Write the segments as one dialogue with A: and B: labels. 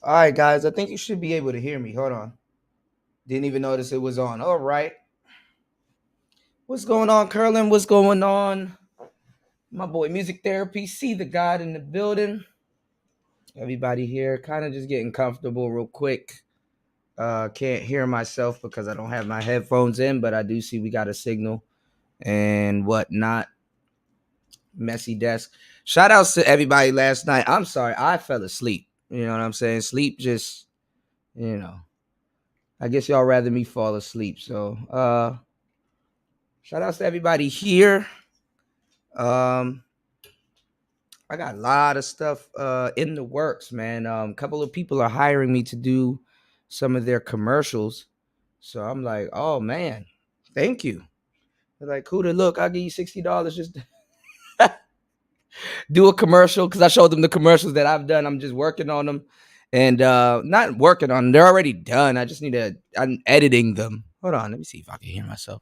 A: All right, guys. I think you should be able to hear me. Hold on. Didn't even notice it was on. All right. What's going on, Curlin? What's going on? My boy, Music Therapy. See the God in the building. Everybody here, kind of just getting comfortable real quick. Can't hear myself because I don't have my headphones in, but I do see we got a signal and whatnot. Messy desk. Shout outs to everybody last night. I'm sorry, I fell asleep. You know what I'm saying? Sleep just, you know. I guess y'all rather me fall asleep. So shout outs to everybody here. Um I got a lot of stuff in the works, man. A couple of people are hiring me to do some of their commercials. So I'm like, oh man, thank you. They're like, cool to look, I'll give you $60 just to do a commercial because I showed them the commercials that I've done. I'm just working on them. And not working on them, they're already done. I just need to I'm editing them. Hold on, let me see if I can hear myself.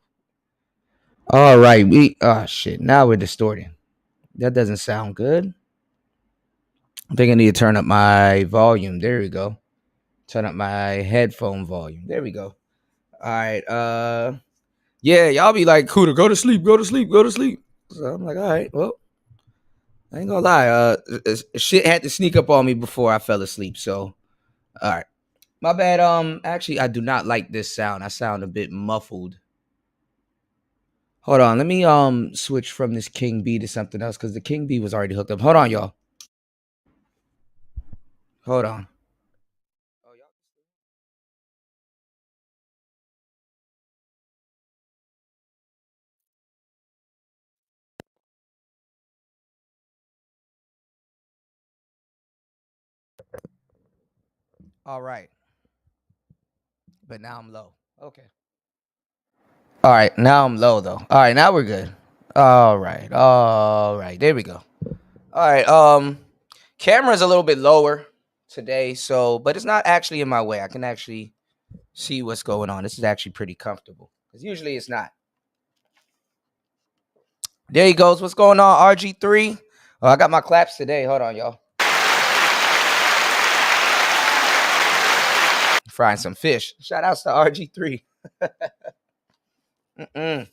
A: All right, oh shit. Now we're distorting. That doesn't sound good. I think I need to turn up my volume. There we go. Turn up my headphone volume. There we go. All right. Yeah, y'all be like, Cooter, go to sleep, go to sleep, go to sleep. So I'm like, all right, well, I ain't gonna lie. Shit had to sneak up on me before I fell asleep. So, all right. My bad. Actually, I do not like this sound. I sound a bit muffled. Hold on, let me switch from this King B to something else because the King B was already hooked up. Hold on, y'all. Hold on. All right, but now I'm low. Okay. All right, now I'm low though. All right, now we're good. All right. There we go. All right. Camera's a little bit lower today, so but it's not actually in my way. I can actually see what's going on. This is actually pretty comfortable because usually it's not. There he goes. What's going on, RG3? Oh, I got my claps today. Hold on, y'all. Frying some fish. Shout outs to RG3. Mm-mm.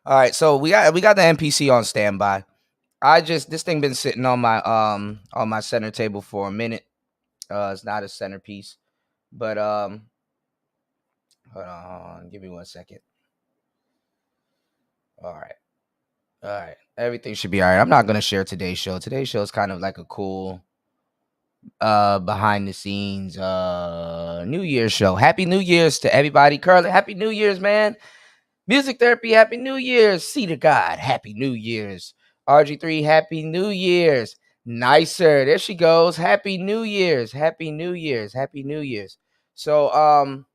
A: All right, so we got the NPC on standby. This thing been sitting on my center table for a minute. It's not a centerpiece, but hold on, give me 1 second. All right, all right, everything should be all right. I'm not gonna share today's show. Today's show is kind of like a cool behind the scenes New Year's show. Happy New Year's to everybody. Curly, Happy New Year's, man. Music Therapy, Happy New Year's. See to God, Happy New Year's. RG3, Happy New Year's. Nicer. There she goes. Happy New Year's. Happy New Year's. Happy New Year's. So I'm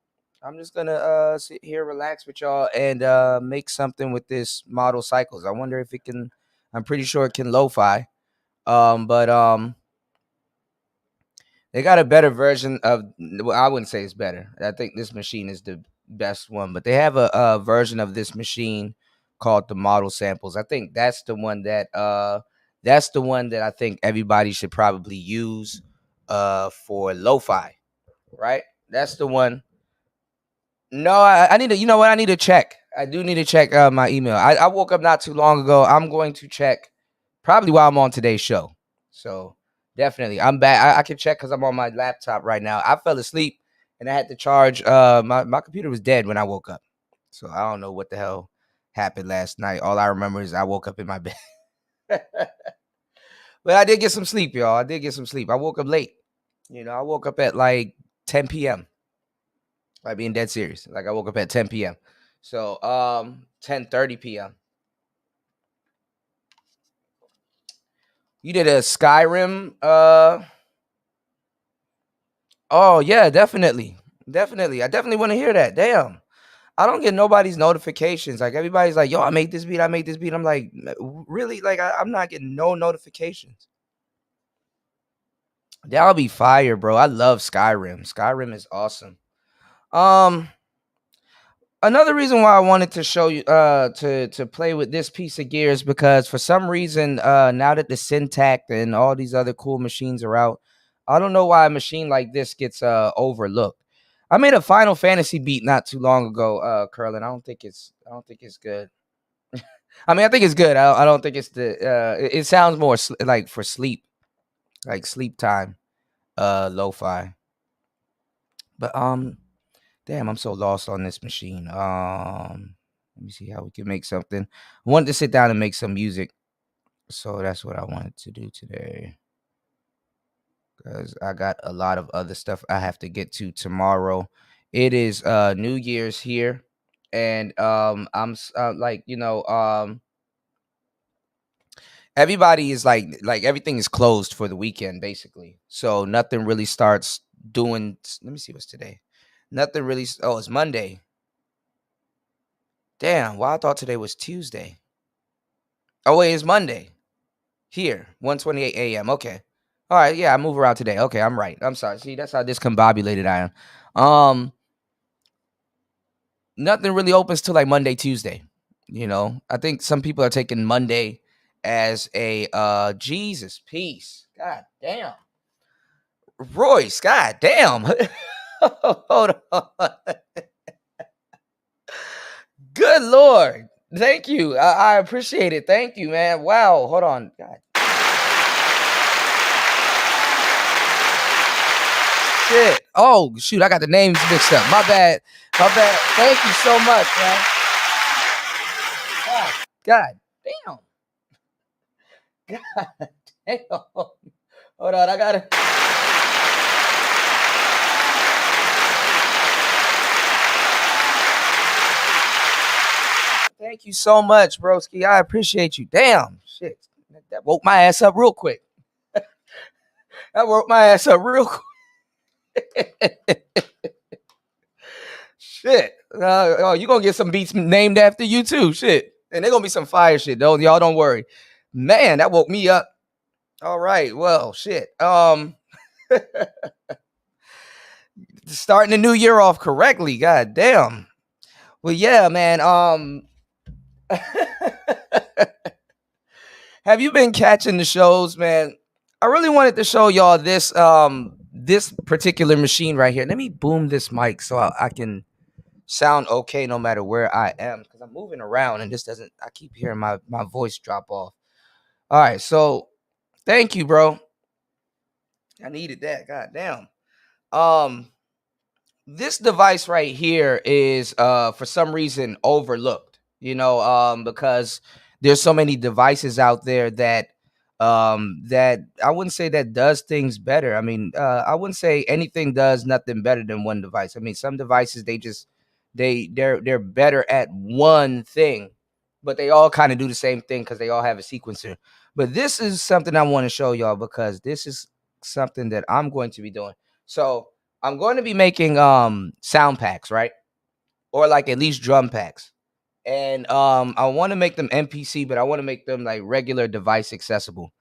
A: just gonna sit here, relax with y'all, and make something with this model cycles. I wonder if it can. I'm pretty sure it can lo-fi. But they got a better version of. Well, I wouldn't say it's better. I think this machine is the best one, but they have a version of this machine called the Model Samples. I think that's the one that I think everybody should probably use for lo-fi, right? That's the one. No, I need to. You know what? I need to check. I do need to check my email. I woke up not too long ago. I'm going to check probably while I'm on today's show. So definitely, I'm back. I can check because I'm on my laptop right now. I fell asleep and I had to charge. My computer was dead when I woke up. So I don't know what the hell happened last night. All I remember is I woke up in my bed. But I did get some sleep, y'all. I did get some sleep. I woke up late. I woke up at like 10 p.m. Like being dead serious. Like I woke up at 10 p.m. So 10:30 p.m. You did a Skyrim oh yeah, definitely. Definitely. I definitely want to hear that. Damn. I don't get nobody's notifications. Like everybody's like, yo, I made this beat, I made this beat. I'm like, really? Like I'm not getting no notifications. That'll be fire, bro. I love Skyrim. Skyrim is awesome. Um Another reason why I wanted to show you to play with this piece of gear is because for some reason now that the Syntac and all these other cool machines are out, I don't know why a machine like this gets overlooked. I made a Final Fantasy beat not too long ago, Curlin. I don't think it's good. I mean, I think it's good. I don't think it's the it sounds more like for sleep, like sleep time, lo-fi. But damn, I'm so lost on this machine. Let me see how we can make something. I wanted to sit down and make some music, so that's what I wanted to do today. Because I got a lot of other stuff I have to get to tomorrow. It is New Year's here, and like everybody is like everything is closed for the weekend basically. So nothing really starts doing. Let me see what's today. Nothing really. Oh, it's Monday. Damn. Well, I thought today was Tuesday. Oh wait, it's Monday. Here, 1:28 a.m. Okay. All right. Yeah, I move around today. Okay, I'm right. I'm sorry. See, that's how discombobulated I am. Nothing really opens till like Monday, Tuesday. I think some people are taking Monday as a Jesus peace. God damn. Royce, god damn. Hold on. Good Lord. Thank you. I appreciate it. Thank you, man. Wow. Hold on. God. Shit. Oh, shoot. I got the names mixed up. My bad. My bad. Thank you so much, man. God damn. God damn. Hold on. I got to. Thank you so much, broski. I appreciate you. Damn. Shit. That woke my ass up real quick. That woke my ass up real quick. Shit. Oh, you gonna get some beats named after you too. Shit. And they're gonna be some fire shit. Don't worry. Man, that woke me up. All right. Well, shit. Starting the new year off correctly. God damn. Well, yeah, man. Have you been catching the shows, man? I really wanted to show y'all this particular machine right here. Let me boom this mic so I can sound okay no matter where I am because I'm moving around and this doesn't. I keep hearing my voice drop off. All right, so thank you, bro. I needed that. God damn. Um, this device right here is for some reason overlooked. Because there's so many devices out there that I wouldn't say that does things better. I mean, I wouldn't say anything does nothing better than one device. I mean, some devices they're better at one thing, but they all kind of do the same thing because they all have a sequencer. But this is something I want to show y'all because this is something that I'm going to be doing. So I'm going to be making sound packs, right? Or like at least drum packs. And I want to make them MPC, but I want to make them like regular device accessible.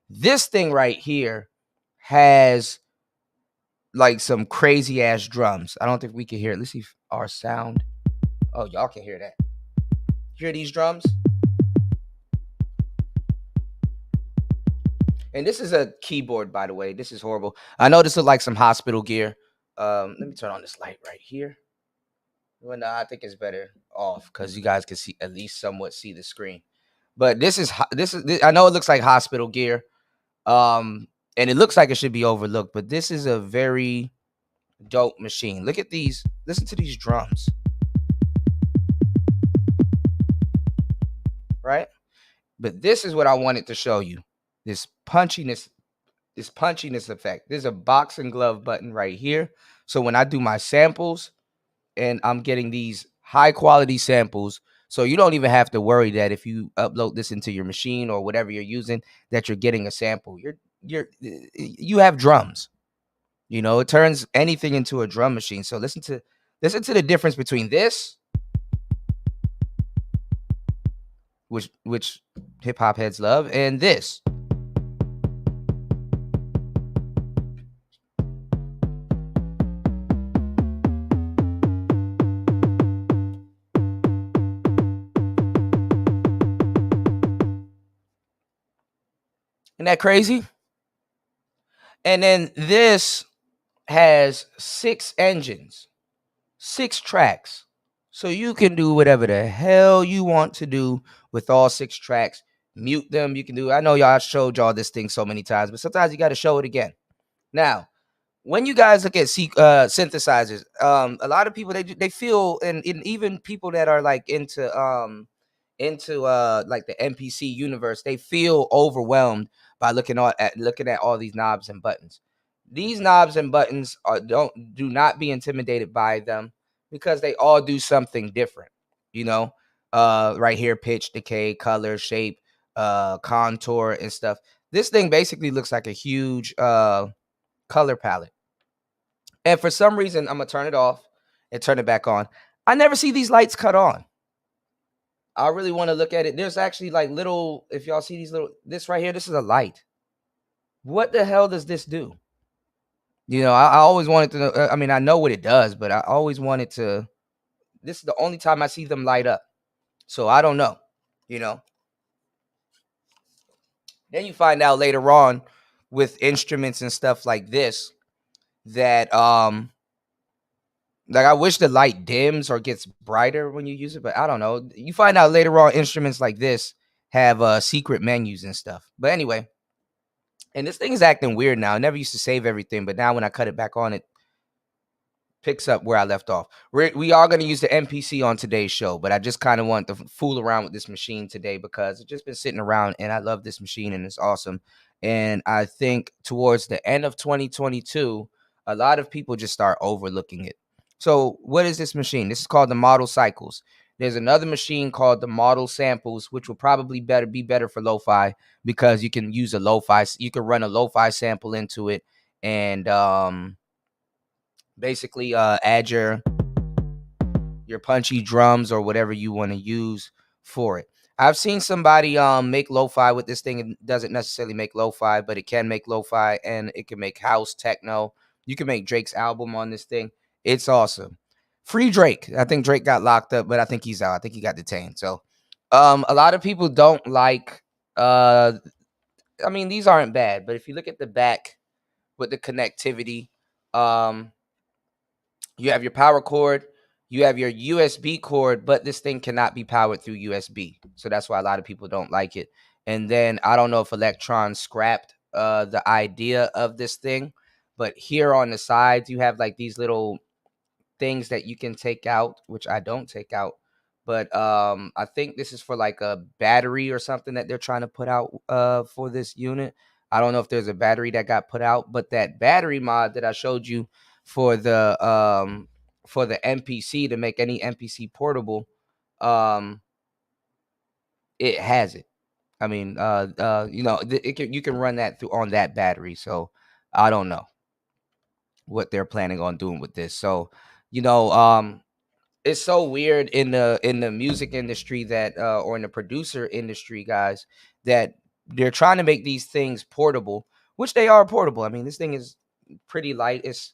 A: This thing right here has like some crazy ass drums. I don't think we can hear it. Let's see if our sound. Oh, y'all can hear that. Hear these drums? And this is a keyboard, by the way. This is horrible. I know this is like some hospital gear. Let me turn on this light right here. Well, no, I think it's better off because you guys can see at least somewhat see the screen. But this is I know it looks like hospital gear, and it looks like it should be overlooked. But this is a very dope machine. Look at these. Listen to these drums, right? But this is what I wanted to show you. This punchiness, this punchiness effect. There's a boxing glove button right here. So when I do my samples, and I'm getting these high quality samples. So you don't even have to worry that if you upload this into your machine or whatever you're using, that you're getting a sample. You have drums. It turns anything into a drum machine. So listen to the difference between this, which hip hop heads love, and this. Isn't that crazy? And then this has 6 engines, 6 tracks. So you can do whatever the hell you want to do with all 6 tracks. Mute them. You can do. I know y'all showed y'all this thing so many times, but sometimes you got to show it again. Now, when you guys look at synthesizers, a lot of people they feel, and even people that are like into like the MPC universe, they feel overwhelmed by looking at all these knobs and buttons. These knobs and buttons do not be intimidated by them because they all do something different. You know, right here, pitch, decay, color, shape, contour, and stuff. This thing basically looks like a huge color palette. And for some reason, I'm gonna turn it off and turn it back on. I never see these lights cut on. I really want to look at it. There's actually like little, if y'all see these little, this right here, this is a light. What the hell does this do? I always wanted to know. I mean, I know what it does, but I always wanted to. This is the only time I see them light up. So I don't know. You know, then you find out later on with instruments and stuff like this that like I wish the light dims or gets brighter when you use it, but I don't know. You find out later on instruments like this have secret menus and stuff. But anyway, and this thing is acting weird now. I never used to save everything, but now when I cut it back on, it picks up where I left off. We are going to use the MPC on today's show, but I just kind of want to fool around with this machine today because it's just been sitting around and I love this machine and it's awesome. And I think towards the end of 2022, a lot of people just start overlooking it. So, what is this machine? This is called the Model Cycles. There's another machine called the Model Samples, which will probably be better for lo-fi because you can use you can run a lo-fi sample into it and basically add your punchy drums or whatever you want to use for it. I've seen somebody make lo-fi with this thing. It doesn't necessarily make lo-fi, but it can make lo-fi and it can make house techno. You can make Drake's album on this thing. It's awesome. Free Drake. I think Drake got locked up, but I think he's out. I think he got detained. So a lot of people don't like I mean, these aren't bad, but if you look at the back with the connectivity, um you have your power cord, you have your USB cord, but this thing cannot be powered through USB. So that's why a lot of people don't like it. And then I don't know if Electron scrapped the idea of this thing, but here on the sides you have like these little things that you can take out, which I don't take out. But I think this is for like a battery or something that they're trying to put out for this unit. I don't know if there's a battery that got put out, but that battery mod that I showed you for the MPC to make any MPC portable, um, it has it. I mean, you can run that through on that battery. So I don't know what they're planning on doing with this. So, you know, it's so weird in the music industry that or in the producer industry, guys, that they're trying to make these things portable, which they are portable. I mean, this thing is pretty light. It's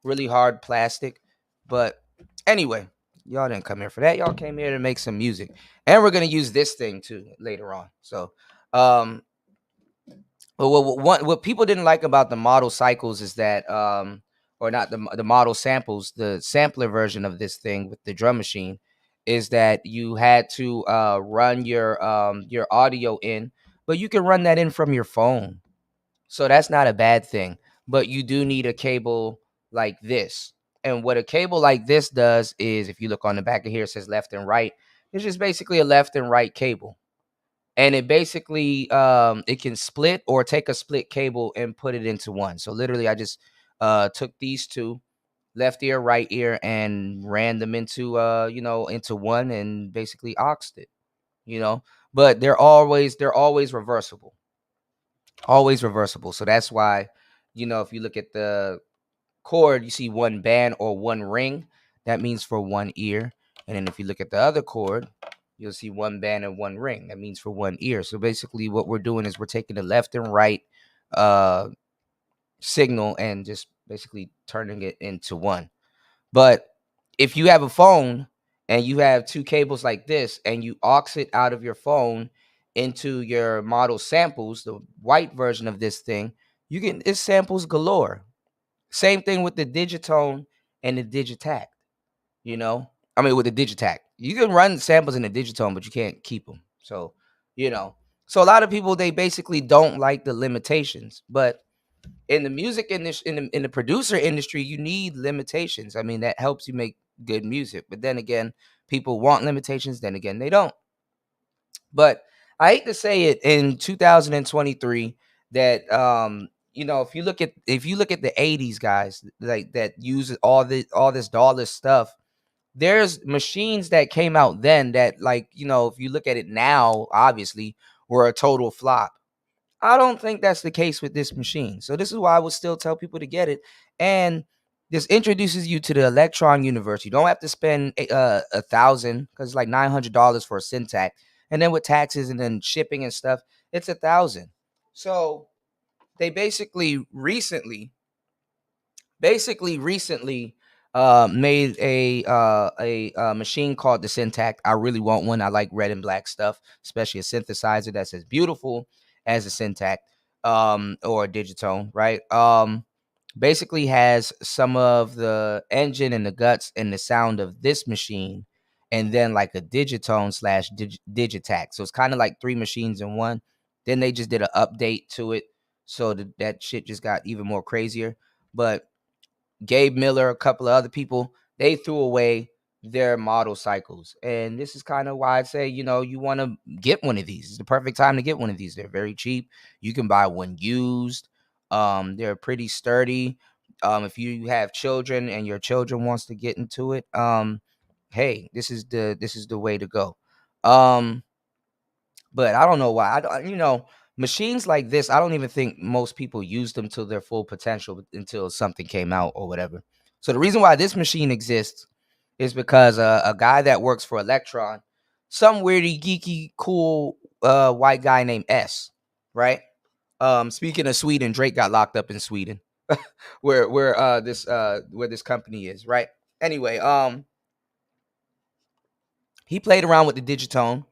A: really hard plastic. But anyway, y'all didn't come here for that. Y'all came here to make some music. And we're gonna use this thing too later on. So um but what people didn't like about the model cycles is that or not the model samples, the sampler version of this thing with the drum machine is that you had to run your audio in, but you can run that in from your phone. So that's not a bad thing, but you do need a cable like this. And what a cable like this does is if you look on the back of here, it says left and right. It's just basically a left and right cable, and it basically it can split or take a split cable and put it into one. So literally I just took these two, left ear, right ear, and ran them into into one and basically auxed it, you know. But they're always reversible, always reversible. So that's why, if you look at the cord, you see one band or one ring. That means for one ear. And then if you look at the other cord, you'll see one band and one ring. That means for one ear. So basically, what we're doing is we're taking the left and right uh, signal and just basically turning it into one. But if you have a phone and you have two cables like this and you aux it out of your phone into your model samples, the white version of this thing, you can it's samples galore. Same thing with the Digitone and the Digitac. You know, I mean with the Digitac, you can run samples in the Digitone, but you can't keep them. So, you know, so a lot of people they basically don't like the limitations, but in the music industry, in the producer industry, you need limitations. I mean, that helps you make good music. But then again, people want limitations. Then again, they don't. But I hate to say it in 2023 that if you look at the 80s guys like that use all this dollar stuff, there's machines that came out then that like, if you look at it now, obviously were a total flop. I don't think that's the case with this machine. So this is why I would still tell people to get it. And this introduces you to the Electron universe. You don't have to spend 1,000 because it's like $900 for a Syntac, and then with taxes and then shipping and stuff, it's 1,000. So they basically recently made a machine called the Syntac. I really want one. I like red and black stuff, especially a synthesizer that's as beautiful as a Syntac or a Digitone, right? Basically has some of the engine and the guts and the sound of this machine, and then like a Digitone slash Digitac. So it's kind of like three machines in one. Then they just did an update to it, so that shit just got even more crazier. But Gabe Miller, a couple of other people, they threw away their model cycles. And this is kind of why I'd say, you want to get one of these. It's the perfect time to get one of these. They're very cheap. You can buy one used. They're pretty sturdy. If you have children and your children wants to get into it, hey, this is the way to go. Um, but I don't know why. Machines like this, I don't even think most people use them to their full potential until something came out or whatever. So the reason why this machine exists is because a guy that works for Electron, some weirdy, geeky, cool white guy named S, right? Speaking of Sweden, Drake got locked up in Sweden, where this company is, right? Anyway, he played around with the Digitone,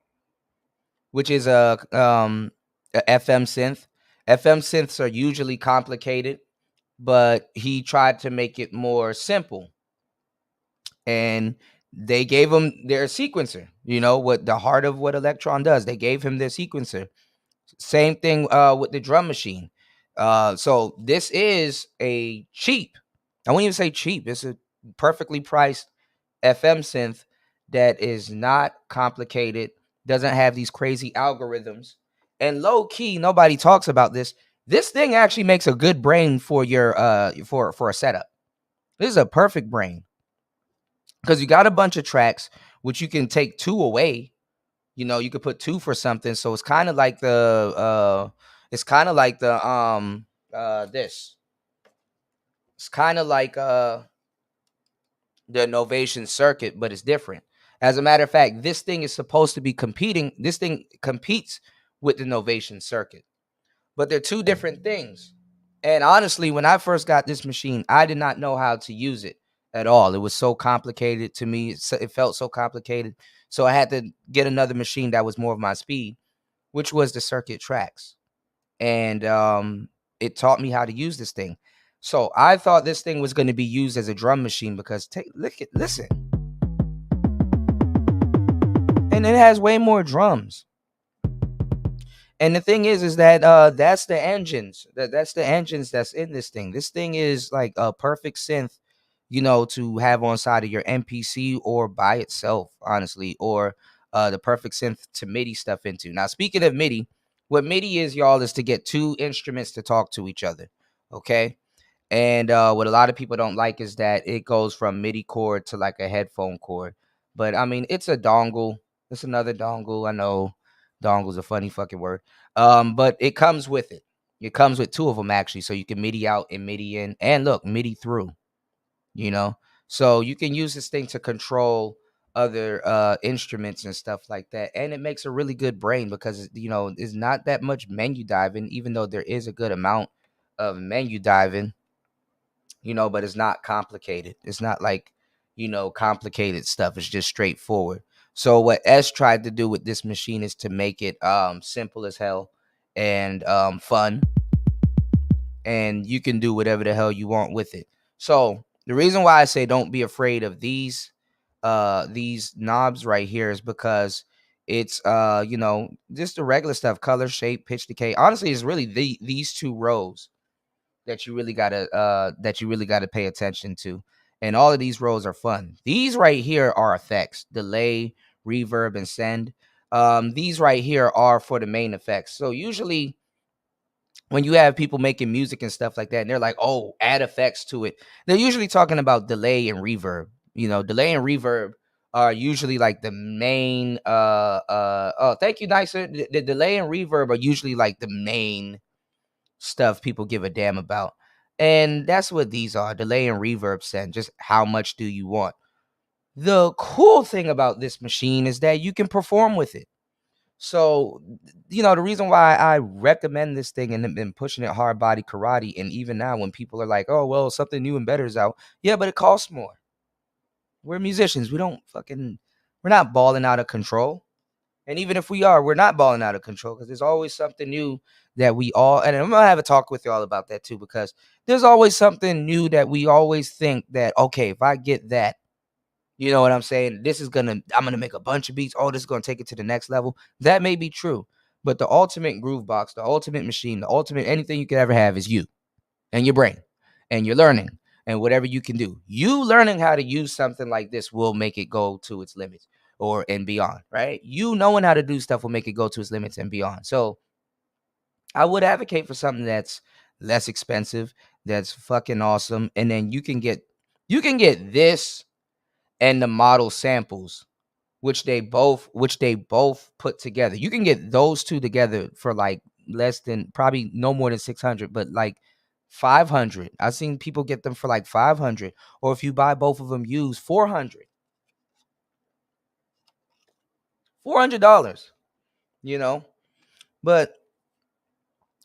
A: which is a FM synth. FM synths are usually complicated, but he tried to make it more simple. And they gave him their sequencer, what the heart of what Electron does. They gave him their sequencer. Same thing with the drum machine. So this is a cheap, I won't even say cheap, it's a perfectly priced FM synth that is not complicated, doesn't have these crazy algorithms, and low key, nobody talks about this. This thing actually makes a good brain for your for a setup. This is a perfect brain because you got a bunch of tracks which you can take two away. You could put two for something, so it's kind of like this. It's kind of like the Novation circuit, but it's different. As a matter of fact, this thing is supposed to be competing. This thing competes with the Novation circuit, but they're two different things. And honestly, when I first got this machine, I did not know how to use it at all. It was so complicated to me. It felt so complicated. So I had to get another machine that was more of my speed, which was the Circuit Tracks. And it taught me how to use this thing. So I thought this thing was going to be used as a drum machine because listen, and it has way more drums. And the thing is that that's the engines. That's the engines that's in this thing. This thing is like a perfect synth, to have on side of your MPC or by itself, honestly, or the perfect synth to MIDI stuff into. Now, speaking of MIDI, what MIDI is, y'all, is to get two instruments to talk to each other. Okay. And what a lot of people don't like is that it goes from MIDI cord to like a headphone cord. But I mean, it's a dongle. It's another dongle. I know dongle's a funny fucking word. But it comes with it. It comes with two of them actually, so you can MIDI out and MIDI in, and look, MIDI through. You know, so you can use this thing to control other instruments and stuff like that, and it makes a really good brain because it's not that much menu diving, even though there is a good amount of menu diving, but it's not complicated. It's not like, complicated stuff. It's just straightforward. So what S tried to do with this machine is to make it simple as hell and fun, and you can do whatever the hell you want with it. So the reason why I say don't be afraid of these knobs right here is because it's just the regular stuff: color, shape, pitch, decay. Honestly, it's really these two rows that you really gotta pay attention to. And all of these rows are fun. These right here are effects: delay, reverb, and send. These right here are for the main effects. So usually when you have people making music and stuff like that, and they're like, "Oh, add effects to it," they're usually talking about delay and reverb. Delay and reverb are usually like the main. Oh, thank you, Nicer. The delay and reverb are usually like the main stuff people give a damn about, and that's what these are: delay and reverb send. Just how much do you want? The cool thing about this machine is that you can perform with it. So, the reason why I recommend this thing and have been pushing it hard body karate, and even now when people are like, oh, well, something new and better is out. Yeah, but it costs more. We're musicians. We're not balling out of control. And even if we are, we're not balling out of control because there's always something new that we all, and I'm going to have a talk with you all about that too, because there's always something new that we always think that, okay, if I get that, you know what I'm saying? I'm gonna make a bunch of beats. Oh, this is gonna take it to the next level. That may be true, but the ultimate groove box, the ultimate machine, the ultimate anything you could ever have is you and your brain and your learning and whatever you can do. You learning how to use something like this will make it go to its limits or and beyond, right? You knowing how to do stuff will make it go to its limits and beyond. So I would advocate for something that's less expensive, that's fucking awesome, and then you can get this and the model samples, which they both put together. You can get those two together for like less than, probably no more than 600, but like 500. I've seen people get them for like 500, or if you buy both of them used, 400 dollars. You know, but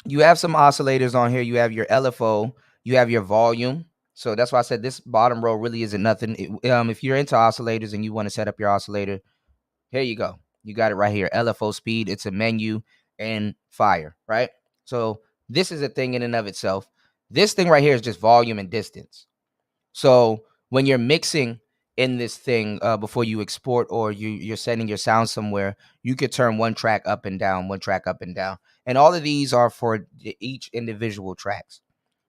A: you have some oscillators on here. You have your LFO, you have your volume. So that's why I said this bottom row really isn't nothing. If you're into oscillators and you want to set up your oscillator, here you go. You got it right here. LFO speed. It's a menu and fire, right? So this is a thing in and of itself. This thing right here is just volume and distance. So when you're mixing in this thing before you export, or you're sending your sound somewhere, you could turn one track up and down, one track up and down. And all of these are for each individual tracks.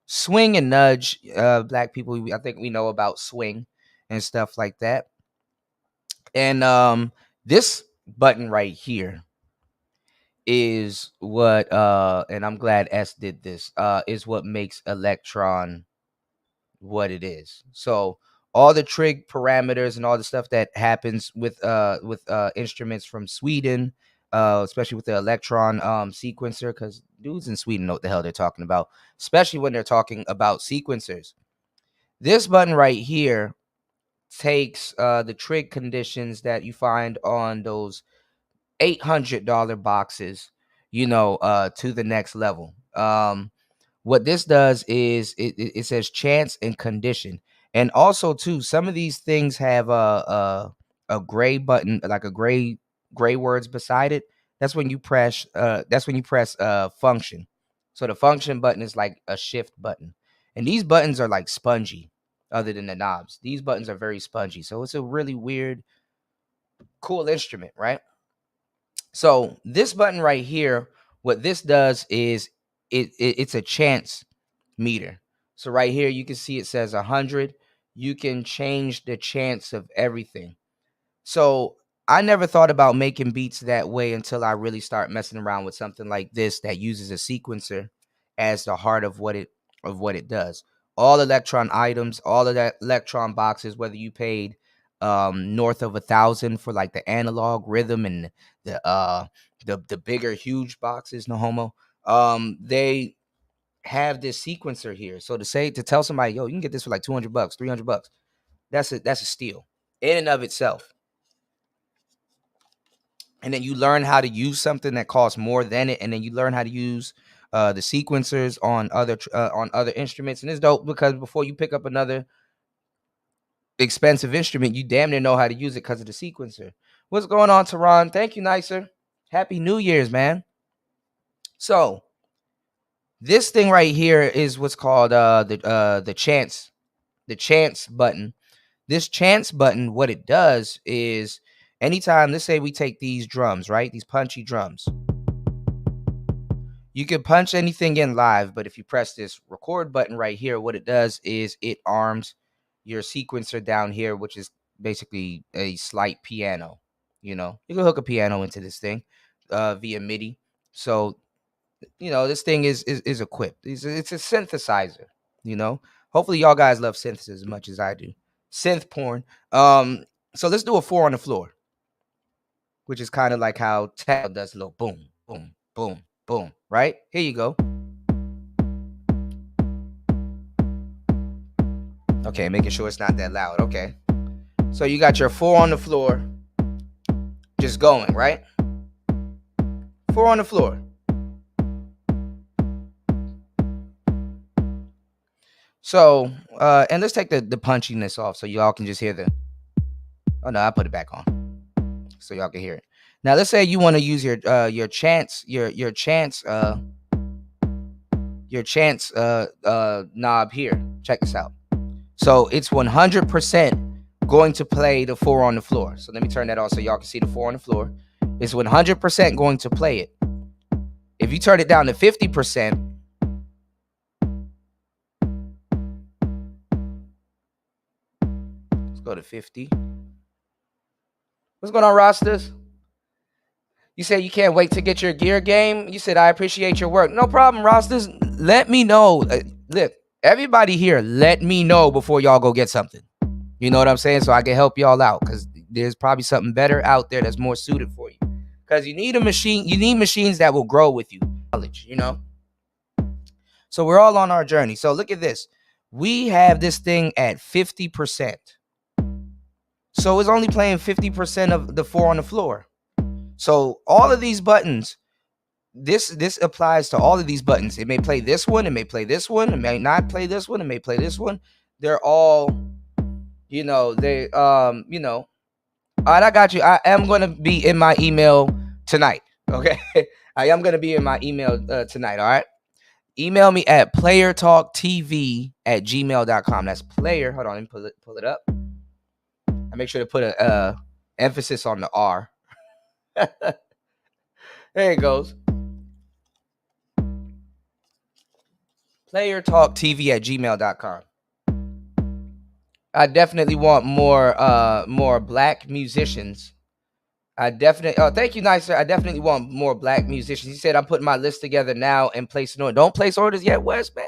A: Swing and nudge. Black people, I think we know about swing and stuff like that. And this button right here is what and I'm glad S did this, is what makes Electron what it is. So all the trig parameters and all the stuff that happens with instruments from Sweden, especially with the Electron sequencer, because dudes in Sweden know what the hell they're talking about, especially when they're talking about sequencers. This button right here takes the trig conditions that you find on those $800 boxes, to the next level. What this does is it says chance and condition, and also too, some of these things have a gray button, like a gray words beside it. That's when you press function. So the function button is like a shift button, and these buttons are like spongy. Other than the knobs, these buttons are very spongy. So it's a really weird, cool instrument, right? So this button right here, what this does is it's a chance meter. So right here, you can see it says 100. You can change the chance of everything. So I never thought about making beats that way until I really start messing around with something like this that uses a sequencer as the heart of what it does. All electron items, all of that electron boxes, whether you paid north of 1,000 for like the analog rhythm and the bigger huge boxes, no homo. They have this sequencer here. So to tell somebody, yo, you can get this for like 200 bucks, 300 bucks. That's a steal in and of itself. And then you learn how to use something that costs more than it, and then you learn how to use the sequencers on other instruments. And it's dope because before you pick up another expensive instrument, you damn near know how to use it because of the sequencer. What's going on, Tehran? Thank you, Nicer. Happy New Year's, man. So this thing right here is what's called the chance button. This chance button, what it does is anytime, let's say we take these drums, right? These punchy drums. You can punch anything in live, but if you press this record button right here, what it does is it arms your sequencer down here, which is basically a slight piano. You can hook a piano into this thing via MIDI. So, this thing is equipped. It's a synthesizer, you know. Hopefully y'all guys love synths as much as I do. Synth porn. So let's do a 4 on the floor, which is kind of like how techno does a little boom, boom, boom, boom, right? Here you go. Okay, making sure it's not that loud. Okay. So you got your 4 on the floor just going, right? 4 on the floor. So, and let's take the punchiness off so y'all can just hear the. Oh no, I put it back on so y'all can hear it. Now let's say you want to use your chance knob here. Check this out. So it's 100% going to play the 4 on the floor. So let me turn that on so y'all can see the 4 on the floor. It's 100% going to play it. If you turn it down to 50%, let's go to 50. What's going on, Rostas? You said you can't wait to get your gear game. You said I appreciate your work. No problem, Rostas. Let me know. Look, everybody here, let me know before y'all go get something. You know what I'm saying? So I can help y'all out because there's probably something better out there that's more suited for you. Because you need a machine. You need machines that will grow with you. Knowledge, So we're all on our journey. So look at this. We have this thing at 50%. So it's only playing 50% of the 4 on the floor. So all of these buttons, this applies to all of these buttons. It may play this one, it may play this one, it may not play this one, it may play this one. They're all, all right, I got you. I am going to be in my email tonight. Okay. I am going to be in my email tonight. All right. Email me at playertalktv@gmail.com. That's player. Hold on. Let me pull it up. I make sure to put a emphasis on the R. There it goes. playertalktv@gmail.com. I definitely want more black musicians. Thank you, Nicer. I definitely want more black musicians. He said I'm putting my list together now and placing orders. Don't place orders yet, West, man.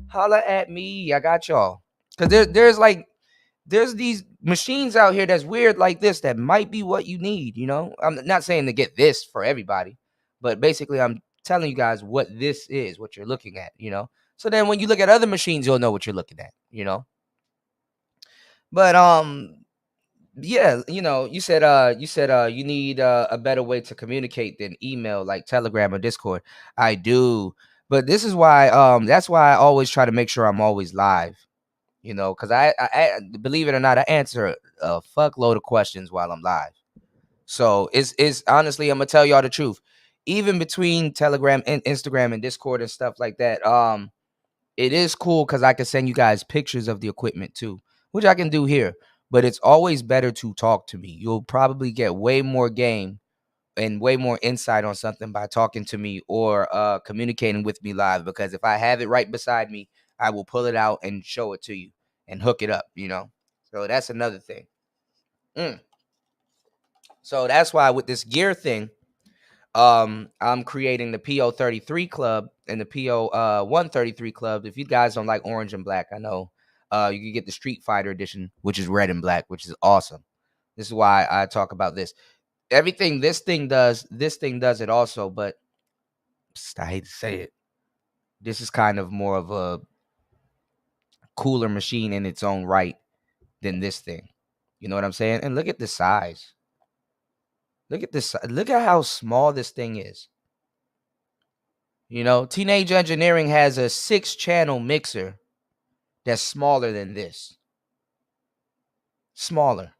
A: Holla at me. I got y'all. Because there's these machines out here that's weird like this that might be what you need, I'm not saying to get this for everybody, but basically I'm telling you guys what this is, what you're looking at, So then when you look at other machines, you'll know what you're looking at, But yeah, you said you need a better way to communicate than email, like Telegram or Discord. I do. But this is why that's why I always try to make sure I'm always live. Because I believe it or not, I answer a fuckload of questions while I'm live. So it's honestly, I'm gonna tell y'all the truth. Even between Telegram and Instagram and Discord and stuff like that, it is cool because I can send you guys pictures of the equipment too, which I can do here. But it's always better to talk to me. You'll probably get way more game and way more insight on something by talking to me or communicating with me live. Because if I have it right beside me, I will pull it out and show it to you and hook it up, So that's another thing. So that's why with this gear thing, I'm creating the PO33 club and the PO 133 club. If you guys don't like orange and black, I know you can get the Street Fighter edition, which is red and black, which is awesome. This is why I talk about this. Everything this thing does it also, but I hate to say it. This is kind of more of a cooler machine in its own right than this thing. You know what I'm saying? And look at the size. Look at this. Look at how small this thing is. Teenage Engineering has a 6-channel mixer that's smaller than this. Smaller,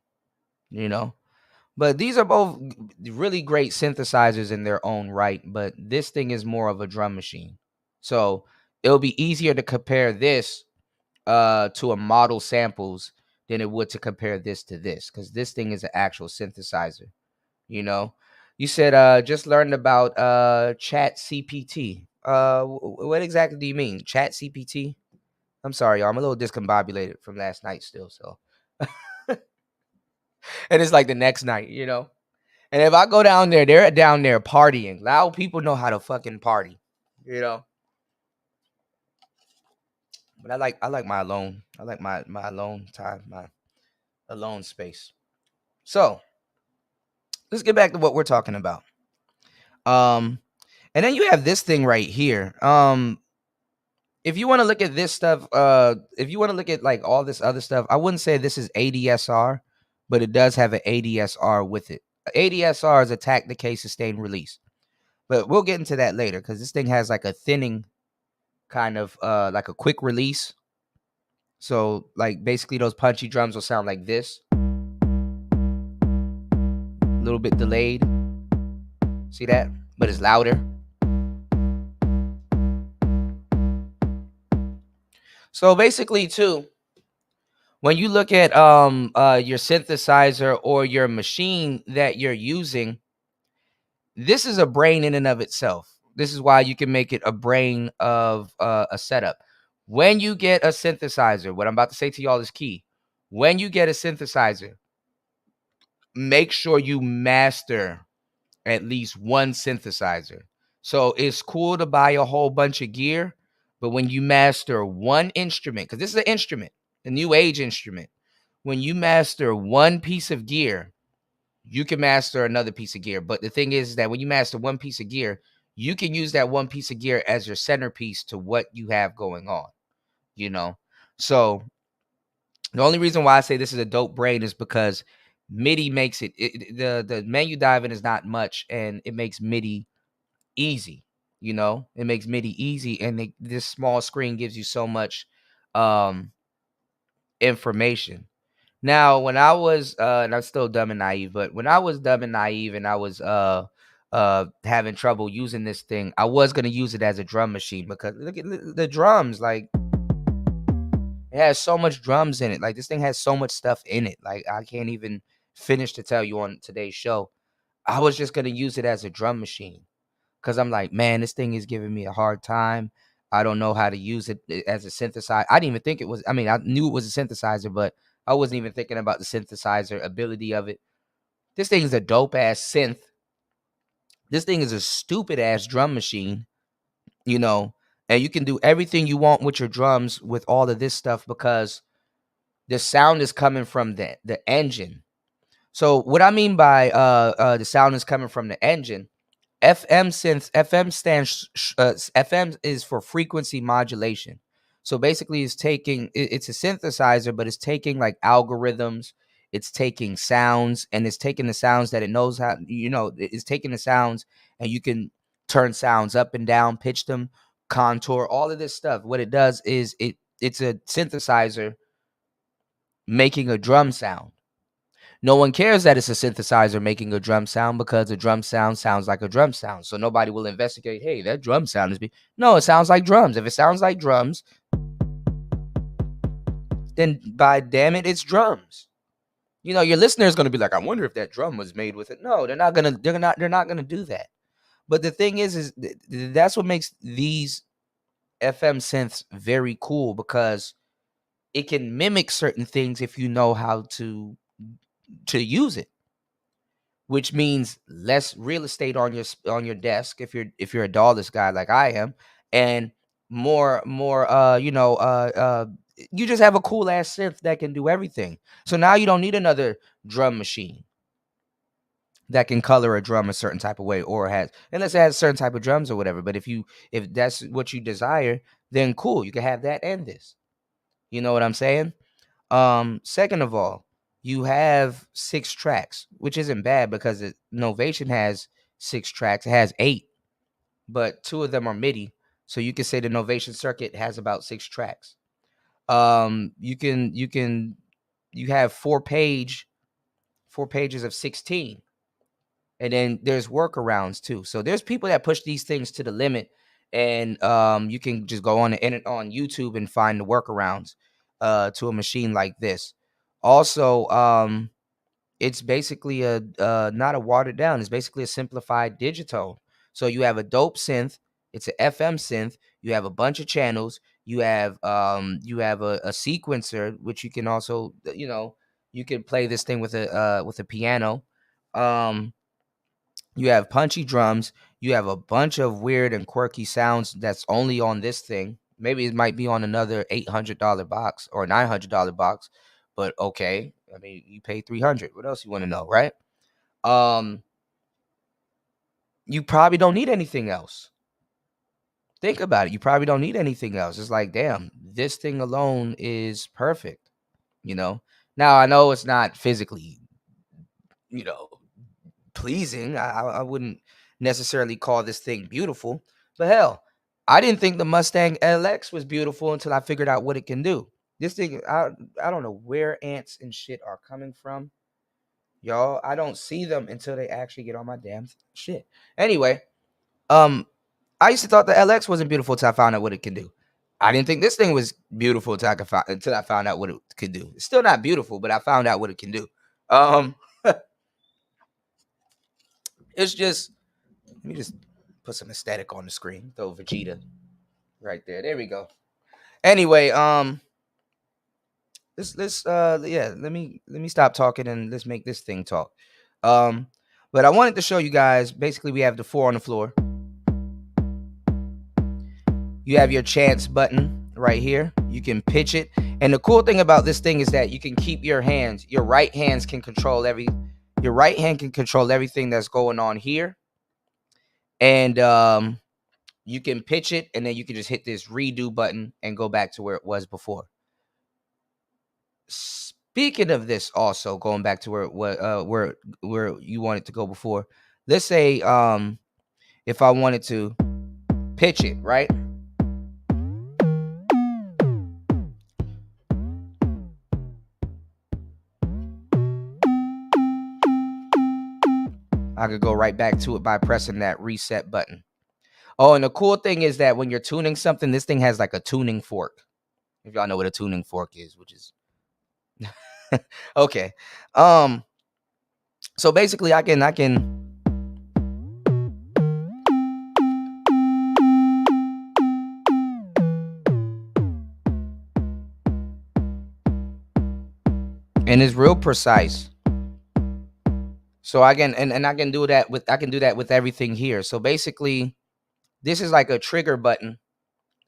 A: But these are both really great synthesizers in their own right. But this thing is more of a drum machine. So it'll be easier to compare this to a model samples than it would to compare this to this, because this thing is an actual synthesizer. You know, you said just learned about Chat CPT. What exactly do you mean, Chat CPT? I'm sorry, y'all. I'm a little discombobulated from last night still. So, and it's like the next night, you know. And if I go down there, they're down there partying. Loud people know how to fucking party, you know. But I like my alone. I like my alone time, my alone space. So let's get back to what we're talking about. Um, and then you have this thing right here. If you want to look at this stuff, if you want to look at like all this other stuff, I wouldn't say this is ADSR, but it does have an ADSR with it. ADSR is attack, decay, sustain, release. But we'll get into that later because this thing has like a thinning kind of like a quick release. So like basically those punchy drums will sound like this, a little bit delayed. See that? But it's louder. So basically too, when you look at your synthesizer or your machine that you're using, this is a brain in and of itself. This is why you can make it a brain of a setup. When you get a synthesizer, what I'm about to say to y'all is key. When you get a synthesizer, make sure you master at least one synthesizer. So it's cool to buy a whole bunch of gear, but when you master one instrument, because this is an instrument, a new age instrument, when you master one piece of gear, you can master another piece of gear. But the thing is that when you master one piece of gear, you can use that one piece of gear as your centerpiece to what you have going on, you know? So the only reason why I say this is a dope brain is because MIDI makes the menu diving is not much, and it makes MIDI easy. You know, it makes MIDI easy, and this small screen gives you so much um information. Now, when I was and I'm still dumb and naive, but when I was dumb and naive and I was having trouble using this thing, I was gonna use it as a drum machine because look at the drums, like it has so much drums in it. Like this thing has so much stuff in it. Like I can't even finish to tell you on today's show. I was just gonna use it as a drum machine because I'm like, man, this thing is giving me a hard time. I don't know how to use it as a synthesizer. I didn't even think it was. I mean, I knew it was a synthesizer, but I wasn't even thinking about the synthesizer ability of it. This thing is a dope ass synth. This thing is a stupid ass drum machine, you know, and you can do everything you want with your drums with all of this stuff because the sound is coming from the engine. So what I mean by the sound is coming from the engine, FM stands FM is for frequency modulation. So basically it's taking it's a synthesizer, but it's taking like algorithms, it's taking sounds, and it's taking the sounds that it knows how, you know, it's taking the sounds, and you can turn sounds up and down, pitch them, contour, all of this stuff. What it does is it's a synthesizer making a drum sound. No one cares that it's a synthesizer making a drum sound because a drum sound sounds like a drum sound. So nobody will investigate, hey, that drum sound is no, it sounds like drums. If it sounds like drums, then by damn it, it's drums. You know, your listener is going to be like, I wonder if that drum was made with it. No, they're not gonna do that. But the thing is that's what makes these FM synths very cool because it can mimic certain things if you know how to use it, which means less real estate on your desk if you're a dollars guy like I am, and more you just have a cool ass synth that can do everything. So now you don't need another drum machine that can color a drum a certain type of way or has unless it has a certain type of drums or whatever. But if that's what you desire, then cool, you can have that and this. You know what I'm saying? Second of all, you have 6 tracks, which isn't bad because Novation has 6 tracks. It has 8, but 2 of them are MIDI. So you can say the Novation circuit has about 6 tracks. You have 4 pages of 16. And then there's workarounds too. So there's people that push these things to the limit, and you can just go on the internet on YouTube and find the workarounds to a machine like this. Also, it's basically a not a watered down. It's basically a simplified digital. So you have a dope synth. It's an FM synth. You have a bunch of channels. You have a sequencer, which you can also you can play this thing with a piano. Um, you have punchy drums. You have a bunch of weird and quirky sounds that's only on this thing. Maybe it might be on another $800 box or $900 box, but okay. I mean, you pay 300. What else you want to know, right? Um, you probably don't need anything else. Think about it. You probably don't need anything else. It's like, damn, this thing alone is perfect. You know. Now I know it's not physically, you know, pleasing. I wouldn't necessarily call this thing beautiful, but hell, I didn't think the Mustang LX was beautiful until I figured out what it can do. This thing, I don't know where ants and shit are coming from, y'all. I don't see them until they actually get on my damn shit. Anyway, um, I used to thought the LX wasn't beautiful until I found out what it can do. I didn't think this thing was beautiful until I found out what it could do. It's still not beautiful, but I found out what it can do. Um, it's just let me just put some aesthetic on the screen. Throw Vegeta right there. There we go. Anyway, let's yeah, let me stop talking and let's make this thing talk. Um, but I wanted to show you guys. Basically, we have the 4 on the floor. You have your chance button right here. You can pitch it. And the cool thing about this thing is that you can keep your hands. Your right hands can control your right hand can control everything that's going on here. And you can pitch it, and then you can just hit this redo button and go back to where it was before. Speaking of this, also going back to where it was, where you wanted to go before. Let's say if I wanted to pitch it, right? I could go right back to it by pressing that reset button. Oh, and the cool thing is that when you're tuning something, this thing has like a tuning fork. If y'all know what a tuning fork is, which is okay. So basically I can and it's real precise. So I can and I can do that with everything here. So basically this is like a trigger button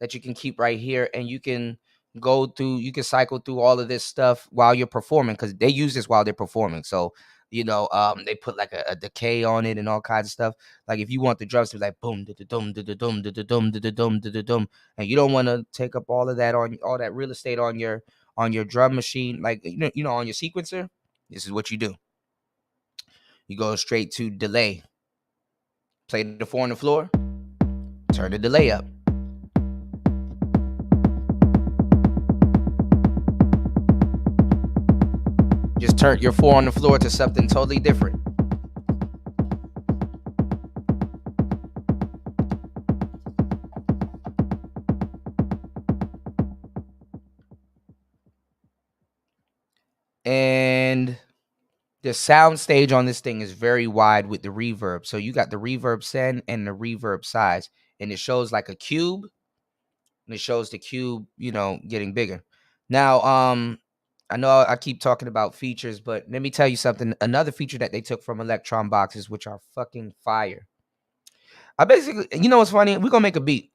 A: that you can keep right here, and you can cycle through all of this stuff while you're performing, because they use this while they're performing. So they put like a decay on it and all kinds of stuff. Like if you want the drums to be like boom da da dum da da dum da da dum da da dum da da dum, and you don't want to take up all of that on all that real estate on your drum machine, like on your sequencer, this is what you do. You go straight to delay, play the 4 on the floor, turn the delay up. Just turn your 4 on the floor to something totally different. And the sound stage on this thing is very wide with the reverb. So you got the reverb send and the reverb size. And it shows like a cube. And it shows the cube, getting bigger. Now, I know I keep talking about features, but let me tell you something. Another feature that they took from Electron boxes, which are fucking fire. I basically, what's funny? We're gonna make a beat.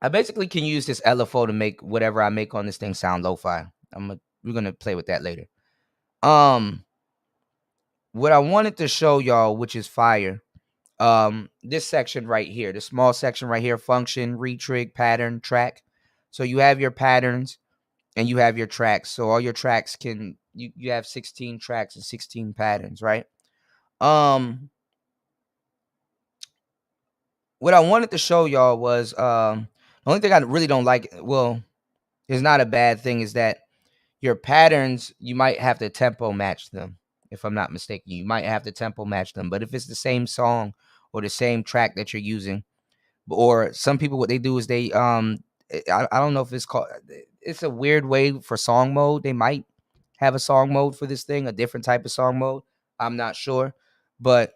A: I basically can use this LFO to make whatever I make on this thing sound lo-fi. We're gonna play with that later. What I wanted to show y'all, which is fire, this section right here, the small section right here, function, retrig, pattern, track. So you have your patterns and you have your tracks. So all your tracks you have 16 tracks and 16 patterns, right? What I wanted to show y'all was the only thing I really don't like, well, it's not a bad thing, is that your patterns, you might have to tempo match them. if I'm not mistaken. You might have the tempo match them, but if it's the same song or the same track that you're using, or some people what they do is they I don't know if it's called, it's a weird way for song mode. They might have a song mode for this thing, a different type of song mode. I'm not sure, but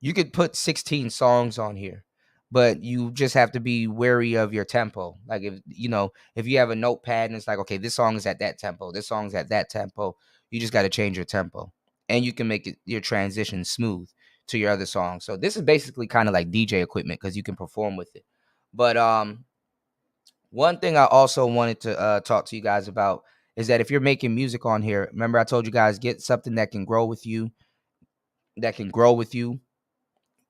A: you could put 16 songs on here, but you just have to be wary of your tempo. Like if you know, if you have a notepad and it's like, okay, this song is at that tempo, this song's at that tempo, you just got to change your tempo, and you can make it your transition smooth to your other songs. So this is basically kind of like DJ equipment because you can perform with it. But one thing I also wanted to talk to you guys about is that if you're making music on here, remember I told you guys get something that can grow with you, that can grow with you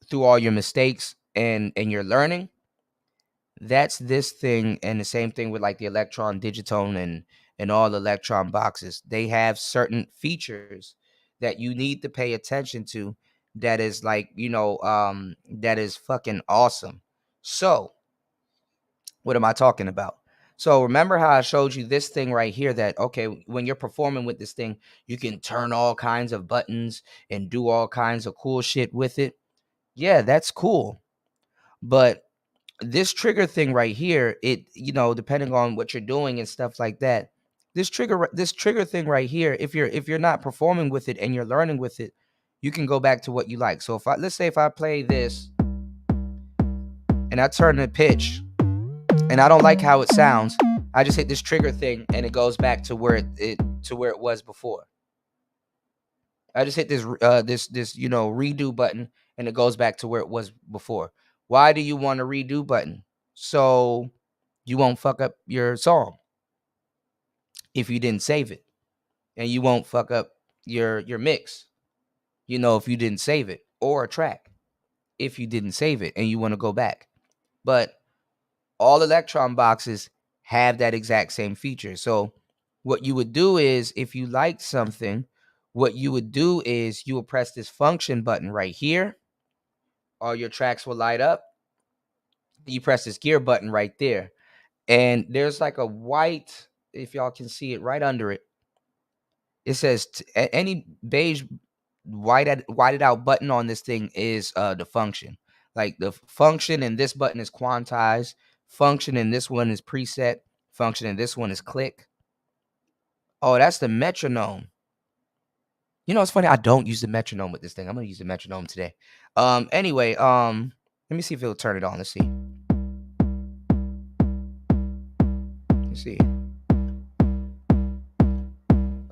A: through all your mistakes and your learning. That's this thing, and the same thing with like the Electron Digitone and all the Electron boxes. They have certain features that you need to pay attention to. That is like that is fucking awesome. So what am I talking about? So remember how I showed you this thing right here that, okay, when you're performing with this thing, you can turn all kinds of buttons and do all kinds of cool shit with it. Yeah, that's cool. But this trigger thing right here, it, depending on what you're doing and stuff like that, this trigger thing right here, if you're not performing with it and you're learning with it, you can go back to what you like. So let's say if I play this and I turn the pitch and I don't like how it sounds, I just hit this trigger thing and it goes back to where it was before. I just hit this redo button and it goes back to where it was before. Why do you want a redo button? So you won't fuck up your song if you didn't save it, and you won't fuck up your mix. If you didn't save it, or a track if you didn't save it and you want to go back. But all Electron boxes have that exact same feature. So what you would do is, if you liked something, what you would do is you would press this function button right here. All your tracks will light up. You press this gear button right there. And there's like a white, if y'all can see it right under it, it says any beige whited out button on this thing is the function. Like the function in this button is quantized. Function in this one is preset. Function in this one is click. Oh, that's the metronome. It's funny. I don't use the metronome with this thing. I'm gonna use the metronome today. Anyway, let me see if it'll turn it on. Let's see. Let's see.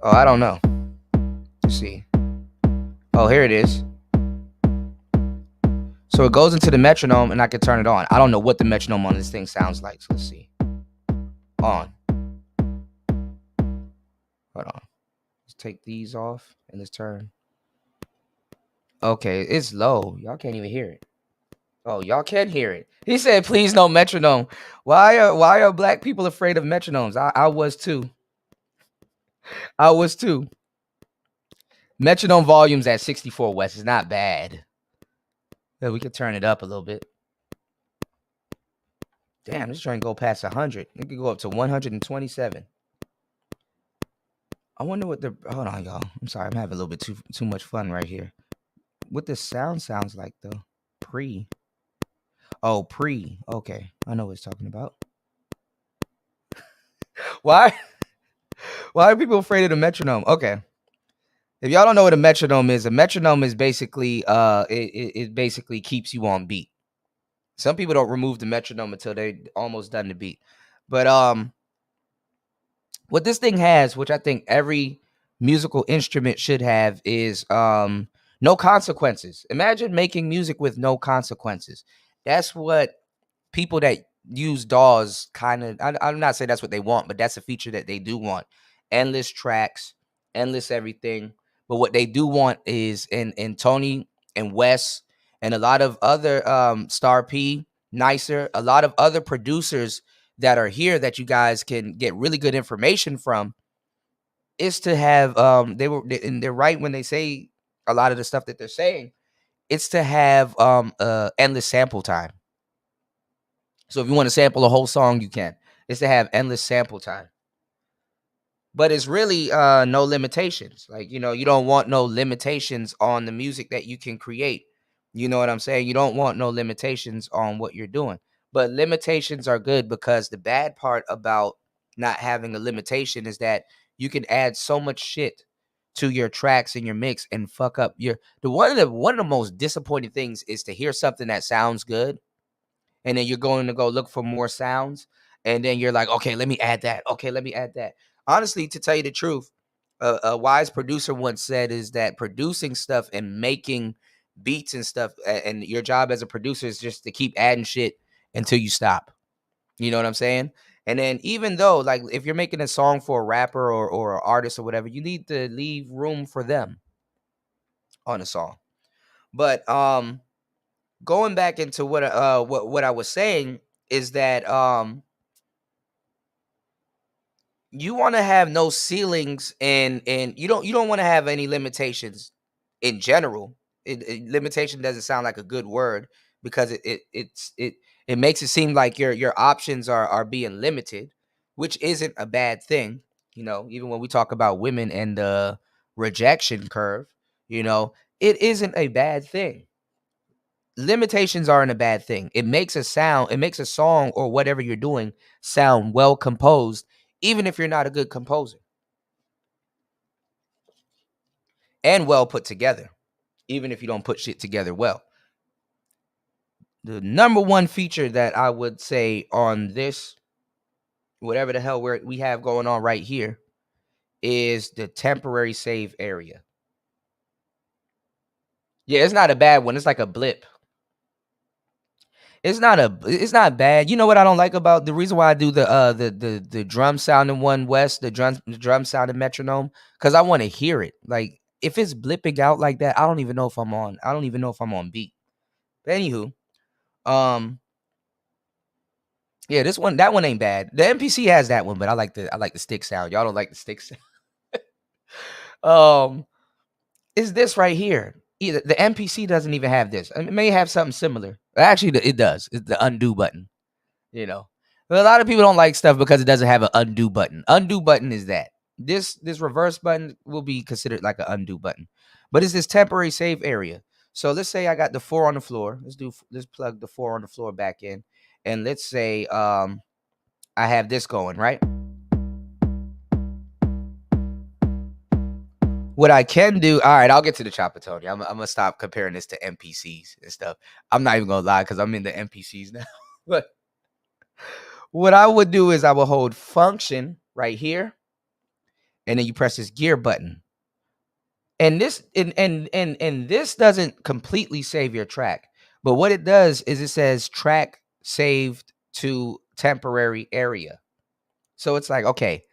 A: Oh, I don't know. Let's see. Oh, here it is. So it goes into the metronome and I can turn it on. I don't know what the metronome on this thing sounds like. So let's see. On. Hold on. Let's take these off and let's turn. Okay, it's low. Y'all can't even hear it. Oh, y'all can hear it. He said, please no metronome. Why are black people afraid of metronomes? I was too. I was too. Metronome volume's at 64 West. It's not bad. Yeah, we could turn it up a little bit. Damn, this trying to go past 100. It could go up to 127. I wonder what the... Hold on, y'all. I'm sorry. I'm having a little bit too much fun right here. What the sound sounds like, though. Pre. Oh, pre. Okay. I know what it's talking about. Why are people afraid of the metronome? Okay. If y'all don't know what a metronome is basically it basically keeps you on beat. Some people don't remove the metronome until they're almost done the beat. But what this thing has, which I think every musical instrument should have, is no consequences. Imagine making music with no consequences. That's what people that use DAWs kind of, I'm not saying that's what they want, but that's a feature that they do want. Endless tracks, endless everything. But what they do want is, and Tony and Wes and a lot of other Star P, Nicer, a lot of other producers that are here that you guys can get really good information from, is to have they're right when they say a lot of the stuff that they're saying. It's to have endless sample time. So if you want to sample a whole song, you can. It's to have endless sample time. but it's really no limitations. Like, you don't want no limitations on the music that you can create. You know what I'm saying? You don't want no limitations on what you're doing. But limitations are good, because the bad part about not having a limitation is that you can add so much shit to your tracks and your mix and fuck up your the one of the most disappointing things is to hear something that sounds good, and then you're going to go look for more sounds, and then you're like, okay, let me add that. Okay, let me add that. Honestly, to tell you the truth, a wise producer once said is that producing stuff and making beats and stuff, and your job as a producer is just to keep adding shit until you stop. You know what I'm saying? And then, even though, like, if you're making a song for a rapper or an artist or whatever, you need to leave room for them on a song. But going back into what I was saying is that you want to have no ceilings, and you don't want to have any limitations in general. Limitation doesn't sound like a good word, because it makes it seem like your options are being limited, which isn't a bad thing. Even when we talk about women and the rejection curve, it isn't a bad thing. Limitations aren't a bad thing. It makes a song or whatever you're doing sound well composed, even if you're not a good composer, and well put together, even if you don't put shit together well. The number one feature that I would say on this, whatever the hell we have going on right here, is the temporary save area. Yeah, it's not a bad one. It's like a blip. It's not bad. You know what I don't like about the reason why I do the drum sound in One West, the drum sound in metronome, because I want to hear it. Like, if it's blipping out like that, I don't even know if I'm on. I don't even know if I'm on beat. But anywho, um, yeah, that one ain't bad. The MPC has that one, but I like the stick sound. Y'all don't like the stick sound. Um, is this right here? Either the MPC doesn't even have this. It may have something similar. Actually, it does. It's the undo button. You know, but a lot of people don't like stuff because it doesn't have an undo button. Undo button is that. This reverse button will be considered like an undo button, but it's this temporary save area. So let's say I got the four on the floor. Let's plug the four on the floor back in, and let's say I have this going right. What I can do, all right, I'll get to the chopper, Tony. I'm gonna stop comparing this to NPCs and stuff. I'm not even gonna lie, because I'm in the NPCs now. But what I would do is I would hold function right here, and then you press this gear button. And this doesn't completely save your track. But what it does is it says track saved to temporary area. So it's like, okay,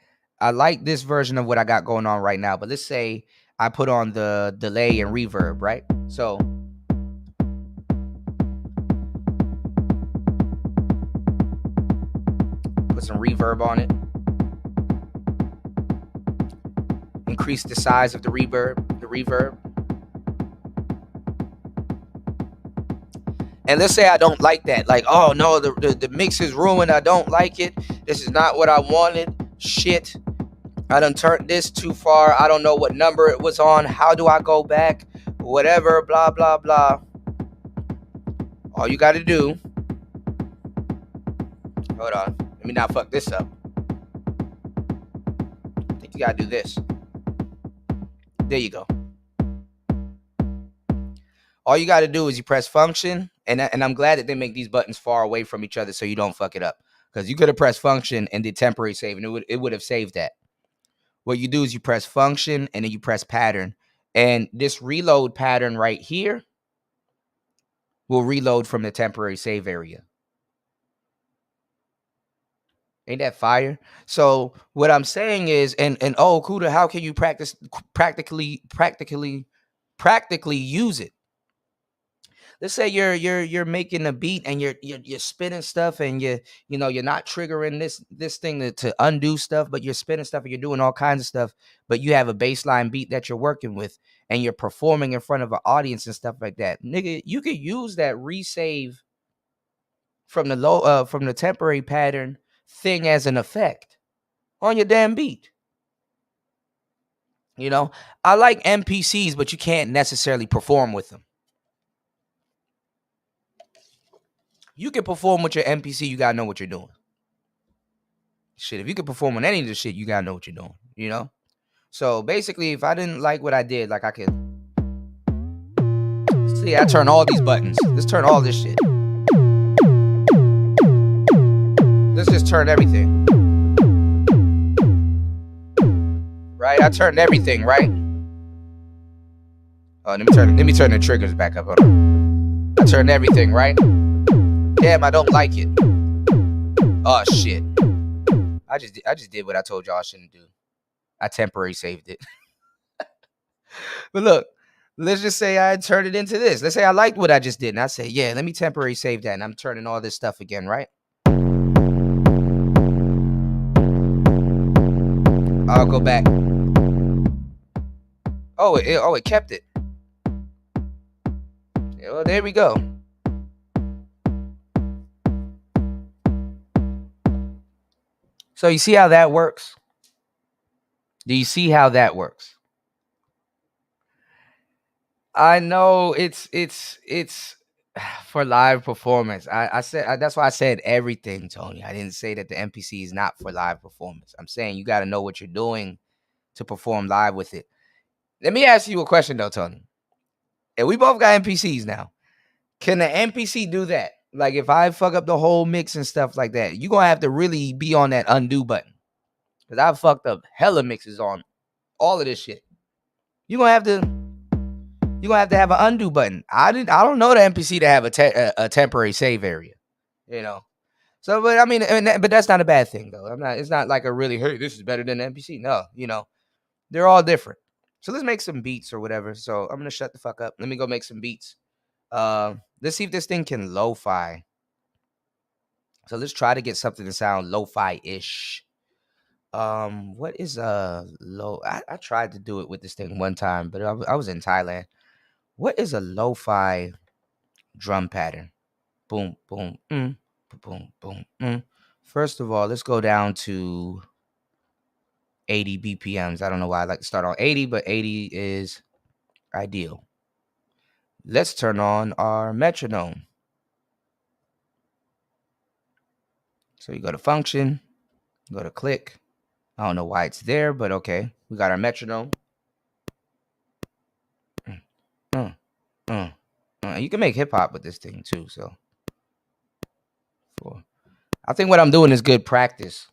A: I like this version of what I got going on right now, but let's say I put on the delay and reverb, right? So put some reverb on it. Increase the size of the reverb. And let's say I don't like that. Like, oh no, the mix is ruined. I don't like it. This is not what I wanted. Shit. I done turned this too far. I don't know what number it was on. How do I go back? Whatever, blah, blah, blah. All you got to do. Hold on. Let me not fuck this up. I think you got to do this. There you go. All you got to do is you press function. And I'm glad that they make these buttons far away from each other so you don't fuck it up. Because you could have pressed function and did temporary save, and it would have saved that. What you do is you press function and then you press pattern. And this reload pattern right here will reload from the temporary save area. Ain't that fire? So what I'm saying is, and oh, Kuda, how can you practically use it? Let's say you're making a beat and you're spinning stuff, and you're not triggering this thing to undo stuff, but you're spinning stuff and you're doing all kinds of stuff, but you have a baseline beat that you're working with, and you're performing in front of an audience and stuff like that. Nigga, you could use that resave from the temporary pattern thing as an effect on your damn beat. You know, I like MPCs, but you can't necessarily perform with them. You can perform with your MPC, you gotta know what you're doing. Shit, if you can perform on any of the shit, you gotta know what you're doing, you know? So basically, if I didn't like what I did, like I could see, I turn all these buttons. Let's turn all this shit. Let's just turn everything. Right? I turned everything, right? Oh, let me turn the triggers back up. Hold on. I turned everything, right? Damn, I don't like it. Oh shit. I just did what I told y'all I shouldn't do. I temporary saved it. But look, let's just say I turned it into this. Let's say I liked what I just did. And I say, yeah, let me temporary save that. And I'm turning all this stuff again, right? I'll go back. Oh, it kept it. Yeah, well, there we go. So you see how that works? Do you see how that works? I know it's for live performance. I said that's why I said everything, Tony. I didn't say that the MPC is not for live performance. I'm saying you got to know what you're doing to perform live with it. Let me ask you a question though, Tony. And we both got MPCs now. Can the MPC do that? Like if I fuck up the whole mix and stuff like that, you're gonna have to really be on that undo button. Because I've fucked up hella mixes on all of this shit. You're gonna have to have an undo button. I don't know the MPC to have a temporary save area. You know. So, but I mean, but that's not a bad thing though. It's not like a really, hey, this is better than the MPC. No, you know, they're all different. So let's make some beats or whatever. So I'm gonna shut the fuck up. Let me go make some beats. Let's see if this thing can lo-fi. So let's try to get something to sound lo-fi-ish. What is low? I tried to do it with this thing one time, but I was in Thailand. What is a lo-fi drum pattern? Boom, boom, boom, boom. First of all, let's go down to 80 BPMs. I don't know why I like to start on 80, but 80 is ideal. Let's turn on our metronome. So you go to function, go to click. I don't know why it's there, but okay. We got our metronome. You can make hip hop with this thing too. So, I think what I'm doing is good practice.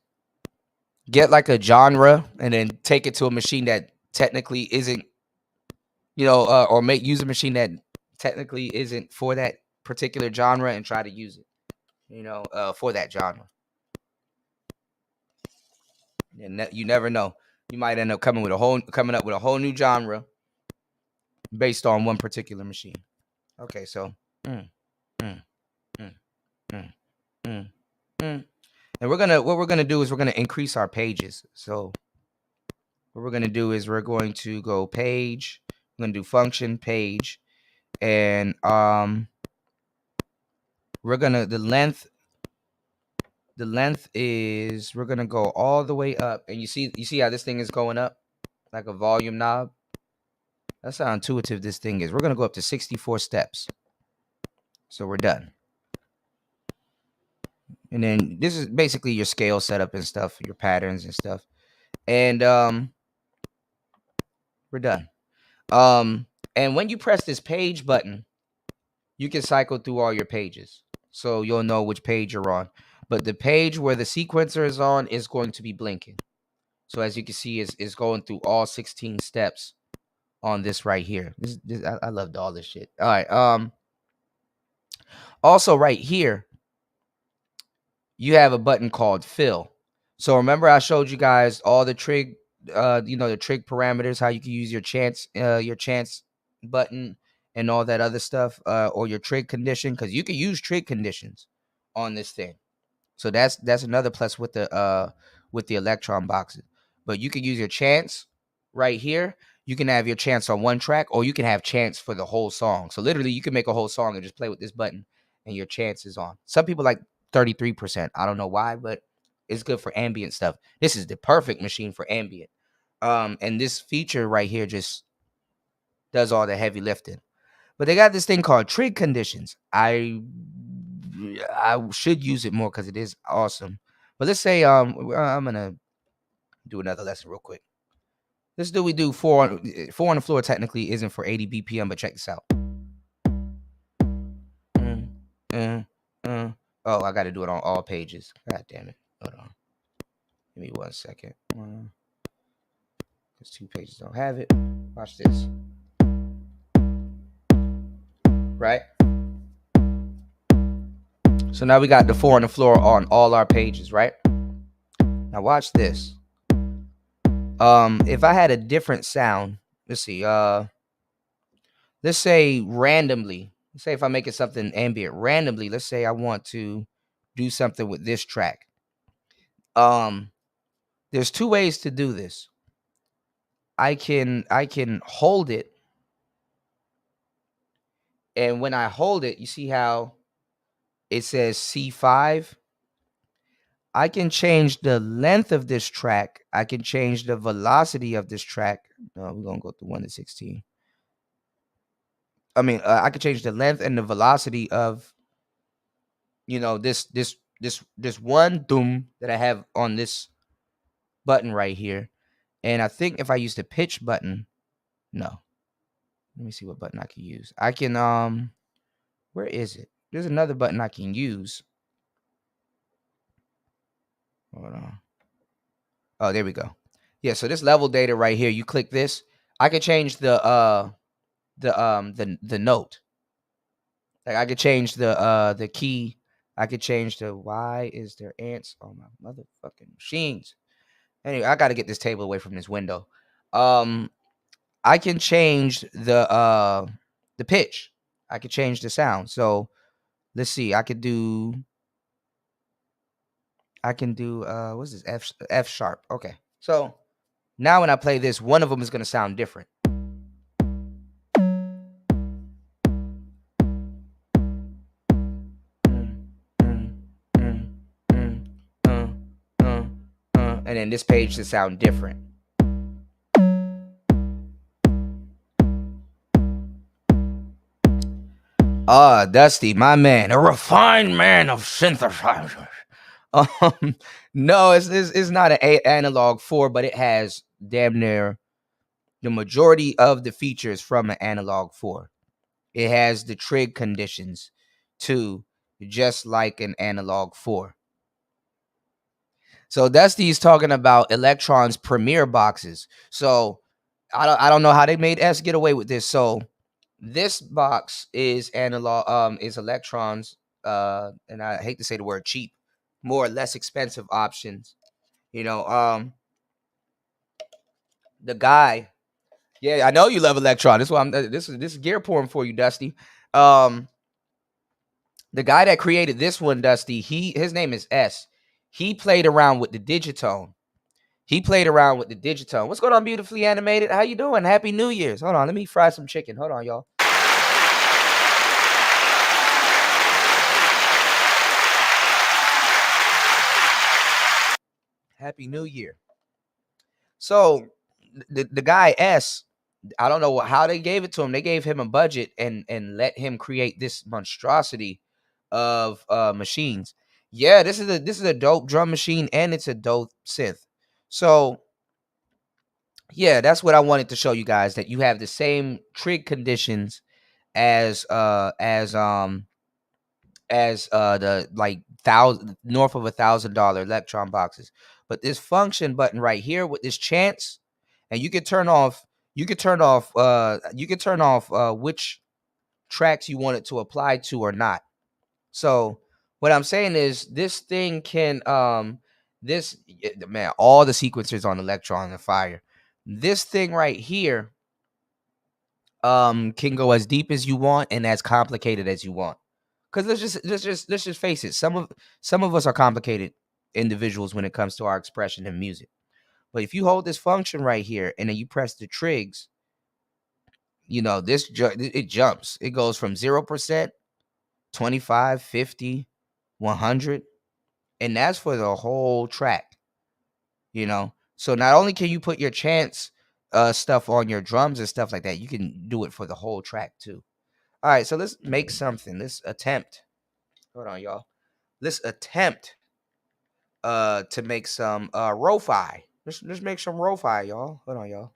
A: Get like a genre and then take it to a machine that technically isn't, or use a machine that technically isn't for that particular genre and try to use it, for that genre. And you never know. You might end up coming up with a whole new genre based on one particular machine. Okay, so and what we're gonna do is we're gonna increase our pages. So what we're gonna do is we're going to go page. We're gonna do function page, and we're gonna the length is we're gonna go all the way up, and you see how this thing is going up like a volume knob. That's how intuitive this thing is. We're gonna go up to 64 steps. So we're done. And then this is basically your scale setup and stuff, your patterns and stuff. And we're done. And when you press this page button, you can cycle through all your pages. So you'll know which page you're on. But the page where the sequencer is on is going to be blinking. So as you can see, it's going through all 16 steps on this right here. I loved all this shit. All right. Also right here, you have a button called fill. So remember I showed you guys all the trig, the trig parameters, how you can use your chance button and all that other stuff, or your trig condition, because you can use trig conditions on this thing. So that's another plus with the Elektron boxes. But you can use your chance right here. You can have your chance on one track, or you can have chance for the whole song. So literally, you can make a whole song and just play with this button, and your chance is on. Some people like 33%. I don't know why, but it's good for ambient stuff. This is the perfect machine for ambient. And this feature right here just does all the heavy lifting. But they got this thing called trig conditions. I should use it more because it is awesome. But let's say I'm gonna do another lesson real quick. Let's do we do four on the floor. Technically isn't for 80 BPM, but check this out. Oh, I got to do it on all pages. God damn it! Hold on. Give me 1 second. Because 2 pages don't have it. Watch this. Right. So now we got the 4 on the floor on all our pages, right? Now watch this. If I had a different sound, let's see. Let's say randomly. Let's say if I make it something ambient randomly. Let's say I want to do something with this track. There's 2 ways to do this. I can hold it, and when I hold it, you see how it says C5. I can change the length of this track. I can change the velocity of this track. No, we're gonna go to 1 to 16. I mean, I could change the length and the velocity of, this one doom that I have on this button right here. And I think if I use the pitch button, no. Let me see what button I can use. I can where is it? There's another button I can use. Hold on. Oh, there we go. Yeah, so this level data right here, you click this. I can change the note. Like I could change the key. I could change the why is there ants on my motherfucking machines. Anyway, I gotta get this table away from this window. I can change the pitch. I could change the sound. So let's see. I can do what's this? F sharp. Okay. So now when I play this, one of them is gonna sound different. And then this page should sound different. Dusty, my man, a refined man of synthesizers. No, it's not an analog 4, but it has damn near the majority of the features from an analog 4. It has the trig conditions too, just like an analog 4. So Dusty's talking about Elektron's Premiere boxes. So I don't know how they made S get away with this. So this box is analog, is Elektron's, and I hate to say the word cheap, more or less expensive options. The guy, yeah, I know you love Elektron. This is why this is gear porn for you, Dusty. The guy that created this one, Dusty, his name is S. He played around with the Digitone. What's going on, beautifully animated? How you doing? Happy New Year's. Hold on, let me fry some chicken. Hold on, y'all. Happy New Year. So the guy S, I don't know how they gave it to him. They gave him a budget and let him create this monstrosity of machines. Yeah, this is a dope drum machine and it's a dope synth. So yeah, that's what I wanted to show you guys, that you have the same trig conditions as the like north of $1,000 Elektron boxes. But this function button right here with this chance, and you can turn off which tracks you want it to apply to or not. So what I'm saying is this thing can man, all the sequencers on Elektron are fire. This thing right here can go as deep as you want and as complicated as you want. Because let's just face it, some of us are complicated individuals when it comes to our expression in music. But if you hold this function right here and then you press the trigs, it jumps. It goes from 0%, 25, 50, 100, and that's for the whole track. So not only can you put your chants stuff on your drums and stuff like that, you can do it for the whole track too. All right, so let's make something. Let's attempt. Hold on, y'all. Let's attempt to make some Ro-Fi. Let's make some Ro-Fi, y'all. Hold on, y'all.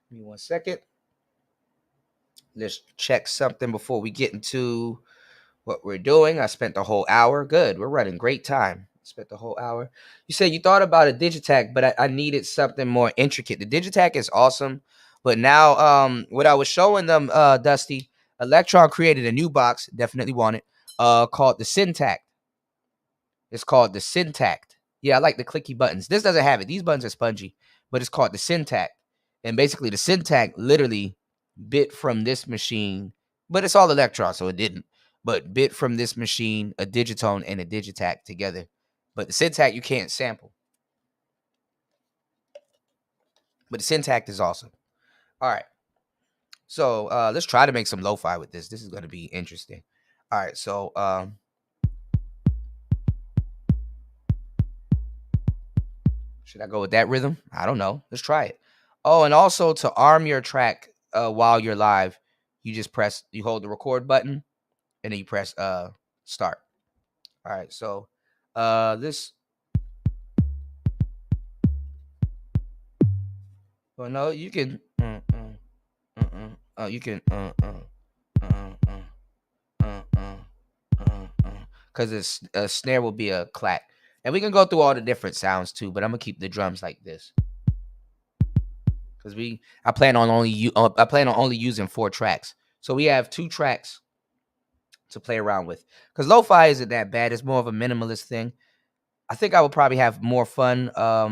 A: Give me 1 second. Let's check something before we get into what we're doing. I spent the whole hour. Good. We're running great time. Spent the whole hour. You said you thought about a Digitac, but I needed something more intricate. The Digitac is awesome, but now what I was showing them, Dusty, Electron created a new box, definitely want it, called the Syntact. It's called the Syntact. Yeah, I like the clicky buttons. This doesn't have it. These buttons are spongy, but it's called the Syntact. And basically the Syntact literally bit from this machine, but it's all Electron, so it didn't. But bit from this machine a Digitone and a Digitac together. But the Syntact you can't sample. But the Syntact is awesome. All right. So let's try to make some lo-fi with this. This is going to be interesting. All right. So should I go with that rhythm? I don't know. Let's try it. Oh, and also to arm your track while you're live, you hold the record button and then you press start. All right. So this well no, you can you can because it's a snare will be a clack. And we can go through all the different sounds too, but I'm gonna keep the drums like this. Because I plan on only using 4 tracks. So we have 2 tracks to play around with. Because lo-fi isn't that bad. It's more of a minimalist thing. I think I would probably have more fun, a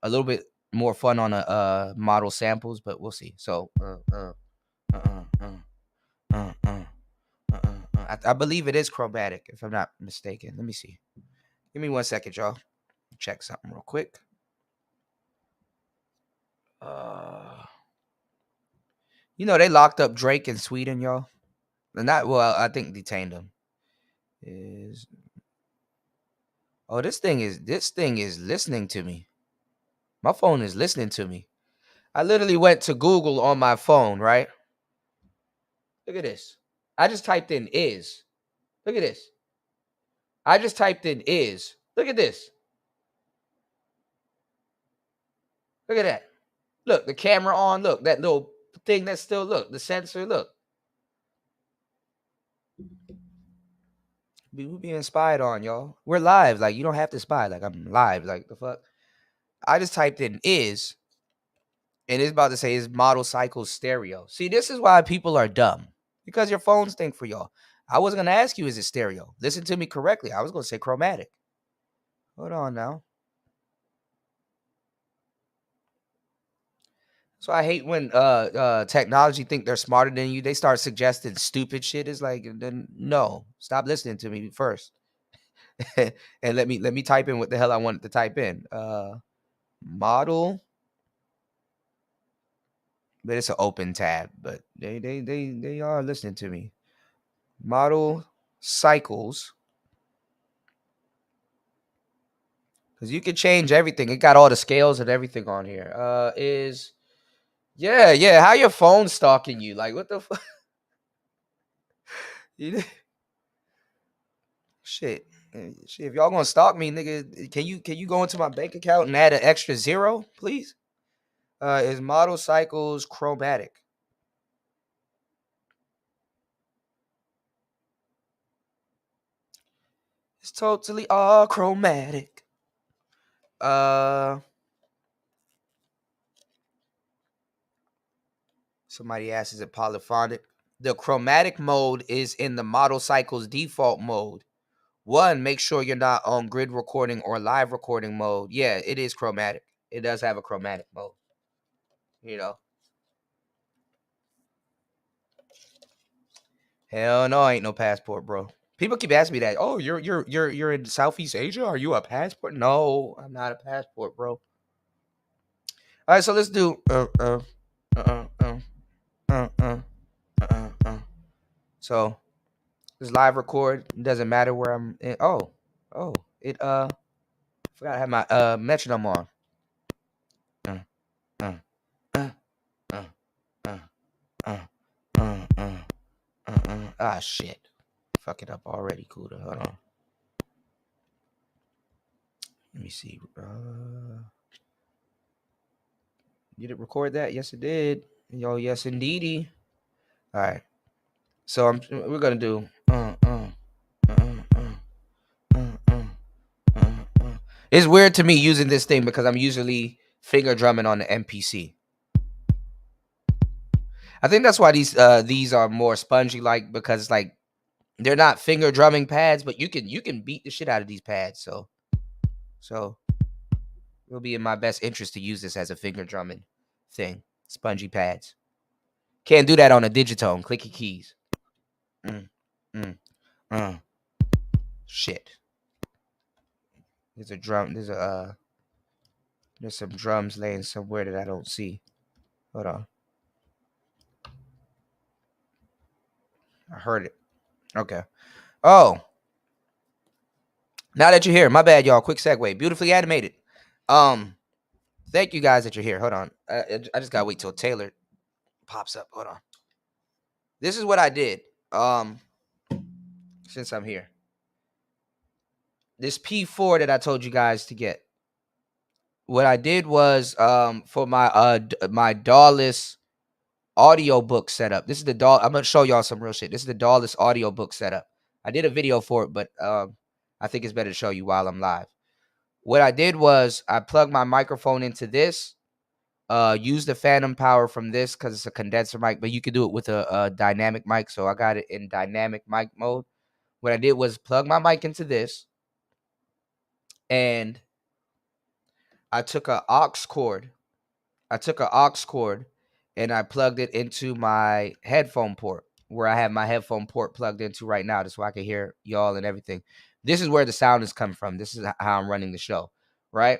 A: little bit more fun on a model samples, but we'll see. So I believe it is chromatic, if I'm not mistaken. Let me see. Give me 1 second, y'all. Check something real quick. You know they locked up Drake in Sweden, y'all. Not well. I think detained him. This thing is listening to me. My phone is listening to me. I literally went to Google on my phone, right? Look at this. I just typed in is. Look at this. I just typed in is. Look at this. Look at that. Look, the camera on. Look, that little thing that's still, look, the sensor, look. We're being spied on, y'all. We're live. Like, you don't have to spy. Like, I'm live. Like, the fuck? I just typed in is, and it's about to say is model cycle stereo. See, this is why people are dumb. Because your phones think for y'all. I wasn't gonna ask you, is it stereo? Listen to me correctly. I was gonna say chromatic. Hold on now. So I hate when technology think they're smarter than you. They start suggesting stupid shit. It's like, then no, stop listening to me first, and let me type in what the hell I wanted to type in. Model, but it's an open tab. But they are listening to me. Model cycles, because you can change everything. It got all the scales and everything on here. Yeah. How your phone stalking you? Like what the fuck? Shit. Shit, if y'all gonna stalk me, nigga, can you go into my bank account and add an extra 0, please? Is model cycles chromatic? It's totally all chromatic. Somebody asks, is it polyphonic? The chromatic mode is in the model cycles default mode. One, make sure you're not on grid recording or live recording mode. Yeah, it is chromatic. It does have a chromatic mode. You know. Hell no, I ain't no passport, bro. People keep asking me that. Oh, you're in Southeast Asia? Are you a passport? No, I'm not a passport, bro. All right, so let's do So this live record. It doesn't matter where I'm in. Oh, it forgot I have my metronome on. Ah, shit. Fuck it up already, Kuda. Hold on. Let me see. Did it record that? Yes, it did. Yo, yes, indeedy. All right. So we're gonna do. It's weird to me using this thing because I'm usually finger drumming on the MPC. I think that's why these are more spongy like, because like they're not finger drumming pads, but you can beat the shit out of these pads. So it'll be in my best interest to use this as a finger drumming thing. Spongy pads. Can't do that on a digitone. Clicky keys. Mm, mm, shit. There's a drum. There's some drums laying somewhere that I don't see. Hold on. I heard it. Okay. Oh, now that you're here, my bad, y'all. Quick segue. Beautifully animated. Thank you guys that you're here. Hold on. I just gotta wait till Taylor pops up. Hold on. This is what I did. Since I'm here. This P4 that I told you guys to get. What I did was for my DAWless audiobook setup. This is the DAW. I'm gonna show y'all some real shit. This is the DAWless audiobook setup. I did a video for it, but I think it's better to show you while I'm live. What I did was I plugged my microphone into this. Use the phantom power from this because it's a condenser mic, but you could do it with a dynamic mic. So I got it in dynamic mic mode. What I did was plug my mic into this, and I took an aux cord. And I plugged it into my headphone port where I have my headphone port plugged into right now, just so I can hear y'all and everything. This is where the sound is coming from. This is how I'm running the show, right?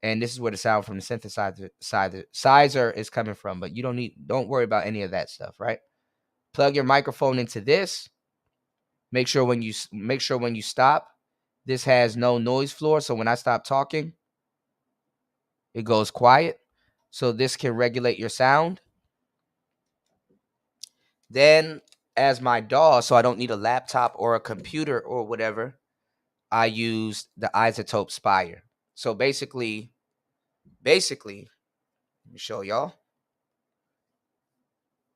A: And this is where the sound from the synthesizer is coming from. But you don't worry about any of that stuff, right? Plug your microphone into this. Make sure when you stop, this has no noise floor. So when I stop talking, it goes quiet. So this can regulate your sound. Then as my DAW, so I don't need a laptop or a computer or whatever, I use the iZotope Spire. So basically, let me show y'all.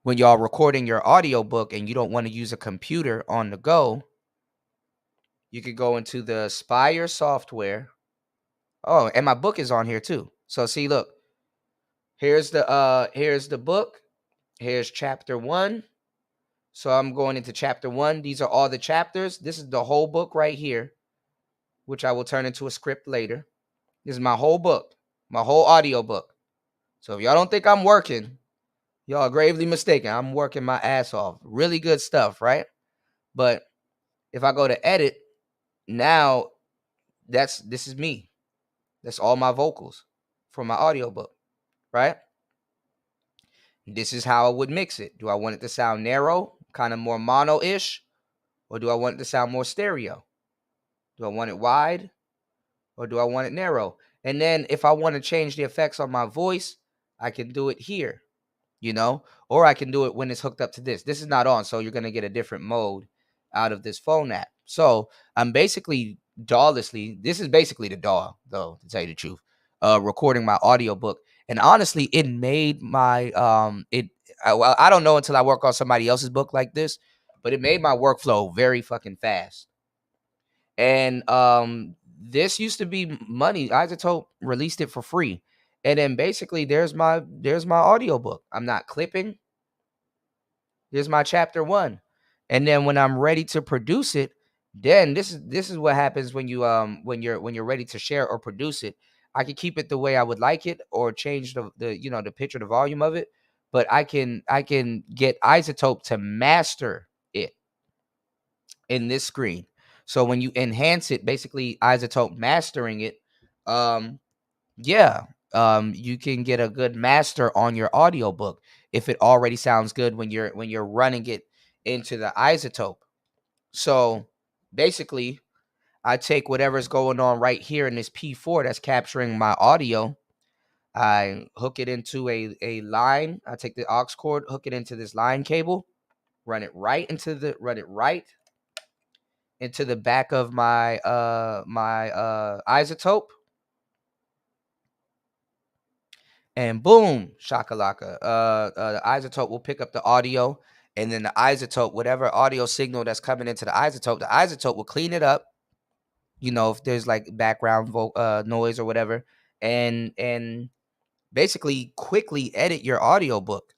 A: When y'all recording your audiobook and you don't want to use a computer on the go, you could go into the Spire software. Oh, and my book is on here too. So see, look, here's the book. Here's chapter 1. So I'm going into chapter 1. These are all the chapters. This is the whole book right here, which I will turn into a script later. This is my whole book, my whole audio book. So if y'all don't think I'm working, y'all are gravely mistaken. I'm working my ass off. Really good stuff, right? But if I go to edit, now this is me. That's all my vocals from my audiobook, right? This is how I would mix it. Do I want it to sound narrow, kind of more mono-ish? Or do I want it to sound more stereo? Do I want it wide? Or do I want it narrow? And then if I want to change the effects on my voice, I can do it here, or I can do it when it's hooked up to this. This is not on, so you're going to get a different mode out of this phone app. So I'm basically DAWlessly, this is basically the DAW, though, to tell you the truth, recording my audiobook. And honestly, it made my, I don't know until I work on somebody else's book like this, but it made my workflow very fucking fast. And this used to be money. iZotope released it for free. And then basically there's my audiobook. I'm not clipping. Here's my chapter 1. And then when I'm ready to produce it, then this is what happens when you when you're ready to share or produce it. I can keep it the way I would like it or change the pitch or the volume of it, but I can get iZotope to master it in this screen. So when you enhance it, basically iZotope mastering it, you can get a good master on your audiobook if it already sounds good when you're running it into the iZotope. So basically, I take whatever's going on right here in this P4 that's capturing my audio. I hook it into a line. I take the aux cord, hook it into this line cable, run it right into the back of my iZotope, and boom, shakalaka. The iZotope will pick up the audio, and then the iZotope, whatever audio signal that's coming into the iZotope will clean it up. If there's like background noise or whatever, and basically quickly edit your audiobook,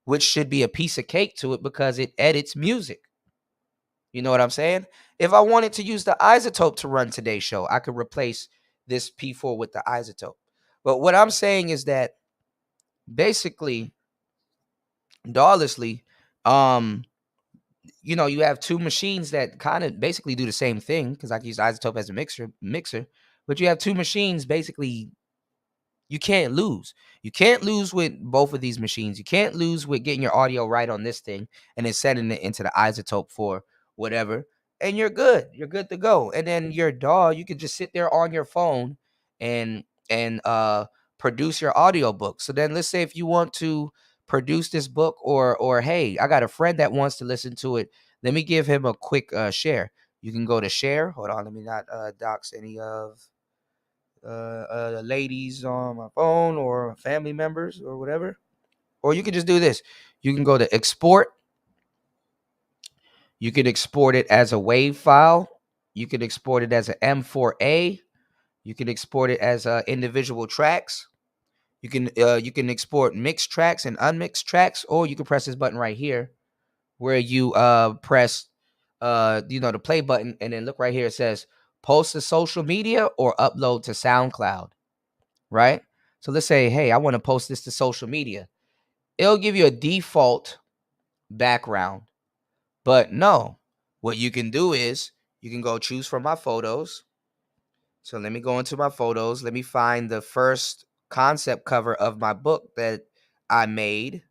A: which should be a piece of cake to it because it edits music. You know what I'm saying? If I wanted to use the iZotope to run today's show, I could replace this P4 with the iZotope. But what I'm saying is that basically, Dawlessly, um, you have two machines that kind of basically do the same thing because I can use iZotope as a mixer, but you have two machines basically. You can't lose. You can't lose with both of these machines. You can't lose with getting your audio right on this thing and then sending it into the iZotope for whatever. And you're good. You're good to go. And then your DAW, you can just sit there on your phone and produce your audio book. So then let's say if you want to produce this book or hey, I got a friend that wants to listen to it. Let me give him a quick share. You can go to share. Hold on, let me not dox any of ladies on my phone or family members or whatever. Or you can just do this. You can go to export. You can export it as a WAV file. You can export it as an M4A. You can export it as individual tracks. You can export mixed tracks and unmixed tracks, or you can press this button right here where you press the play button, and then look right here. It says post to social media or upload to SoundCloud. Right? So let's say, hey, I want to post this to social media. It'll give you a default background. But no, what you can do is you can go choose from my photos. So let me go into my photos. Let me find the first concept cover of my book that I made.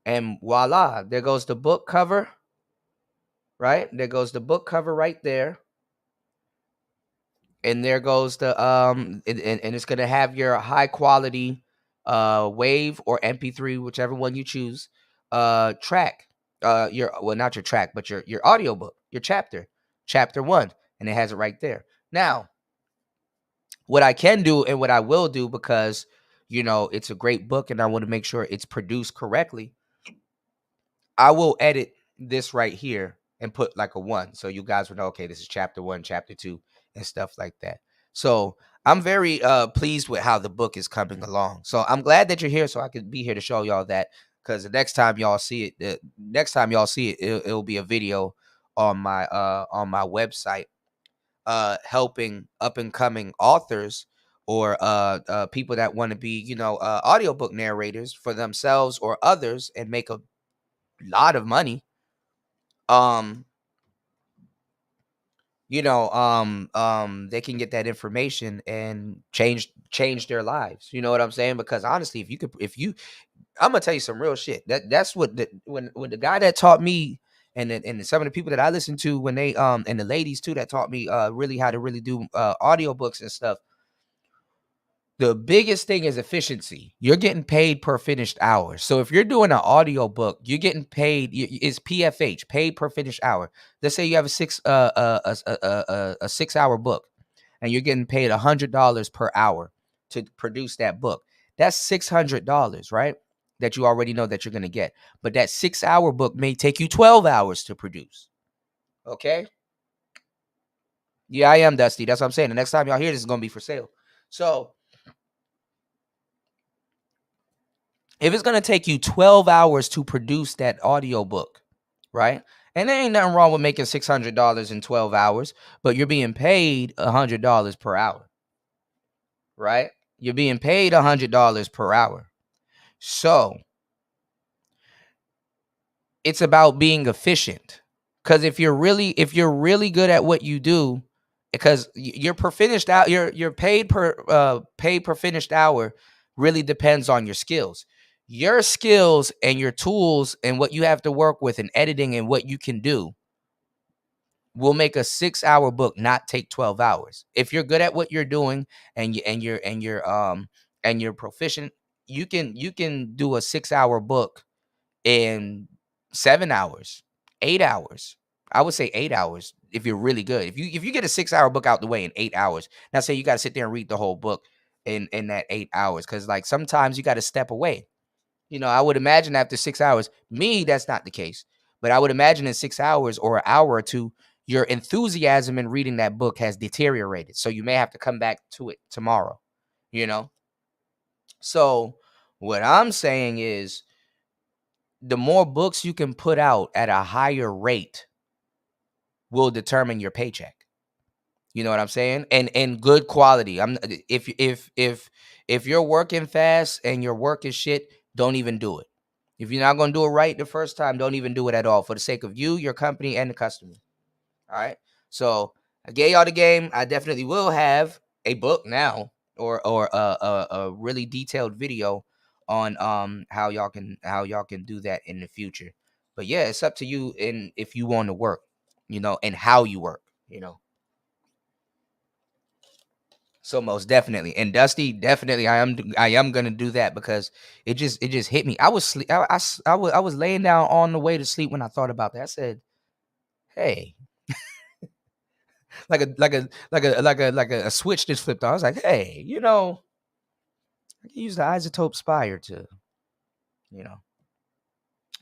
A: And voila, there goes the book cover. Right? There goes the book cover right there. And there goes the and it's gonna have your high quality wave or MP3, whichever one you choose, track. Not your track, but your audiobook, your chapter 1, and it has it right there. Now, what I can do and what I will do, because it's a great book and I want to make sure it's produced correctly, I will edit this right here and put like a 1. So you guys will know, okay, this is chapter 1, chapter 2, and stuff like that. So I'm very pleased with how the book is coming along. So I'm glad that you're here so I could be here to show y'all that, because the next time y'all see it, it'll be a video on my website helping up and coming authors or people that want to be, audiobook narrators for themselves or others and make a lot of money. um they can get that information and change their lives. You know what I'm saying? Because honestly, I'm gonna tell you some real shit. That's what when the guy that taught me, and some of the people that I listened to, when they and the ladies too that taught me really how to really do audiobooks and stuff. The biggest thing is efficiency. You're getting paid per finished hour. So if you're doing an audio book, you're getting paid. It's PFH, paid per finished hour. Let's say you have a 6 hour book, and you're getting paid $100 per hour to produce that book. That's $600, right? That you already know that you're gonna get. But that 6 hour book may take you 12 hours to produce. Okay. Yeah, I am Dusty. That's what I'm saying. The next time y'all hear this is gonna be for sale. So if it's going to take you 12 hours to produce that audiobook, right? And there ain't nothing wrong with making $600 in 12 hours, but you're being paid $100 per hour, right? You're being paid $100 per hour. So it's about being efficient. Because if you're really good at what you do, because you're per finished out, you're paid per finished hour really depends on your skills. Your skills and your tools and what you have to work with in editing and what you can do will make a 6 hour book not take 12 hours. If you're good at what you're doing and you're proficient, you can do a 6 hour book in 7 hours, 8 hours. I would say 8 hours if you're really good. If you get a 6 hour book out the way in 8 hours, now say you got to sit there and read the whole book in that 8 hours, because like sometimes you got to step away. I would imagine after 6 hours, me, that's not the case. But I would imagine in 6 hours or an hour or two, your enthusiasm in reading that book has deteriorated. So you may have to come back to it tomorrow, you know? So what I'm saying is the more books you can put out at a higher rate will determine your paycheck. You know what I'm saying? And good quality. If you're working fast and your work is shit, don't even do it. If you're not gonna do it right the first time, don't even do it at all for the sake of you, your company, and the customer. All right. So I gave y'all the game. I definitely will have a book now, or a really detailed video on how y'all can do that in the future. But yeah, it's up to you, and if you want to work, and how you work, So most definitely, and Dusty, definitely, I am gonna do that because it just hit me. I was sleep. I was laying down on the way to sleep when I thought about that. I said, "Hey," like a switch just flipped on. I was like, "Hey, I can use the isotope Spire to, you know."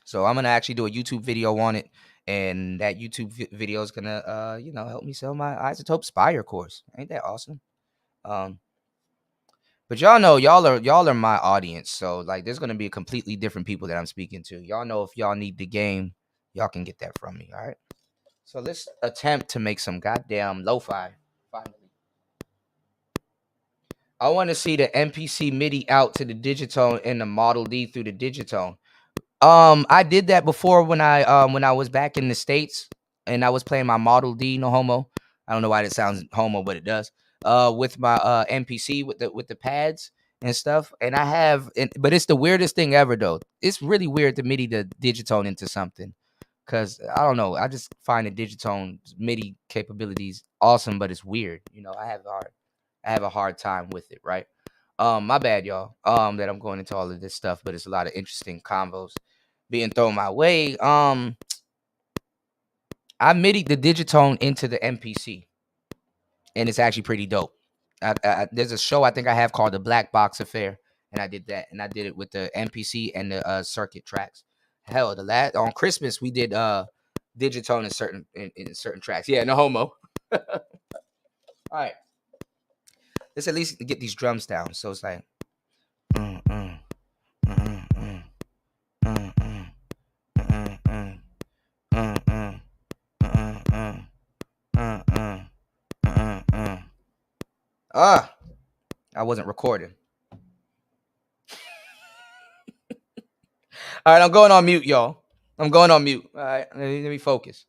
A: So I'm gonna actually do a YouTube video on it, and that YouTube video is gonna, help me sell my isotope Spire course. Ain't that awesome? Um, But y'all know y'all are my audience, so like there's gonna be completely different people that I'm speaking to. Y'all know if y'all need the game, y'all can get that from me. All right. So let's attempt to make some goddamn lo-fi. Finally, I want to see the MPC MIDI out to the Digitone and the Model D through the Digitone. I did that before when I was back in the States and I was playing my Model D, no homo. I don't know why that sounds homo, but it does. With my MPC with the pads and stuff. And but it's the weirdest thing ever though. It's really weird to MIDI the Digitone into something. Cause I don't know. I just find the Digitone MIDI capabilities awesome, but it's weird. I have a hard time with it, right? My bad, y'all. That I'm going into all of this stuff, but it's a lot of interesting convos being thrown my way. I MIDI the Digitone into the MPC, and it's actually pretty dope. There's a show I think I have called the Black Box Affair, and I did that, and I did it with the MPC and the circuit tracks. Hell, on Christmas we did Digitone in certain tracks. Yeah, no homo. All right, let's at least get these drums down. So it's like. Mm, mm, mm, mm, mm, mm, mm, mm, mm, mm, mm, mm, Ah, I wasn't recording. All right, I'm going on mute, y'all. I'm going on mute. All right, let me focus.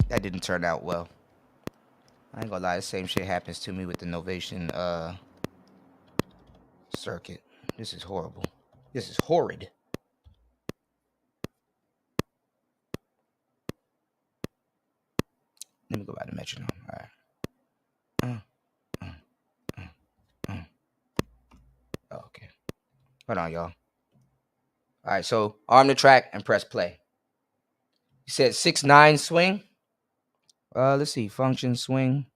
A: That didn't turn out well. I ain't gonna lie, the same shit happens to me with the Novation circuit. This is horrible. This is horrid. Let me go back to metronome. All right. Oh, okay. Hold on, y'all. All right, so arm the track and press play. You said 6/9 swing. Let's see, function swing.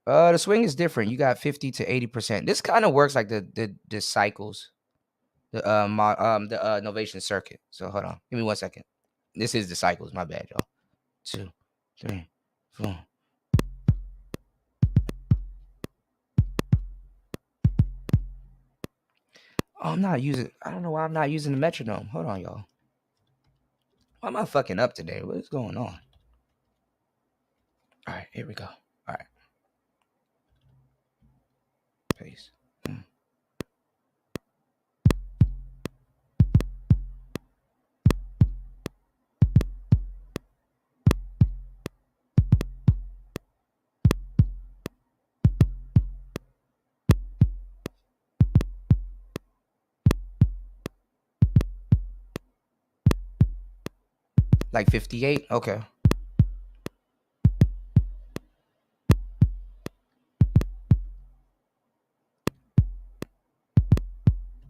A: The swing is different. You got 50 to 80%. This kind of works like the cycles, the Novation circuit. So hold on, give me 1 second. This is the cycles. My bad, y'all. 2, 3, 4. Oh, I'm not using. I don't know why I'm not using the metronome. Hold on, y'all. Why am I fucking up today? What is going on? All right, here we go. All right, paste. Like 58? Okay.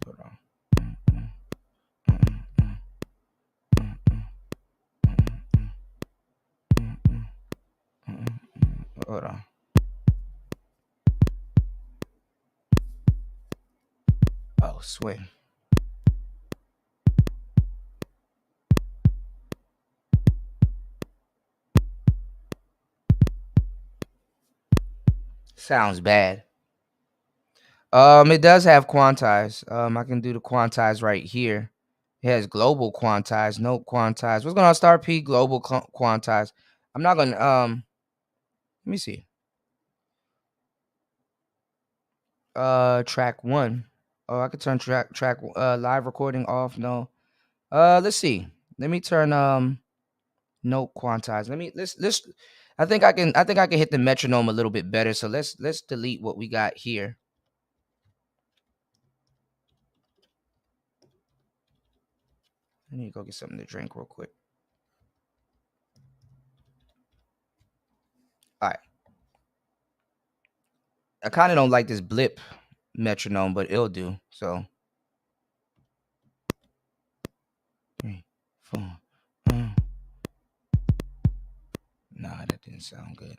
A: Hold on. Hold on. Oh, swing. Sounds bad. It does have quantize. I can do the quantize right here. It has global quantize, no quantize. What's going on, Star P? Global quantize. I'm not gonna let me see. Track one. Oh, I could turn track live recording off. No. Let's see. Let me turn no quantize. Let's I think I can hit the metronome a little bit better. So let's delete what we got here. I need to go get something to drink real quick. All right. I kind of don't like this blip metronome, but it'll do. So 3, 4. Nah, that didn't sound good.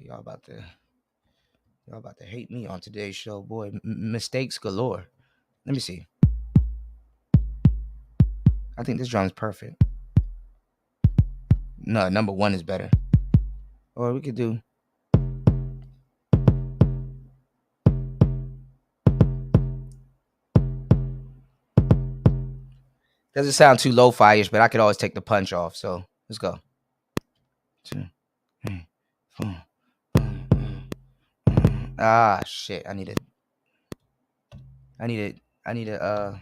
A: Y'all about to hate me on today's show, boy. Mistakes galore. Let me see. I think this drum's perfect. No, number one is better. Or we could do. Doesn't sound too lo-fi-ish, but I could always take the punch off. So let's go. 2, 3, 4. Ah, shit. I need to.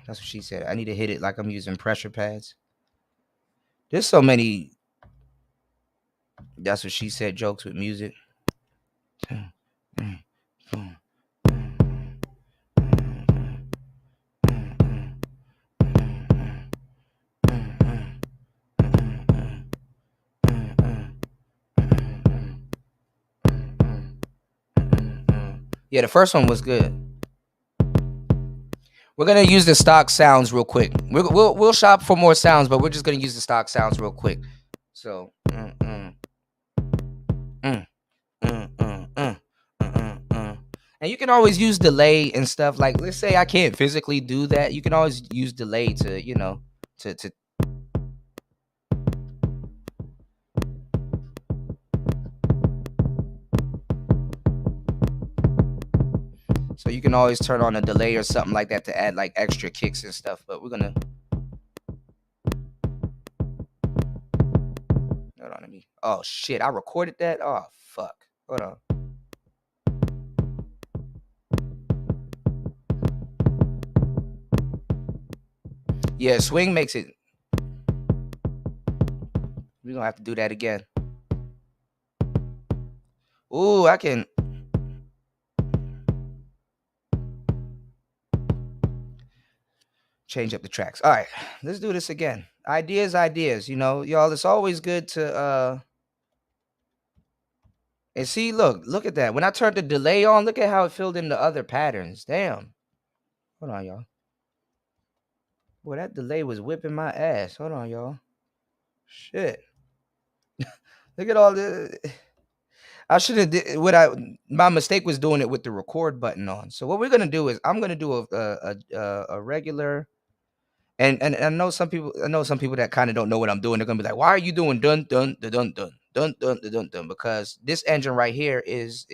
A: That's what she said. I need to hit it like I'm using pressure pads. There's so many. That's what she said. Jokes with music. 2, 3, 4. Yeah, the first one was good. We're gonna use the stock sounds real quick. We'll shop for more sounds, but we're just gonna use the stock sounds real quick. So, and you can always use delay and stuff. Like, let's say I can't physically do that, you can always use delay to, to. So you can always turn on a delay or something like that to add like extra kicks and stuff. But we're gonna. Hold on, let me. Oh shit! I recorded that. Oh fuck! Hold on. Yeah, swing makes it. We're gonna have to do that again. Ooh, I can. Change up the tracks. All right, let's do this again. Ideas. Y'all. It's always good to and see. Look at that. When I turned the delay on, look at how it filled in the other patterns. Damn. Hold on, y'all. Boy, that delay was whipping my ass. Hold on, y'all. Shit. Look at all the. I should have did what I. My mistake was doing it with the record button on. So what we're gonna do is I'm gonna do a regular. And I know some people. That kind of don't know what I'm doing. They're gonna be like, "Why are you doing dun dun dun dun dun dun dun dun dun dun?" Because this engine right here is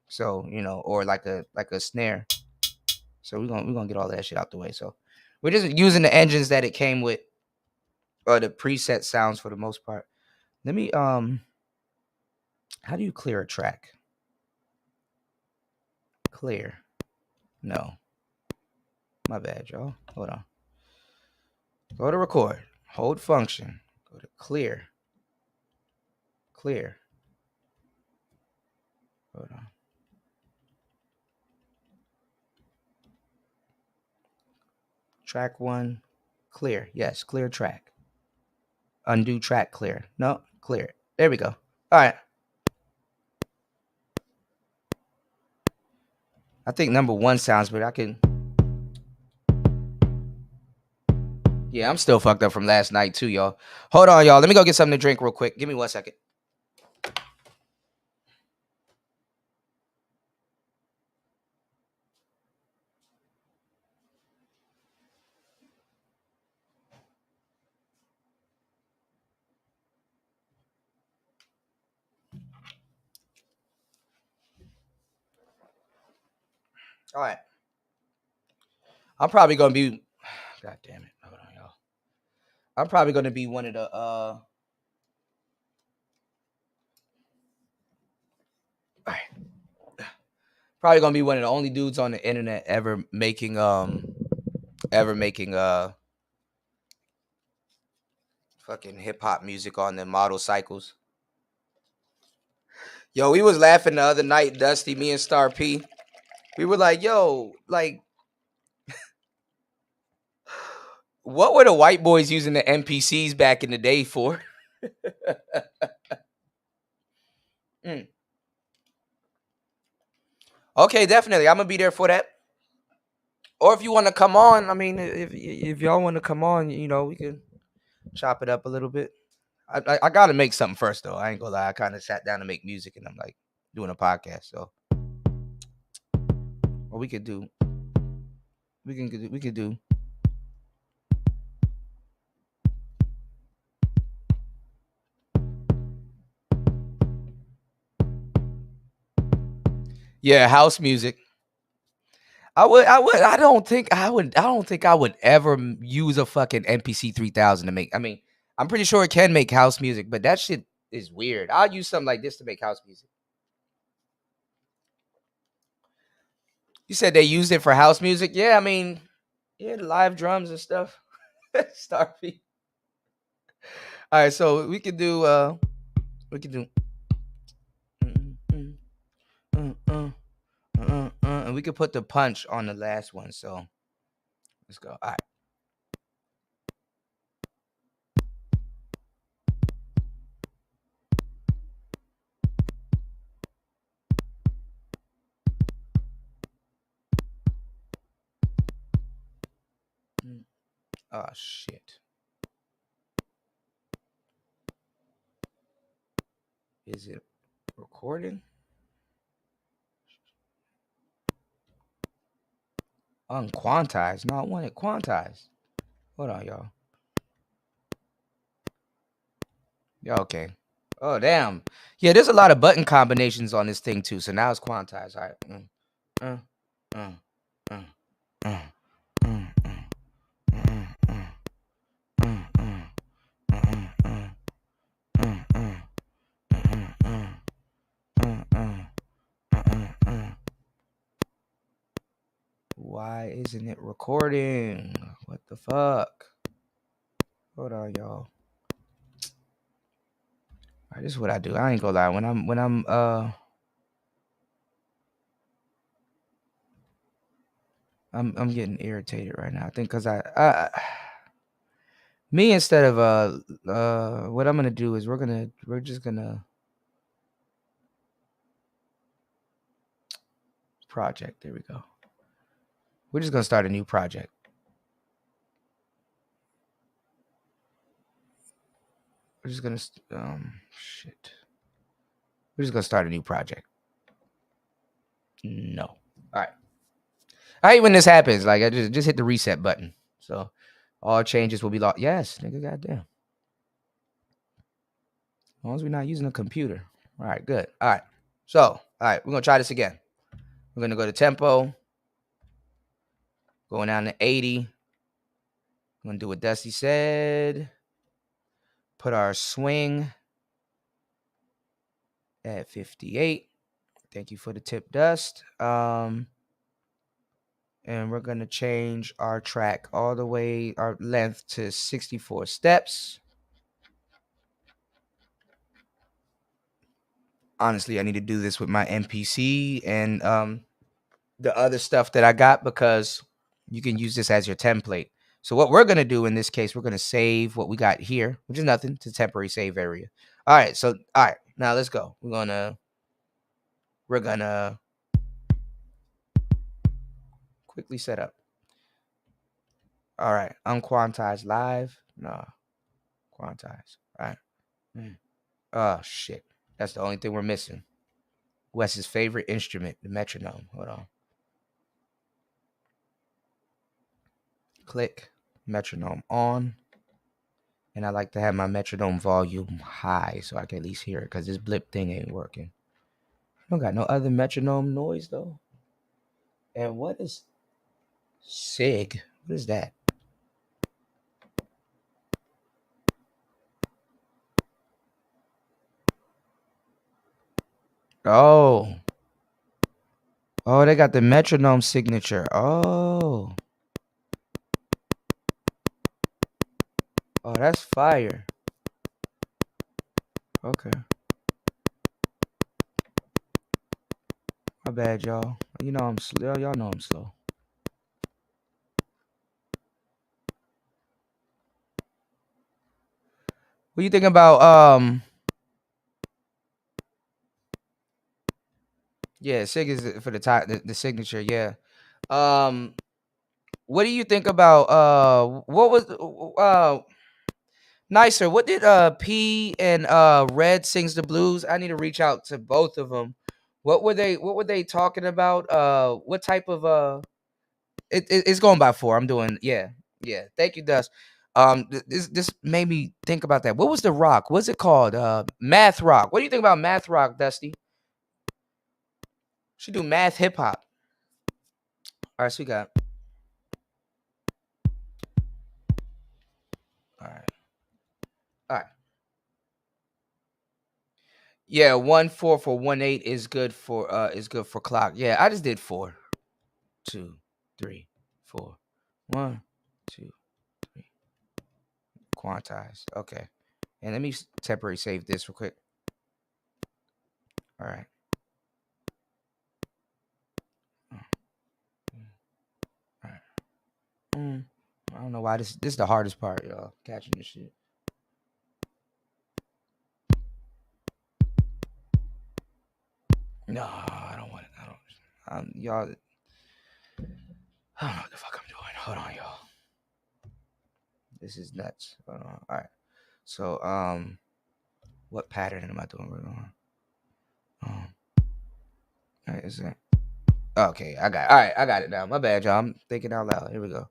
A: so or like a snare. So we're gonna get all that shit out the way. So we're just using the engines that it came with, or the preset sounds for the most part. Let me how do you clear a track? Clear. No. My bad, y'all. Hold on. Go to record. Hold function. Go to clear. Clear. Hold on. Track 1, clear. Yes, clear track. Undo track, clear. No, clear. There we go. All right. I think number 1 sounds better. I can. Yeah, I'm still fucked up from last night too, y'all. Hold on, y'all. Let me go get something to drink real quick. Give me 1 second. All right. I'm probably gonna be. God damn it. Hold on, y'all. I'm probably gonna be one of the. All right. Probably gonna be one of the only dudes on the internet ever making fucking hip hop music on the model cycles. Yo, we was laughing the other night, Dusty, me and Star P. We were like, yo, like, what were the white boys using the NPCs back in the day for? Mm. Okay, definitely. I'm gonna be there for that. Or if you want to come on, I mean, if y'all want to come on, we can chop it up a little bit. I got to make something first, though. I ain't gonna lie. I kind of sat down to make music, and I'm like doing a podcast. So, or we could do. Yeah, house music. I don't think I would ever use a fucking MPC 3000 to make. I mean, I'm pretty sure it can make house music, but that shit is weird. I'll use something like this to make house music. You said they used it for house music? Yeah, I mean, yeah, the live drums and stuff. Starfy. All right, so we could do mm, mm, and we could put the punch on the last one. So let's go. All right. Oh shit. Is it recording? Unquantized. No, I want it quantized. Hold on, y'all. Yeah, okay. Oh, damn. Yeah, there's a lot of button combinations on this thing, too. So now it's quantized. All right. Uh, uh, uh, uh, uh, Why isn't it recording? What the fuck? Hold on, y'all. All right, this is what I do. I ain't gonna lie. I'm getting irritated right now. I think because me instead of what I'm gonna do is we're just gonna project. There we go. We're just gonna start a new project. We're just gonna shit. We're just gonna start a new project. No. All right. I hate when this happens. Like I just hit the reset button. So all changes will be lost. Yes, nigga, goddamn. As long as we're not using a computer. All right, good. All right. So, all right, we're gonna try this again. We're gonna go to tempo. Going down to 80. I'm gonna do what Dusty said. Put our swing at 58. Thank you for the tip, Dust. And we're gonna change our track all the way, our length to 64 steps. Honestly, I need to do this with my MPC and the other stuff that I got because you can use this as your template. So what we're gonna do in this case, we're gonna save what we got here, which is nothing. It's a temporary save area. All right. So all right, now let's go. We're gonna quickly set up. All right. Unquantized live. No. Quantize. All right. Oh shit. That's the only thing we're missing. Wes's favorite instrument, the metronome. Hold on. Click metronome on. And I like to have my metronome volume high so I can at least hear it because this blip thing ain't working. I don't got no other metronome noise though. And what is SIG? What is that? Oh. Oh, they got the metronome signature. Oh. Oh, that's fire. Okay. My bad, y'all. You know I'm slow. Y'all know I'm slow. What you think about yeah, SIG is for the signature, yeah. What do you think about what was Nicer? What did P and Red Sings the Blues? I need to reach out to both of them. What were they talking about? What type of it's going by 4. I'm doing yeah. Thank you, Dust. This made me think about that. What was the rock? What's it called? Math rock. What do you think about math rock, Dusty? Should do math hip hop. All right, so we got. All right. All right. Yeah, 1-4 for 1-8 is good for clock. Yeah, I just did 4, 2, 3, 4. 1, 2, 3. Quantize. Okay. And let me temporary save this real quick. All right. All right. I don't know why this is the hardest part, y'all. Catching this shit. No, I don't want it. Y'all. I don't know what the fuck I'm doing. Hold on, y'all. This is nuts. Hold on. All right. So, what pattern am I doing? We're going. All right, is that? Okay, I got it. All right, I got it now. My bad, y'all. I'm thinking out loud. Here we go.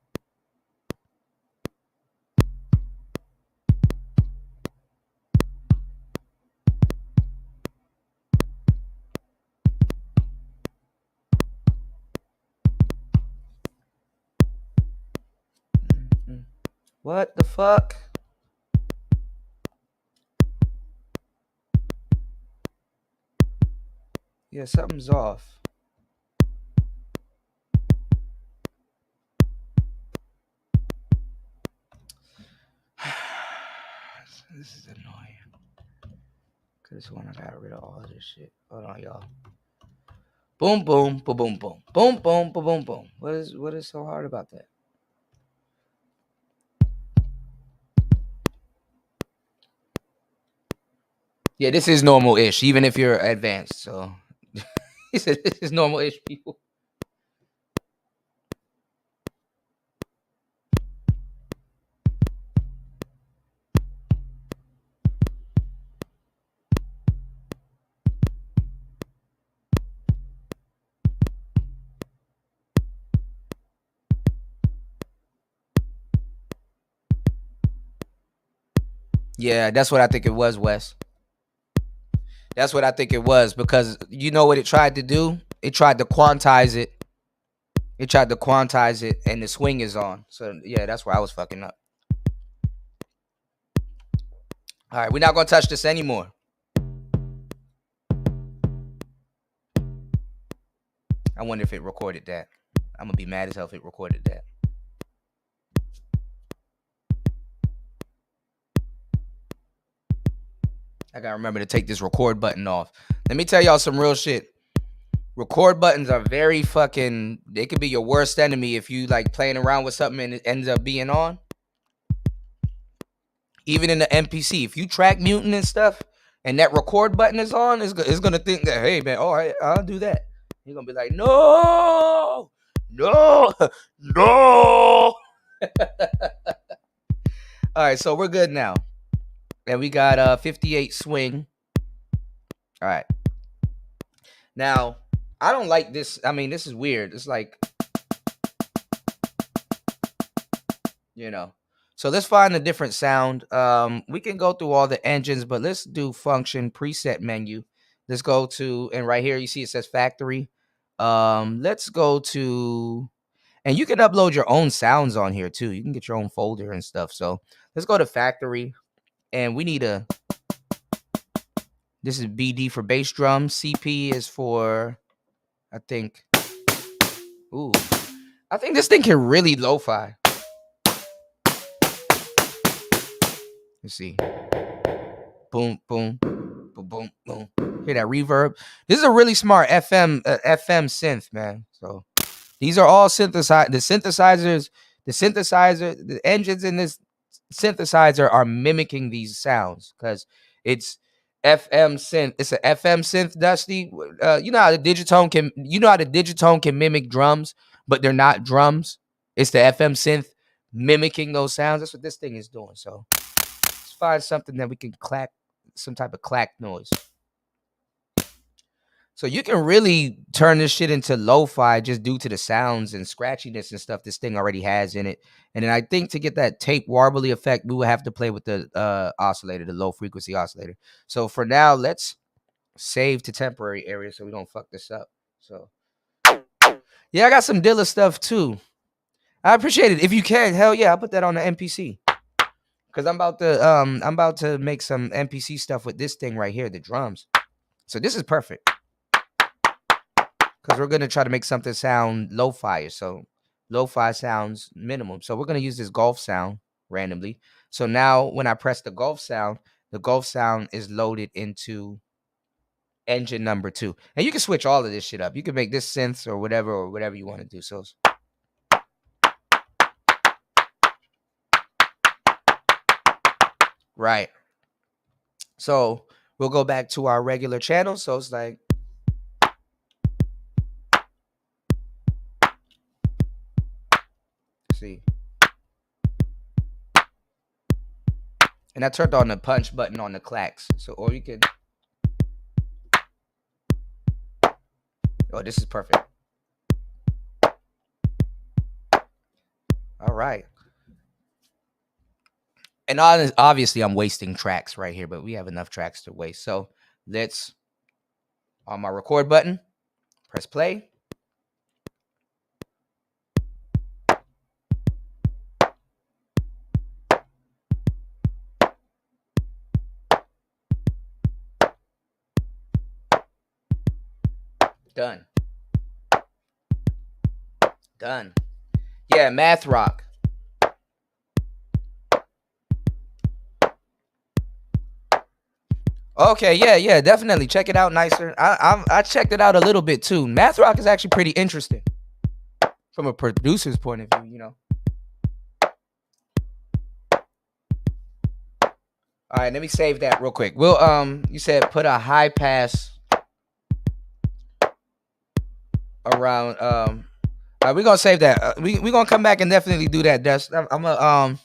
A: What the fuck? Yeah, something's off. This is annoying. Cause when I got rid of all this shit. Hold on, y'all. Boom, boom, boom, boom, boom, boom, boom, boom, boom, boom. What is so hard about that? Yeah, this is normal-ish, even if you're advanced. So he said this is normal-ish, people. Yeah, that's what I think it was, Wes. That's what I think it was because you know what it tried to do? It tried to quantize it. It tried to quantize it, and the swing is on. So yeah, that's where I was fucking up. All right, we're not gonna touch this anymore. I wonder if it recorded that. I'm gonna be mad as hell if it recorded that. I gotta remember to take this record button off. Let me tell y'all some real shit. record buttons are very fucking. They could be your worst enemy if you like playing around with something and it ends up being on. Even in the MPC, if you track muting and stuff, and that record button is on, it's gonna think that, hey man, all right, I'll do that. You're gonna be like, no, no, no. All right, so we're good now, and we got 58 swing. All right, now I don't like this. I mean, this is weird. It's like, you know. So let's find a different sound. We can go through all the engines, but let's do function preset menu. Let's go to, and right here you see it says factory. Let's go to, and you can upload your own sounds on here too. You can get your own folder and stuff. So let's go to factory, and we need a. This is BD for bass drum. CP is for, I think. Ooh, I think this thing can really lo-fi. Let's see. Boom, boom, boom, boom, boom. Hear that reverb? This is a really smart FM synth, man. So these are all synthesized. The engines in this synthesizer are mimicking these sounds because it's FM synth. It's an FM synth, Dusty. You know how the Digitone can mimic drums, but they're not drums. It's the FM synth mimicking those sounds. That's what this thing is doing. So let's find something that we can clack, some type of clack noise. So you can really turn this shit into lo-fi just due to the sounds and scratchiness and stuff this thing already has in it. And then I think to get that tape warbly effect, we would have to play with the oscillator, the low frequency oscillator. So for now, let's save to temporary area so we don't fuck this up. So yeah, I got some Dilla stuff too. I appreciate it. If you can, hell yeah, I'll put that on the MPC. Cause I'm about to make some MPC stuff with this thing right here, the drums. So this is perfect. Because we're going to try to make something sound lo-fi. So lo-fi sounds minimum. So we're going to use this golf sound randomly. So now when I press the golf sound is loaded into engine number 2. And you can switch all of this shit up. You can make this synths or whatever you want to do. So right. So we'll go back to our regular channel. So it's like, see. And I turned on the punch button on the clacks. So, or you can. Oh, this is perfect. All right. And obviously, I'm wasting tracks right here, but we have enough tracks to waste. So let's, on my record button, press play. Done. Done. Yeah, Math Rock. Okay, yeah, definitely. Check it out, Nicer. I checked it out a little bit too. Math Rock is actually pretty interesting from a producer's point of view, you know. All right, let me save that real quick. We'll you said put a high pass around we're gonna save that. We're gonna come back and definitely do that. I'm gonna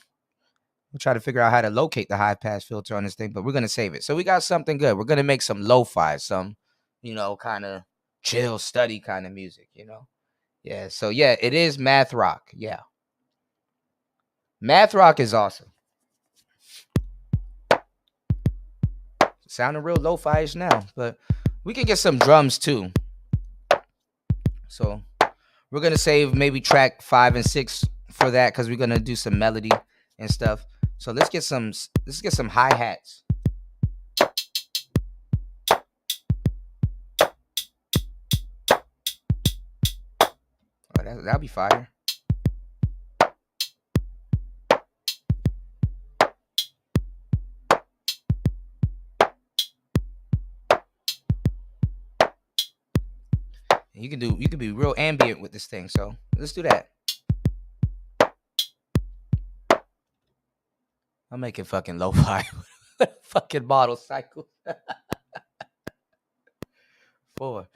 A: we'll try to figure out how to locate the high pass filter on this thing, but we're gonna save it. So we got something good. We're gonna make some lo-fi, some, you know, kind of chill study kind of music, you know. Yeah, so yeah, it is Math Rock. Yeah. Math Rock is awesome. Sounding real lo-fi-ish now, but we can get some drums too. So we're gonna save maybe track 5 and 6 for that because we're gonna do some melody and stuff. So let's get some hi-hats. Oh, that'll be fire. You can be real ambient with this thing. So let's do that. I'm making fucking lo-fi fucking bottle cycle. 4.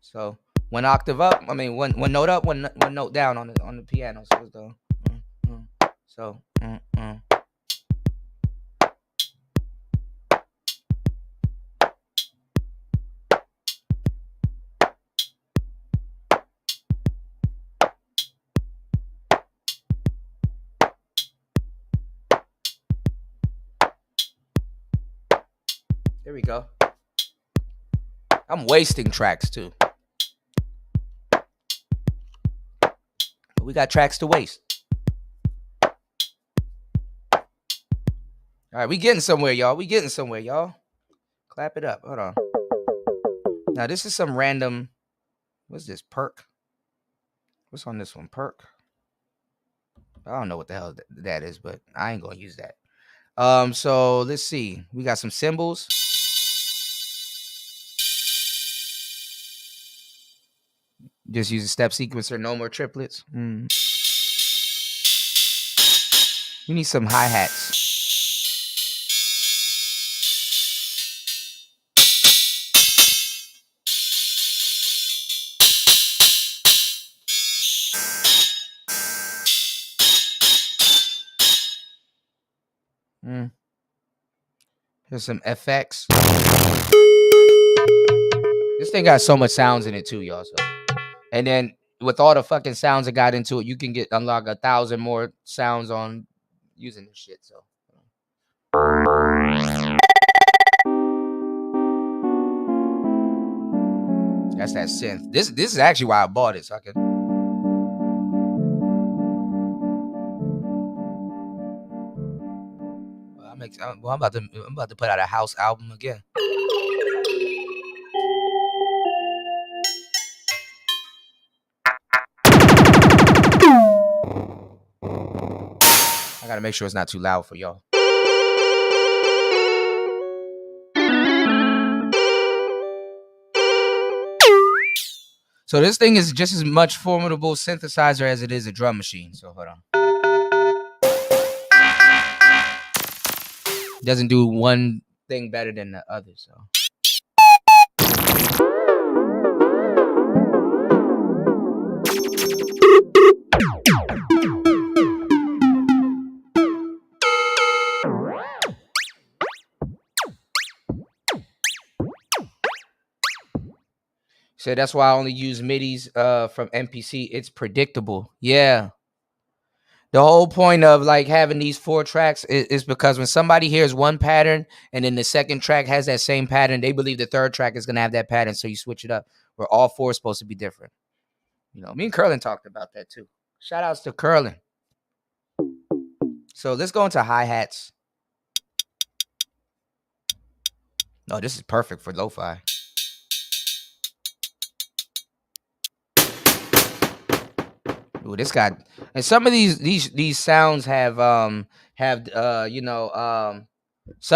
A: So one octave up. I mean one note up, one note down on the piano. So it's the so. There we go. I'm wasting tracks too. But we got tracks to waste. All right, we getting somewhere, y'all. We getting somewhere, y'all. Clap it up. Hold on. Now this is some random. What's this? Perk. What's on this one? Perk. I don't know what the hell that is, but I ain't gonna use that. So let's see. We got some cymbals. Just use a step sequencer, no more triplets. We need some hi-hats. Here's some FX. This thing got so much sounds in it too, y'all. So. And then with all the fucking sounds that got into it, you can unlock 1,000 more sounds on using this shit. So that's that synth. This is actually why I bought it, so I could. I'm about to put out a house album again. I gotta make sure it's not too loud for y'all. So this thing is just as much formidable synthesizer as it is a drum machine. So hold on. Doesn't do one thing better than the other. So. So that's why I only use MIDIs from MPC. It's predictable. Yeah. The whole point of like having these 4 tracks is because when somebody hears one pattern and then the second track has that same pattern, they believe the third track is going to have that pattern. So you switch it up where all 4 is supposed to be different. You know, me and Curlin talked about that too. Shout outs to Curlin. So let's go into hi-hats. No, this is perfect for lo-fi. Ooh, this guy, and some of these sounds have some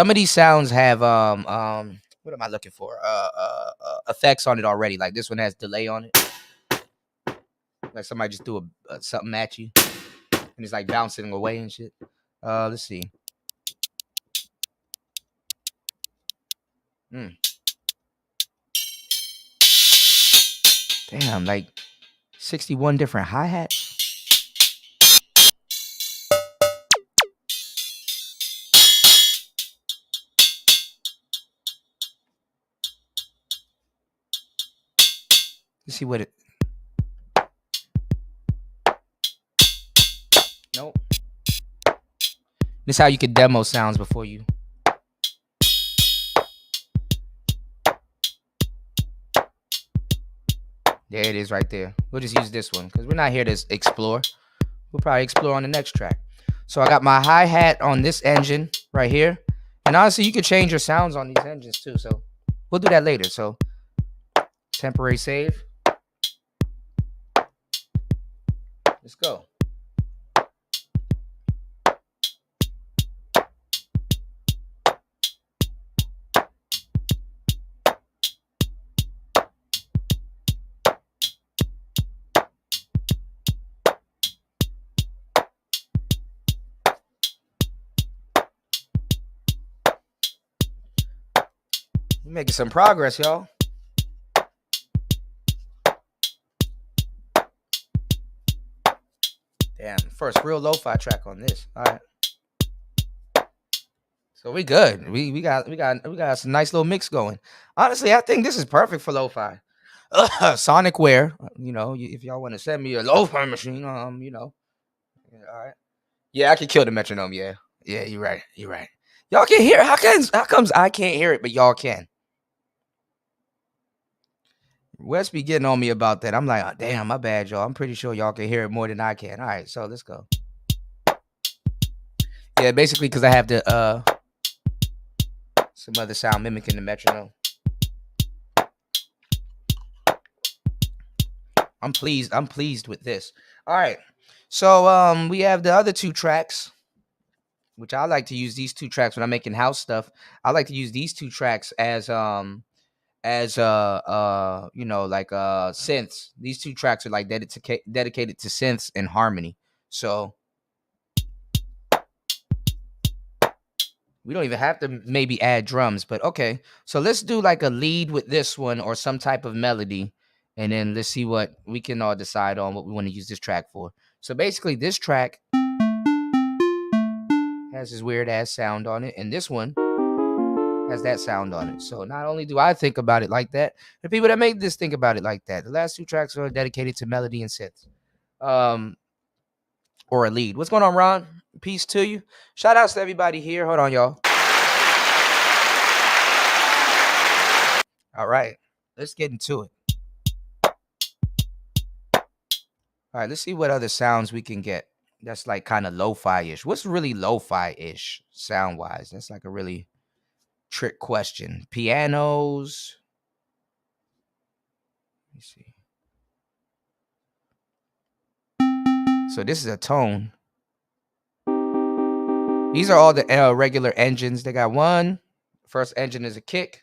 A: of these sounds have what am I looking for? Effects on it already. Like this one has delay on it. Like somebody just threw something at you, and it's like bouncing away and shit. Let's see. Damn, like 61 different hi-hats. Let's see what it. Nope. This is how you can demo sounds before you. There it is right there. We'll just use this one because we're not here to explore. We'll probably explore on the next track. So I got my hi-hat on this engine right here. And honestly, you could change your sounds on these engines too. So we'll do that later. So temporary save. Let's go. We're making some progress, y'all. Damn, first real lo-fi track on this. All right. So we good. We got some nice little mix going. Honestly, I think this is perfect for lo-fi. Sonicware, if y'all want to send me a lo-fi machine, yeah, all right. Yeah, I can kill the metronome. Yeah, you're right. You're right. Y'all can hear. How comes I can't hear it, but y'all can? Wes be getting on me about that. I'm like, oh, damn, my bad, y'all. I'm pretty sure y'all can hear it more than I can. All right, so let's go. Yeah, basically because I have the some other sound mimicking the metronome. I'm pleased with this. All right. So we have the other two tracks, which I like to use these two tracks when I'm making house stuff. I like to use these two tracks as synths. These two tracks are like dedicated to synths and harmony. So we don't even have to maybe add drums, but okay. So let's do like a lead with this one or some type of melody, and then let's see what we can all decide on what we want to use this track for. So basically, this track has this weird ass sound on it, and this one has that sound on it. So not only do I think about it like that, the people that made this think about it like that. The last two tracks are dedicated to melody and synths. Or a lead. What's going on, Ron? Peace to you. Shout outs to everybody here. Hold on, y'all. All right. Let's get into it. All right, let's see what other sounds we can get. That's like kind of lo-fi-ish. What's really lo-fi-ish sound-wise? That's like a really trick question. Pianos. Let me see. So this is a tone. These are all the regular engines. They got one. First engine is a kick.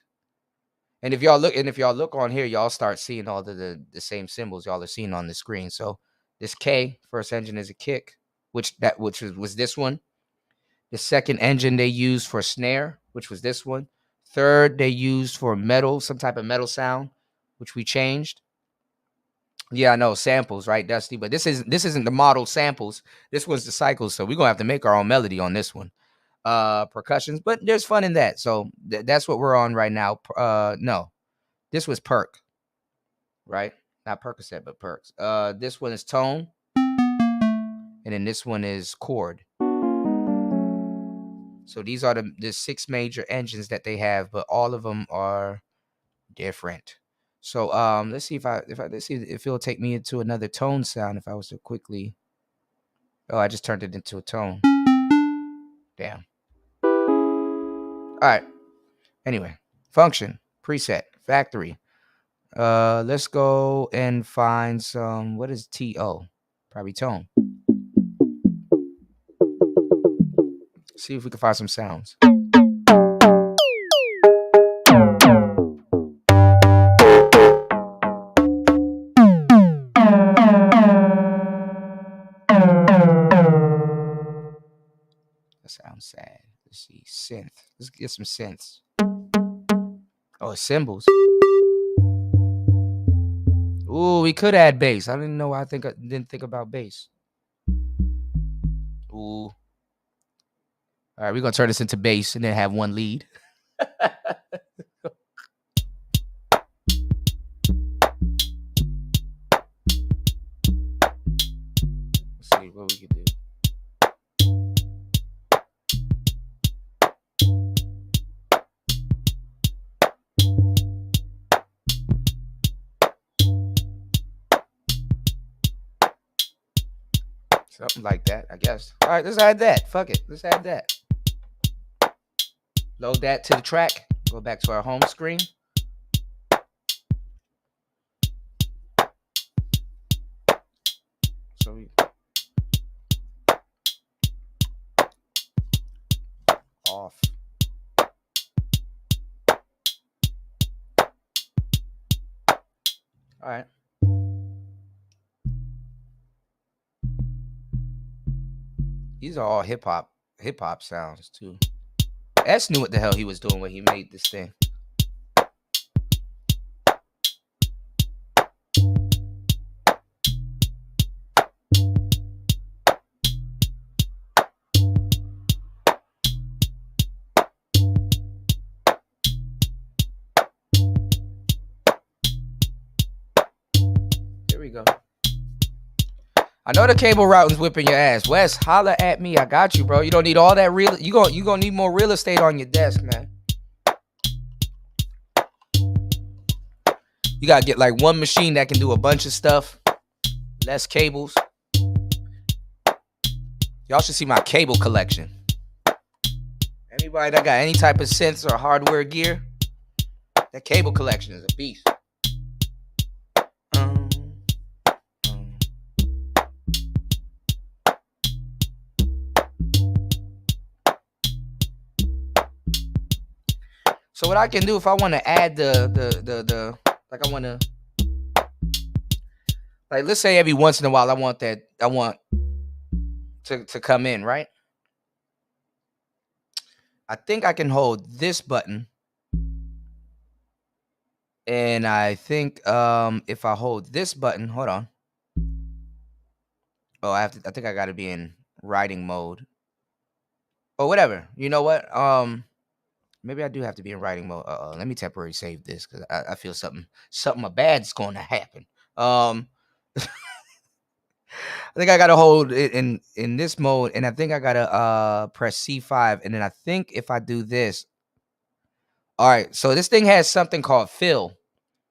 A: And if y'all look on here, y'all start seeing all the same symbols y'all are seeing on the screen. So this K, first engine is a kick, which was this one. The second engine they used for snare, which was this one. Third, they used for metal, some type of metal sound, which we changed. Yeah, I know, samples, right, Dusty? But this isn't the model samples. This was the cycles, so we're gonna have to make our own melody on this one. Percussions, but there's fun in that. So that's what we're on right now. No, this was perk, right? Not Percocet, but perks. This one is tone, and then this one is chord. So these are the 6 major engines that they have, but all of them are different. So let's see let's see if it'll take me into another tone sound if I was to quickly. Oh, I just turned it into a tone. Damn. All right. Anyway, function, preset, factory. Let's go and find some. What is TO? Probably tone. See if we can find some sounds. That sounds sad. Let's see. Synth. Let's get some synths. Oh, cymbals. Ooh, we could add bass. I didn't know why I didn't think about bass. Ooh. All right, we're gonna turn this into bass and then have one lead. Let's see what we can do. Something like that, I guess. All right, let's add that. Fuck it. Let's add that. Load that to the track. Go back to our home screen. So we off. All right. These are all hip hop sounds too. S knew what the hell he was doing when he made this thing. There we go. I know the cable routing's whipping your ass. Wes, holla at me. I got you, bro. You don't need all that real. You gonna need more real estate on your desk, man. You gotta get like one machine that can do a bunch of stuff. Less cables. Y'all should see my cable collection. Anybody that got any type of sense or hardware gear, that cable collection is a beast. So what I can do if I want to add the like I want to, like, let's say every once in a while I want to come in, right? I think I can hold this button, and I think if I hold this button, hold on. Oh, I think I got to be in writing mode. Or whatever. You know what? Maybe I do have to be in writing mode. Let me temporarily save this because I feel something bad's going to happen. I think I gotta hold it in this mode, and I think I gotta press C5, and then I think if I do this, all right. So this thing has something called fill.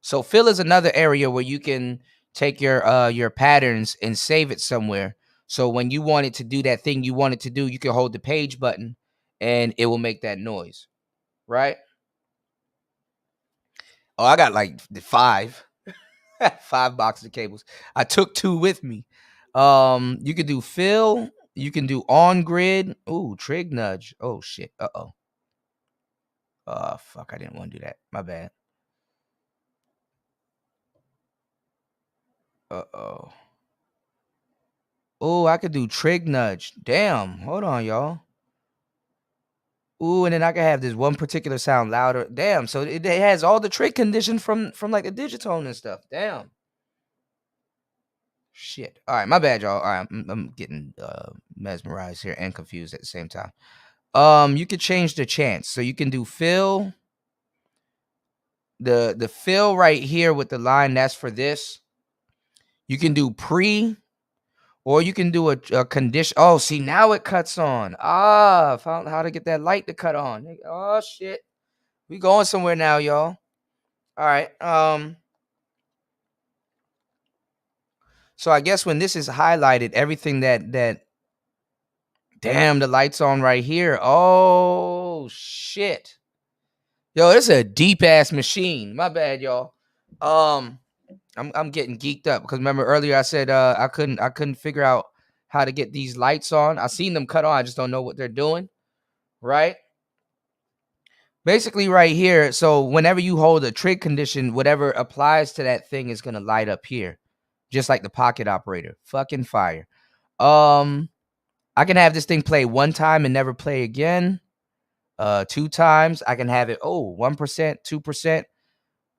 A: So fill is another area where you can take your patterns and save it somewhere. So when you want it to do that thing you want it to do, you can hold the page button, and it will make that noise, right? Oh, I got like five boxes of cables. I took 2 with me. You can do fill. You can do on grid. Ooh, trig nudge. Oh shit. Oh. Fuck. I didn't want to do that. My bad. Oh. Oh, I could do trig nudge. Damn. Hold on, y'all. Ooh, and then I can have this one particular sound louder. Damn. So it has all the trig condition from like the digitone and stuff. Damn. Shit. All right, my bad, y'all. All right, I'm getting mesmerized here and confused at the same time. You could change the chance, so you can do fill. The fill right here with the line, that's for this. You can do pre, or you can do a condition. Oh, see, now it cuts on. Found how to get that light to cut on. Oh shit, we going somewhere now, y'all. All right. So I guess when this is highlighted, everything that damn, the light's on right here. Oh shit. Yo, it's a deep ass machine. My bad, y'all. I'm getting geeked up because remember earlier I said I couldn't figure out how to get these lights on. I seen them cut on. I just don't know what they're doing. Right? Basically right here. So whenever you hold a trig condition, whatever applies to that thing is gonna light up here. Just like the pocket operator. Fucking fire. I can have this thing play 1 time and never play again. 2 times. I can have it 1%, 2%.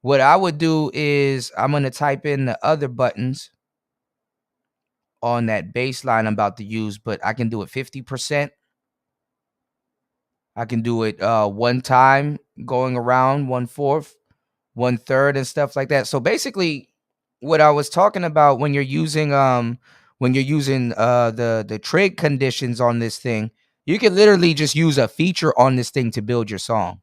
A: What I would do is I'm going to type in the other buttons on that bass line I'm about to use, but I can do it 50%. I can do it 1 time going around 1/4, 1/3 and stuff like that. So basically what I was talking about when you're using the trig conditions on this thing, you can literally just use a feature on this thing to build your song.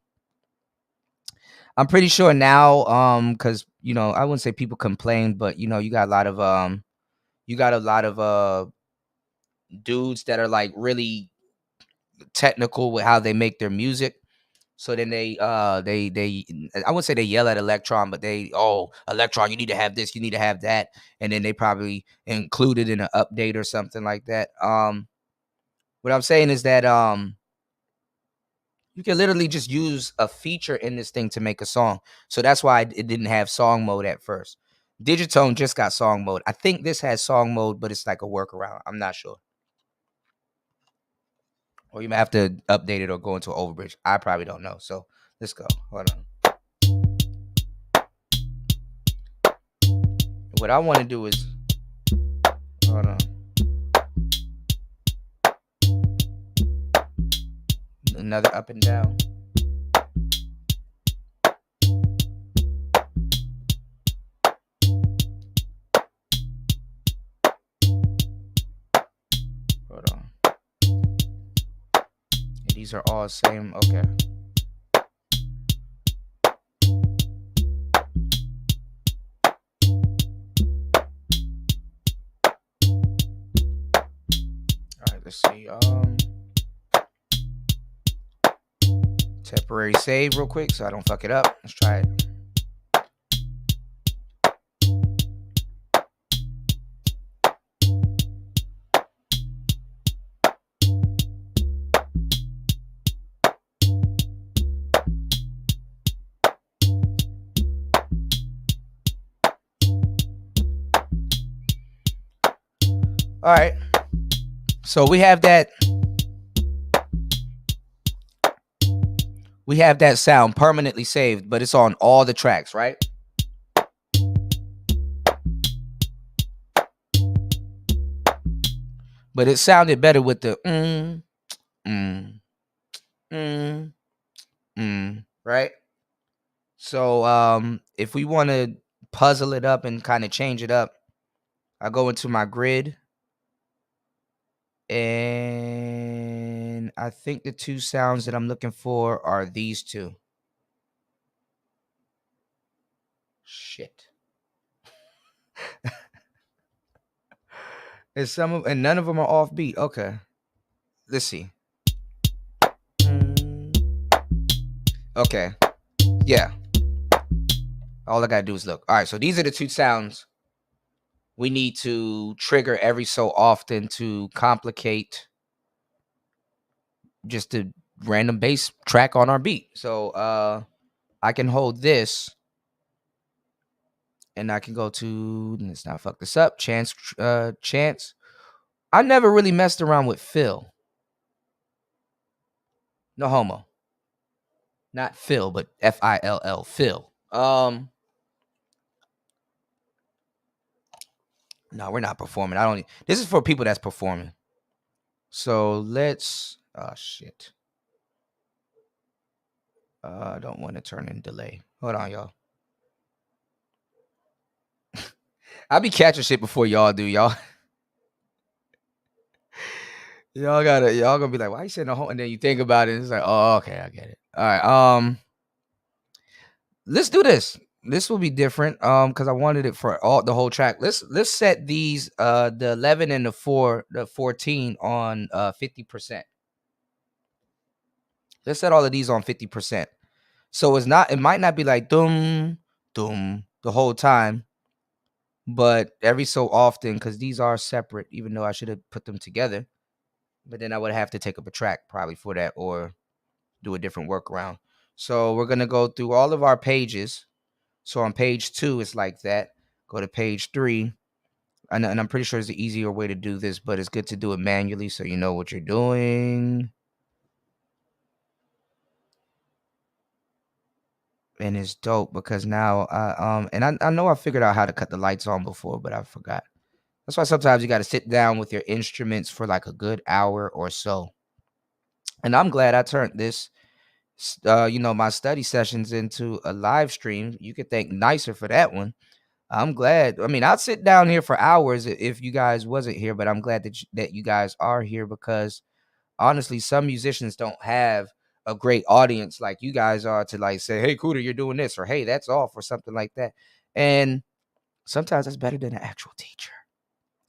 A: I'm pretty sure now, because I wouldn't say people complain, but you got a lot of dudes that are like really technical with how they make their music. So then they I wouldn't say they yell at Electron, but Electron, you need to have this, you need to have that, and then they probably include it in an update or something like that. What I'm saying is that you can literally just use a feature in this thing to make a song. So that's why it didn't have song mode at first. Digitone just got song mode. I think this has song mode, but it's like a workaround. I'm not sure. Or you might have to update it or go into Overbridge. I probably don't know. So let's go. Hold on. What I want to do is, hold on. Another up and down. These are all same. Okay. All right, let's see. Temporary save real quick so I don't fuck it up. Let's try it. All right. So we have that sound permanently saved, but it's on all the tracks, right? But it sounded better with the right? So if we want to puzzle it up and kind of change it up, I go into my grid, and I think the two sounds that I'm looking for are these two. Shit. And none of them are off beat. Okay. Let's see. Okay. Yeah. All I gotta do is look. All right, so these are the two sounds we need to trigger every so often to complicate just a random bass track on our beat. So I can hold this and I can go to, let's not fuck this up, chance. I never really messed around with Phil. No homo. Not Phil, but Fill. Phil. No, we're not performing. This is for people that's performing. So let's, oh shit. I don't want to turn in delay. Hold on, y'all. I'll be catching shit before y'all do, y'all. y'all gonna be like, why you saying no homo? And then you think about it, it's like, oh, okay, I get it. All right. Let's do this. This will be different. Because I wanted it for the whole track. Let's set these the 11 and the 14 on 50%. Let's set all of these on 50%. So it might not be like dum dum the whole time, but every so often, because these are separate, even though I should have put them together. But then I would have to take up a track probably for that or do a different workaround. So we're gonna go through all of our pages. So on page 2, it's like that. Go to page 3. And I'm pretty sure it's the easier way to do this, but it's good to do it manually so you know what you're doing. And it's dope because now I know I figured out how to cut the lights on before, but I forgot. That's why sometimes you got to sit down with your instruments for like a good hour or so. And I'm glad I turned this my study sessions into a live stream. You could thank Nicer for that one. I'm glad. I mean, I'd sit down here for hours if you guys wasn't here, but I'm glad that you guys are here because honestly, some musicians don't have a great audience like you guys are to like say, hey, Cooter, you're doing this, or hey, that's off, or something like that. And sometimes that's better than an actual teacher,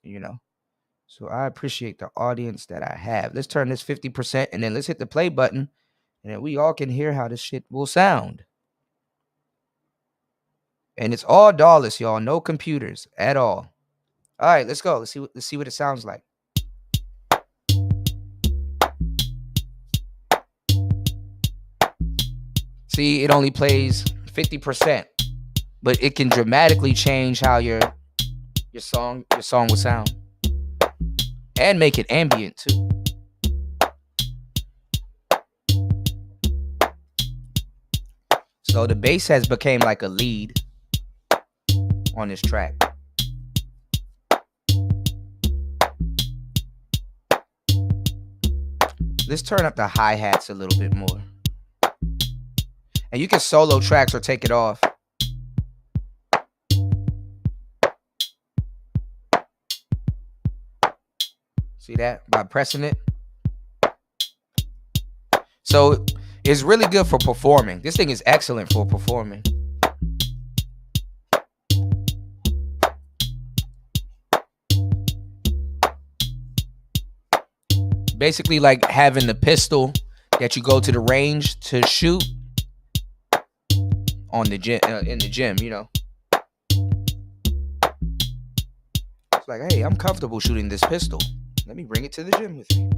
A: you know? So I appreciate the audience that I have. Let's turn this 50% and then let's hit the play button and then we all can hear how this shit will sound. And it's all DAWless, y'all. No computers at all. All right, let's go. Let's see what it sounds like. See, it only plays 50%, but it can dramatically change how your song will sound, and make it ambient too. So the bass has become like a lead on this track. Let's turn up the hi-hats a little bit more. And you can solo tracks or take it off. See that? By pressing it. So it's really good for performing. This thing is excellent for performing. Basically like having the pistol that you go to the range to shoot on the gym, in the gym, you know. It's like, hey, I'm comfortable shooting this pistol. Let me bring it to the gym with me.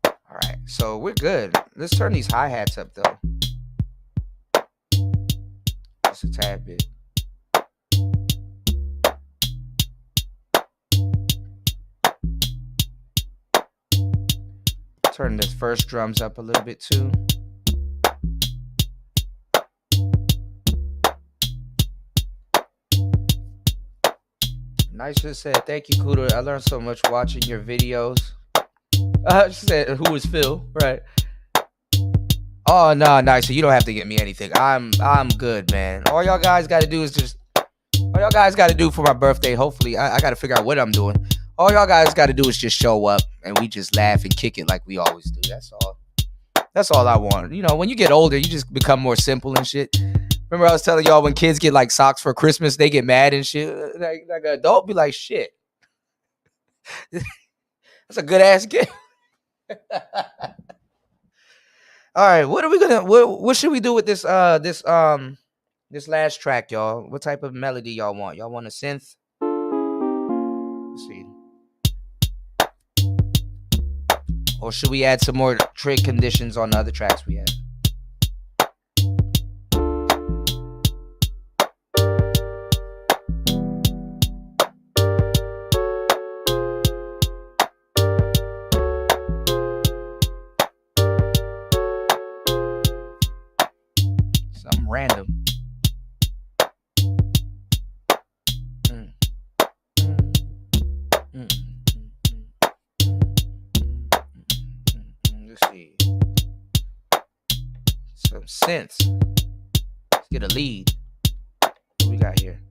A: All right, so we're good. Let's turn these hi-hats up though. Just a tad bit. Turn this first drums up a little bit too. Nice just said, thank you, Kudo. I learned so much watching your videos. She said, who is Phil? Right. Oh, no, so you don't have to get me anything. I'm good, man. All y'all guys got to do is just, all y'all guys got to do for my birthday, hopefully, I got to figure out what I'm doing. All y'all guys got to do is just show up and we just laugh and kick it like we always do. That's all. That's all I want. You know, when you get older, you just become more simple and shit. Remember I was telling y'all when kids get like socks for Christmas, they get mad and shit. Like an adult be like, shit. That's a good ass gift. All right, what are we gonna? What should we do with this? This last track, y'all. What type of melody y'all want? Y'all want a synth? Let's see. Or should we add some more trig conditions on the other tracks we had? Something random. Let's see. Some synths. Let's get a lead. What we got here?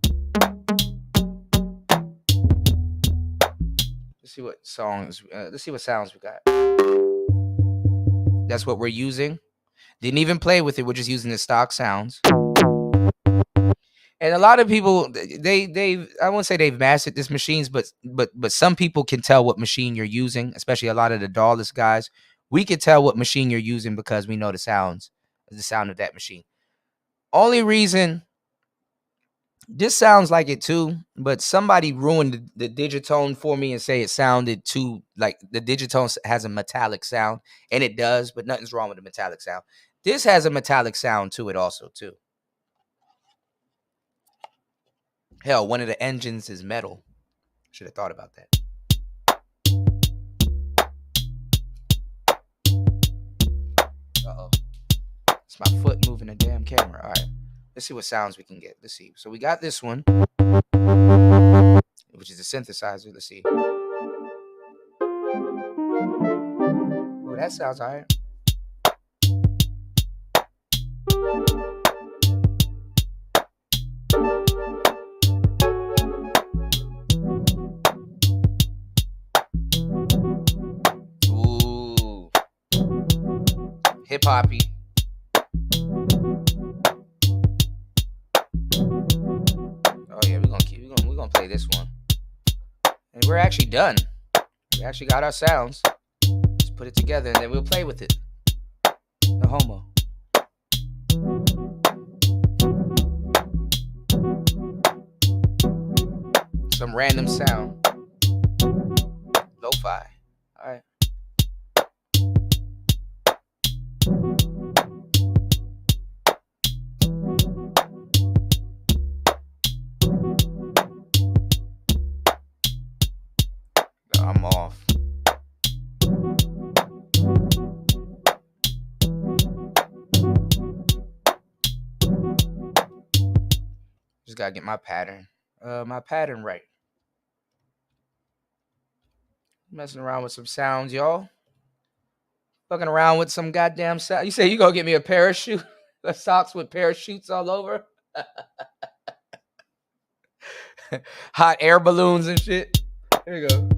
A: Let's see what songs. Let's see what sounds we got. That's what we're using. Didn't even play with it. We're just using the stock sounds. And a lot of people, they I won't say they've mastered this machines, but some people can tell what machine you're using, especially a lot of the DAWless guys. We can tell what machine you're using because we know the sound of that machine. Only reason this sounds like it too, but somebody ruined the Digitone for me and say it sounded too like the Digitone has a metallic sound, and it does, but nothing's wrong with the metallic sound. This has a metallic sound to it also too. Hell, one of the engines is metal. Should have thought about that. Uh-oh. It's my foot moving the damn camera. All right. Let's see what sounds we can get. Let's see. So we got this one, which is a synthesizer. Let's see. Ooh, that sounds all right. Ooh. Hip-hoppy. We're gonna play this one. And we're actually done. We actually got our sounds. Let's put it together and then we'll play with it. No homo. Some random sound. Lo-fi. Alright. I'm off. Just gotta get my pattern. My pattern right. Messing around with some sounds, y'all. Fucking around with some goddamn sound. You say you gonna get me a parachute? Socks with parachutes all over? Hot air balloons and shit. There you go.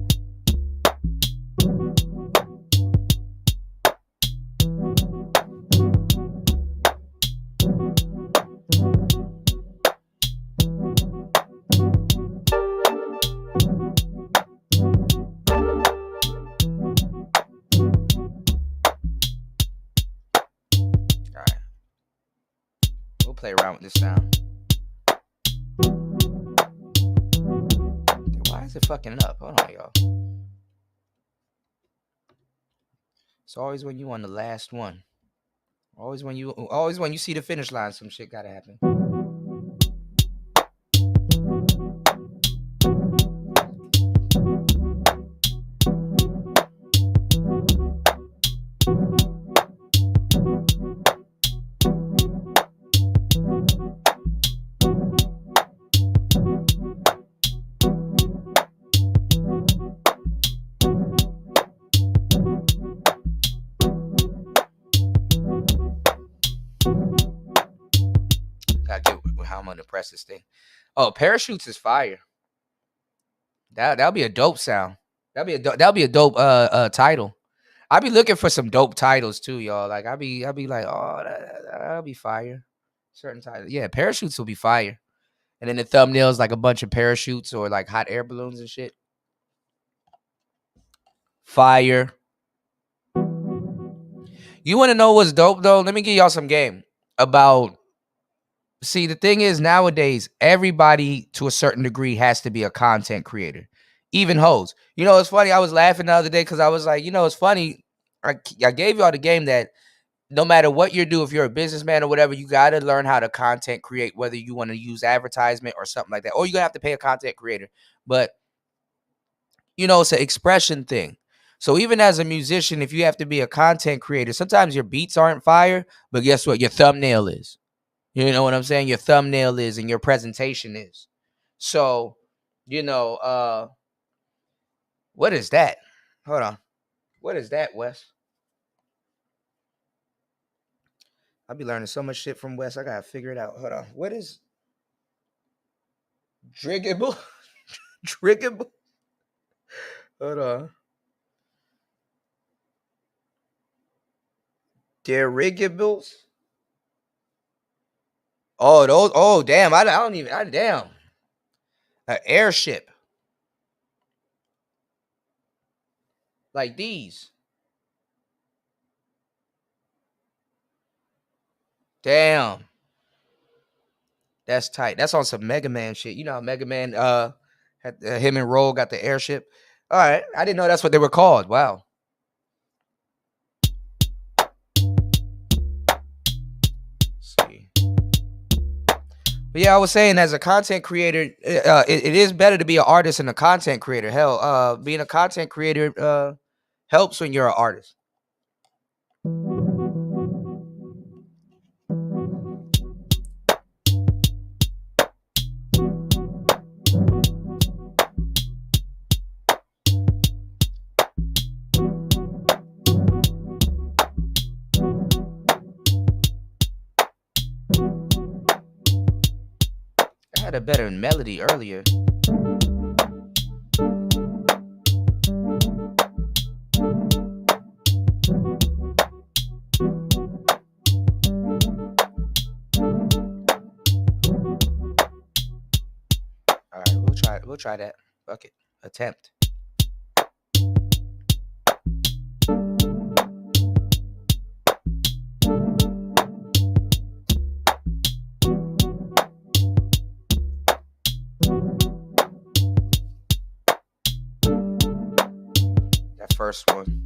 A: around with this sound. Why is it fucking up? Hold on, y'all. It's always when you on the last one. Always when you see the finish line, some shit gotta happen. Gotta get how I'm gonna press this thing. Oh, parachutes is fire. That'll be a dope sound. That'll be a dope title. I be looking for some dope titles too, y'all. Like I be like, oh, that'll be fire. Certain titles, yeah. Parachutes will be fire, and then the thumbnails like a bunch of parachutes or like hot air balloons and shit. Fire. You want to know what's dope though? Let me give y'all some game about. See, the thing is nowadays, everybody to a certain degree has to be a content creator, even hoes. You know, it's funny. I was laughing the other day because I was like, you know, it's funny. I gave y'all the game that no matter what you do, if you're a businessman or whatever, you got to learn how to content create, whether you want to use advertisement or something like that, or you're going to have to pay a content creator. But, you know, it's an expression thing. So even as a musician, if you have to be a content creator, sometimes your beats aren't fire, but guess what? Your thumbnail is. You know what I'm saying? Your thumbnail is and your presentation is. So, you know, what is that? Hold on. What is that, Wes? I'll be learning so much shit from Wes. I gotta figure it out. Hold on. What is Driggable? Driggable? Hold on. Dirigibles? Oh, those. Oh, damn. I don't even. Damn. An airship. Like these. Damn. That's tight. That's on some Mega Man shit. You know how Mega Man had, him and Roll got the airship. All right. I didn't know that's what they were called. Wow. Let's see. But yeah, I was saying as a content creator, it is better to be an artist than a content creator. Hell, being a content creator helps when you're an artist. I had a better melody earlier. All right, we'll try that. Fuck it. Attempt. That first one.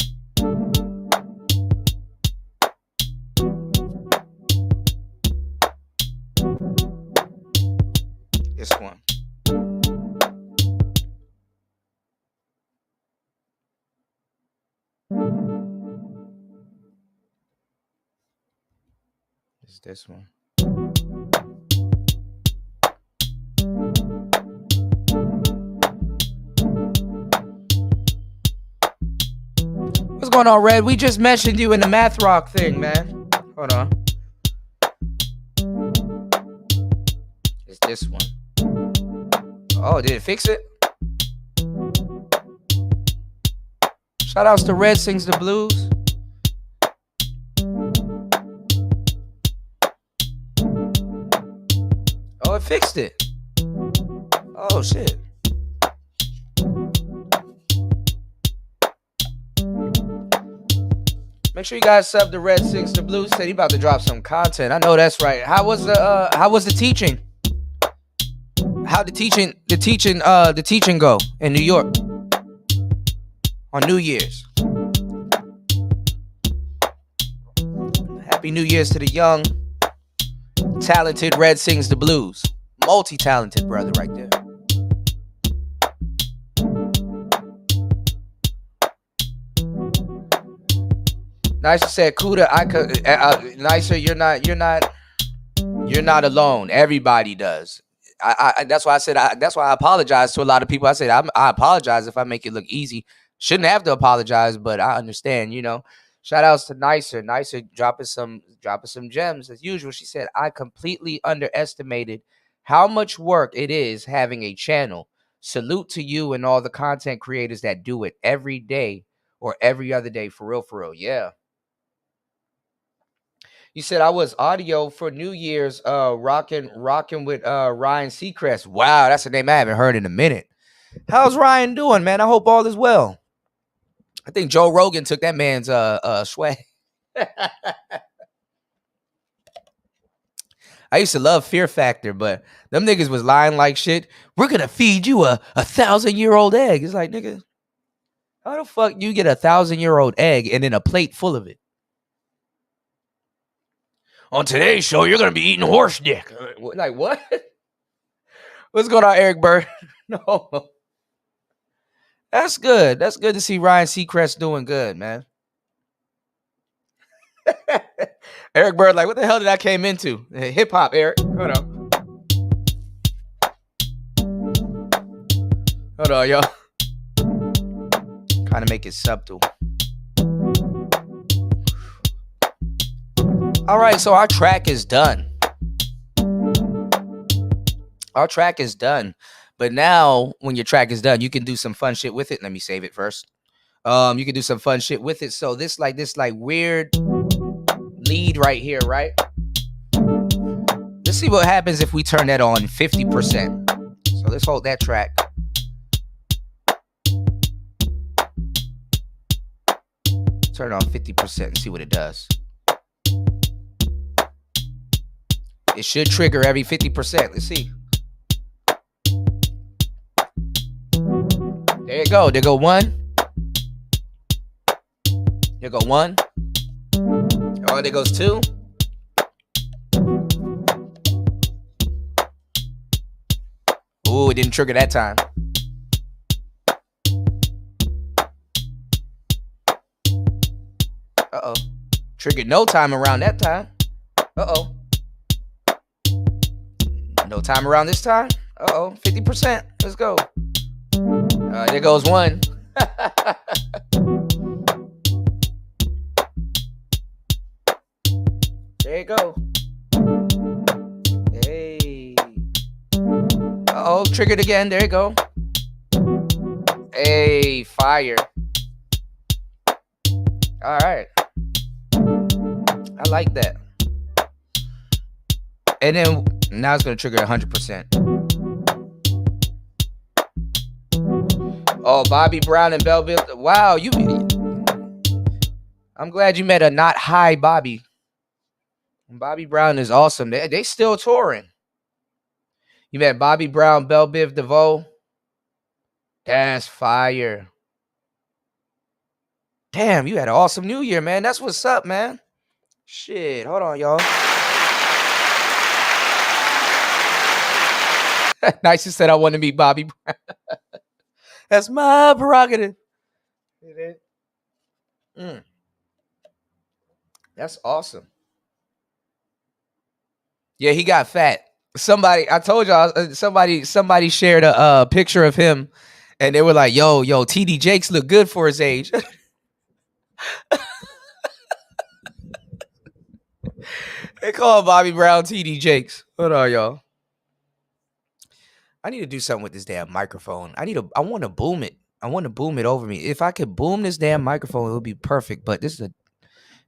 A: This one. Is this one. What's going on, Red? We just mentioned you in the Math Rock thing, man. Hold on. It's this one. Oh, did it fix it? Shout outs to Red Sings the Blues. Oh, it fixed it. Oh, shit. Make sure you guys sub to Red Sings the Blues. Said he about to drop some content. I know that's right. How was the teaching? How the teaching go in New York on New Year's? Happy New Year's to the young, talented Red Sings the Blues. Multi-talented brother right there. Nicer said, Kuda, I could. Nicer, you're not alone. Everybody does. That's why I said. That's why I apologize to a lot of people. I said I apologize if I make it look easy. Shouldn't have to apologize, but I understand. Shout outs to Nicer dropping some gems as usual. She said I completely underestimated how much work it is having a channel. Salute to you and all the content creators that do it every day or every other day. For real. Yeah. You said I was audio for New Year's, rocking with Ryan Seacrest. Wow, that's a name I haven't heard in a minute. How's Ryan doing, man? I hope all is well. I think Joe Rogan took that man's swag. I used to love Fear Factor, but them niggas was lying like shit. We're gonna feed you a 1,000-year-old egg. It's like, nigga, how the fuck you get a 1,000-year-old egg and then a plate full of it? On today's show, you're gonna be eating horse dick. Like what? What's going on, Eric Bird? No. That's good. That's good to see Ryan Seacrest doing good, man. Eric Bird, like, what the hell did I came into? Hip hop, Eric. Hold on, y'all. Kind of make it subtle. All right, so our track is done. But now, when your track is done, you can do some fun shit with it. Let me save it first. You can do some fun shit with it. So this weird lead right here, right? Let's see what happens if we turn that on 50%. So let's hold that track. Turn it on 50% and see what it does. It should trigger every 50%. Let's see. There you go. There go one. There go one. Oh, there goes two. Ooh, it didn't trigger that time. Uh-oh. Triggered no time around that time. Uh-oh. No time around this time. Uh-oh. 50%. Let's go. There goes one. There you go. Hey. Uh-oh. Triggered again. There you go. Hey, fire. All right. I like that. And then now it's going to trigger 100%. Oh, Bobby Brown and Belle Biv. Wow, I'm glad you met a not high Bobby. Bobby Brown is awesome. They still touring. You met Bobby Brown, Belle Biv DeVoe. That's fire. Damn, you had an awesome New Year, man. That's what's up, man. Shit, hold on, y'all. Nice said I want to meet Bobby Brown. That's my prerogative. That's awesome. Yeah, he got fat. I told y'all, somebody shared a picture of him, and they were like, "Yo, TD Jakes look good for his age." They call Bobby Brown TD Jakes. Hold on, y'all. I need to do something with this damn microphone. I want to boom it. I want to boom it over me. If I could boom this damn microphone, it would be perfect. But this is a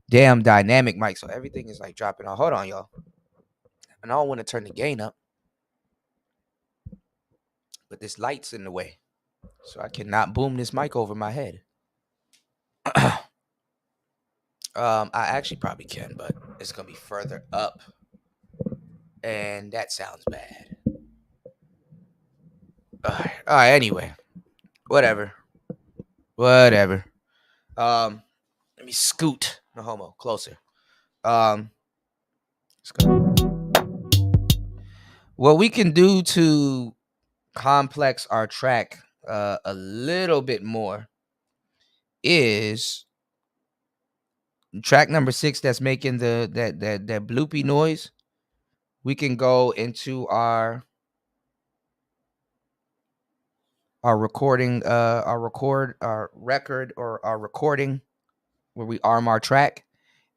A: damn dynamic mic, so everything is like dropping off. Hold on, y'all. And I don't want to turn the gain up, but this light's in the way, so I cannot boom this mic over my head. I actually probably can, but it's gonna be further up, and that sounds bad. All right. Anyway, whatever. Whatever. Um, Let me scoot the homo closer. Um, let's go. What we can do to complex our track a little bit more is track number 6 that's making that bloopy noise. We can go into our recording, our record, or our recording where we arm our track,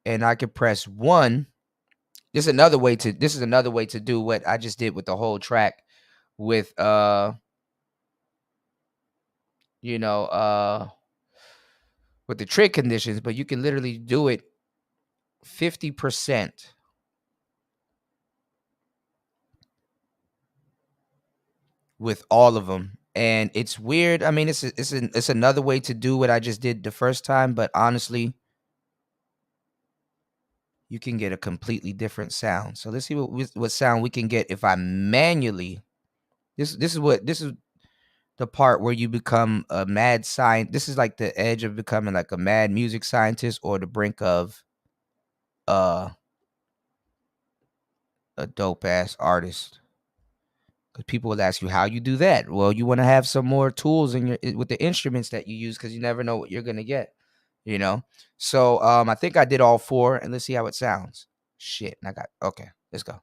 A: and I could press 1. This is another way to do what I just did with the whole track with you know, with the trig conditions, but you can literally do it 50% with all of them. And it's weird. I mean, it's another way to do what I just did the first time, but honestly, you can get a completely different sound. So let's see what sound we can get if I manually. This is the part where you become a mad scientist. This is like the edge of becoming like a mad music scientist, or the brink of uh a dope ass artist. Because people will ask you how you do that. Well, you want to have some more tools in your with the instruments that you use, because you never know what you're gonna get. You know. So I think I did all 4, and let's see how it sounds. Shit, and I got okay. Let's go.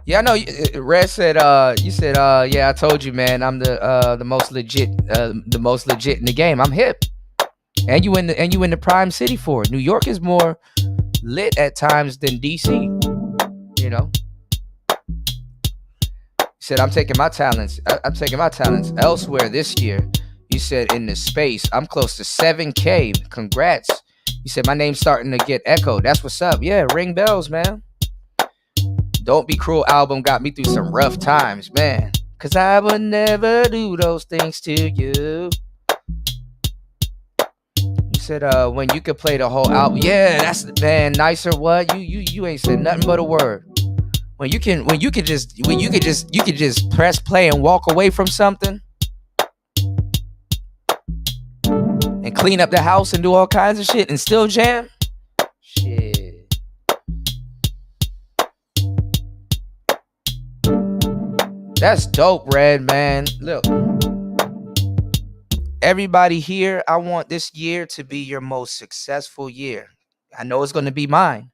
A: Yeah, I know. Red said, you said, yeah, I told you, man. I'm the most legit in the game. I'm hip, and you in the prime city for it. New York is more lit at times than DC. You know. He said, I'm taking my talents elsewhere this year. You said in the space. I'm close to 7K. Congrats. You said my name's starting to get echoed. That's what's up. Yeah, ring bells, man. Don't Be Cruel album got me through some rough times, man. Cause I would never do those things to you. You said when you could play the whole album. Yeah, that's the band. Nicer what? You ain't said nothing but a word. When you could just press play and walk away from something and clean up the house and do all kinds of shit and still jam. Shit. That's dope, Red, man. Look. Everybody here, I want this year to be your most successful year. I know it's going to be mine,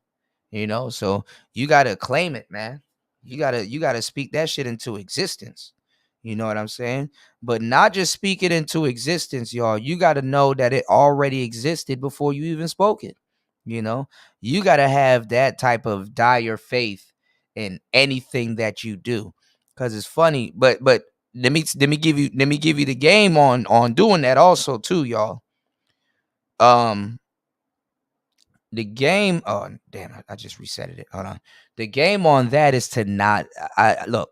A: so you got to claim it, man. You got to speak that shit into existence. You know what I'm saying? But not just speak it into existence, y'all. You got to know that it already existed before you even spoke it. You know, you got to have that type of dire faith in anything that you do. Cause it's funny, but let me give you the game on doing that also too, y'all. Um, the game. Oh damn! I just reset it. Hold on. The game on that is to not. I look.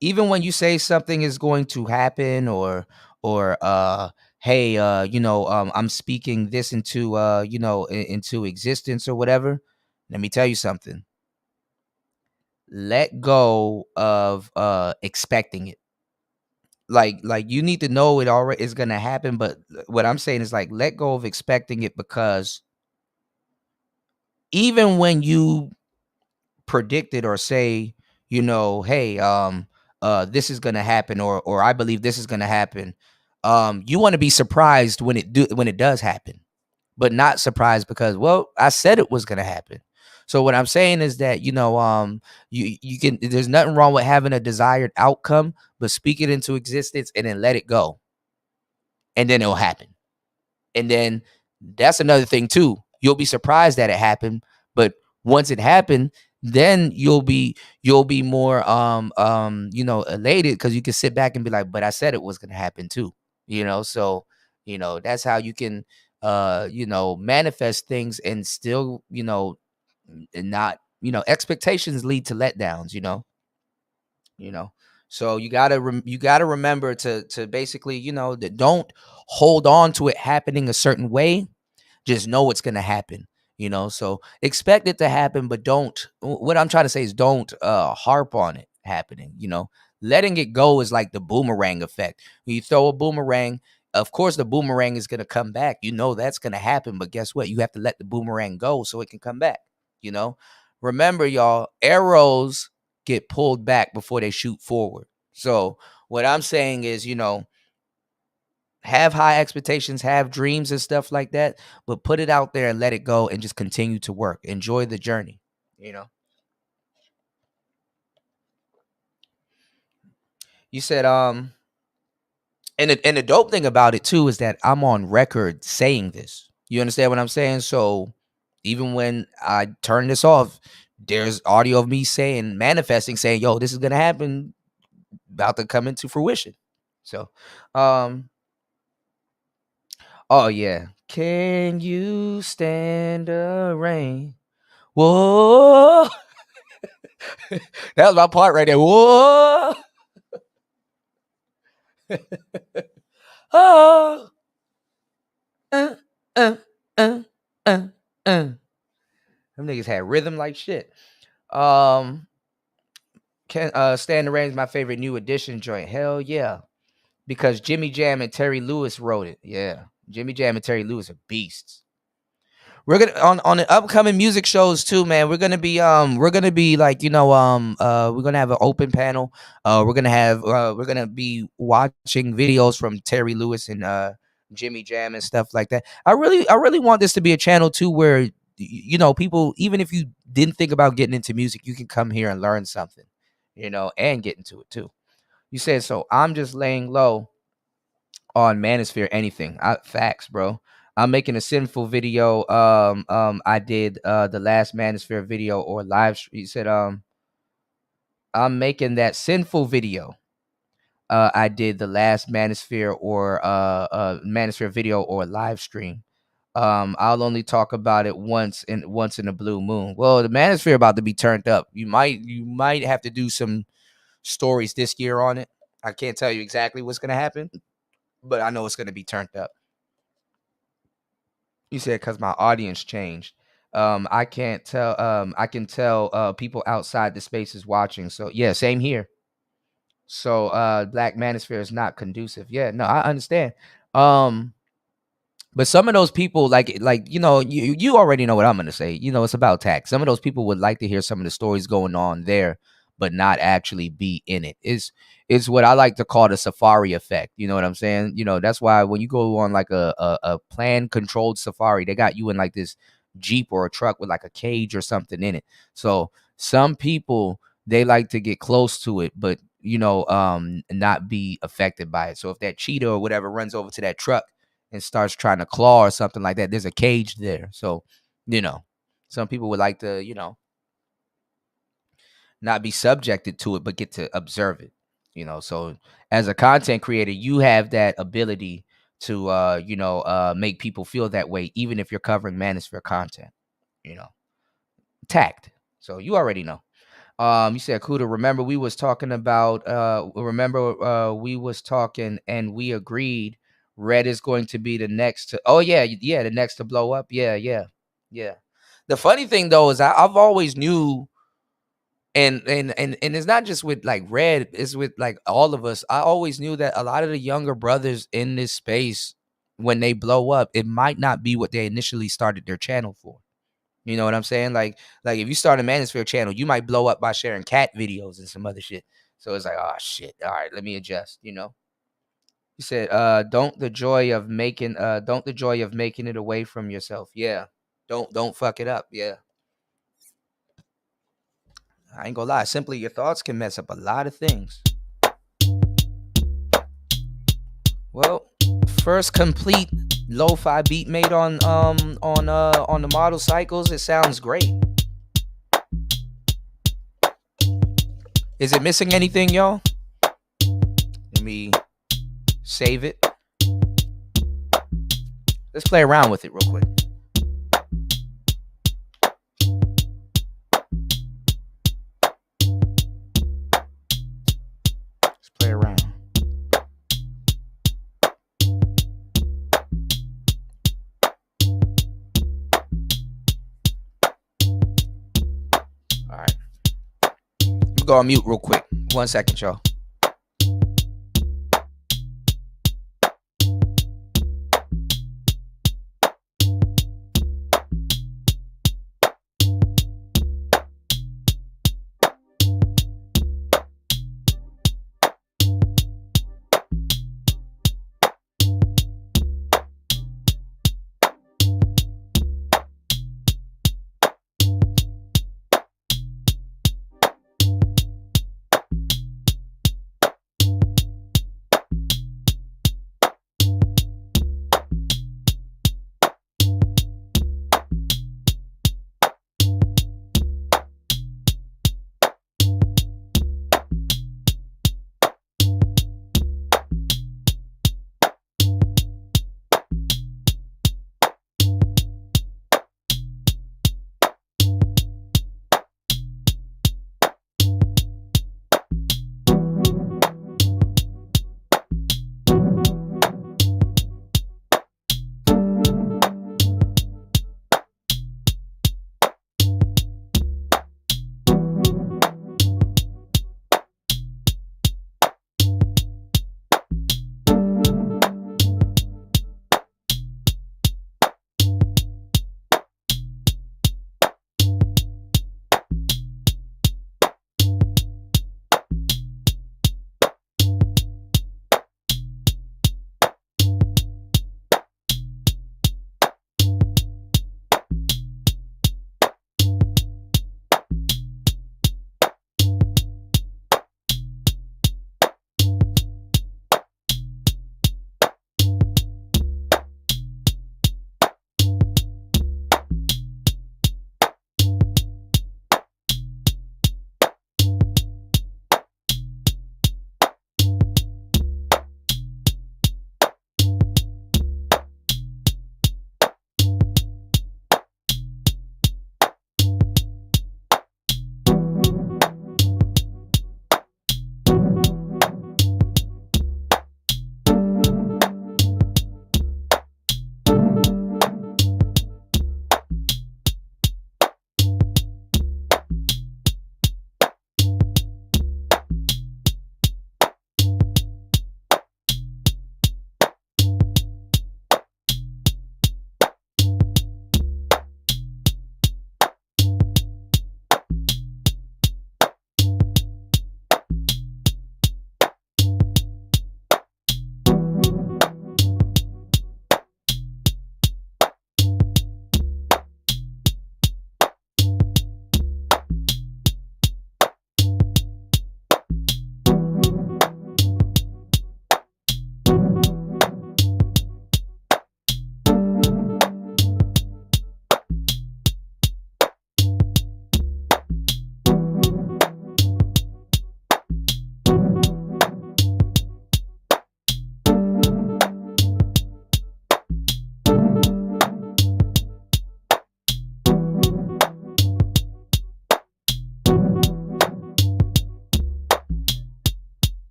A: Even when you say something is going to happen, or hey, I'm speaking this into into existence or whatever. Let me tell you something. Let go of expecting it. Like you need to know it already is gonna happen, but what I'm saying is like let go of expecting it, because even when you predict it or say, hey, this is gonna happen, or I believe this is gonna happen, you want to be surprised when it does happen, but not surprised because, well, I said it was gonna happen. So what I'm saying is that you can. There's nothing wrong with having a desired outcome, but speak it into existence and then let it go, and then it'll happen. And then that's another thing too. You'll be surprised that it happened, but once it happened, then you'll be more elated, because you can sit back and be like, but I said it was gonna happen too. So that's how you can manifest things and still and not expectations lead to letdowns. you know so you gotta remember to basically that don't hold on to it happening a certain way,
B: Just know it's gonna happen. So expect it to happen, but don't. What I'm trying to say is don't harp on it happening. Letting it go is like the boomerang effect. When you throw a boomerang, of course the boomerang is gonna come back. That's gonna happen, but guess what? You have to let the boomerang go so it can come back. You know, remember, y'all, arrows get pulled back before they shoot forward. So what I'm saying is, have high expectations, have dreams and stuff like that, but put it out there and let it go and just continue to work. Enjoy the journey, you know. You said and the dope thing about it too is that I'm on record saying this. You understand what I'm saying? So even when I turn this off, there's audio of me saying, manifesting, saying, yo, this is gonna happen, about to come into fruition. So um oh yeah. Can you stand the rain? Whoa. That was my part right there. Whoa. Oh. Uh, uh, uh, uh, uh. Them niggas had rhythm like shit. Um, can Stand the Rain is my favorite new edition joint. Hell yeah. Because Jimmy Jam and Terry Lewis wrote it. Yeah. Jimmy Jam and Terry Lewis are beasts. We're gonna on the upcoming music shows too, man. We're gonna be like, we're gonna have an open panel. We're gonna be watching videos from Terry Lewis and Jimmy Jam and stuff like that. I really want this to be a channel too where people, even if you didn't think about getting into music, you can come here and learn something, and get into it too. You said so. I'm just laying low on Manosphere anything. Facts, bro. I'm making a sinful video. I did the last Manosphere video or live. You said I'm making that sinful video. I did the last Manosphere or Manosphere video or live stream. I'll only talk about it once in a blue moon. Well, the Manosphere about to be turned up. You might have to do some stories this year on it. I can't tell you exactly what's gonna happen, but I know it's gonna be turned up. You said because my audience changed. I can't tell. I can tell people outside the space is watching. So yeah, same here. So Black Manosphere is not conducive. Yeah, no, I understand. Um, but some of those people, like you already know what I'm gonna say. It's about tax. Some of those people would like to hear some of the stories going on there, but not actually be in it. Is what I like to call the safari effect. You know what I'm saying? That's why when you go on like a planned controlled safari, they got you in like this Jeep or a truck with like a cage or something in it. So some people, they like to get close to it, but not be affected by it. So if that cheetah or whatever runs over to that truck and starts trying to claw or something like that, there's a cage there. So, you know, some people would like to, not be subjected to it, but get to observe it. So as a content creator, you have that ability to, make people feel that way, even if you're covering Manosphere content, you know, tact. So you already know. You said Kuda, remember we was talking and we agreed Red is going to be the next to, oh yeah, yeah, the next to blow up. Yeah, yeah, yeah. The funny thing though is I've always knew, and it's not just with like Red, it's with like all of us. I always knew that a lot of the younger brothers in this space, when they blow up, it might not be what they initially started their channel for. You know what I'm saying? Like if you start a Manosphere channel, you might blow up by sharing cat videos and some other shit. So it's like, oh shit. All right, let me adjust. You said, don't the joy of making it away from yourself. Yeah. Don't fuck it up. Yeah. I ain't gonna lie. Simply your thoughts can mess up a lot of things. Well, first complete lo-fi beat made on the Model Cycles. It sounds great. Is it missing anything, y'all? Let me save it. Let's play around with it real quick. Let's play around. go on mute real quick. 1 second, y'all.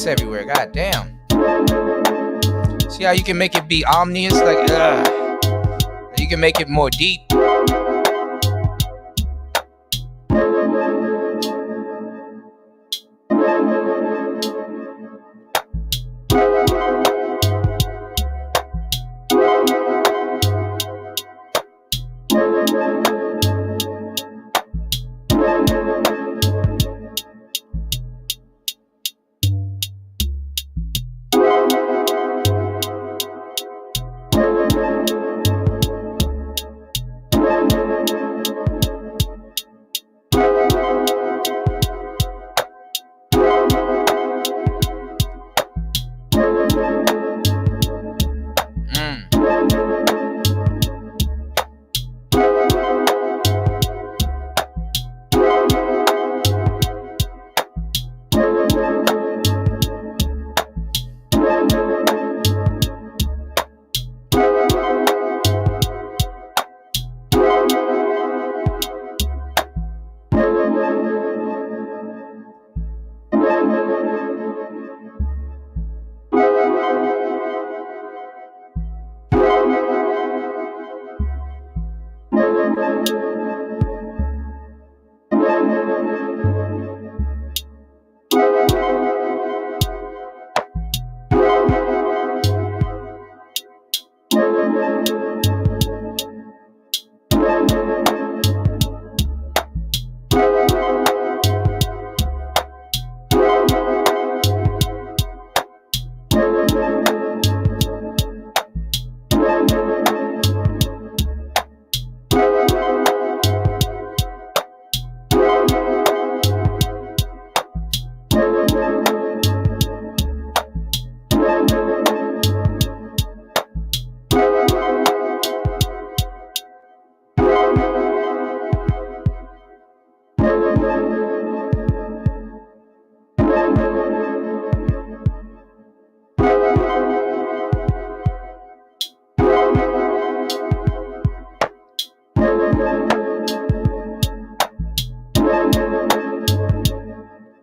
B: effects everywhere. God damn. See how you can make it be omnious? Like, you can make it more deep.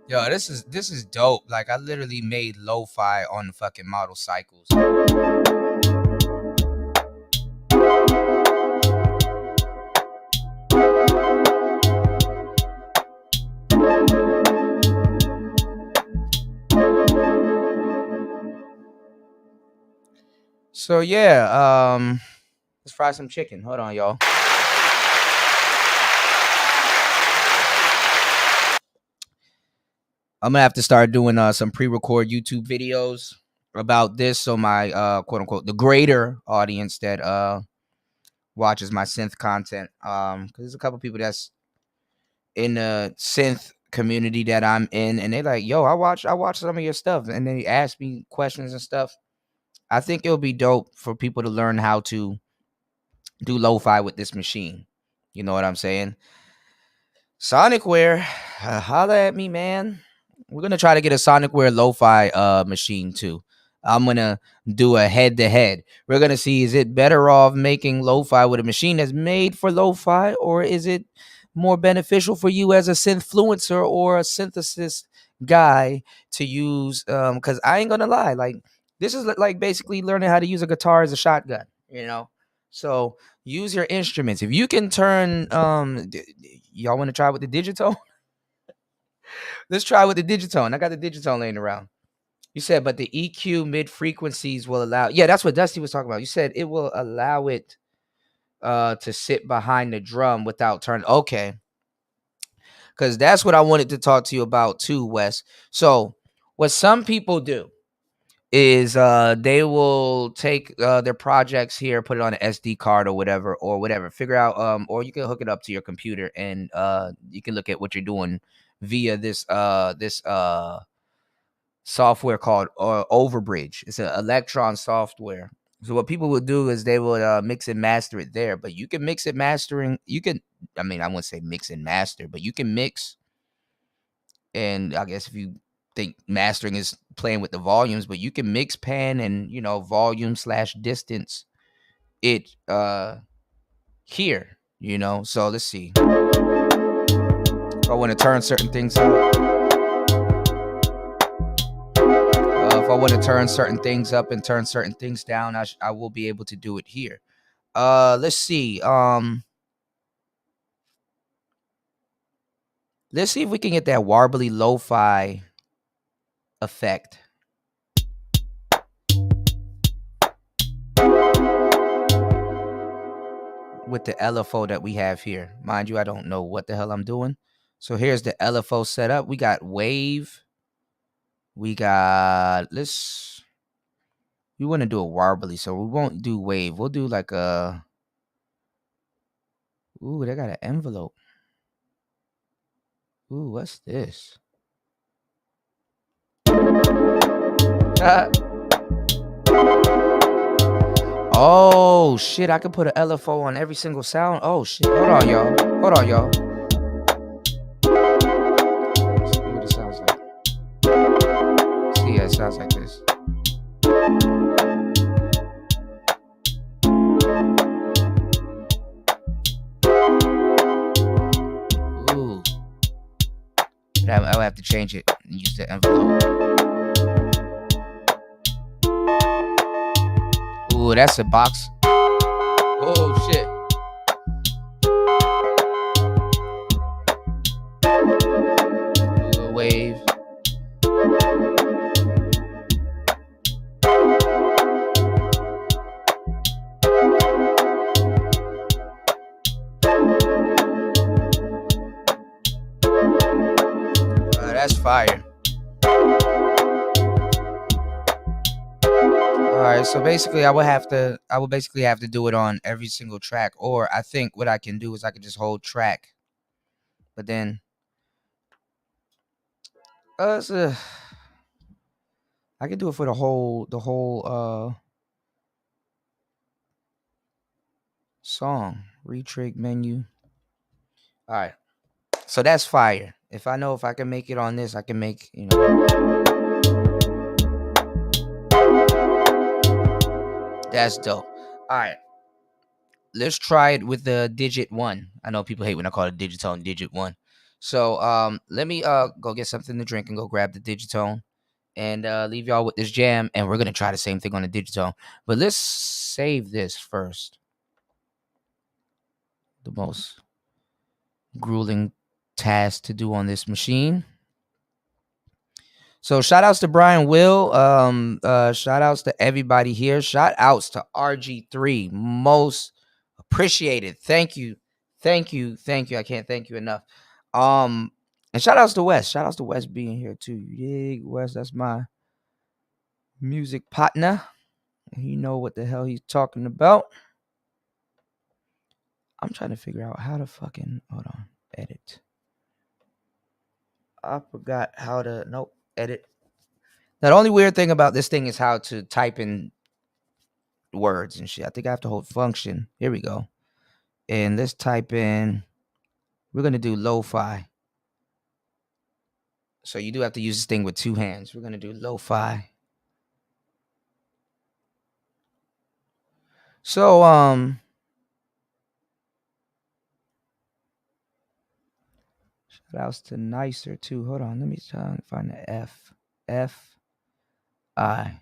B: Yo, this is dope. Like, I literally made lo-fi on the fucking model cycles. So yeah, let's fry some chicken. Hold on, y'all. I'm gonna have to start doing some pre-record YouTube videos about this, so my quote unquote the greater audience that watches my synth content, because there's a couple people that's in the synth community that I'm in, and they're like, "Yo, I watch some of your stuff," and they ask me questions and stuff. I think it'll be dope for people to learn how to do lo-fi with this machine. You know what I'm saying? Sonicware, holla at me, man. We're gonna try to get a Sonicware lo-fi machine too. I'm gonna do a head-to-head. We're gonna see, is it better off making lo-fi with a machine that's made for lo-fi, or is it more beneficial for you as a synthfluencer or a synthesis guy to use? Because I ain't gonna lie, like, this is like basically learning how to use a guitar as a shotgun, you know. So use your instruments. If you can turn, y'all want to try with the Digitone? Let's try with the Digitone. I got the Digitone laying around. You said, but the EQ mid frequencies will allow. Yeah, that's what Dusty was talking about. You said it will allow it to sit behind the drum without turning. Okay, because that's what I wanted to talk to you about too, Wes. So what some people do is they will take their projects here, put it on an SD card or whatever, figure out or you can hook it up to your computer and you can look at what you're doing via this software called Overbridge. It's an Electron software. So what people will do is they will mix and master it there, but you can mix it mastering. You can, I mean, I wouldn't say mix and master, but you can mix. And I guess if you think mastering is playing with the volumes, but you can mix pan and, you know, volume / distance it here, you know. So let's see. I want to turn certain things up. I want to turn certain things up and turn certain things down, I will be able to do it here. Let's see. Let's see if we can get that warbly lo-fi effect. With the LFO that we have here. Mind you, I don't know what the hell I'm doing. So here's the LFO setup. We got wave. We got, we want to do a warbly, so we won't do wave. We'll do like a, ooh, they got an envelope. Ooh, what's this? Oh shit, I could put an LFO on every single sound. Oh shit, hold on y'all. Let's see what it sounds like. See, yeah, it sounds like this. Ooh. I'll have to change it and use the envelope. Ooh, that's a box. Oh shit. Ooh, wave. That's fire. Alright, so basically I would basically have to do it on every single track. Or I think what I can do is I can just hold track. But then I can do it for the whole song. Retrig menu. Alright. So that's fire. If I can make it on this, I can make, you know. That's dope. Alright. Let's try it with the digit 1. I know people hate when I call it digitone digit 1. So let me go get something to drink and go grab the digitone and leave y'all with this jam, and we're gonna try the same thing on the digitone. But let's save this first. The most grueling task to do on this machine. So shout outs to Brian Will. Shout outs to everybody here. Shout outs to RG3. Most appreciated. Thank you. I can't thank you enough. And shout outs to Wes. Shout outs to Wes being here too. You dig? Wes, that's my music partner. You know what the hell he's talking about. I'm trying to figure out how to fucking, hold on, edit. I forgot how to, nope, edit. Now, the only weird thing about this thing is how to type in words and shit. I think I have to hold function. Here we go. And let's type in, we're going to do lo-fi. So you do have to use this thing with 2 hands. We're going to do lo-fi. So, shout outs to Nicer too. Hold on, let me try and find the F-I.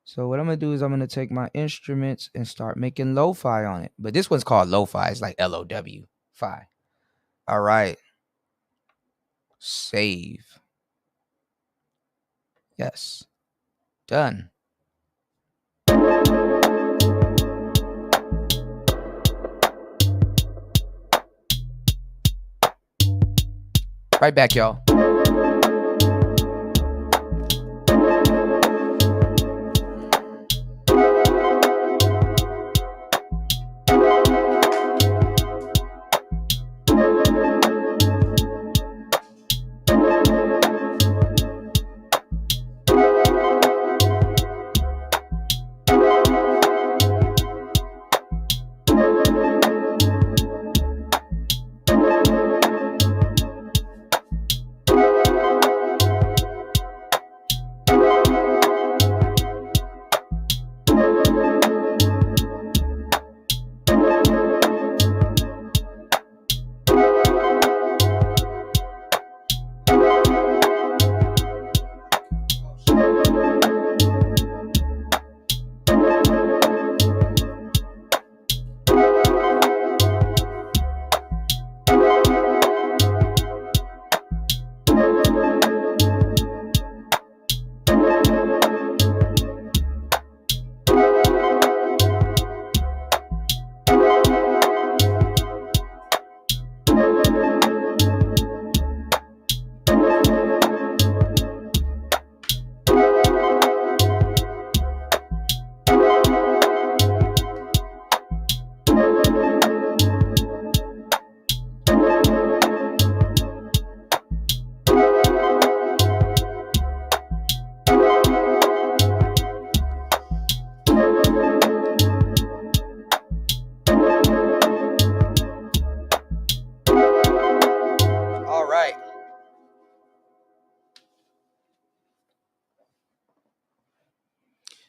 B: So what I'm gonna do is I'm gonna take my instruments and start making lo-fi on it. But this one's called lo-fi. It's like L-O-W, fi. All right. Save. Yes. Done. Right back, y'all.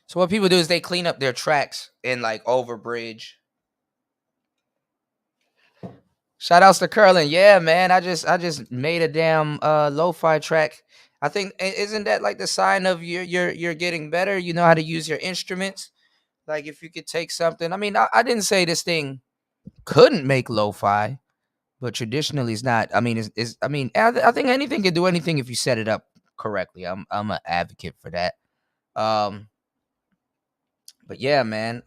B: So what people do is they clean up their tracks in like Overbridge. Shout outs to Curlin. Yeah, man. I just made a damn lo-fi track. I think isn't that like the sign of you're getting better? You know how to use your instruments. Like if you could take something. I mean, I didn't say this thing couldn't make lo-fi, but traditionally it's not. I mean, is I mean, I think anything can do anything if you set it up correctly. I'm an advocate for that. Um, but yeah, man.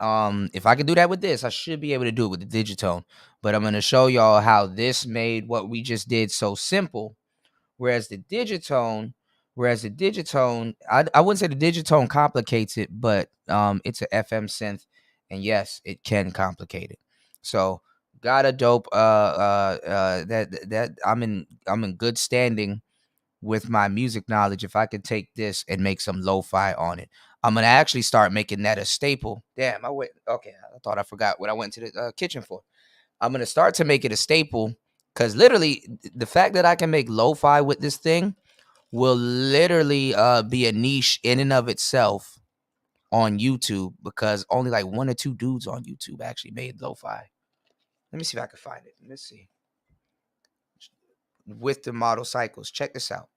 B: If I could do that with this, I should be able to do it with the Digitone. But I'm gonna show y'all how this made what we just did so simple. Whereas the Digitone, I wouldn't say the Digitone complicates it, but it's a FM synth, and yes, it can complicate it. So got a dope that I'm in good standing with my music knowledge. If I could take this and make some lo-fi on it, I'm gonna actually start making that a staple. Damn, I went. Okay, I thought I forgot what I went to the kitchen for. I'm gonna start to make it a staple because literally the fact that I can make lo-fi with this thing will literally be a niche in and of itself on YouTube because only like one or two dudes on YouTube actually made lo-fi. Let me see if I can find it. Let's see. With the model cycles, check this out.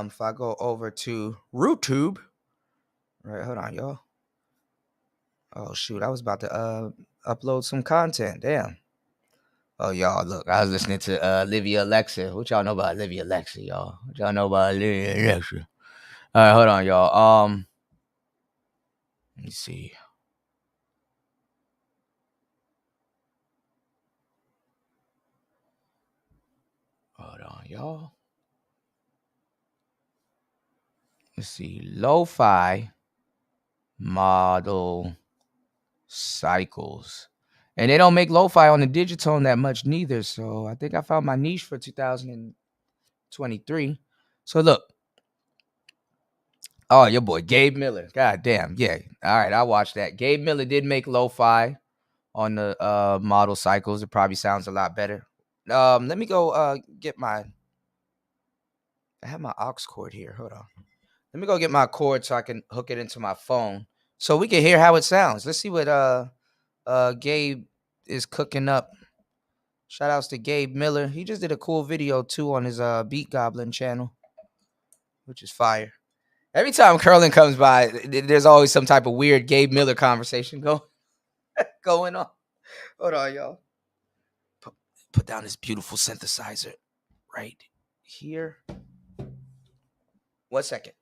B: If I go over to RootTube, right? Hold on, y'all. Oh shoot, I was about to upload some content. Damn. Oh y'all, look, I was listening to Livia Alexa. What y'all know about Livia Alexa, y'all? What y'all know about Livia Alexa? All right, hold on, y'all. Let me see. Hold on, y'all. Let's see. Lo-fi model cycles. And they don't make lo-fi on the Digitone that much neither. So I think I found my niche for 2023. So look. Oh, your boy Gabe Miller. God damn. Yeah. All right, I watched that. Gabe Miller did make lo-fi on the model cycles. It probably sounds a lot better. Let me go get my I have my aux cord here. Hold on. Let me go get my cord so I can hook it into my phone so we can hear how it sounds. Let's see what Gabe is cooking up. Shout outs to Gabe Miller. He just did a cool video too on his Beat Goblin channel, which is fire. Every time Curlin comes by, there's always some type of weird Gabe Miller conversation going on. Hold on, y'all. Put down this beautiful synthesizer right here. 1 second.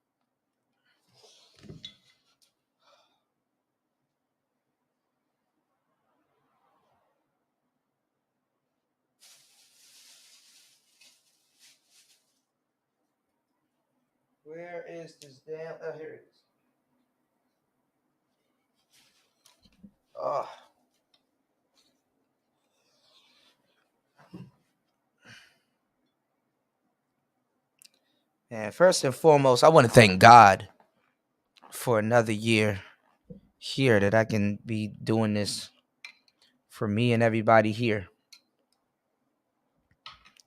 B: Where is this damn? Oh, here it is. Oh. And first and foremost, I want to thank God for another year here that I can be doing this for me and everybody here.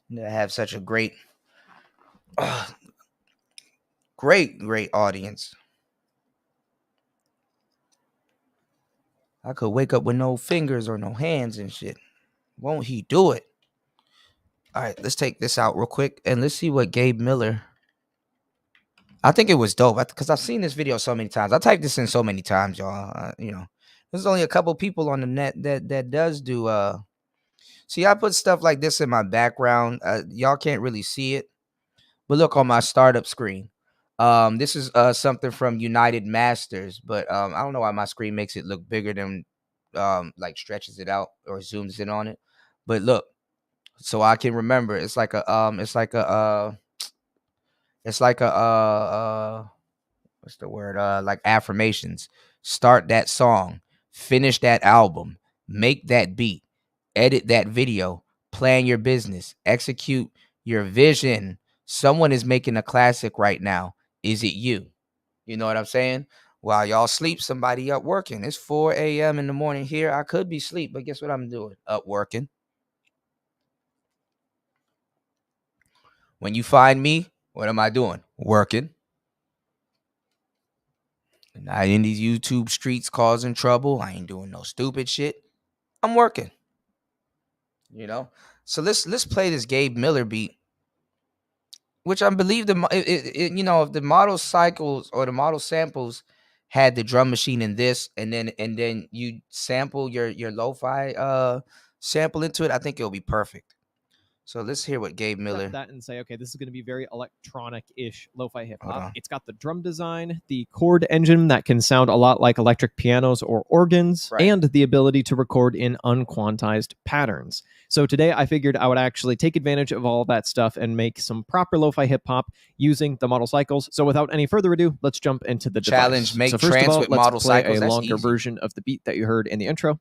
B: And I have such a great, great audience. I could wake up with no fingers or no hands and shit. Won't he do it? All right, let's take this out real quick and let's see what Gabe Miller. I think it was dope because I've seen this video so many times. I typed this in so many times, y'all. There's only a couple people on the net that does do. See, I put stuff like this in my background. Y'all can't really see it, but look on my startup screen. This is something from United Masters, but I don't know why my screen makes it look bigger than like stretches it out or zooms in on it. But look, so I can remember. It's like a what's the word? Like affirmations. Start that song, finish that album, make that beat, edit that video, plan your business, execute your vision. Someone is making a classic right now. Is it you? You know what I'm saying? While y'all sleep, somebody up working. It's 4 a.m. in the morning here. I could be asleep, but guess what I'm doing? Up working. When you find me, what am I doing? Working. Not in these YouTube streets causing trouble. I ain't doing no stupid shit. I'm working. You know. So let's play this Gabe Miller beat, which I believe if the model cycles or the model samples had the drum machine in this, and then you sample your lo-fi sample into it, I think it'll be perfect. So let's hear what Gabe Miller.
C: That and say, okay, this is going to be very electronic-ish lo-fi hip
B: Hold
C: hop.
B: on.
C: It's got the drum design, the chord engine that can sound a lot like electric pianos or organs,
B: Right.
C: and the ability to record in unquantized patterns. So today I figured I would actually take advantage of all of that stuff and make some proper lo-fi hip hop using the model cycles. So without any further ado, let's jump into the
B: Challenge,
C: device.
B: make
C: so first
B: trance
C: of all,
B: with
C: let's
B: model
C: play
B: cycles.
C: a
B: That's
C: longer
B: easy.
C: version of the beat that you heard in the intro.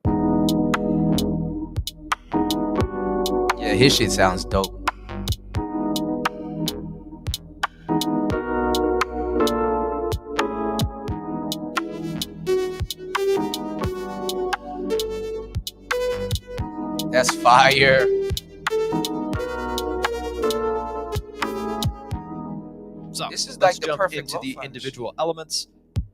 B: Yeah, his shit sounds dope. That's fire.
C: So
B: This is
C: let's
B: like the
C: jump
B: perfect
C: into the
B: lo-fi
C: individual elements.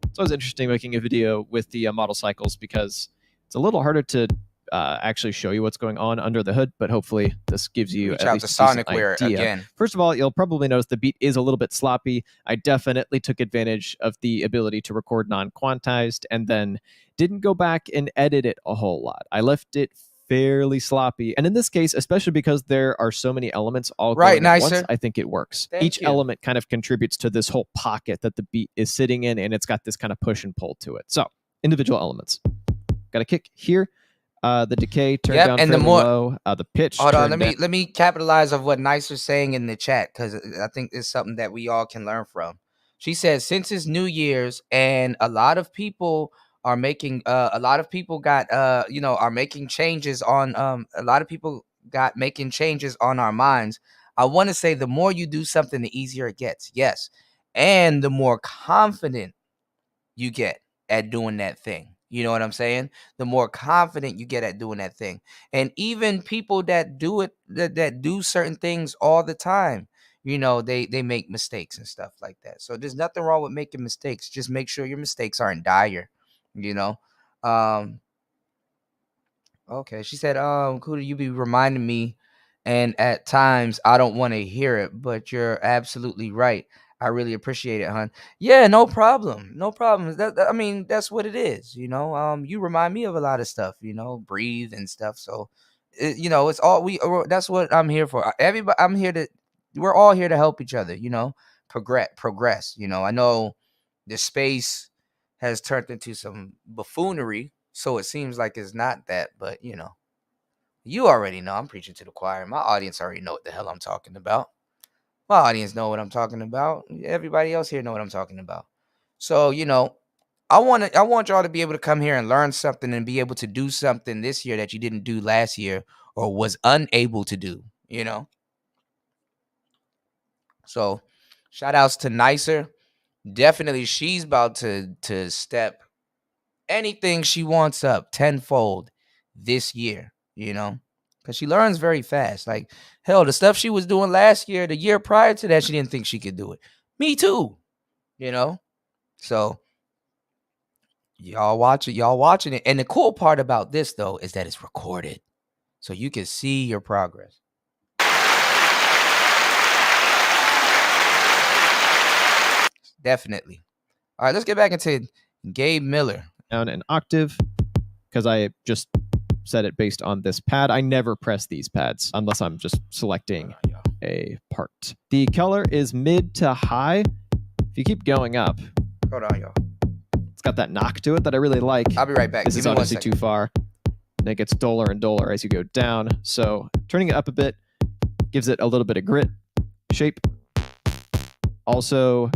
C: It's always interesting making a video with the model cycles because it's a little harder to actually show you what's going on under the hood, but hopefully this gives you
B: Reach
C: at
B: out
C: least
B: to
C: a decent
B: Sonicware
C: idea.
B: again.
C: First of all, you'll probably notice the beat is a little bit sloppy. I definitely took advantage of the ability to record non-quantized and then didn't go back and edit it a whole lot. I left it fairly sloppy, and in this case, especially because there are so many elements all
B: Right,
C: going at once,
B: Nicer.
C: I think it works.
B: Thank
C: Each
B: you.
C: element kind of contributes to this whole pocket that the beat is sitting in, and it's got this kind of push and pull to it. So individual elements. Got a kick here. The decay turned
B: Yep,
C: down
B: and the
C: fairly
B: more-
C: low. The pitch.
B: Hold on,
C: turned down.
B: let me capitalize of what Nicer's saying in the chat, because I think it's something that we all can learn from. She says, since it's New Year's and a lot of people are making are making changes on a lot of people got making changes on our minds. I want to say the more you do something, the easier it gets. Yes. And the more confident you get at doing that thing. You know what I'm saying? The more confident you get at doing that thing. And even people that do it, that do certain things all the time, you know, they make mistakes and stuff like that. So there's nothing wrong with making mistakes. Just make sure your mistakes aren't dire, you know. Okay, she said, Kuda, you be reminding me, and at times I don't want to hear it, but you're absolutely right. I really appreciate it, hon. Yeah, no problem. No problem. I mean, that's what it is, you know. You remind me of a lot of stuff, you know, breathe and stuff. So, you know, it's all that's what I'm here for. Everybody, we're all here to help each other, you know, progress. You know, I know the space has turned into some buffoonery, so it seems like it's not that, but you know, you already know. I'm preaching to the choir. My audience already know what the hell I'm talking about. My audience know what I'm talking about. Everybody else here know what I'm talking about. So, you know, I want y'all to be able to come here and learn something and be able to do something this year that you didn't do last year or was unable to do, you know. So, shout outs to Nicer. Definitely she's about to step anything she wants up tenfold this year, you know, because she learns very fast. Like, hell, the stuff she was doing last year, the year prior to that, she didn't think she could do it. Me too, you know. So y'all watching it. And the cool part about this, though, is that it's recorded, so you can see your progress. Definitely. All right, let's get back into Gabe Miller.
C: Down an octave because I just set it based on this pad. I never press these pads unless I'm just selecting a part. The color is mid to high. If you keep going up,
B: Hold on, y'all.
C: it's got that knock to it that I really like.
B: I'll be right back.
C: This
B: Give
C: is
B: me one
C: obviously
B: second.
C: too far. And it gets duller and duller as you go down. So turning it up a bit gives it a little bit of grit, shape. Also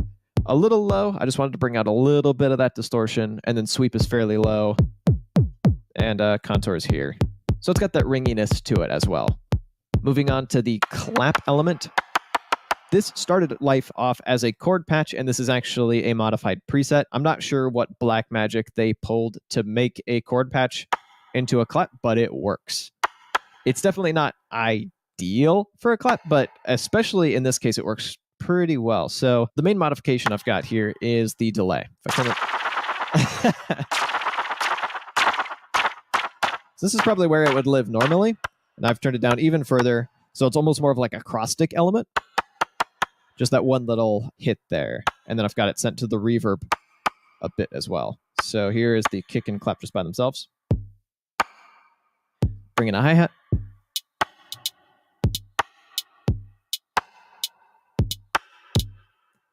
C: a little low. I just wanted to bring out a little bit of that distortion, and then sweep is fairly low. And contours here. So it's got that ringiness to it as well. Moving on to the clap element. This started life off as a chord patch, and this is actually a modified preset. I'm not sure what black magic they pulled to make a chord patch into a clap, but it works. It's definitely not ideal for a clap, but especially in this case, it works pretty well. So the main modification I've got here is the delay. If I turn it So this is probably where it would live normally, and I've turned it down even further, so it's almost more of like a acrostic element. Just that one little hit there, and then I've got it sent to the reverb a bit as well. So here is the kick and clap just by themselves. Bring in a hi-hat.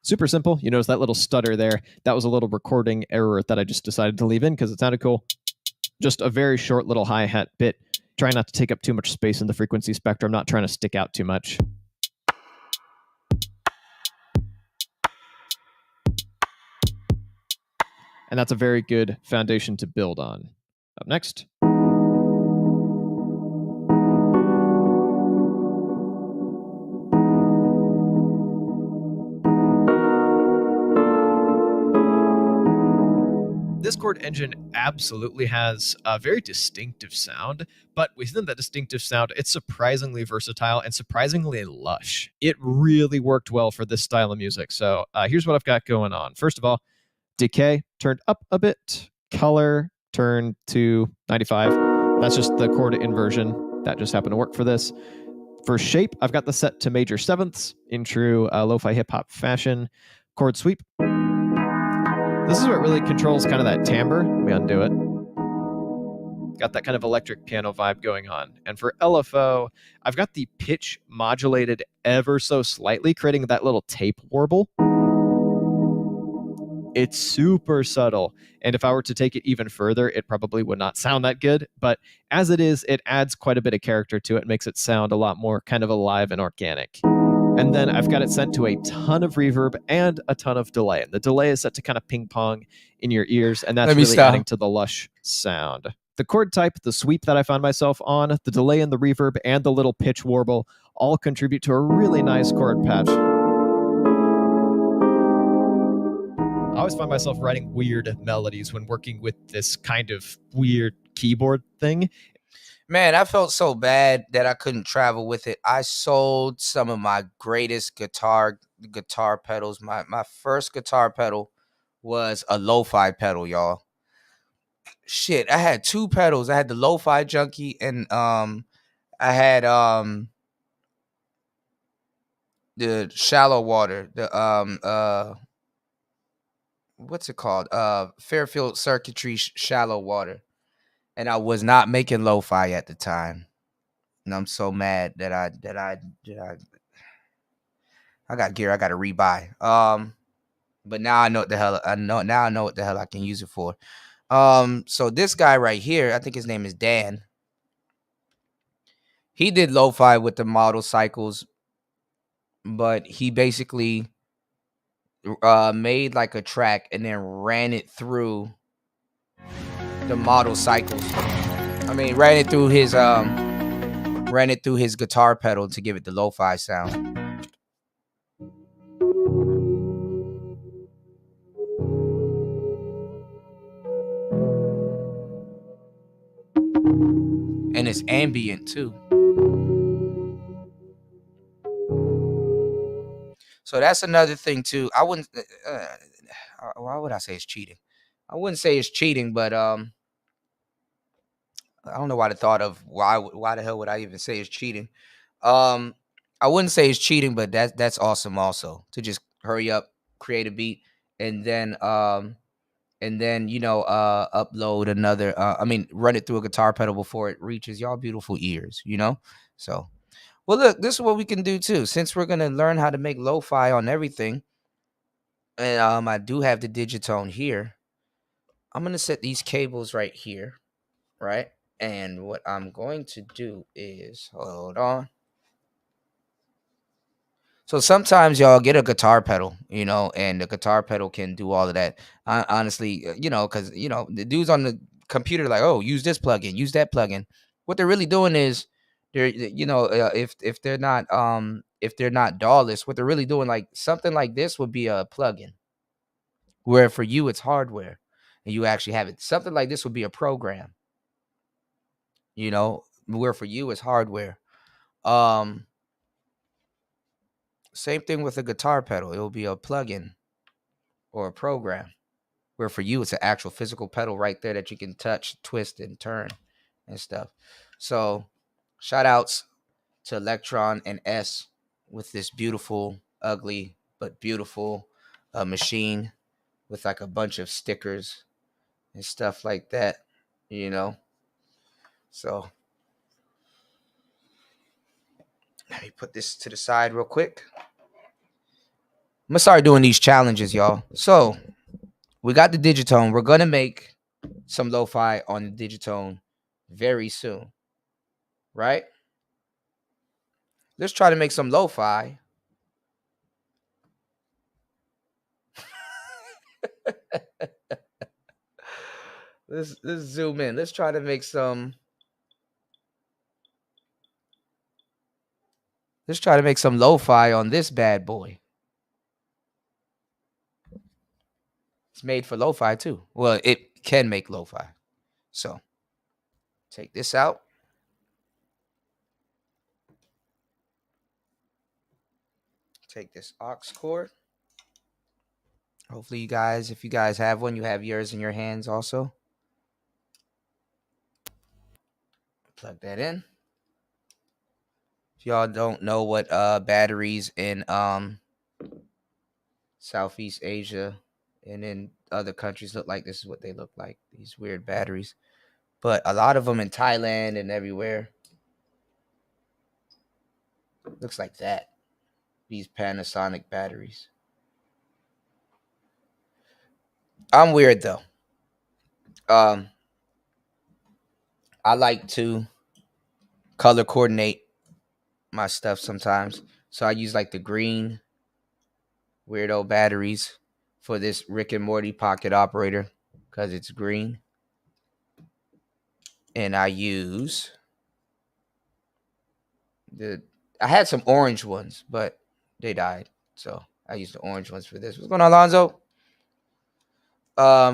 C: Super simple. You notice that little stutter there. That was a little recording error that I just decided to leave in because it sounded cool. Just a very short little hi-hat bit. Try not to take up too much space in the frequency spectrum, not trying to stick out too much. And that's a very good foundation to build on. Up next. This chord engine absolutely has a very distinctive sound, but within that distinctive sound, it's surprisingly versatile and surprisingly lush. It really worked well for this style of music. So here's what I've got going on. First of all, decay turned up a bit, color turned to 95. That's just the chord inversion. That just happened to work for this. For shape, I've got the set to major sevenths in true lo-fi hip-hop fashion. Chord sweep. This is what really controls kind of that timbre. Let me undo it. Got that kind of electric piano vibe going on. And for LFO, I've got the pitch modulated ever so slightly, creating that little tape warble. It's super subtle. And if I were to take it even further, it probably would not sound that good. But as it is, it adds quite a bit of character to it, makes it sound a lot more kind of alive and organic. And then I've got it sent to a ton of reverb and a ton of delay. And the delay is set to kind of ping pong in your ears, and that's really adding to the lush sound. The chord type, the sweep that I found myself on, the delay and the reverb, and the little pitch warble all contribute to a really nice chord patch. I always find myself writing weird melodies when working with this kind of weird keyboard thing.
B: Man, I felt so bad that I couldn't travel with it. I sold some of my greatest guitar pedals. My first guitar pedal was a lo-fi pedal, y'all. Shit, I had two pedals. I had the Lo-Fi Junkie, and I had the Shallow Water. The what's it called? Fairfield Circuitry Shallow Water. And I was not making lo-fi at the time. And I'm so mad that I got gear I got to rebuy. But now I know what the hell I know what the hell I can use it for. So this guy right here, I think his name is Dan. He did lo-fi with the model cycles, but he basically made like a track and then ran it through the model cycles. I mean, ran it through his guitar pedal to give it the lo-fi sound. And it's ambient too. So that's another thing too. I wouldn't. Why would I say it's cheating? I wouldn't say it's cheating, but I don't know why the thought of why the hell would I even say it's cheating? I wouldn't say it's cheating, but that's awesome also to just hurry up, create a beat, and then upload another. Run it through a guitar pedal before it reaches y'all beautiful ears. So. Well, look, this is what we can do too. Since we're gonna learn how to make lo-fi on everything, and I do have the Digitone here. I'm gonna set these cables right here, right? And what I'm going to do is hold on. So sometimes y'all get a guitar pedal, and the guitar pedal can do all of that. Honestly, because the dudes on the computer like, oh, use this plugin, use that plugin. What they're really doing is if they're not DAWless, what they're really doing, like something like this would be a plugin, where for you it's hardware, and you actually have it. Something like this would be a program, where for you it's hardware. Same thing with a guitar pedal. It will be a plugin or a program. Where for you, it's an actual physical pedal right there that you can touch, twist, and turn and stuff. So shout outs to Electron and S with this beautiful, ugly, but beautiful machine with like a bunch of stickers and stuff like that, you know. So let me put this to the side real quick. I'm gonna start doing these challenges, y'all. So we got the Digitone. We're gonna make some lo-fi on the Digitone very soon, right? Let's try to make some lo-fi. Let's zoom in. Let's try to make some. Let's try to make some lo-fi on this bad boy. It's made for lo-fi too. Well, it can make lo-fi. So take this out. Take this aux cord. Hopefully you guys, if you guys have one, you have yours in your hands also. Plug that in. If y'all don't know what batteries in Southeast Asia and in other countries look like, this is what they look like. These weird batteries. But a lot of them in Thailand and everywhere looks like that. These Panasonic batteries. I'm weird though. I like to color coordinate my stuff sometimes. So I use like the green weirdo batteries for this Rick and Morty pocket operator because it's green. And I use I had some orange ones, but they died. So I used the orange ones for this. What's going on, Alonzo?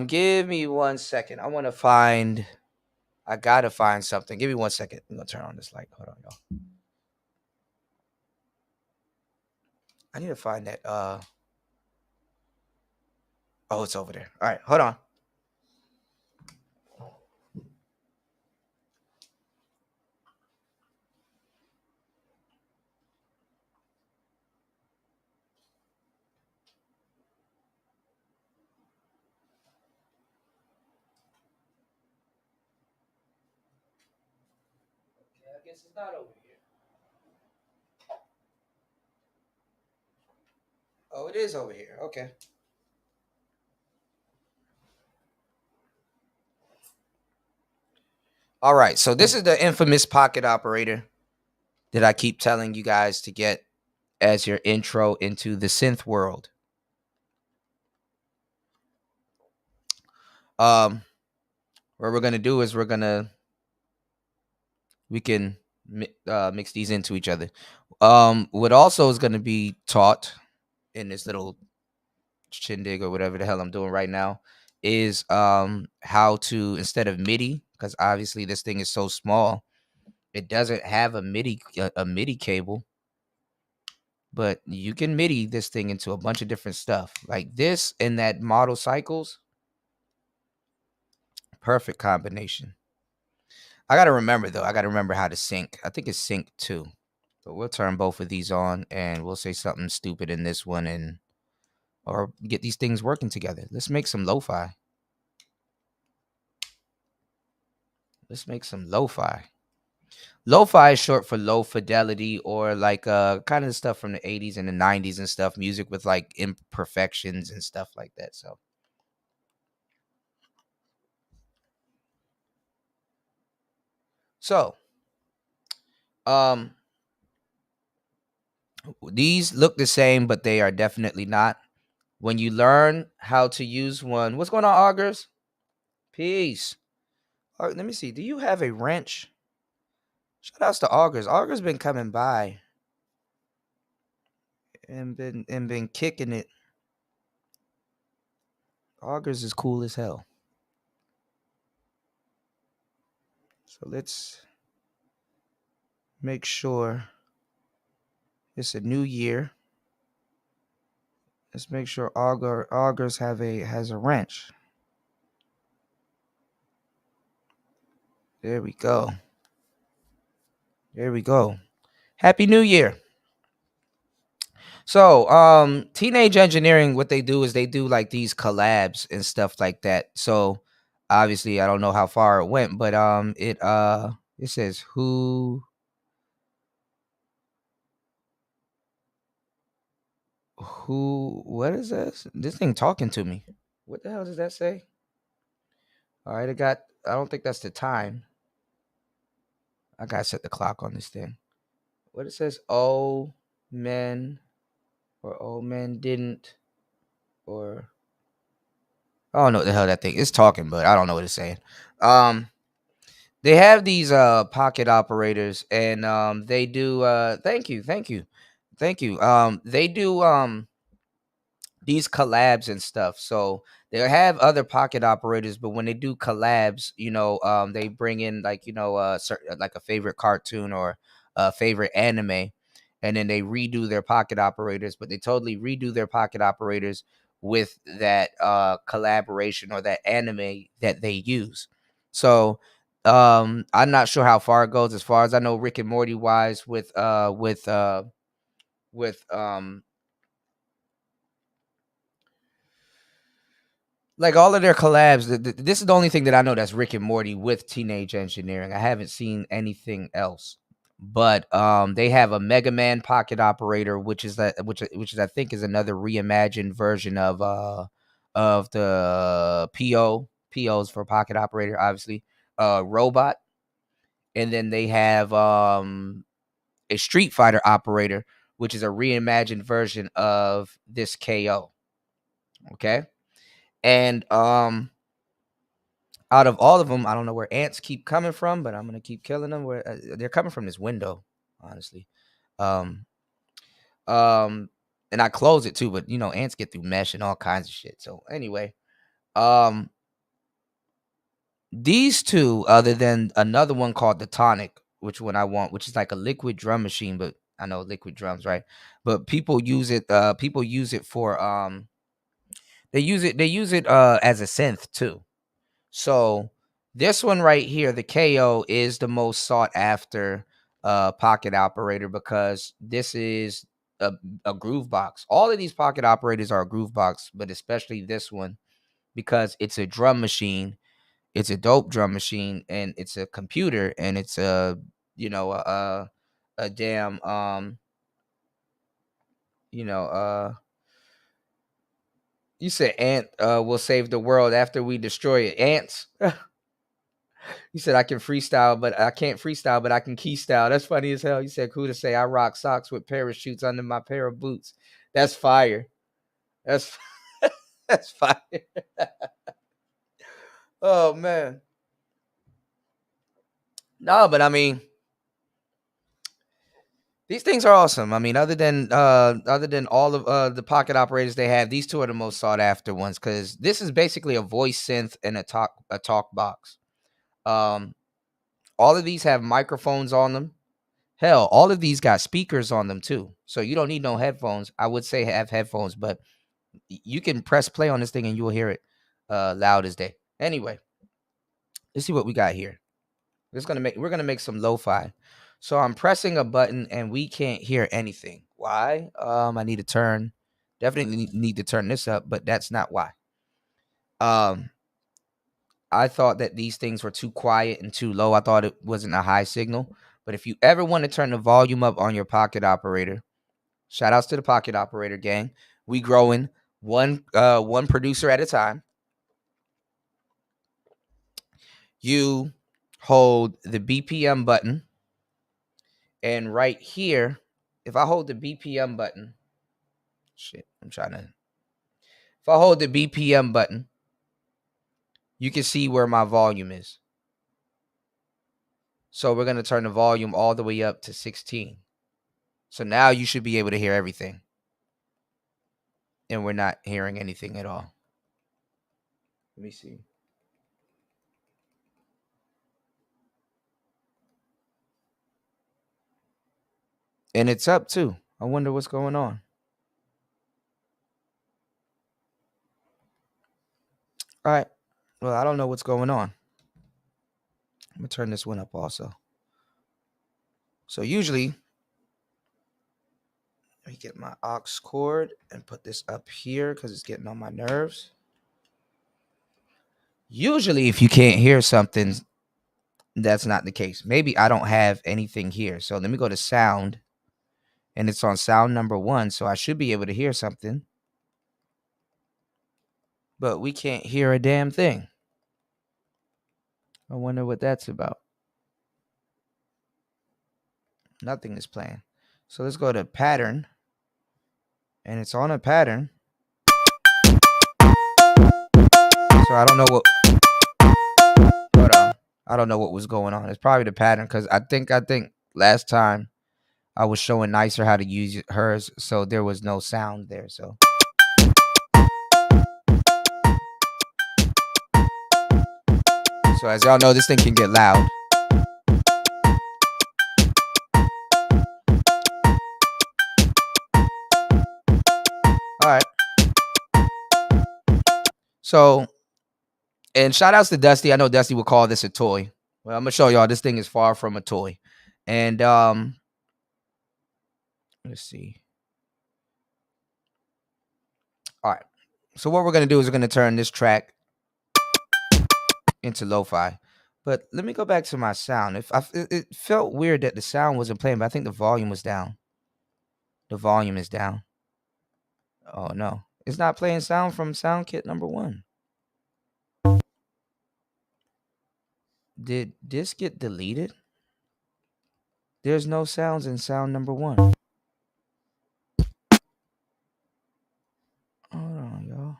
B: Give me 1 second. I gotta find something. Give me 1 second. I'm gonna turn on this light. Hold on, y'all. I need to find that. Oh, it's over there. All right, hold on. Okay, I guess it's not over here. Oh, it is over here. Okay. All right, so this is the infamous pocket operator that I keep telling you guys to get as your intro into the synth world. What we're gonna do is we can mix these into each other. What also is gonna be taught in this little shindig or whatever the hell I'm doing right now is how to, instead of MIDI, because obviously this thing is so small, it doesn't have a MIDI cable, but you can MIDI this thing into a bunch of different stuff like this and that model cycles. Perfect combination. I gotta remember though. I gotta remember how to sync. I think it's sync 2. So we'll turn both of these on and we'll say something stupid in this one and or get these things working together. Let's make some lo-fi. Let's make some lo-fi. Lo-fi is short for low fidelity, or like kind of stuff from the 80s and the 90s and stuff, music with like imperfections and stuff like that. So these look the same, but they are definitely not. When you learn how to use one, what's going on, Augers? Peace. All right, let me see. Do you have a wrench? Shout outs to Augers. Augers been coming by and been kicking it. Augers is cool as hell. So let's make sure it's a new year. Let's make sure Augers has a wrench. There we go. There we go. Happy New Year. So, Teenage Engineering, what they do is they do like these collabs and stuff like that. So, obviously, I don't know how far it went, but it says what is this? This thing talking to me. What the hell does that say? All right, I don't think that's the time. I gotta set the clock on this thing. What it says, oh men or oh men didn't, or I don't know what the hell that thing is talking, but I don't know what it's saying. They have these pocket operators, and they do thank you, thank you, thank you. They do these collabs and stuff. So they have other pocket operators, but when they do collabs, they bring in like like a favorite cartoon or a favorite anime, and then they redo their pocket operators. But they totally redo their pocket operators with that collaboration or that anime that they use. So I'm not sure how far it goes. As far as I know, Rick and Morty wise, with like all of their collabs, this is the only thing that I know that's Rick and Morty with Teenage Engineering. I haven't seen anything else. But they have a Mega Man pocket operator, which is which is I think is another reimagined version of the POs for pocket operator, obviously. Robot. And then they have a Street Fighter operator, which is a reimagined version of this KO. Okay. And out of all of them, I don't know where ants keep coming from, but I'm gonna keep killing them. Where they're coming from this window, honestly. Um, and I close it too, but ants get through mesh and all kinds of shit. So anyway, um, these two, other than another one called the Tonic, which one I want, which is like a liquid drum machine, but I know liquid drums, right? But people use it. People use it for They use it as a synth too. So this one right here, the KO, is the most sought after pocket operator because this is a groove box. All of these pocket operators are a groove box, but especially this one because it's a drum machine. It's a dope drum machine, and it's a computer, and it's a damn you know you said ant will save the world after we destroy it. Ants. You said I can freestyle, but I can't freestyle, but I can key style. That's funny as hell. You said cool to say I rock socks with parachutes under my pair of boots. That's fire. That's that's fire. Oh man. No, but I mean, these things are awesome. I mean, other than all of the pocket operators they have, these two are the most sought after ones because this is basically a voice synth and a talk box. Um, all of these have microphones on them. Hell, all of these got speakers on them too. So you don't need no headphones. I would say have headphones, but you can press play on this thing and you will hear it loud as day. Anyway, let's see what we got here. We're gonna make some lo-fi. So I'm pressing a button and we can't hear anything. Why? I need to definitely need to turn this up, but that's not why. Um I thought that these things were too quiet and too low. I thought it wasn't a high signal. But if you ever want to turn the volume up on your pocket operator, shout outs to the pocket operator gang. We growing one producer at a time. You hold the BPM button, and right here, if I hold the BPM button, if I hold the BPM button, you can see where my volume is. So we're going to turn the volume all the way up to 16. So now you should be able to hear everything. And we're not hearing anything at all. Let me see. And it's up too. I wonder what's going on. All right. Well, I don't know what's going on. I'm gonna turn this one up also. So usually, let me get my aux cord and put this up here because it's getting on my nerves. Usually, if you can't hear something, that's not the case. Maybe I don't have anything here. So let me go to sound, and it's on sound number 1. So I should be able to hear something. But we can't hear a damn thing. I wonder what that's about. Nothing is playing. So let's go to pattern. And it's on a pattern. So I don't know what. Hold on. I don't know what was going on. It's probably the pattern because I think last time I was showing Nicer how to use hers, so there was no sound there. So as y'all know, this thing can get loud. All right. So, and shout outs to Dusty. I know Dusty will call this a toy. Well, I'm gonna show y'all this thing is far from a toy. And let's see. All right. So what we're gonna do is we're gonna turn this track into lo-fi. But let me go back to my sound. It felt weird that the sound wasn't playing, but I think the volume was down. The volume is down. Oh no, it's not playing sound from sound kit number 1. Did this get deleted? There's no sounds in sound number 1. Hold on, y'all.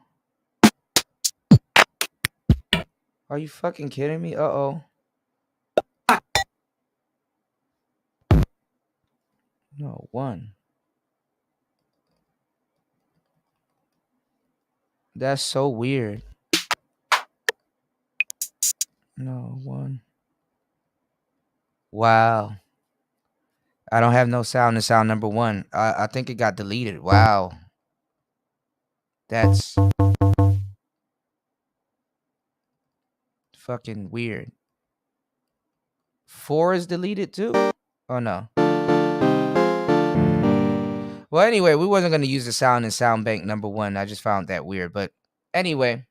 B: Are you fucking kidding me? Uh-oh. No, 1. That's so weird. No, 1. Wow. I don't have no sound in sound number 1. I think it got deleted. Wow. That's fucking weird. 4 is deleted too? Oh no. Well, anyway, we wasn't gonna use the sound in sound bank number 1. I just found that weird. But anyway,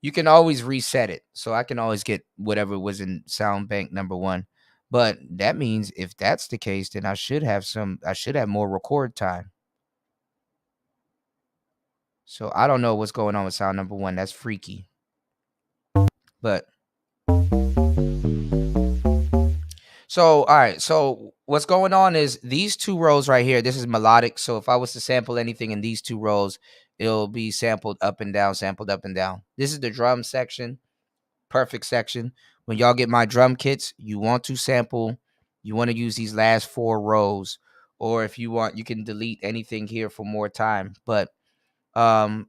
B: you can always reset it. So I can always get whatever was in sound bank number 1. But that means if that's the case, then I should have more record time. So I don't know what's going on with sound number 1. That's freaky. But so, all right. So what's going on is these 2 rows right here. This is melodic. So if I was to sample anything in these 2 rows, it'll be sampled up and down, sampled up and down. This is the drum section. Perfect section. When y'all get my drum kits, you want to sample. You want to use these last 4 rows. Or if you want, you can delete anything here for more time. But, and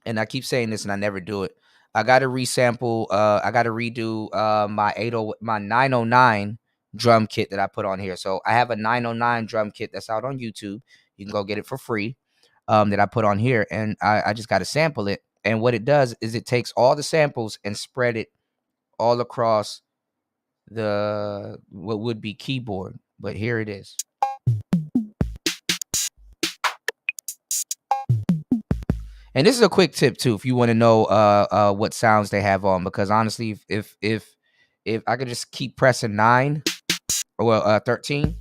B: I keep saying this and I never do it. I got to resample. I got to redo my 909 drum kit that I put on here. So I have a 909 drum kit that's out on YouTube. You can go get it for free. That I put on here, and I just got to sample it. And what it does is it takes all the samples and spread it all across the what would be keyboard. But here it is. And this is a quick tip too, if you want to know what sounds they have on, because honestly, if I could just keep pressing 9 or 13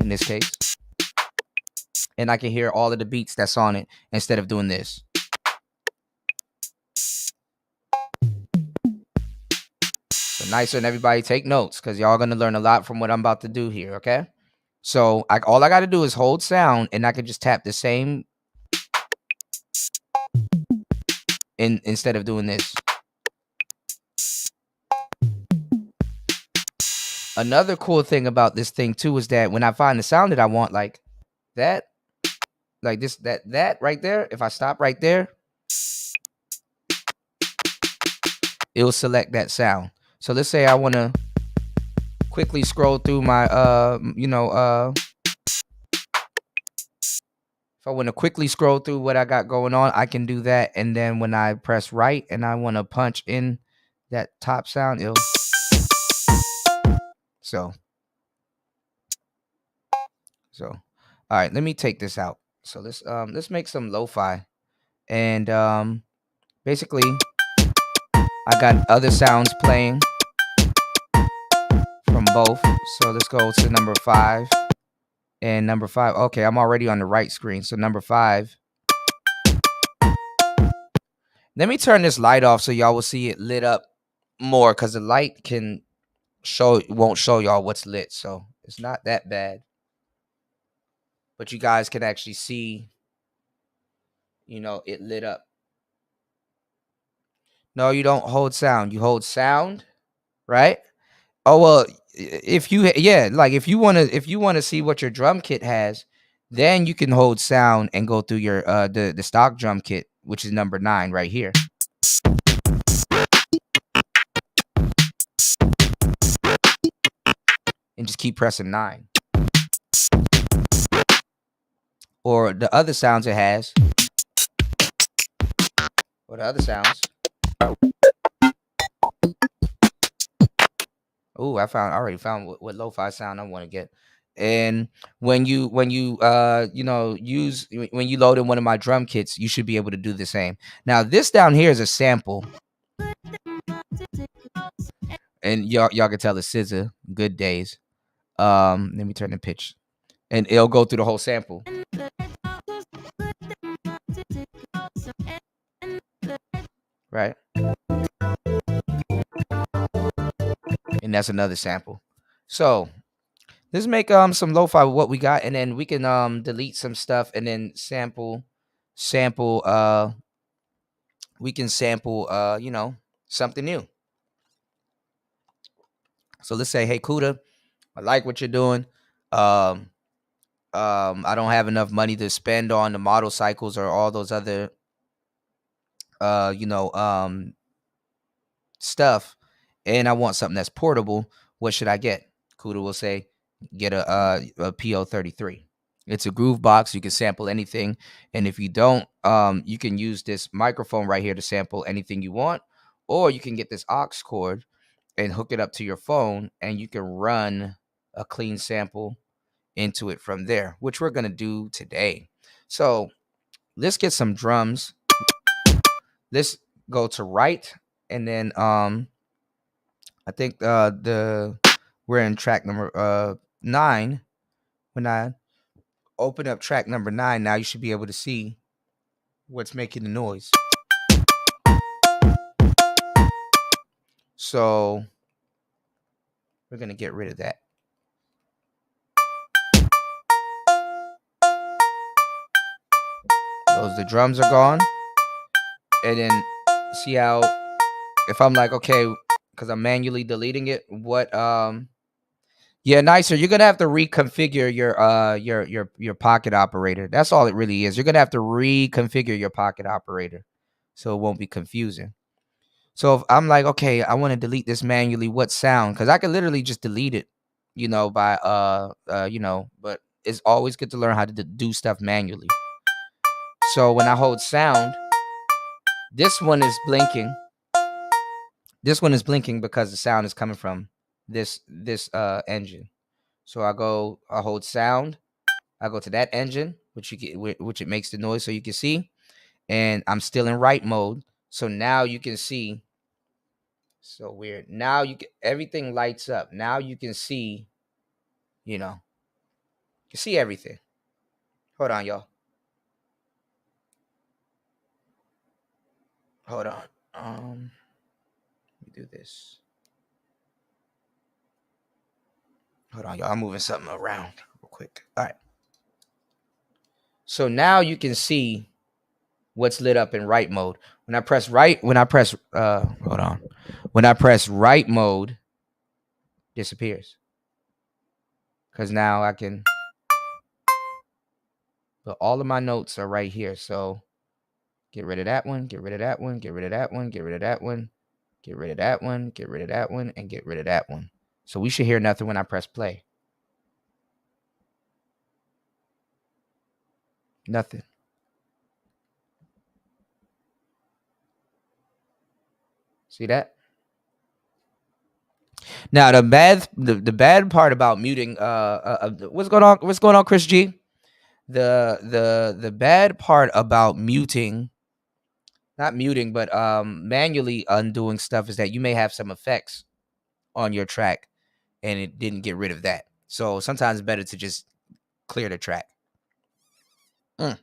B: in this case, and I can hear all of the beats that's on it instead of doing this. So Nicer and everybody take notes because y'all gonna learn a lot from what I'm about to do here, okay? So all I got to do is hold sound, and I can just tap the same instead of doing this. Another cool thing about this thing too is that when I find the sound that I want, like that, like this, that right there, if I stop right there, it will select that sound. So let's say I want to quickly scroll through my, if I want to quickly scroll through what I got going on, I can do that. And then when I press right and I want to punch in that top sound, it'll So all right, let me take this out. So let's make some lo-fi. And basically I got other sounds playing from both. So let's go to number 5. And number 5, okay, I'm already on the right screen. So number 5. Let me turn this light off so y'all will see it lit up more, because the light won't show y'all what's lit. So it's not that bad. But you guys can actually see, it lit up. No, you don't hold sound. You hold sound, right? Oh well, if you if you want to see what your drum kit has, then you can hold sound and go through your the stock drum kit, which is number 9 right here. And just keep pressing 9. Or the other sounds it has. Or the other sounds. Oh, I already found what lo-fi sound I want to get. And when you load in one of my drum kits, you should be able to do the same. Now this down here is a sample. And y'all can tell it's SZA, Good Days. Let me turn the pitch. And it'll go through the whole sample. Right? And that's another sample. So let's make some lo-fi with what we got, and then we can delete some stuff and then sample we can sample something new. So let's say, hey Kuda, I like what you're doing. I don't have enough money to spend on the model cycles or all those other stuff, and I want something that's portable. What should I get? Kuda will say, get a PO33. It's a groove box. You can sample anything, and if you don't, you can use this microphone right here to sample anything you want, or you can get this aux cord and hook it up to your phone, and you can run a clean sample into it from there, which we're gonna do today. So let's get some drums. Let's go to right, and then I think we're in track number 9. When I open up track number 9, now you should be able to see what's making the noise. So we're gonna get rid of that. The drums are gone. And then see how, if I'm like, okay, because I'm manually deleting it, Nicer, you're gonna have to reconfigure your pocket operator. That's all it really is. You're gonna have to reconfigure your pocket operator so it won't be confusing. So if I'm like, okay, I want to delete this manually, what sound? Because I could literally just delete it, by but it's always good to learn how to do stuff manually. So when I hold sound, this one is blinking. This one is blinking because the sound is coming from this engine. So I hold sound, I go to that engine, which it makes the noise, so you can see, and I'm still in right mode. So now you can see. So weird. Now everything lights up. Now you can see, you can see everything. Hold on, y'all. Hold on. Let me do this. Hold on, y'all. I'm moving something around real quick. All right. So now you can see what's lit up in right mode. When I press right mode, disappears. Because now I can, but all of my notes are right here. So get rid of that one, get rid of that one, get rid of that one, get rid of that one, get rid of that one, get rid of that one, and get rid of that one. So we should hear nothing when I press play. Nothing. See that? Now the bad part about muting what's going on, Chris G? The bad part about muting, not muting, but manually undoing stuff is that you may have some effects on your track and it didn't get rid of that. So sometimes it's better to just clear the track. All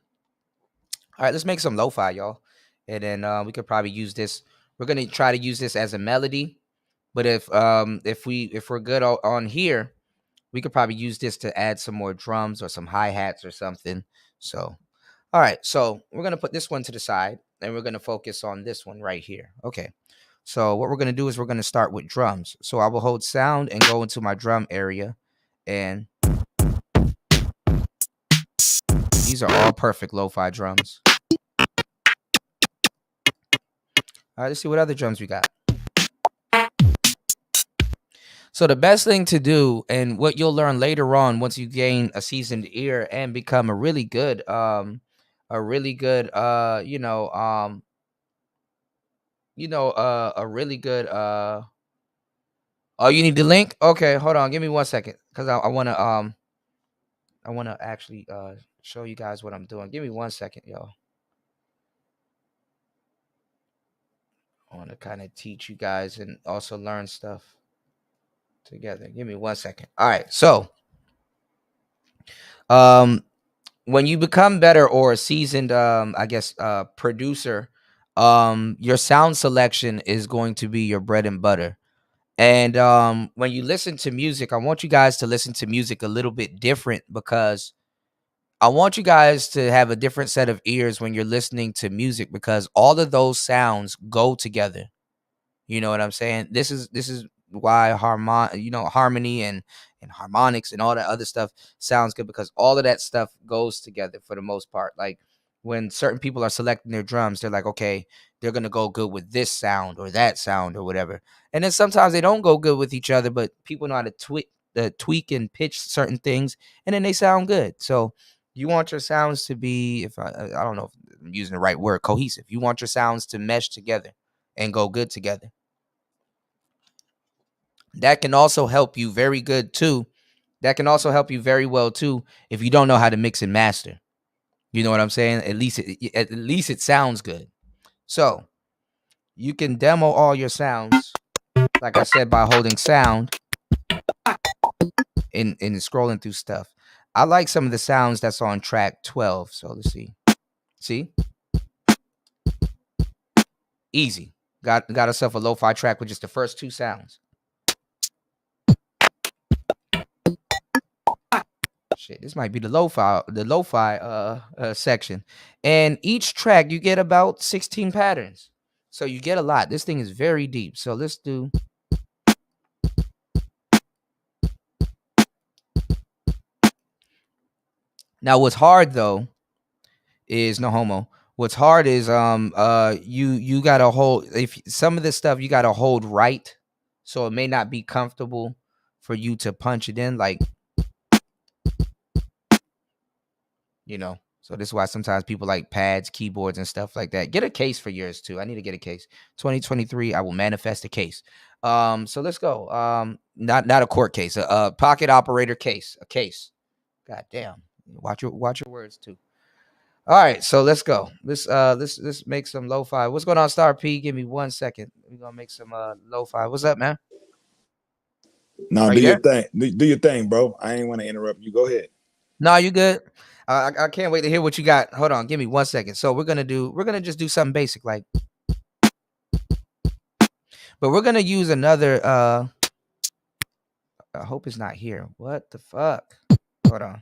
B: right, let's make some lo-fi, y'all. And then we could probably use this. We're gonna try to use this as a melody. But if we're good on here, we could probably use this to add some more drums or some hi-hats or something. So all right, so we're gonna put this one to the side and we're gonna focus on this one right here. Okay. So what we're gonna do is we're gonna start with drums. So I will hold sound and go into my drum area, and these are all perfect lo-fi drums. All right, let's see what other drums we got. So the best thing to do, and what you'll learn later on once you gain a seasoned ear and become a really good oh, you need the link? Okay, hold on, give me 1 second, because I want to actually show you guys what I'm doing. Give me 1 second, y'all. I want to kind of teach you guys and also learn stuff together. Give me 1 second. All right, so when you become better or a seasoned producer, your sound selection is going to be your bread and butter. And when you listen to music, I want you guys to listen to music a little bit different, because I want you guys to have a different set of ears when you're listening to music, because all of those sounds go together. You know what I'm saying? This is why harmony and harmonics and all that other stuff sounds good, because all of that stuff goes together for the most part. Like when certain people are selecting their drums, they're like, okay, they're gonna go good with this sound or that sound or whatever. And then sometimes they don't go good with each other, but people know how to tweak and pitch certain things, and then they sound good. So you want your sounds to be, if I don't know if I'm using the right word, cohesive. You want your sounds to mesh together and go good together. That can also help you very good too. That can also help you very well too if you don't know how to mix and master. You know what I'm saying? At least it sounds good. So you can demo all your sounds, like I said, by holding sound and scrolling through stuff. I like some of the sounds that's on track 12. So let's see. See? Easy. Got yourself a lo-fi track with just the first two sounds. Shit, this might be the lo-fi section. And each track you get about 16 patterns. So you get a lot. This thing is very deep. So let's do. Now what's hard though is no homo. What's hard is you gotta hold, if some of this stuff you gotta hold right. So it may not be comfortable for you to punch it in, like, you know. So this is why sometimes people like pads, keyboards, and stuff like that. Get a case for yours too. I need to get a case. 2023, I will manifest a case. So let's go. Not a court case, a pocket operator case, a case. God damn. Watch your words too. All right, so let's go. Let's make some lo-fi. What's going on, Star P? Give me 1 second. We're gonna make some lo-fi. What's up, man?
D: No, do your thing. Do your thing, bro. I ain't want to interrupt you. Go ahead.
B: No, you good. I can't wait to hear what you got. Hold on, give me 1 second. So we're gonna just do something basic, like, but we're gonna use another. I hope it's not here. What the fuck? Hold on.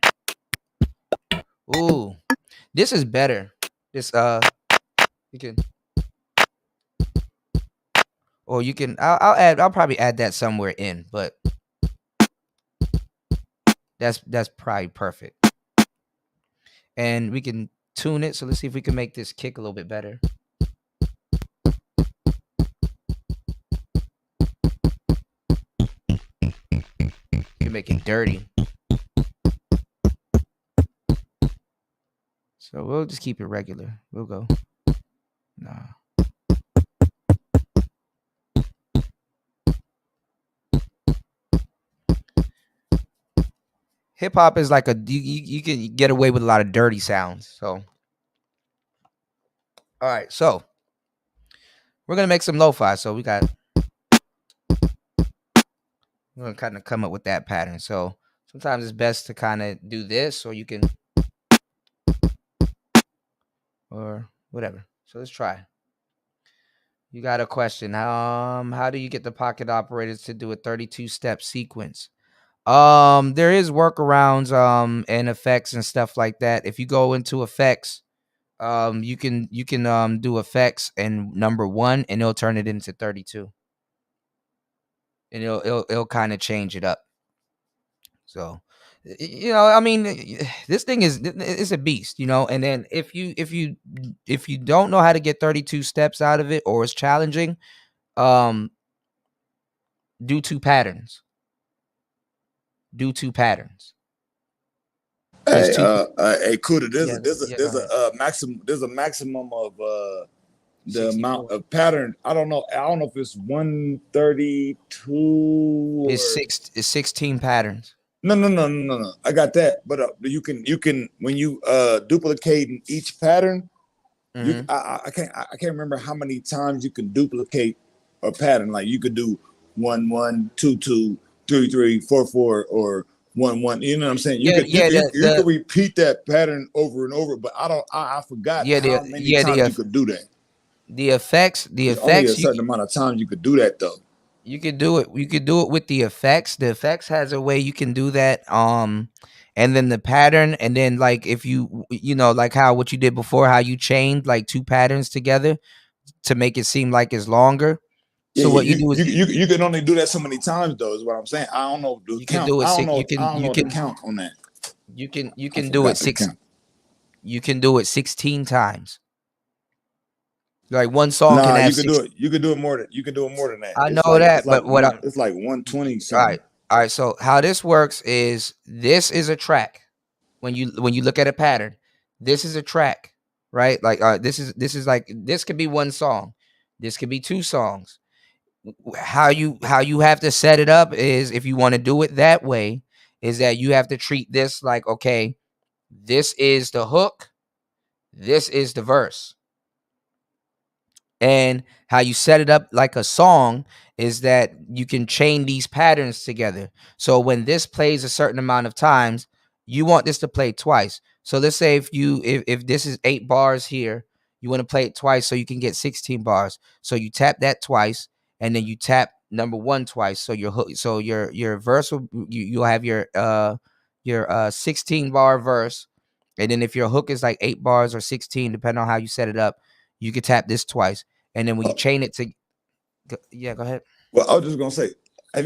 B: Ooh, this is better. This you can, or you can. I'll probably add that somewhere in, but that's probably perfect. And we can tune it. So let's see if we can make this kick a little bit better. You can make it dirty. So we'll just keep it regular. We'll go. Nah. hip hop is like you can get away with a lot of dirty sounds. So, all right, so we're gonna make some lo-fi. So we're gonna kind of come up with that pattern. So sometimes it's best to kind of do this, or you can, or whatever. So let's try. You got a question. How do you get the pocket operators to do a 32-step sequence? There is workarounds and effects and stuff like that. If you go into effects, you can do effects and number 1 and it'll turn it into 32. And it'll kind of change it up. So, I mean, this thing is a beast, and then if you don't know how to get 32 steps out of it, or it's challenging, do 2 patterns. Do 2 patterns.
D: Hey, hey, Kuda, there's
B: go
D: a maximum of the amount of pattern. I don't know if it's 132 or
B: it's 16 patterns.
D: No. I got that, but you can when you duplicate each pattern, I can't remember how many times you can duplicate a pattern. Like you could do 1 1 2 2 3 3 4 4 or 1 1. You know what I'm saying? You could repeat that pattern over and over, but I forgot how many times you could do that.
B: The effects.
D: Only a certain amount of times you could do that though.
B: You could do it. You could do it with the effects. The effects has a way you can do that. And then the pattern, and then like if you like how what you did before, how you chained like 2 patterns together to make it seem like it's longer. So what you do is
D: you can only do that so many times though. Is what I'm saying. I don't know the count. I don't know the count on that.
B: You can do it 6. You can do it 16 times. Like one song can have
D: you can do it more than that.
B: I know that, but
D: it's like 120 something.
B: All right. So how this works is this is a track. When you look at a pattern, this is a track, right? Like this is like this could be 1 song. This could be 2 songs. How you have to set it up is, if you want to do it that way, is that you have to treat this like, okay, this is the hook, this is the verse. And how you set it up like a song is that you can chain these patterns together. So when this plays a certain amount of times, you want this to play twice. So let's say if this is 8 bars here, you want to play it twice so you can get 16 bars. So you tap that twice, and then you tap number 1 twice. So your hook, so your verse will, you'll have your 16 bar verse. And then if your hook is like 8 bars or 16, depending on how you set it up, you can tap this twice. And then when you chain it to, go ahead.
D: Well, I was just gonna say,
B: I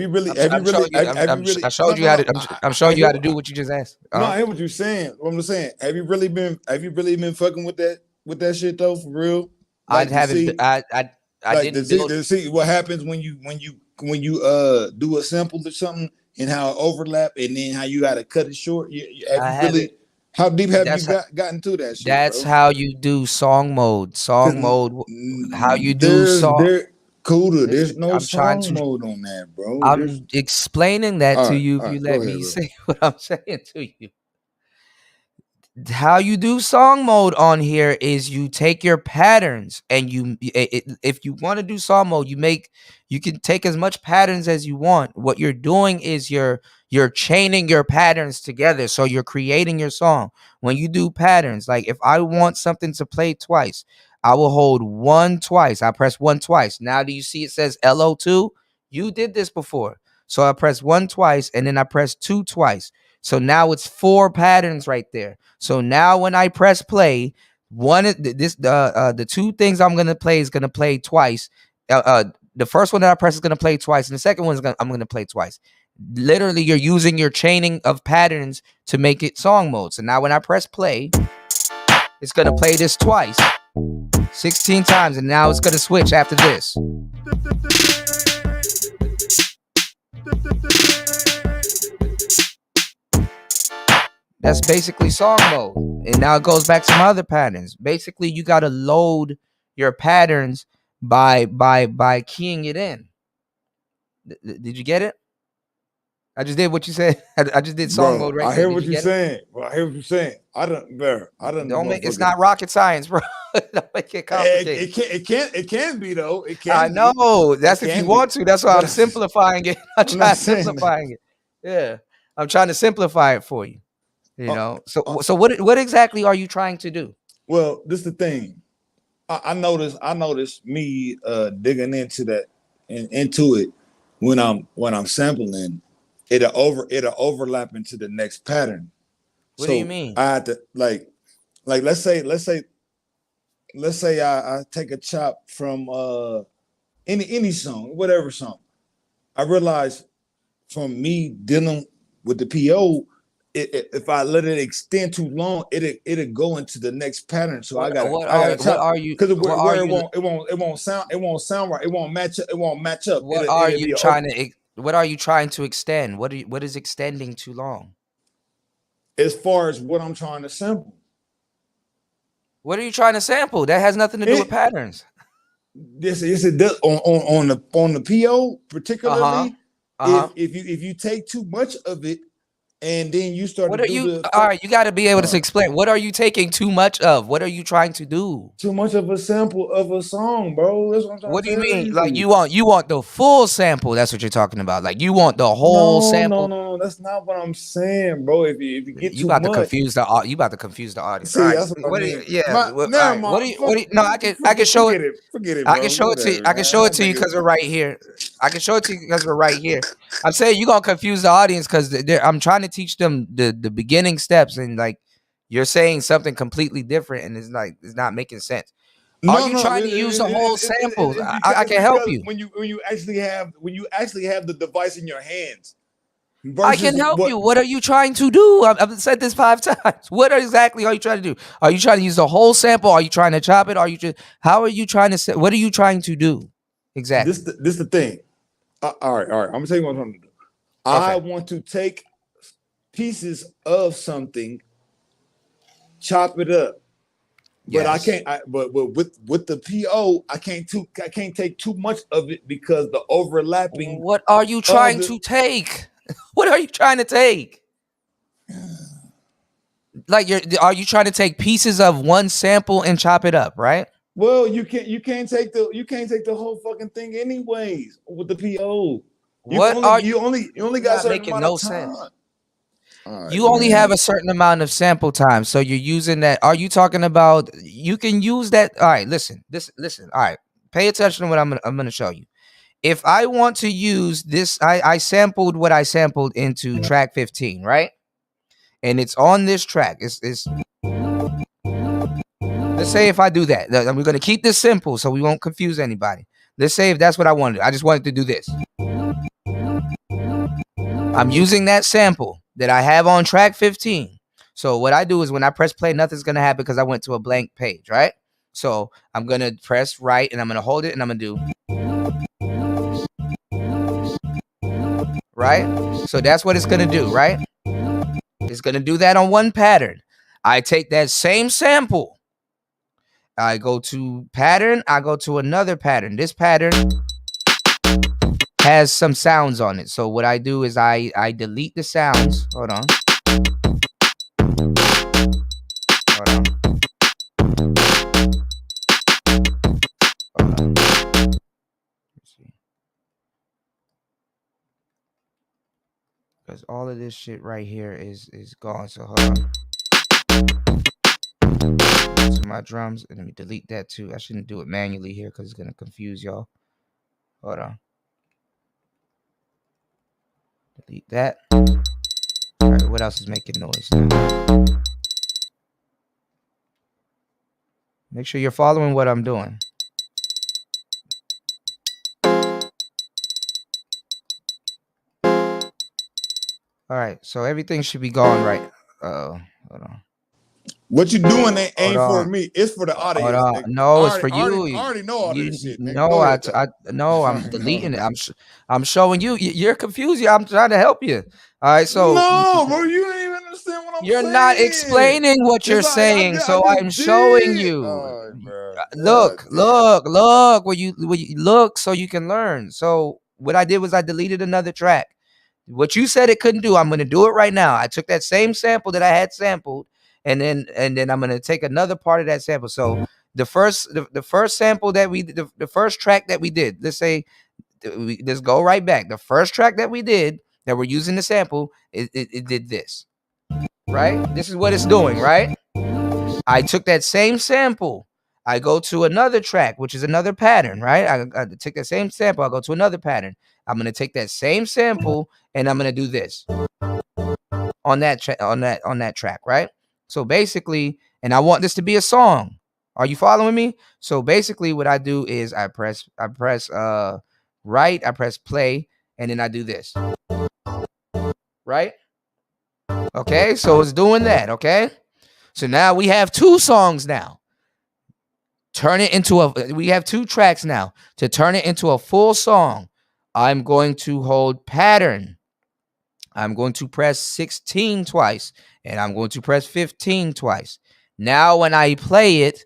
B: showed you how to. I'm showing you how to do what you just asked.
D: No, I hear what you're saying. What I'm saying, have you really been fucking with that shit though, for real?
B: Like I didn't
D: to see what happens when you do a sample or something, and how it overlap, and then how you gotta cut it short. How deep have you gotten to that shit?
B: That's how you do song mode. How you do song.
D: There's no song mode on that, bro.
B: I'm explaining that to you. If you let me say what I'm saying to you. How you do song mode on here is you take your patterns, and if you want to do song mode, you can take as much patterns as you want. What you're doing is you're chaining your patterns together, so you're creating your song. When you do patterns, like if I want something to play twice, I will hold 1 twice. I press 1 twice. Now do you see it says LO2? You did this before. So I press 1 twice, and then I press 2 twice. So now it's 4 patterns right there. So now when I press play, the 2 things I'm gonna play is gonna play twice. The first one that I press is gonna play twice, and the second one I'm gonna play twice. Literally, you're using your chaining of patterns to make it song mode. So now when I press play, it's gonna play this twice, 16 times, and now it's gonna switch after this. That's basically song mode. And now it goes back to my other patterns. Basically, you got to load your patterns by keying it in. Did you get it? I just did what you said. I just did song
D: Bro,
B: mode right
D: I
B: there.
D: hear
B: Did
D: what
B: you
D: you're
B: get it?
D: saying. Bro, I hear what you're saying. I don't
B: Don't make it's
D: motherfucker.
B: not rocket science, bro. Don't make it complicated.
D: It can be though. It can
B: I
D: be.
B: know. That's
D: It
B: if you
D: can
B: want
D: be.
B: to. That's why
D: But
B: I'm simplifying it. I'm
D: I'm not
B: trying
D: saying that.
B: simplifying it. Yeah. I'm trying to simplify it for you. You
D: Uh,
B: know. So what exactly are you trying to do?
D: Well, this is the thing. I noticed me digging into that into it when I'm sampling, it'll overlap into the next pattern.
B: What
D: So
B: do you mean?
D: I had to like let's say I take a chop from any song, whatever song. I realized from me dealing with the PO, if I let it extend too long, it'll go into the next pattern. So I gotta chop because where it won't sound right. It won't match up.
B: What are you trying to extend? What is extending too long?
D: As far as what I'm trying to sample.
B: What are you trying to sample? That has nothing to do with patterns.
D: Yes, it does on the PO particularly. If you take too much of it and then you start
B: all right, you got to be able to explain. What are you taking too much of? What are you trying to do?
D: Too much of a sample of a song, bro. That's what I'm trying
B: what
D: to
B: do you
D: tell
B: mean? Like you want the full sample? That's what you're talking about. Like you want the whole sample?
D: No, that's not what I'm saying, bro. If you get
B: you
D: too
B: about
D: much,
B: to confuse the audience.
D: See,
B: all right.
D: that's what I mean.
B: I can show it.
D: Forget it,
B: I
D: bro.
B: can show it to you. I can show it to you because we're right here. I'm saying you're gonna confuse the audience because I'm trying to teach them the beginning steps, and like you're saying something completely different, and it's not making sense. Are you trying to use the whole sample? I can help you.
D: When you actually have the device in your hands.
B: I can help you. What are you trying to do? I've said this 5 times. What exactly are you trying to do? Are you trying to use the whole sample? Are you trying to chop it? How are you trying to what are you trying to do? Exactly.
D: This the thing. All right. I'm gonna tell you what I'm trying to do. Okay. I want to take pieces of something, chop it up. But I can't. But with the PO, I can't take too much of it because the overlapping.
B: What are you trying to take? What are you trying to take? Like are you trying to take pieces of one sample and chop it up, right?
D: Well, you can't take the whole fucking thing anyways with the PO. You only got certain amount of time.
B: Sense. Right, you only have a certain amount of sample time, so you're using that. Are you talking about you can use that? All right, listen. All right, pay attention to what I'm gonna show you. If I want to use this, I sampled what I sampled into track 15, right? And it's on this track. It's let's say if I do that, we're gonna keep this simple so we won't confuse anybody. Let's say if that's what I wanted. I just wanted to do this. I'm using that sample that I have on track 15. So what I do is when I press play, nothing's gonna happen because I went to a blank page, right? So I'm gonna press right and I'm gonna hold it and I'm gonna do right. So that's what it's gonna do, right? It's gonna do that on one pattern. I take that same sample. I go to pattern. I go to another pattern. This pattern has some sounds on it. So what I do is I delete the sounds. Hold on. Let's see. Because all of this shit right here is gone. So hold on. To my drums. And let me delete that too. I shouldn't do it manually here because it's gonna confuse y'all. Hold on. Delete that. All right, what else is making noise now? Make sure you're following what I'm doing. All right, so everything should be going right. Hold on.
D: What you doing ain't for me. It's for the audience.
B: No, it's for you.
D: I already know all this shit.
B: No, I'm deleting it. I'm showing you. You're confused. I'm trying to help you. All right, so
D: no, bro, you ain't even understand what I'm saying.
B: You're not explaining what you're saying, so I'm showing you. Look. Will you look so you can learn? So what I did was I deleted another track. What you said it couldn't do, I'm going to do it right now. I took that same sample that I had sampled, and then I'm going to take another part of that sample. So the first sample that the first track that we did, let's say, let's go right back. The first track that we did that we're using the sample, it did this, right? This is what it's doing, right? I took that same sample. I go to another track, which is another pattern, right? I take that same sample. I go to another pattern. I'm going to take that same sample and I'm going to do this on that track, right? So basically, and I want this to be a song. Are you following me? So basically what I do is I press right, I press play, and then I do this. Right? Okay, so it's doing that, okay? So now we have 2 songs now. We have 2 tracks now. To turn it into a full song, I'm going to hold pattern. I'm going to press 16 twice, and I'm going to press 15 twice. Now when I play it,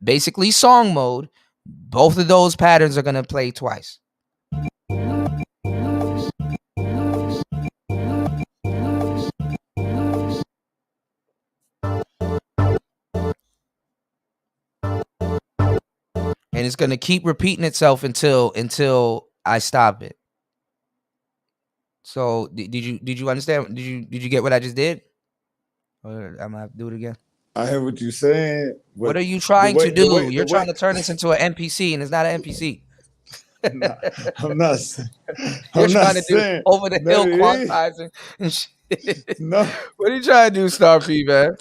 B: basically song mode, both of those patterns are going to play twice. And it's going to keep repeating itself until I stop it. So did you understand? Did you get what I just did? Or I'm gonna have to do it again.
D: I hear what you're saying.
B: What are you trying to do? You're trying to turn this into an NPC, and it's not an NPC.
D: I'm not.
B: You're trying to do over the hill quantizing and shit.
D: No.
B: What are you trying to do, Star P, man?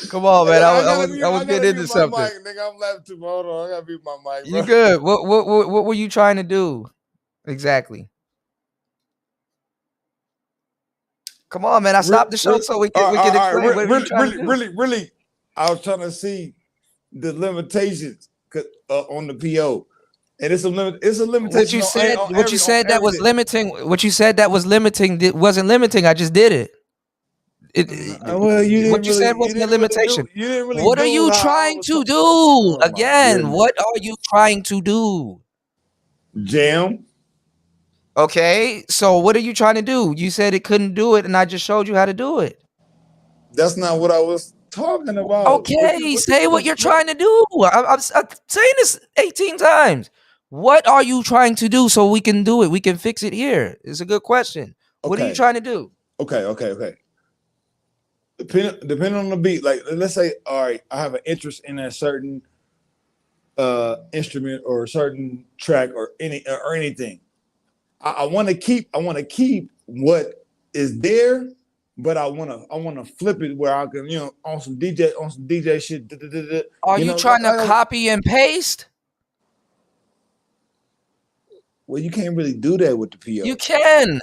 B: Come on, man. I was getting into something.
D: Mic, nigga, I'm laughing too. Hold on, I gotta mute my mic. Bro.
B: You good? What were you trying to do exactly? Come on, man. I stopped the show so we can explain.
D: Really. I was trying to see the limitations on the PO, and it's a limitation.
B: What you said that was limiting. What you said that was limiting. It wasn't limiting. I just did it. What you said wasn't a limitation. What are you trying to do? Again, what are you trying to do?
D: Jam.
B: Okay, so what are you trying to do? You said it couldn't do it, and I just showed you how to do it.
D: That's not what I was talking about.
B: Okay, say what you're trying to do. I'm saying this 18 times. What are you trying to do so we can do it? We can fix it here. It's a good question. What are you trying to do?
D: Okay. Depending on the beat, like let's say, all right, I have an interest in a certain instrument or a certain track or anything. I want to keep what is there, but I want to flip it where I can, on some DJ shit.
B: Are you trying to copy and paste?
D: Well, you can't really do that with the PO.
B: You can.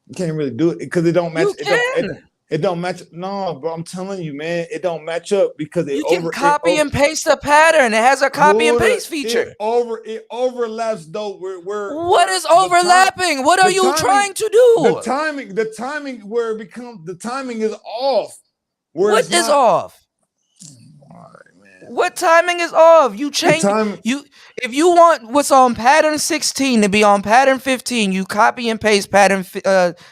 D: You can't really do it because it don't match.
B: You can.
D: It don't match. No, bro, I'm telling you, man, it don't match up because
B: you can copy and paste a pattern. It has a copy and paste feature.
D: It overlaps though.
B: What is overlapping? What are you trying to do?
D: The timing where it becomes the timing is off.
B: What is off? What timing is off? You change if you want what's on pattern 16 to be on pattern 15, you copy and paste pattern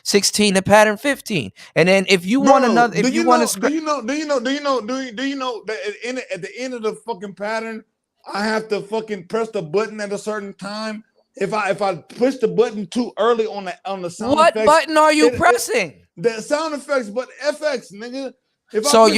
B: 16 to pattern 15. And then if you want another, if you want to,
D: do you know that at the end of the fucking pattern, I have to fucking press the button at a certain time. If I push the button too early on the sound
B: what
D: effects,
B: button are you pressing?
D: The sound effects, but FX, nigga. If
B: I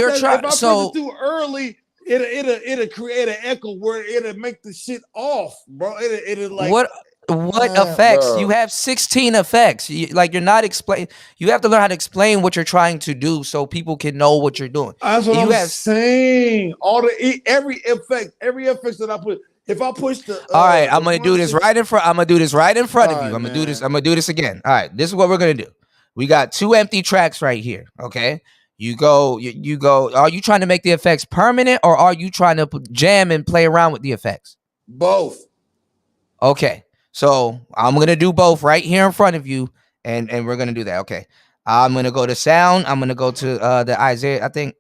D: press it too early, it'll create an echo where it'll make the shit off, bro. It'll like
B: what effects? Bro. You have 16 effects. You're not explaining. You have to learn how to explain what you're trying to do so people can know what you're doing.
D: That's what I'm saying. Every effect that I put. If I push the
B: all right, I'm gonna do this right in front. I'm gonna do this right in front of you. I'm gonna do this again. All right, this is what we're gonna do. We got 2 empty tracks right here. Okay. You go. Are you trying to make the effects permanent, or are you trying to jam and play around with the effects?
D: Both.
B: Okay, so I'm gonna do both right here in front of you, and we're gonna do that. Okay, I'm gonna go to sound. I'm gonna go to the Isaiah. I think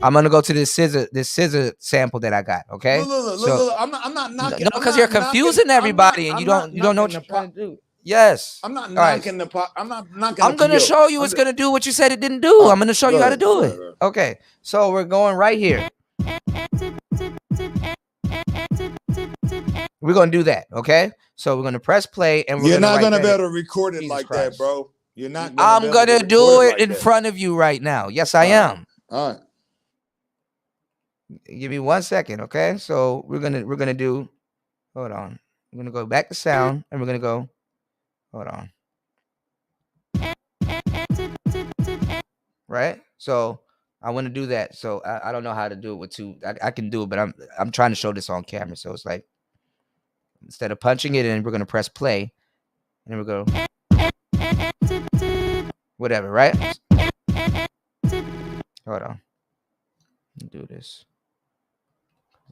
B: I'm gonna go to this scissor sample that I got. Okay.
D: Look, I'm not knocking.
B: No, because you're confusing everybody, and you don't know what you're trying to do. Yes.
D: I'm not
B: All right.
D: knocking the pot. I'm not knocking.
B: I'm gonna show you it's gonna do what you said it didn't do. I'm gonna show you how to do it. Okay. So we're going right here. We're gonna do that. Okay. So we're gonna press play, and we're
D: You're not gonna
B: write
D: be
B: that
D: able to record it
B: Jesus
D: like
B: Christ.
D: that, bro. You're not.
B: I'm gonna do it in front of you right now. Yes, I am.
D: All right.
B: Give me 1 second, okay? So we're gonna do. Hold on. We're gonna go back to sound, and we're gonna go. Hold on. Right. So I want to do that. So I don't know how to do it with two. I can do it, but I'm trying to show this on camera. So it's like instead of punching it in, we're gonna press play, and then we go. Whatever. Right. Hold on. Do this.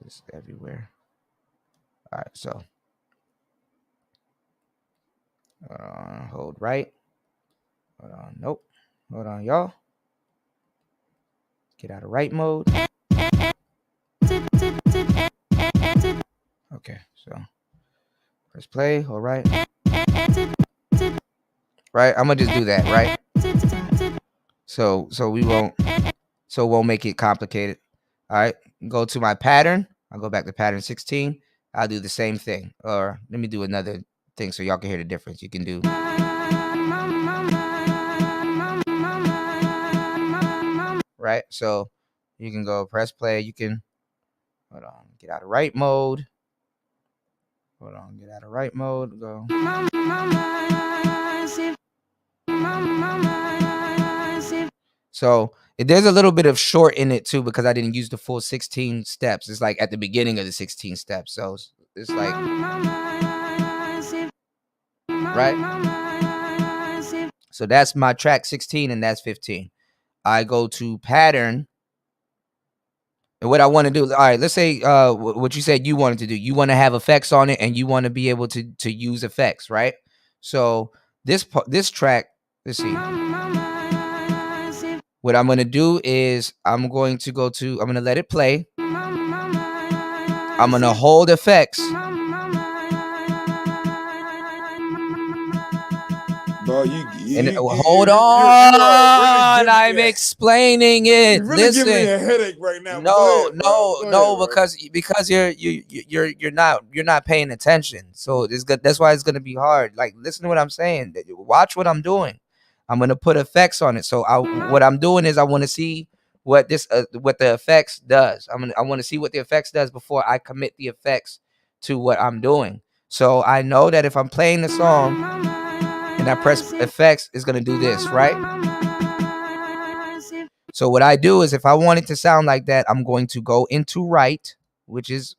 B: It's everywhere. All right, so hold right. Hold on, nope. Hold on, y'all. Get out of right mode. Okay, so press play. Hold right. Right, I'm gonna just do that, right? So we won't. So it won't make it complicated. All right, go to my pattern. I'll go back to pattern 16. I'll do the same thing. Or let me do another thing so y'all can hear the difference. You can do. Right? So you can go press play. You can, hold on, get out of right mode. Hold on, get out of right mode. Go. So there's a little bit of short in it too because I didn't use the full 16 steps. It's like at the beginning of the 16 steps. So it's like, right? So that's my track 16 and that's 15. I go to pattern. And what I want to do, all right, let's say what you said you wanted to do. You want to have effects on it and you want to be able to use effects, right? So this track, let's see. What I'm going to do is I'm going to let it play. I'm going to hold effects.
D: Bro,
B: hold on. I'm explaining it.
D: You're really
B: Listen.
D: giving me a headache right now.
B: No, because you're not paying attention. So it's good. That's why it's gonna be hard. Like, listen to what I'm saying. Watch what I'm doing. I'm gonna put effects on it. So what I'm doing is I want to see what the effects does. I want to see what the effects does before I commit the effects to what I'm doing. So I know that if I'm playing the song and I press effects, it's gonna do this, right? So what I do is if I want it to sound like that, I'm going to go into right, which is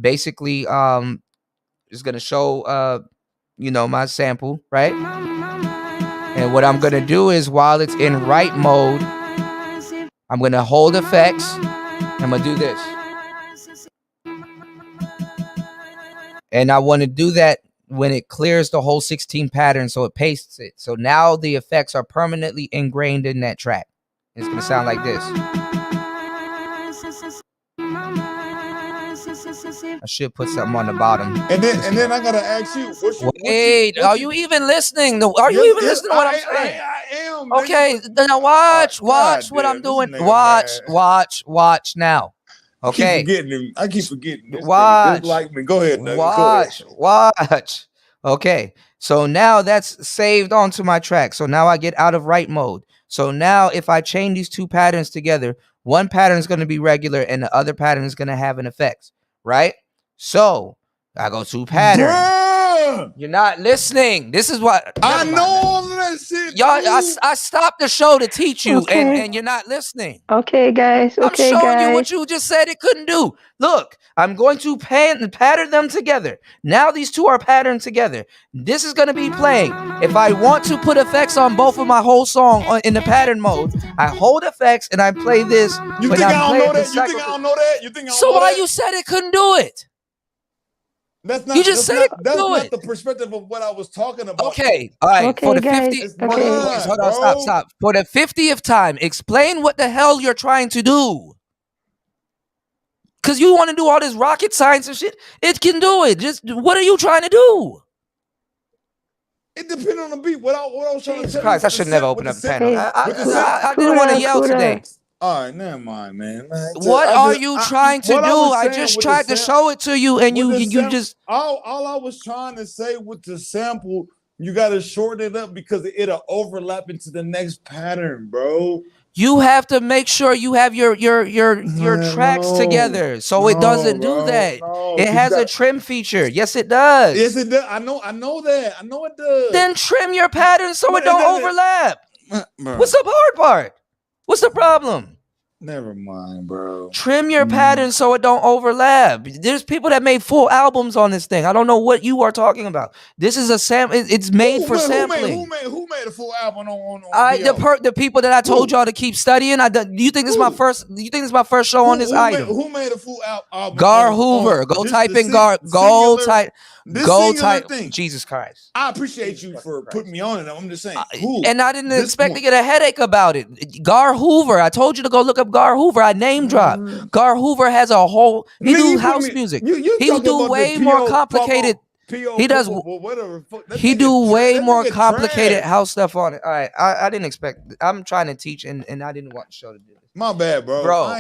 B: basically is gonna show my sample, right? And what I'm gonna do is while it's in right mode, I'm gonna hold effects. I'm gonna do this. And I want to do that when it clears the whole 16 pattern, so it pastes it. So now the effects are permanently ingrained in that track. It's going to sound like this. I should put something on the bottom.
D: And then I got to ask you.
B: Wait, are you even listening? Are you even listening to what I'm saying?
D: I am.
B: Okay, now watch what I'm doing. Watch now. Okay.
D: I keep forgetting.
B: Watch.
D: Like me. Go ahead.
B: Watch. Okay. So now that's saved onto my track. So now I get out of right mode. So now if I chain these two patterns together, one pattern is going to be regular and the other pattern is going to have an effect, right? So I go to pattern.
D: Bruh!
B: You're not listening. This is what
D: I know all of that shit.
B: Y'all, I stopped the show to teach you, and you're not listening.
E: Okay, guys.
B: I'm showing you what you just said it couldn't do. Look, I'm going to pattern them together. Now these two are patterned together. This is going to be playing. If I want to put effects on both of my whole song in the pattern mode, I hold effects and I play this.
D: You think I don't know that? You think I don't know that?
B: So why you said it couldn't do it?
D: That's not.
B: You just said it.
D: That's
B: Do
D: not
B: it.
D: the perspective of what I was talking about.
B: Okay. All right.
E: Okay,
B: For the
E: guys.
B: 50th,
D: It's
E: Okay.
D: not,
B: hold on.
D: bro.
B: Stop. For the 50th time, explain what the hell you're trying to do. Because you want to do all this rocket science and shit. It can do it. Just what are you trying to do?
D: It depends on the beat. What I was trying to
B: Jesus
D: tell
B: Christ,
D: you.
B: I should never open up the panel.
E: Hey,
B: I didn't want to yell today.
D: All right, never mind, man.
B: What are you trying to do? I just tried to show it to you, and you just.
D: All I was trying to say with the sample, you got to shorten it up because it'll overlap into the next pattern, bro.
B: You have to make sure you have your tracks together, so it doesn't do that. It has a trim feature. Yes, it does.
D: Yes, it does. I know that. I know it does.
B: Then trim your pattern so it don't overlap.
D: Bro.
B: What's the hard part? What's the problem?
D: Never mind, bro.
B: Trim your pattern so it don't overlap. There's people that made full albums on this thing. I don't know what you are talking about. This is a sample. It's made for sampling.
D: Who made a full album on
B: the people that I told y'all to keep studying. Do you think this is my first? Do you think this is my first show on this item?
D: Who made a full album?
B: Gar Hoover. Go type in Gar. Go type. Jesus Christ.
D: I appreciate you for putting me on it. I'm just saying.
B: And I didn't expect to get a headache about it. Gar Hoover. I told you to go look up Gar Hoover. I name dropped. Gar Hoover has a whole. He do house music. He do way more complicated. He does. He do way more complicated house stuff on it. All right. I didn't expect. I'm trying to teach, and I didn't want the show to do this.
D: My bad, bro.
B: Bro.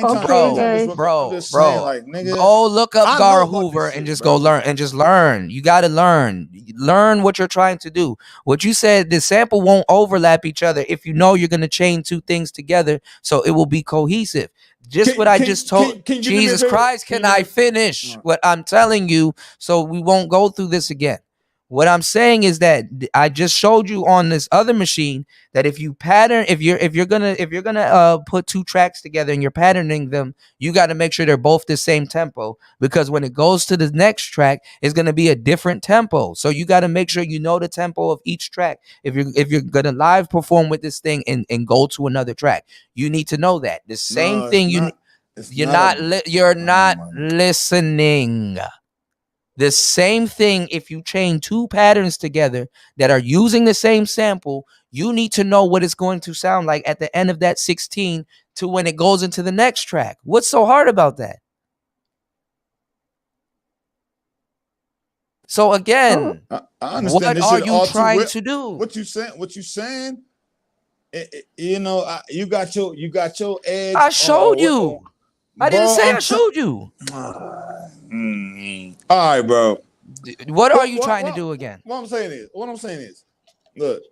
B: Go look up Gar Hoover and just go learn. And just learn. You got to learn. Learn what you're trying to do. What you said, the sample won't overlap each other if you know you're going to chain two things together, so it will be cohesive. I just told. Jesus Christ, can I finish what I'm telling you so we won't go through this again? What I'm saying is that I just showed you on this other machine that if you pattern, if you're gonna put two tracks together and you're patterning them, you got to make sure they're both the same tempo, because when it goes to the next track, it's gonna be a different tempo. So you got to make sure you know the tempo of each track. If you're gonna live perform with this thing and go to another track, you need to know that. The same thing you're not listening. The same thing, if you chain two patterns together that are using the same sample, you need to know what it's going to sound like at the end of that 16 to when it goes into the next track. What's so hard about that? So again,
D: I understand.
B: What are you trying to do?
D: What you saying? You got your edge.
B: I showed you. I didn't say I showed you.
D: All right, bro.
B: What are you trying to do again?
D: What I'm saying is, look,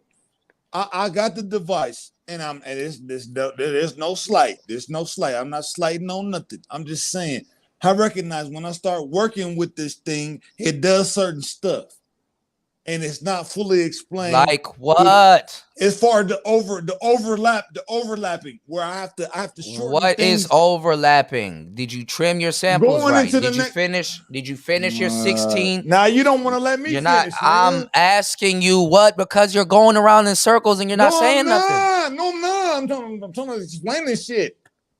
D: I got the device, and there's no slight. There's no slight. I'm not slighting on nothing. I'm just saying, I recognize when I start working with this thing, it does certain stuff, and it's not fully explained.
B: Like what?
D: As far as the overlapping, where I have to shorten.
B: What is overlapping? Did you trim your samples right? Did you finish your 16?
D: Now you don't want to let me finish.
B: I'm asking you what, because you're going around in circles and you're not saying nothing.
D: No, I'm trying to explain this shit.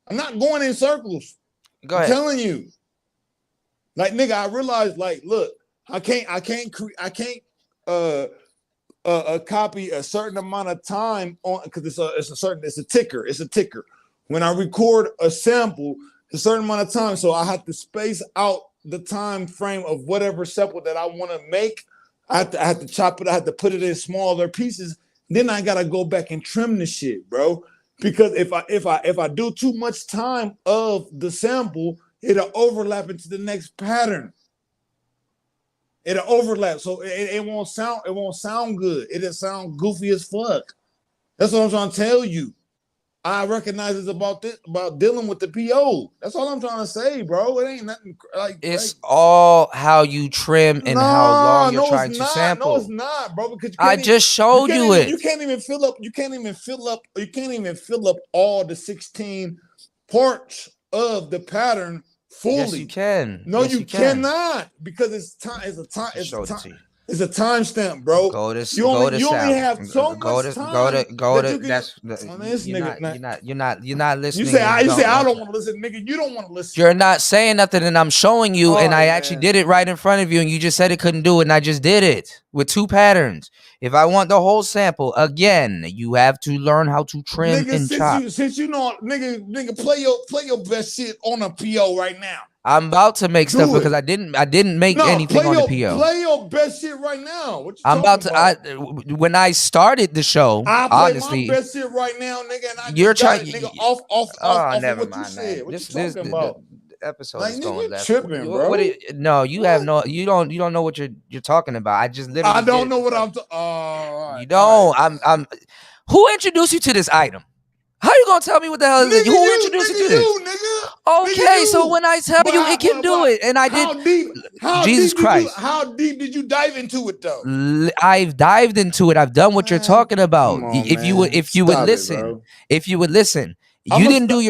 D: I'm not going in circles.
B: Go ahead.
D: I'm telling you. Like, nigga, I realized, like, look, I can't copy a certain amount of time on, because it's a ticker. When I record a sample, a certain amount of time, so I have to space out the time frame of whatever sample that I want to make. I have to chop it. I have to put it in smaller pieces. Then I gotta go back and trim the shit, bro. Because if I do too much time of the sample, it'll overlap into the next pattern. It'll overlap, so it won't sound good. It'll sound goofy as fuck. That's what I'm trying to tell you. I recognize it's about dealing with the PO. That's all I'm trying to say, bro. It ain't nothing like
B: it's all how you trim and how long you're trying to sample.
D: No, it's not, bro. Because
B: I just showed you it.
D: You can't even fill up all the 16 parts of the pattern fully.
B: Yes, you can.
D: No, you cannot, because it's time. It's a time. It's a timestamp, bro.
B: Go to
D: You only
B: sound.
D: have so
B: go
D: much
B: to
D: time.
B: go
D: that
B: to
D: you can-
B: that's
D: I mean, this nigga,
B: you're not listening.
D: you say I
B: don't
D: don't want to listen, nigga. You don't want to listen.
B: You're not saying nothing, and I'm showing you,
D: All
B: and I
D: right,
B: actually
D: man.
B: did it right in front of you, and you just said it couldn't do it, and I just did it with 2 patterns. If I want the whole sample, again, you have to learn how to trim
D: Nigga,
B: and chop.
D: since you know, nigga, play your best shit on a PO right now.
B: I'm about to make
D: Do
B: stuff
D: it.
B: because I didn't make anything on the PO.
D: Play your best shit right now. What you
B: I'm about
D: talking
B: to. When I started the show,
D: I play
B: honestly,
D: my best shit right now, nigga, and I
B: you're
D: just got
B: trying.
D: it, nigga, off of
B: Never
D: what you
B: mind,
D: said.
B: man.
D: What
B: This
D: you talking about?
B: the episode
D: Like,
B: is
D: nigga,
B: going
D: you
B: left.
D: tripping, bro.
B: No, you have no. You don't know what you're talking about. I just literally.
D: I don't know what
B: I'm.
D: I'm talking. Right,
B: You don't.
D: right.
B: I'm. Who introduced you to this item? How you gonna tell me what the hell is it? Who introduced you to this?
D: Nigga,
B: Okay,
D: you.
B: so when I tell you it can do it, and I
D: how
B: did.
D: Deep, how
B: Jesus
D: deep
B: Christ!
D: How deep did you dive into it though?
B: I've dived into it. I've done what you're talking about.
D: Come on,
B: If you would listen, you didn't do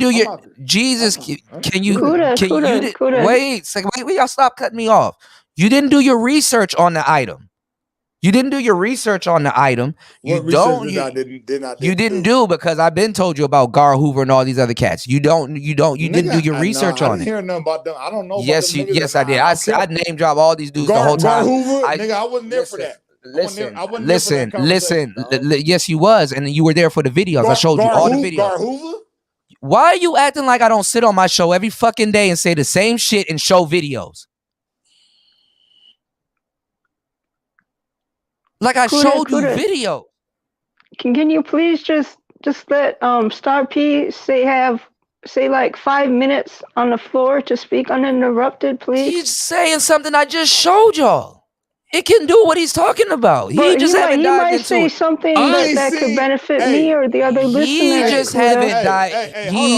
B: your. Jesus, can you?
E: Kuda.
B: Wait, y'all stop cutting me off. You didn't do your research on the item. You didn't do your research on the item. You didn't do because I've been told you about Gar Hoover and all these other cats. You didn't do your research on it.
D: I didn't hear nothing about them. I don't know.
B: Yes, I did. I name drop all these dudes the whole time.
D: Gar Hoover, nigga, I wasn't there for that.
B: Listen. Yes, you was, and you were there for the videos. I showed you all the videos.
D: Gar Hoover?
B: Why are you acting like I don't sit on my show every fucking day and say the same shit and show videos? Like I showed you video.
E: Can you please just let Star P say like 5 minutes on the floor to speak uninterrupted, please?
B: He's saying something I just showed y'all. It can do what he's talking about. He might
E: say something that could benefit me or the other listeners.
B: He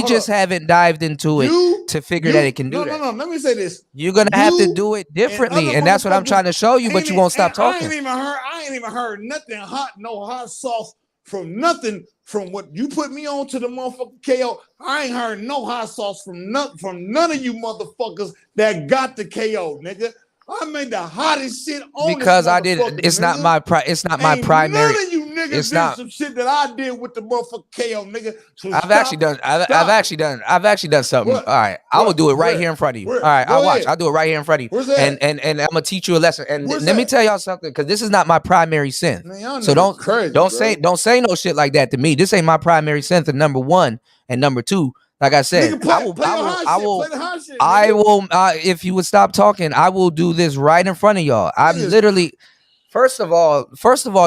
B: just haven't dived into it to figure that it can do that.
D: No. Let me say this.
B: You're gonna have to do it differently, and that's what I'm trying to show you. But you won't stop talking.
D: I ain't even heard nothing hot, no hot sauce from nothing from what you put me on to the motherfucking KO. I ain't heard no hot sauce from none of you motherfuckers that got the KO, nigga. I made the hottest shit on
B: because I did. It's not my primary.
D: None of you niggas did some shit that I did with the motherfucking KO, nigga. So
B: I've actually done something.
D: What?
B: All right, I will do it right here in front of you. All right, I'll do it right here in front of you.
D: Where's that?
B: And I'm gonna teach you a lesson. And
D: Where's
B: let me
D: that?
B: tell y'all something, because this is not my primary synth.
D: Man,
B: so don't say no shit like that to me. This ain't my primary synth. And number one, and number two. Like I said, I will. If you would stop talking, I will do this right in front of y'all. I'm literally. First of all,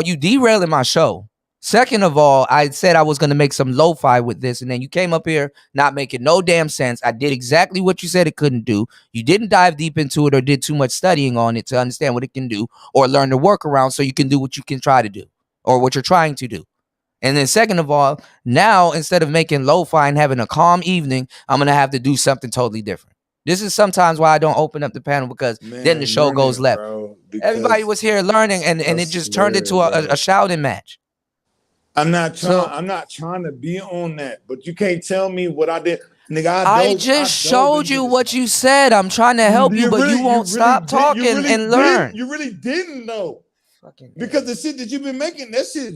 B: you derailing my show. Second of all, I said I was gonna make some lo-fi with this, and then you came up here not making no damn sense. I did exactly what you said it couldn't do. You didn't dive deep into it or did too much studying on it to understand what it can do or learn the workaround so you can do what you can try to do or what you're trying to do. And then second of all, now instead of making lo-fi and having a calm evening, I'm going to have to do something totally different. This is sometimes why I don't open up the panel, because then the show goes left. Everybody was here learning and it just turned into a shouting match.
D: I'm not trying to be on that, but you can't tell me what I did. Nigga, I
B: just showed you what you said. I'm trying to help you, but you won't stop talking and learn.
D: You really didn't know. Because the shit that you've been making, that shit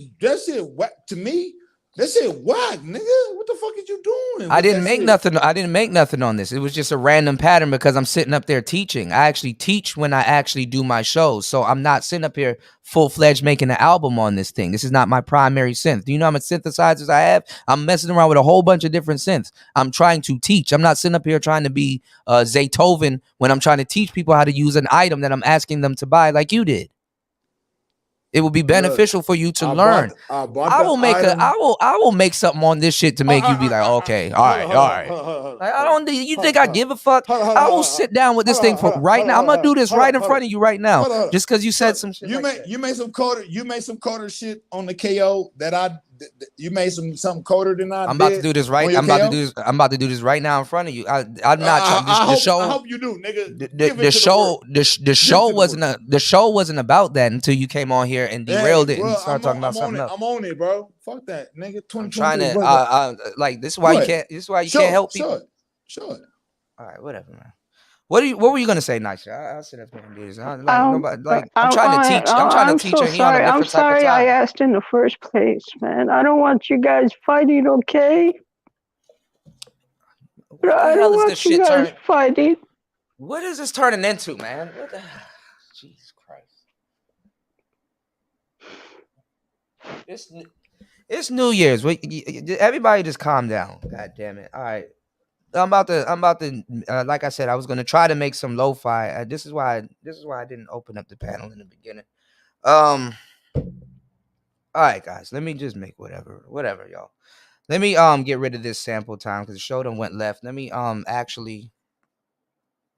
D: whack to me. That shit whack, nigga. What the fuck is you doing?
B: I didn't make nothing on this. It was just a random pattern because I'm sitting up there teaching. I actually teach when I actually do my shows. So I'm not sitting up here full-fledged making an album on this thing. This is not my primary synth. Do you know how much synthesizers I have? I'm messing around with a whole bunch of different synths. I'm trying to teach. I'm not sitting up here trying to be Zaytoven when I'm trying to teach people how to use an item that I'm asking them to buy like you did. It will be beneficial for you to learn. I will make something on this shit to make you be like, okay, all right. Like, I don't. You think I give a fuck? I will sit down with this thing for right now. I'm gonna do this right in front of you right now, just because you said some shit.
D: You made some coder shit on the KO that you made something colder than I did.
B: I'm about to do this right. I'm about to do this right now in front of you. I'm not trying.
D: I hope you do, nigga.
B: The show wasn't about that until you came on here and derailed it and started talking about something else.
D: I'm on it, bro. Fuck that, nigga.
B: I'm trying to like this is why you can't. This is why you can't help people.
D: Sure.
B: All right, whatever, man. What were you gonna say, Nisha? I'll sit up here and do this. Nobody,
E: but
B: I'm trying to teach. I'm trying to teach
E: so
B: her. He on a
E: sorry. I'm
B: different type of
E: sorry I
B: time.
E: asked in the first place, man. I don't want you guys fighting, okay?
B: What the
E: I
B: hell
E: don't
B: is
E: want
B: this
E: you
B: shit
E: guys
B: turning?
E: fighting.
B: What is this turning into, man? What the? Jesus Christ! It's New Year's. Everybody just calm down. God damn it! All right. I'm about to. Like I said, I was gonna try to make some lo-fi. This is why I didn't open up the panel in the beginning. All right, guys. Let me just make whatever, y'all. Let me get rid of this sample time because the show done went left. Let me actually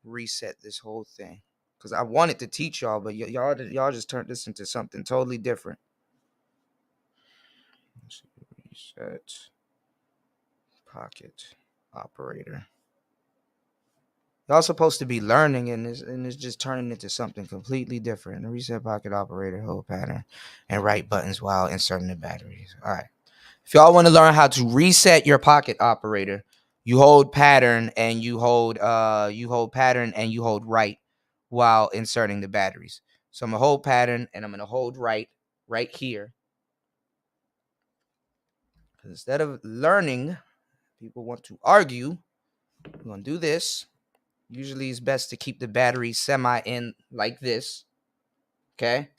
B: reset this whole thing because I wanted to teach y'all, but y'all just turned this into something totally different. Reset pocket operator. Y'all supposed to be learning, and it's just turning into something completely different. The reset pocket operator, hold pattern, and right buttons while inserting the batteries. All right. If y'all want to learn how to reset your pocket operator, you hold pattern and you hold right while inserting the batteries. So I'm gonna hold pattern and I'm gonna hold right here. Because instead of learning, people want to argue. We're gonna do this. Usually it's best to keep the battery semi in like this. Okay.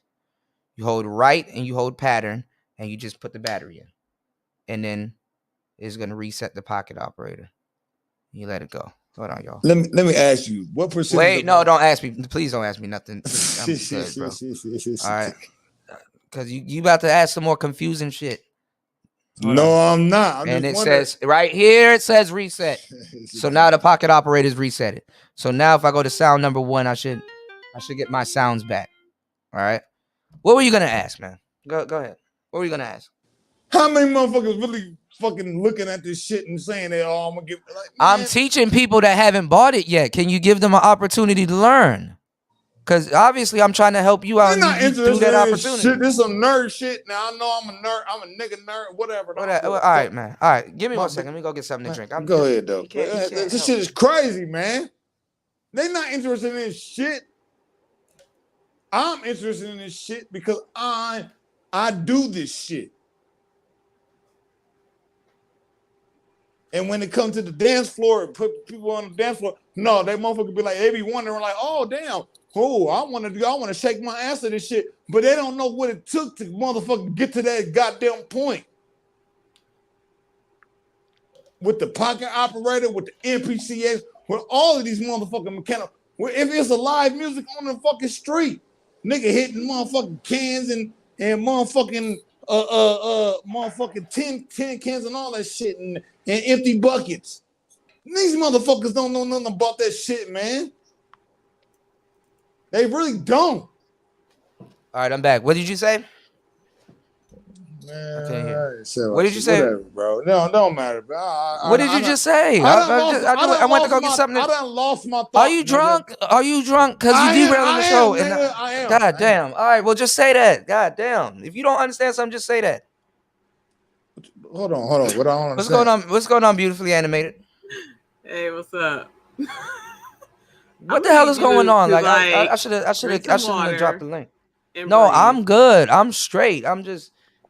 B: You hold right and you hold pattern and you just put the battery in. And then it's gonna reset the pocket operator. You let it go. Hold on, y'all.
D: Let me ask you, what percentage?
B: Wait, no, don't ask me. Please don't ask me nothing. Please, I'm good, bro. All right. Because you about to ask some more confusing shit.
D: No, I'm not.
B: And it says right here, it says reset. So now the pocket operator is reset. So now if I go to sound number 1, I should get my sounds back. All right. What were you gonna ask, man? Go ahead. What were you gonna ask?
D: How many motherfuckers really fucking looking at this shit and saying that, oh, I'm gonna give like,
B: I'm teaching people that haven't bought it yet. Can you give them an opportunity to learn? Because obviously I'm trying to help you out through that opportunity.
D: Shit. This some nerd shit. Now I know I'm a nerd. I'm a nigga nerd. Whatever.
B: All right, man. All right, give me 1 second. Let me go get something to drink.
D: Go ahead, though. This shit is crazy, man. They not interested in this shit. I'm interested in this shit because I do this shit. And when it comes to the dance floor and put people on the dance floor, no, they motherfucker be like, they be wondering like, oh damn, oh, I want to shake my ass at this shit, but they don't know what it took to motherfucker get to that goddamn point. With the pocket operator, with the MPCS, with all of these motherfucking mechanical, if it's a live music on the fucking street, nigga hitting motherfucking cans and motherfucking motherfucking tin cans and all that shit and empty buckets. These motherfuckers don't know nothing about that shit, man. They really don't.
B: All right, I'm back. What did you say?
D: Man,
B: what did you say,
D: whatever, bro? No, don't matter, bro.
B: What did you just say? I went to go get something.
D: I done lost my thought.
B: Are you drunk? Nigga. Are you drunk? Because you derailing the show.
D: I am.
B: God damn. All right, well, just say that. God damn. If you don't understand something, just say that.
D: Hold on. What I don't understand.
B: What's going on, beautifully animated?
F: Hey, what's up?
B: What the hell is going on? Like I should have dropped the link. No, I'm good. I'm straight.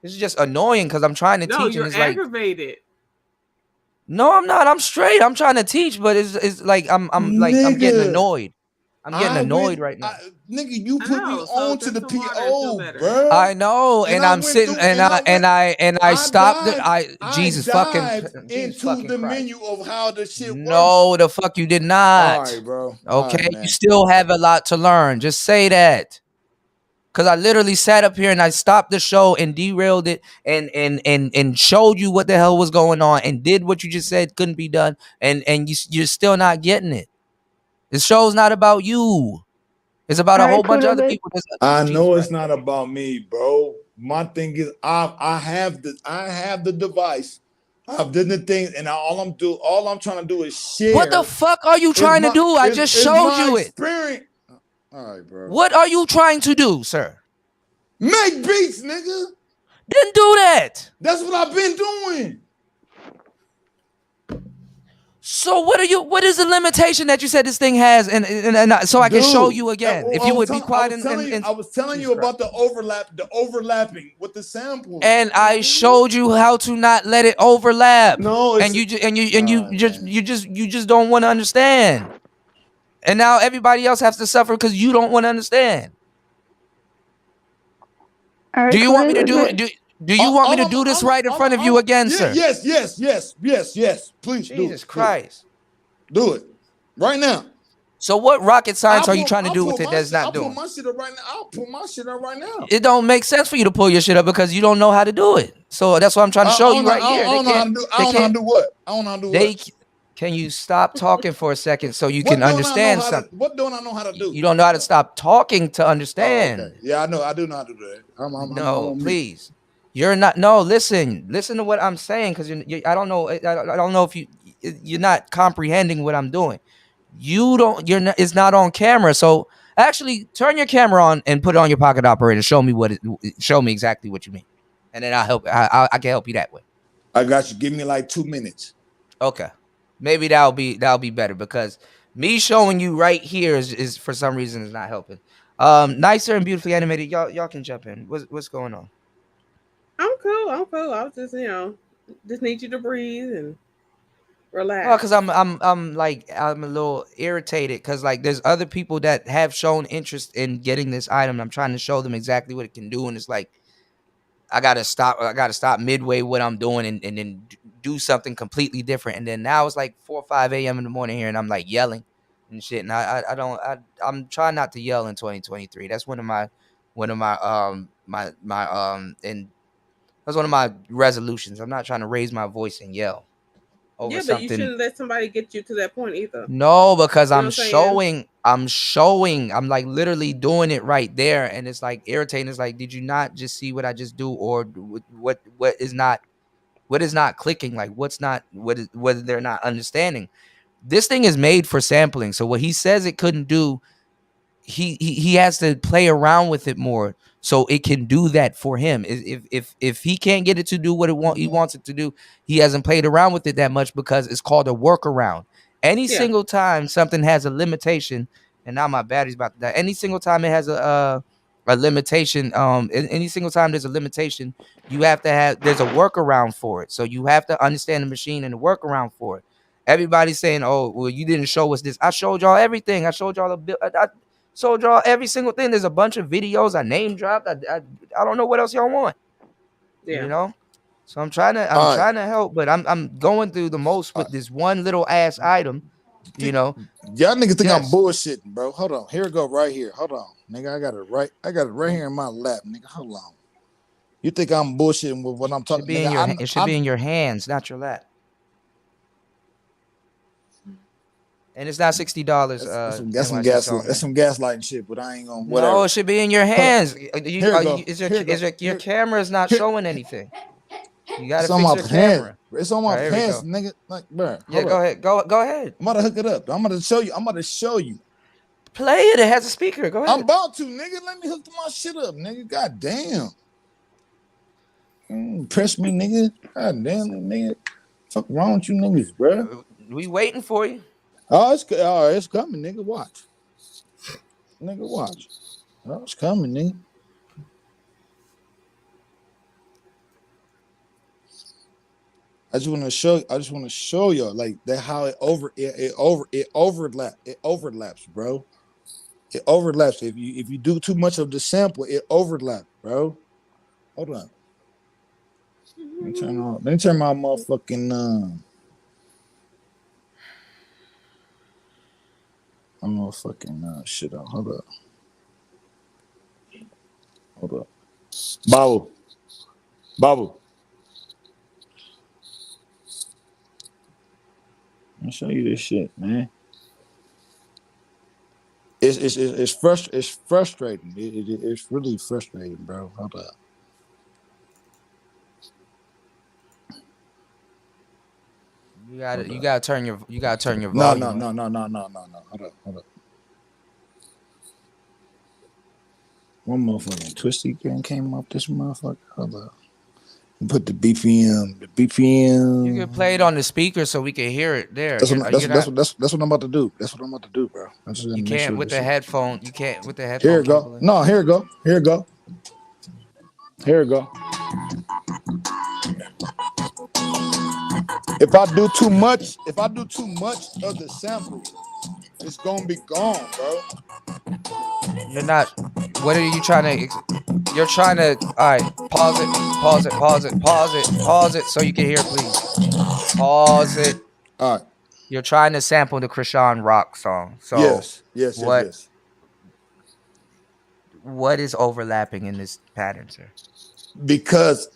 B: This is just annoying because I'm trying to teach.
F: No, you're
B: and it's
F: aggravated.
B: Like, no, I'm not. I'm straight. I'm trying to teach, but it's like I'm getting annoyed. I'm getting annoyed right now.
D: Nigga, you put me on to the PO, bro.
B: I know, and I'm sitting and I stopped it. Jesus fucking
D: into the menu of how the shit works.
B: No, the fuck you did not.
D: All right, bro.
B: Okay, you still have a lot to learn. Just say that. Cause I literally sat up here and I stopped the show and derailed it and showed you what the hell was going on and did what you just said couldn't be done and you're still not getting it. The show's not about you. It's about a whole bunch of other people.
D: I know it's not about me, bro. My thing is I have the device. I've done the things, and all I'm trying to do is share.
B: What the fuck are you trying to do? I just showed you it.
D: All right, bro.
B: What are you trying to do, sir?
D: Make beats, nigga.
B: Then do that.
D: That's what I've been doing.
B: So what is the limitation that you said this thing has, and so I can show you again? If you would be quiet
D: I was telling you about the overlapping with the sample.
B: And I showed you how to not let it overlap.
D: No,
B: and you just don't want to understand. And now everybody else has to suffer because you don't want to understand.
E: All right,
B: Do you want me to
E: Khalid,
B: do you want me to do this right in front of you again, sir?
D: Yes. Please
B: Jesus Christ.
D: Do it right now.
B: So what rocket science are you trying to do with it that's not doing?
D: I'll pull my shit up right now. I'll pull my shit up right now.
B: It don't make sense for you to pull your shit up because you don't know how to do it. So that's what I'm trying to show you right here.
D: I don't know how to do. I don't know how to do what. I don't know how to do what.
B: Can you stop talking for a second so you can understand something?
D: What don't I know how to do?
B: You don't know how to stop talking to understand.
D: Oh, okay. Yeah, I know. I do know how to do that.
B: No, please. You're not. No, listen to what I'm saying, because I don't know. I don't know if you're not comprehending what I'm doing. You don't. You're not. It's not on camera. So actually, turn your camera on and put it on your pocket operator. Show me show me exactly what you mean, and then I'll help. I can help you that way.
D: I got you. Give me like 2 minutes.
B: Okay. Maybe that'll be better, because me showing you right here is for some reason is not helping. Nicer and beautifully animated. Y'all can jump in. What's going on?
F: I'm cool. I was just just need you to breathe and relax.
B: Oh, because I'm a little irritated because like there's other people that have shown interest in getting this item. I'm trying to show them exactly what it can do, and it's like I gotta stop midway what I'm doing and then do something completely different. And then now it's like 4 or 5 a.m. in the morning here, and I'm like yelling and shit. And I'm trying not to yell in 2023. That's one of my that's one of my resolutions. I'm not trying to raise my voice and yell over
F: but
B: something.
F: You shouldn't let somebody get you to that point either.
B: No, because I'm showing. I'm like literally doing it right there, and it's like irritating. It's like, did you not just see what I just do, or what is not clicking? Like what they're not understanding. This thing is made for sampling. So what he says it couldn't do, he has to play around with it more so it can do that for him. If he can't get it to do what he wants it to do, he hasn't played around with it that much, because it's called a workaround. Any single time something has a limitation, and now my battery's about to die. Any single time it has a limitation, any single time there's a limitation, there's a workaround for it. So you have to understand the machine and the workaround for it. Everybody's saying, "Oh, well, you didn't show us this." I showed y'all everything. I showed y'all showed y'all every single thing. There's a bunch of videos I name dropped. I don't know what else y'all want.
F: Yeah.
B: You know? So I'm trying to help, but I'm going through the most with this one little ass item. You know?
D: Y'all niggas think I'm bullshitting, bro. Hold on. Here it go right here. Hold on. Nigga, I got it right here in my lap, nigga. Hold on. You think I'm bullshitting with what I'm talking about?
B: It should be in your hands, not your lap. And it's not $60.
D: That's some gaslighting shit, but I ain't gonna. Whatever.
B: No, it should be in your hands. Your camera is not showing anything. You gotta fix your camera.
D: It's on my pants, nigga. Like, bro.
B: Yeah, go ahead. Go ahead.
D: I'm about to hook it up. I'm about to show you.
B: Play it. It has a speaker. Go ahead.
D: I'm about to, nigga. Let me hook my shit up, nigga. God damn. Press me, nigga. God damn, nigga. Fuck wrong with you niggas, bro?
B: We waiting for you.
D: Oh, it's coming, nigga. Watch. Nigga, watch. Oh, it's coming, nigga. I just want to show y'all like that how it overlaps, bro. It overlaps. If you do too much of the sample, it overlaps, bro. Hold on. Let me turn my motherfucking I'm gonna fucking shit out. Hold up. Babu. Let me show you this shit, man. It's frustrating. It's really frustrating, bro. Hold up.
B: You gotta turn your volume.
D: No. Hold up. One motherfucking twisty came up this motherfucker. Hold up. Put the BPM. The BPM.
B: You can play it on the speaker so we can hear it there.
D: That's
B: You're-
D: what,
B: you're not-
D: that's what I'm about to do. That's what I'm about to do, bro. I'm just gonna
B: you
D: make
B: can't
D: sure
B: with
D: this
B: the
D: is-
B: headphone. You can't with the headphone.
D: Here it go.
B: cable.
D: No, here it go. Here it go. Here it go. If I do too much of the sample, it's gonna be gone, bro.
B: You're not. What are you trying to? You're trying to. All right. Pause it. Pause it. Pause it. Pause it. Pause it. So you can hear, please. Pause it.
D: All right.
B: You're trying to sample the Krishan Rock song. So
D: Yes.
B: what is overlapping in this pattern, sir?
D: Because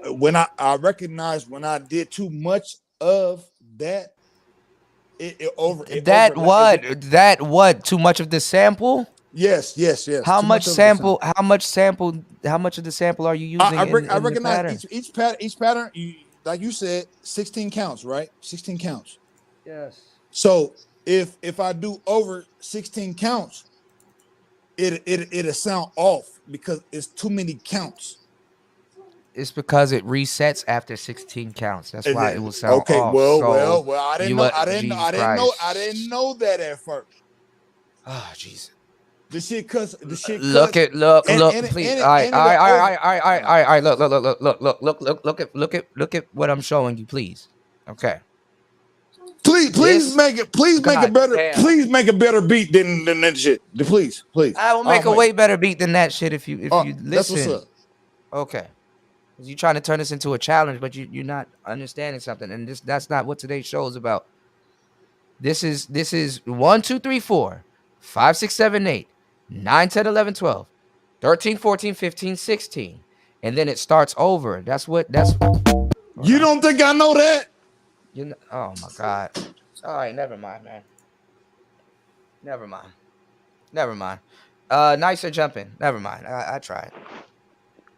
D: when I recognize when I did too much of that,
B: That what? Too much of the sample?
D: Yes.
B: How
D: Too
B: much
D: of the
B: sample? How much of the sample are you using?
D: I
B: in the
D: recognize
B: pattern?
D: each pattern. Like you said, 16 counts, right? 16 counts.
B: Yes.
D: So if I do over 16 counts, it'll sound off because it's too many counts.
B: It's because it resets after 16 counts. That's why it will sound
D: okay.
B: off.
D: Well. I didn't know. I didn't know that at first.
B: Oh, Jesus.
D: The shit, cause the shit.
B: Look, please. All right. Look at what I'm showing you, please. Okay.
D: Please make it better.
B: Damn.
D: Please make a better beat than that shit. Please.
B: I will make a way better beat than that shit if you listen.
D: That's what's up.
B: Okay. You're trying to turn this into a challenge, but you're not understanding something, and that's not what today's show is about. This is 1, 2, 3, 4, 5, 6, 7, 8, 9, 10, 11, 12, 13, 14, 15, 16, and then it starts over.
D: You don't think I know that?
B: Oh my God. All right, never mind, man. Never mind. Nicer jumping. Never mind. I tried.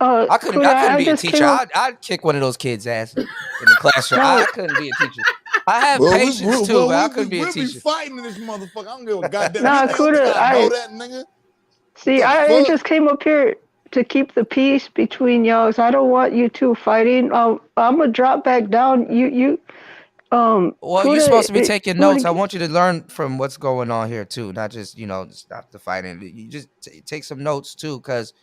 B: I couldn't be a teacher. I'd kick one of those kids' ass in the classroom. I couldn't be a teacher. I have patience too, but I couldn't be a teacher.
D: We'll be fighting this motherfucker. I don't give a goddamn.
E: Nah, Kuda,
D: I know that nigga.
E: See, I just came up here to keep the peace between y'all. So I don't want you two fighting. I'm gonna drop back down.
B: Well,
E: Kuda,
B: you're supposed to be taking notes. I want you to learn from what's going on here too, not just stop the fighting. You just take some notes too, because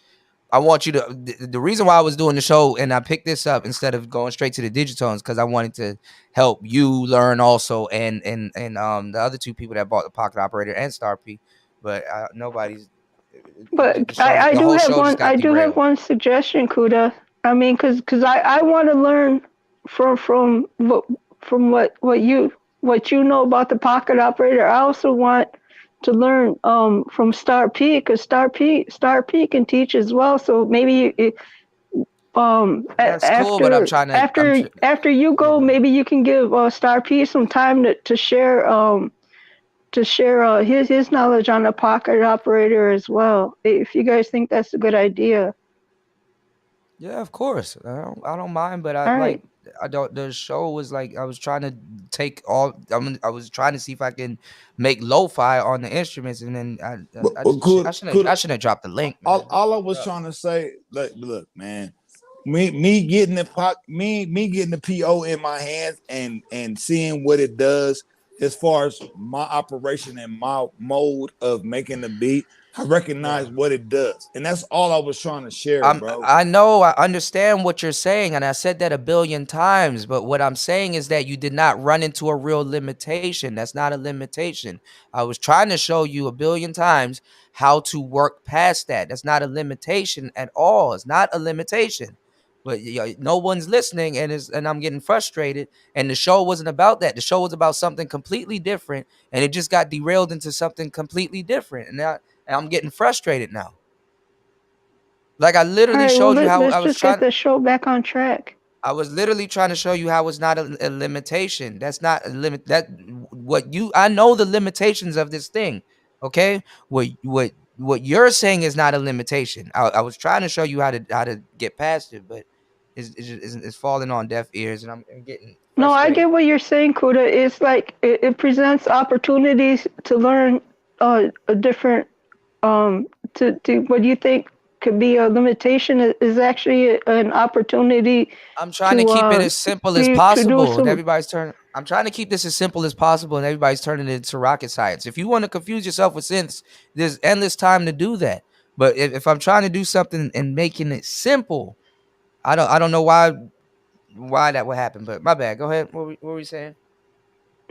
B: I want you to. The reason why I was doing the show and I picked this up instead of going straight to the digitones, because I wanted to help you learn also, and the other two people that bought the Pocket Operator and Star P, but nobody's.
E: But I do have one suggestion, Kuda. I mean, because I want to learn from what you know about the Pocket Operator. I also want to learn from Star P, because Star P can teach as well. So maybe
B: That's cool, but I'm trying to
E: after you go, maybe you can give Star P some time to share his knowledge on the Pocket Operator as well, if you guys think that's a good idea.
B: Yeah, of course. I don't mind, but the show was like I was trying to take all. I was trying to see if I can make lo-fi on the instruments, and then I shouldn't have dropped the link.
D: All I was trying to say, look, man, me getting the PO in my hands and seeing what it does as far as my operation and my mode of making the beat. I recognize what it does, and that's all I was trying to share, bro.
B: I know, I understand what you're saying, and I said that 1 billion times, but what I'm saying is that you did not run into a real limitation. That's not a limitation. I was trying to show you 1 billion times how to work past that. That's not a limitation at all. It's not a limitation. But no one's listening, and I'm getting frustrated. And the show wasn't about that. The show was about something completely different, and it just got derailed into something completely different. And I'm getting frustrated now. Like I literally showed you how I was trying to
E: get the show back on track.
B: I was literally trying to show you how it's not a limitation. That's not a limit. I know the limitations of this thing. Okay, what you're saying is not a limitation. I was trying to show you how to get past it, but it's falling on deaf ears, and I'm getting frustrated.
E: No, I get what you're saying, Kuda. It's like it presents opportunities to learn a different to what do you think could be a limitation is actually an opportunity.
B: I'm trying to keep it as simple as possible, and everybody's I'm trying to keep this as simple as possible, and everybody's turning it into rocket science. If you want to confuse yourself with synths, there's endless time to do that. But if I'm trying to do something and making it simple, I don't know why that would happen. But my bad. Go ahead. What were you saying?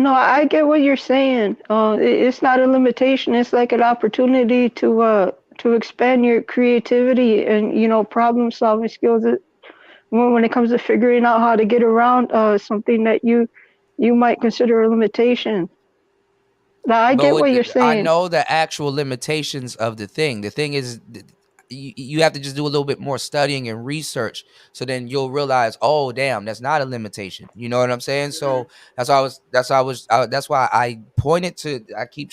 E: No, I get what you're saying. It's not a limitation. It's like an opportunity to expand your creativity and, you know, problem solving skills. When it comes to figuring out how to get around something that you might consider a limitation. Now, I get what you're saying.
B: I know the actual limitations of the thing. The thing is, you have to just do a little bit more studying and research, so then you'll realize, oh damn, that's not a limitation. You know what I'm saying? So that's why I pointed to.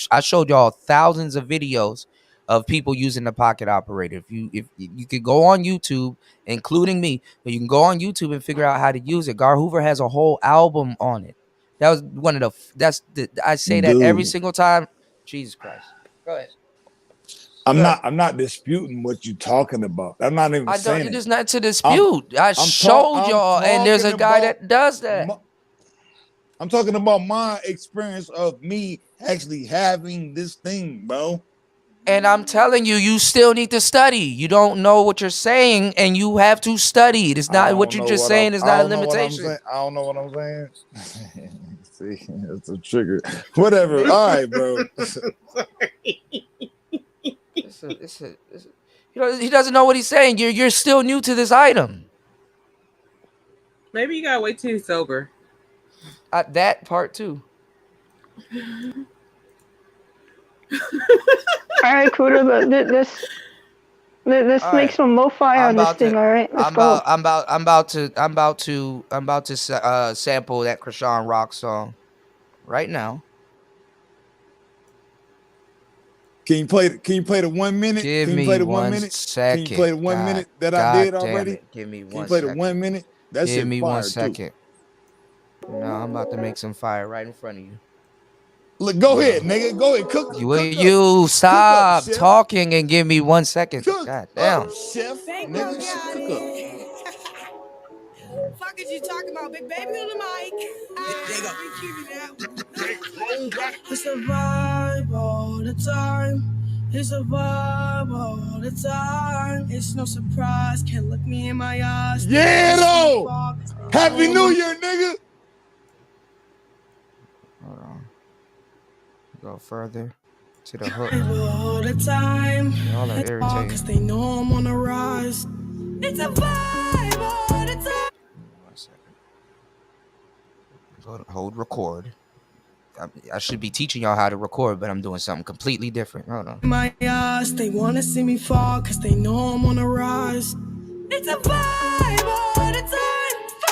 B: I showed y'all thousands of videos of people using the pocket operator. If you could go on YouTube, including me, but you can go on YouTube and figure out how to use it. Gar Hoover has a whole album on it. That was one of I say that every single time. Jesus Christ. Go ahead.
D: I'm not disputing what you're talking about. I'm not even saying
B: it is not to dispute. I showed y'all, and there's a guy that does that.
D: I'm talking about my experience of me actually having this thing, bro.
B: And I'm telling you, you still need to study. You don't know what you're saying, and you have to study. It's not what you're just saying is not a limitation.
D: I don't know what I'm saying. See, it's a trigger. Whatever. All right, bro.
B: He doesn't know what he's saying. You're still new to this item.
F: Maybe you gotta wait till he's sober.
B: That part too.
E: All right, Kuda, let's make some lo-fi on this thing. All right, let's go.
B: I'm about to sample that Krishan Rock song right now.
D: Can you play the 1 minute?
B: Give
D: Can you
B: me
D: play the
B: 1
D: minute?
B: second.
D: Can you play the 1 minute that I did already?
B: Give me 1 second.
D: Can you play the 1 minute? That's
B: Give me 1
D: too.
B: second. No, I'm about to make some fire right in front of you.
D: Look, go ahead, nigga. Go ahead, cook.
B: You stop talking and give me 1 second.
D: Cook
B: God damn.
D: Chef, nigga, cook up.
G: Fuck is you talking about, big baby on the mic? It's a vibe all the time. It's a vibe all the time. It's no surprise. Can't look me in my eyes.
D: Yeah, though. Happy New Year, nigga.
B: Hold on. Go further to the hook.
G: All the time.
B: Y'all are irritating.
G: Cause they know I'm on the rise. It's a vibe all the time.
B: 1 second. Hold record. I should be teaching y'all how to record, but I'm doing something completely different. Hold on.
G: My eyes, they wanna see me fall, cause they know I'm on the rise. It's a vibe all the time. It's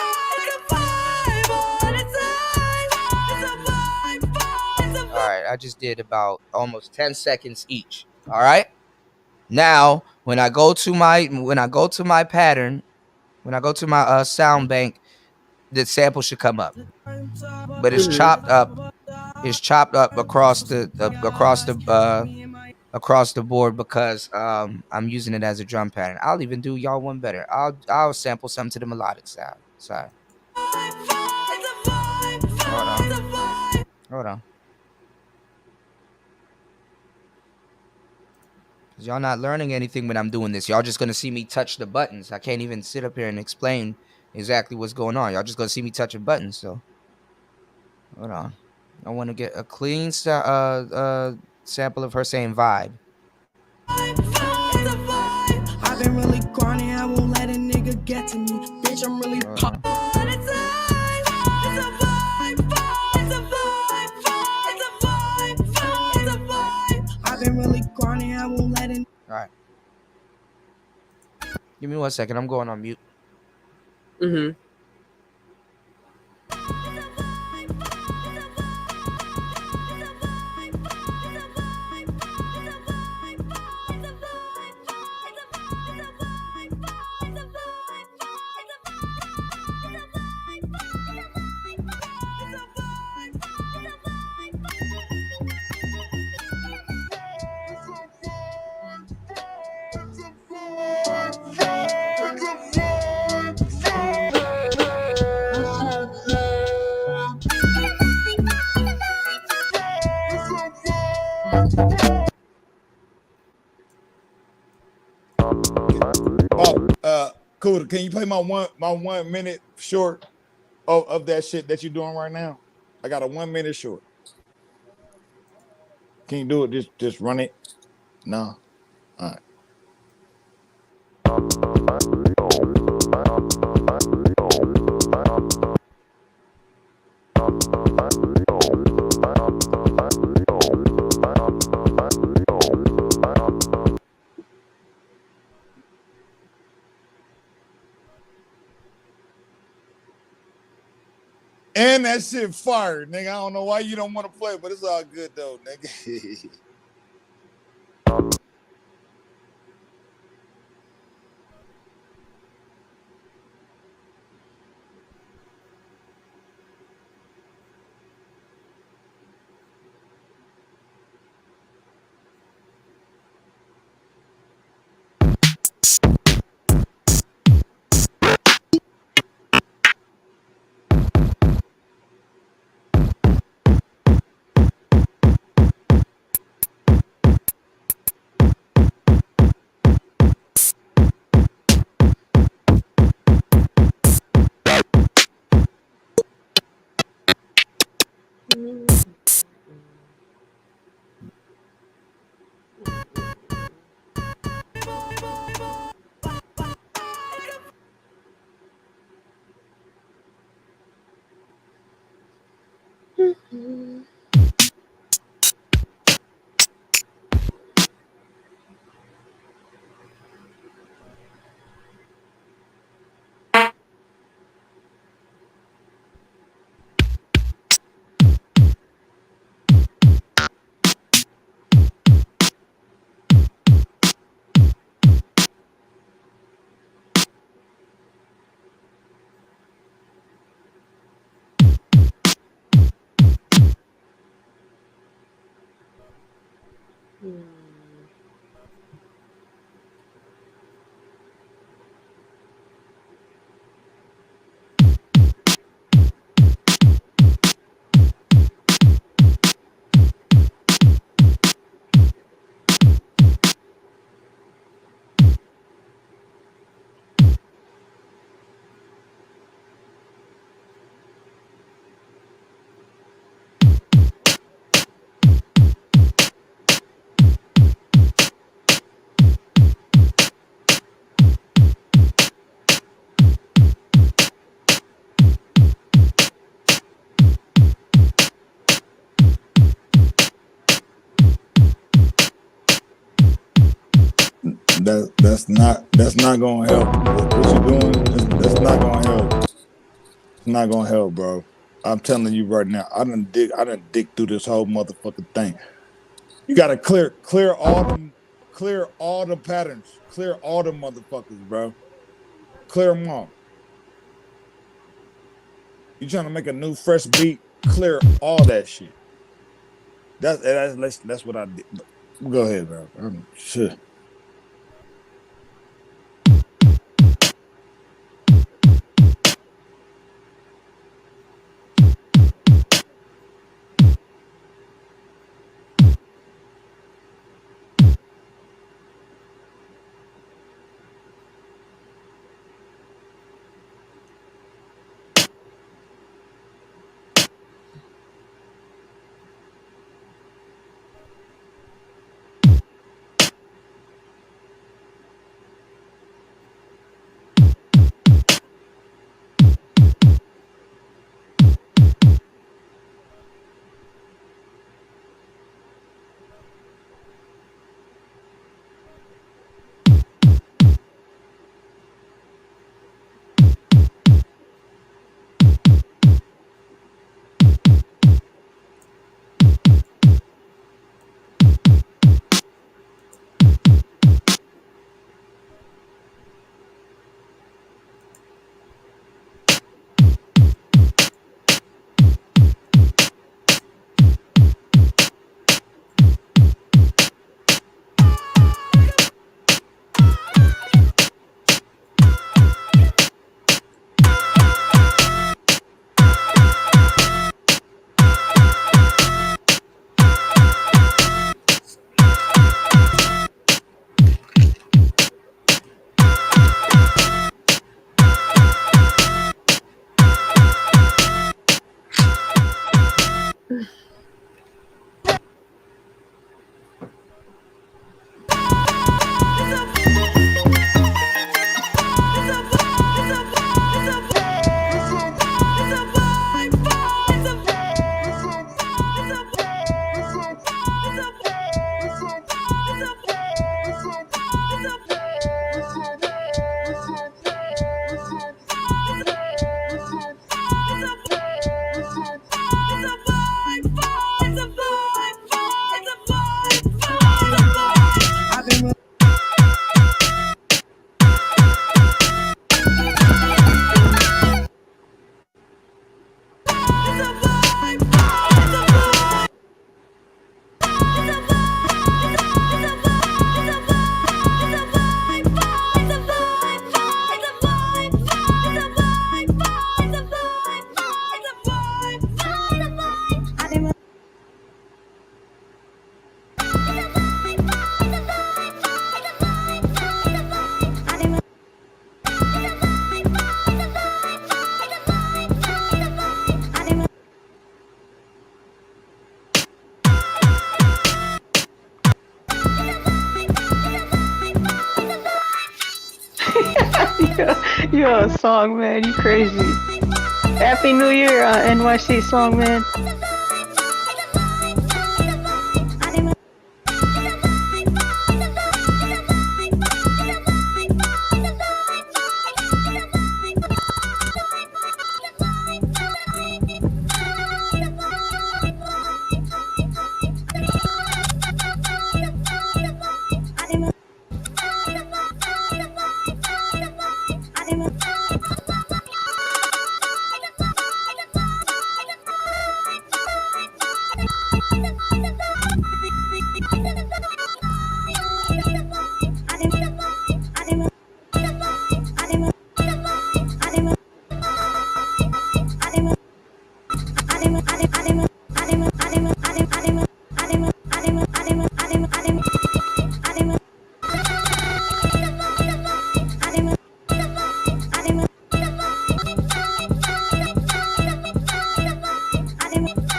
G: a vibe all the time. It's a vibe.
B: All right, I just did about almost 10 seconds each. All right. Now, when I go to my pattern, when I go to my sound bank, the sample should come up, but it's chopped up. It's chopped up across the board because I'm using it as a drum pattern. I'll even do y'all one better. I'll sample something to the melodic sound. Sorry. Hold on. Cause y'all not learning anything when I'm doing this. Y'all just gonna see me touch the buttons. I can't even sit up here and explain exactly what's going on. Y'all just gonna see me touching buttons. So hold on. I want to get a clean sample of her saying vibe.
G: I've been really grinding, I won't let a nigga get to me. Bitch, I'm really pop. I've been really grinding, I won't let it.
B: All right. Give me 1 second. I'm going on mute.
F: Mm-hmm.
D: Cool. Can you play my 1 minute short of that shit that you're doing right now? I got a 1 minute short. Can you do it? Just run it. No. All right. And that shit fired, nigga. I don't know why you don't want to play, but it's all good though, nigga. That's not gonna help. What you're doing, that's not gonna help. It's not gonna help, bro. I'm telling you right now. I done dig through this whole motherfucking thing. You gotta clear all the patterns. Clear all the motherfuckers, bro. Clear them all. You trying to make a new fresh beat? Clear all that shit. That's what I did. Go ahead, bro. Shit.
E: You're a song man. You crazy. Happy New Year, NYC song man.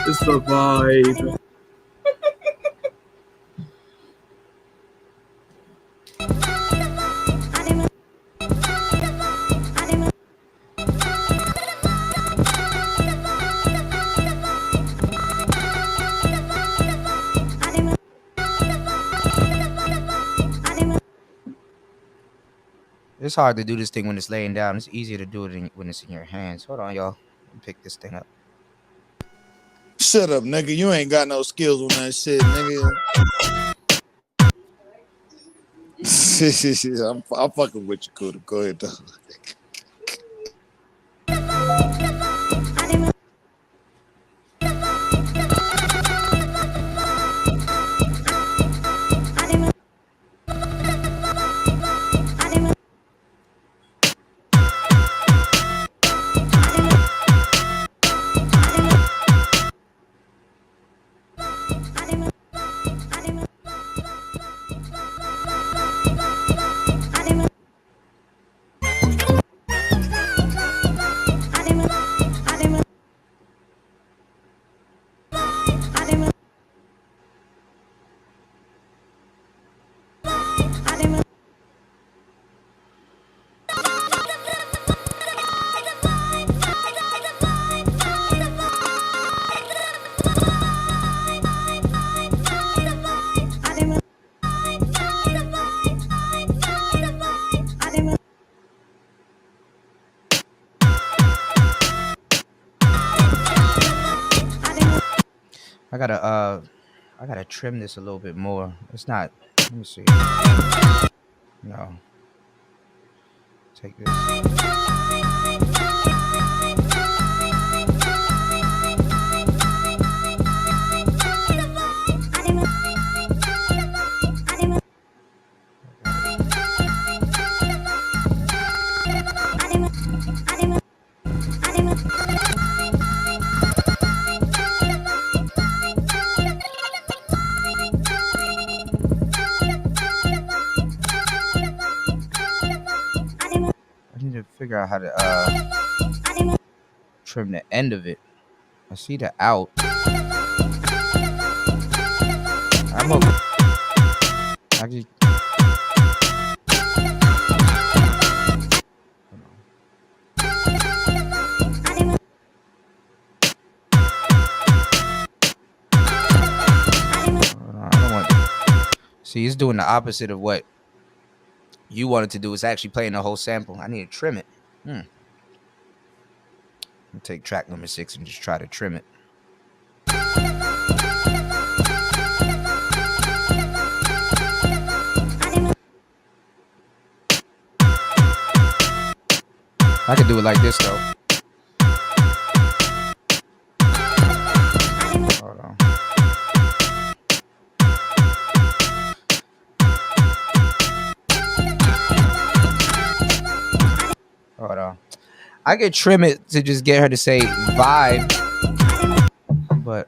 H: It's the vibe.
B: It's hard to do this thing when it's laying down. It's easier to do it when it's in your hands. Hold on, y'all. Let me pick this thing up.
D: Shut up, nigga. You ain't got no skills on that shit, nigga. I'm fucking with you, Kuda. Go ahead, though.
B: I gotta trim this a little bit more. It's not. Let me see. No. Take this. Figure out how to trim the end of it. I see the out. I'm okay. Actually, I don't want. See, he's doing the opposite of what you wanted to do. Is actually playing the whole sample. I need to trim it. I'll take track number 6 and just try to trim it. I could do it like this though. Hold on. Hold on. I could trim it to just get her to say vibe, but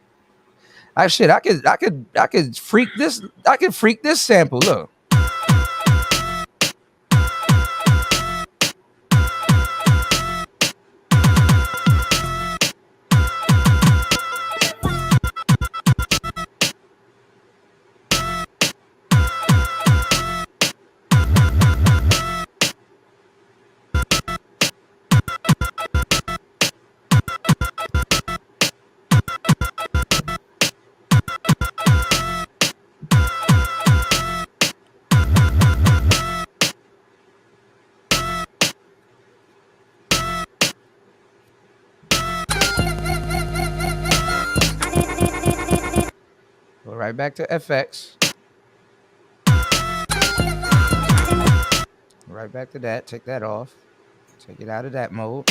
B: I could freak this. I could freak this sample. Look. Right back to FX. Right back to that. Take that off. Take it out of that mode.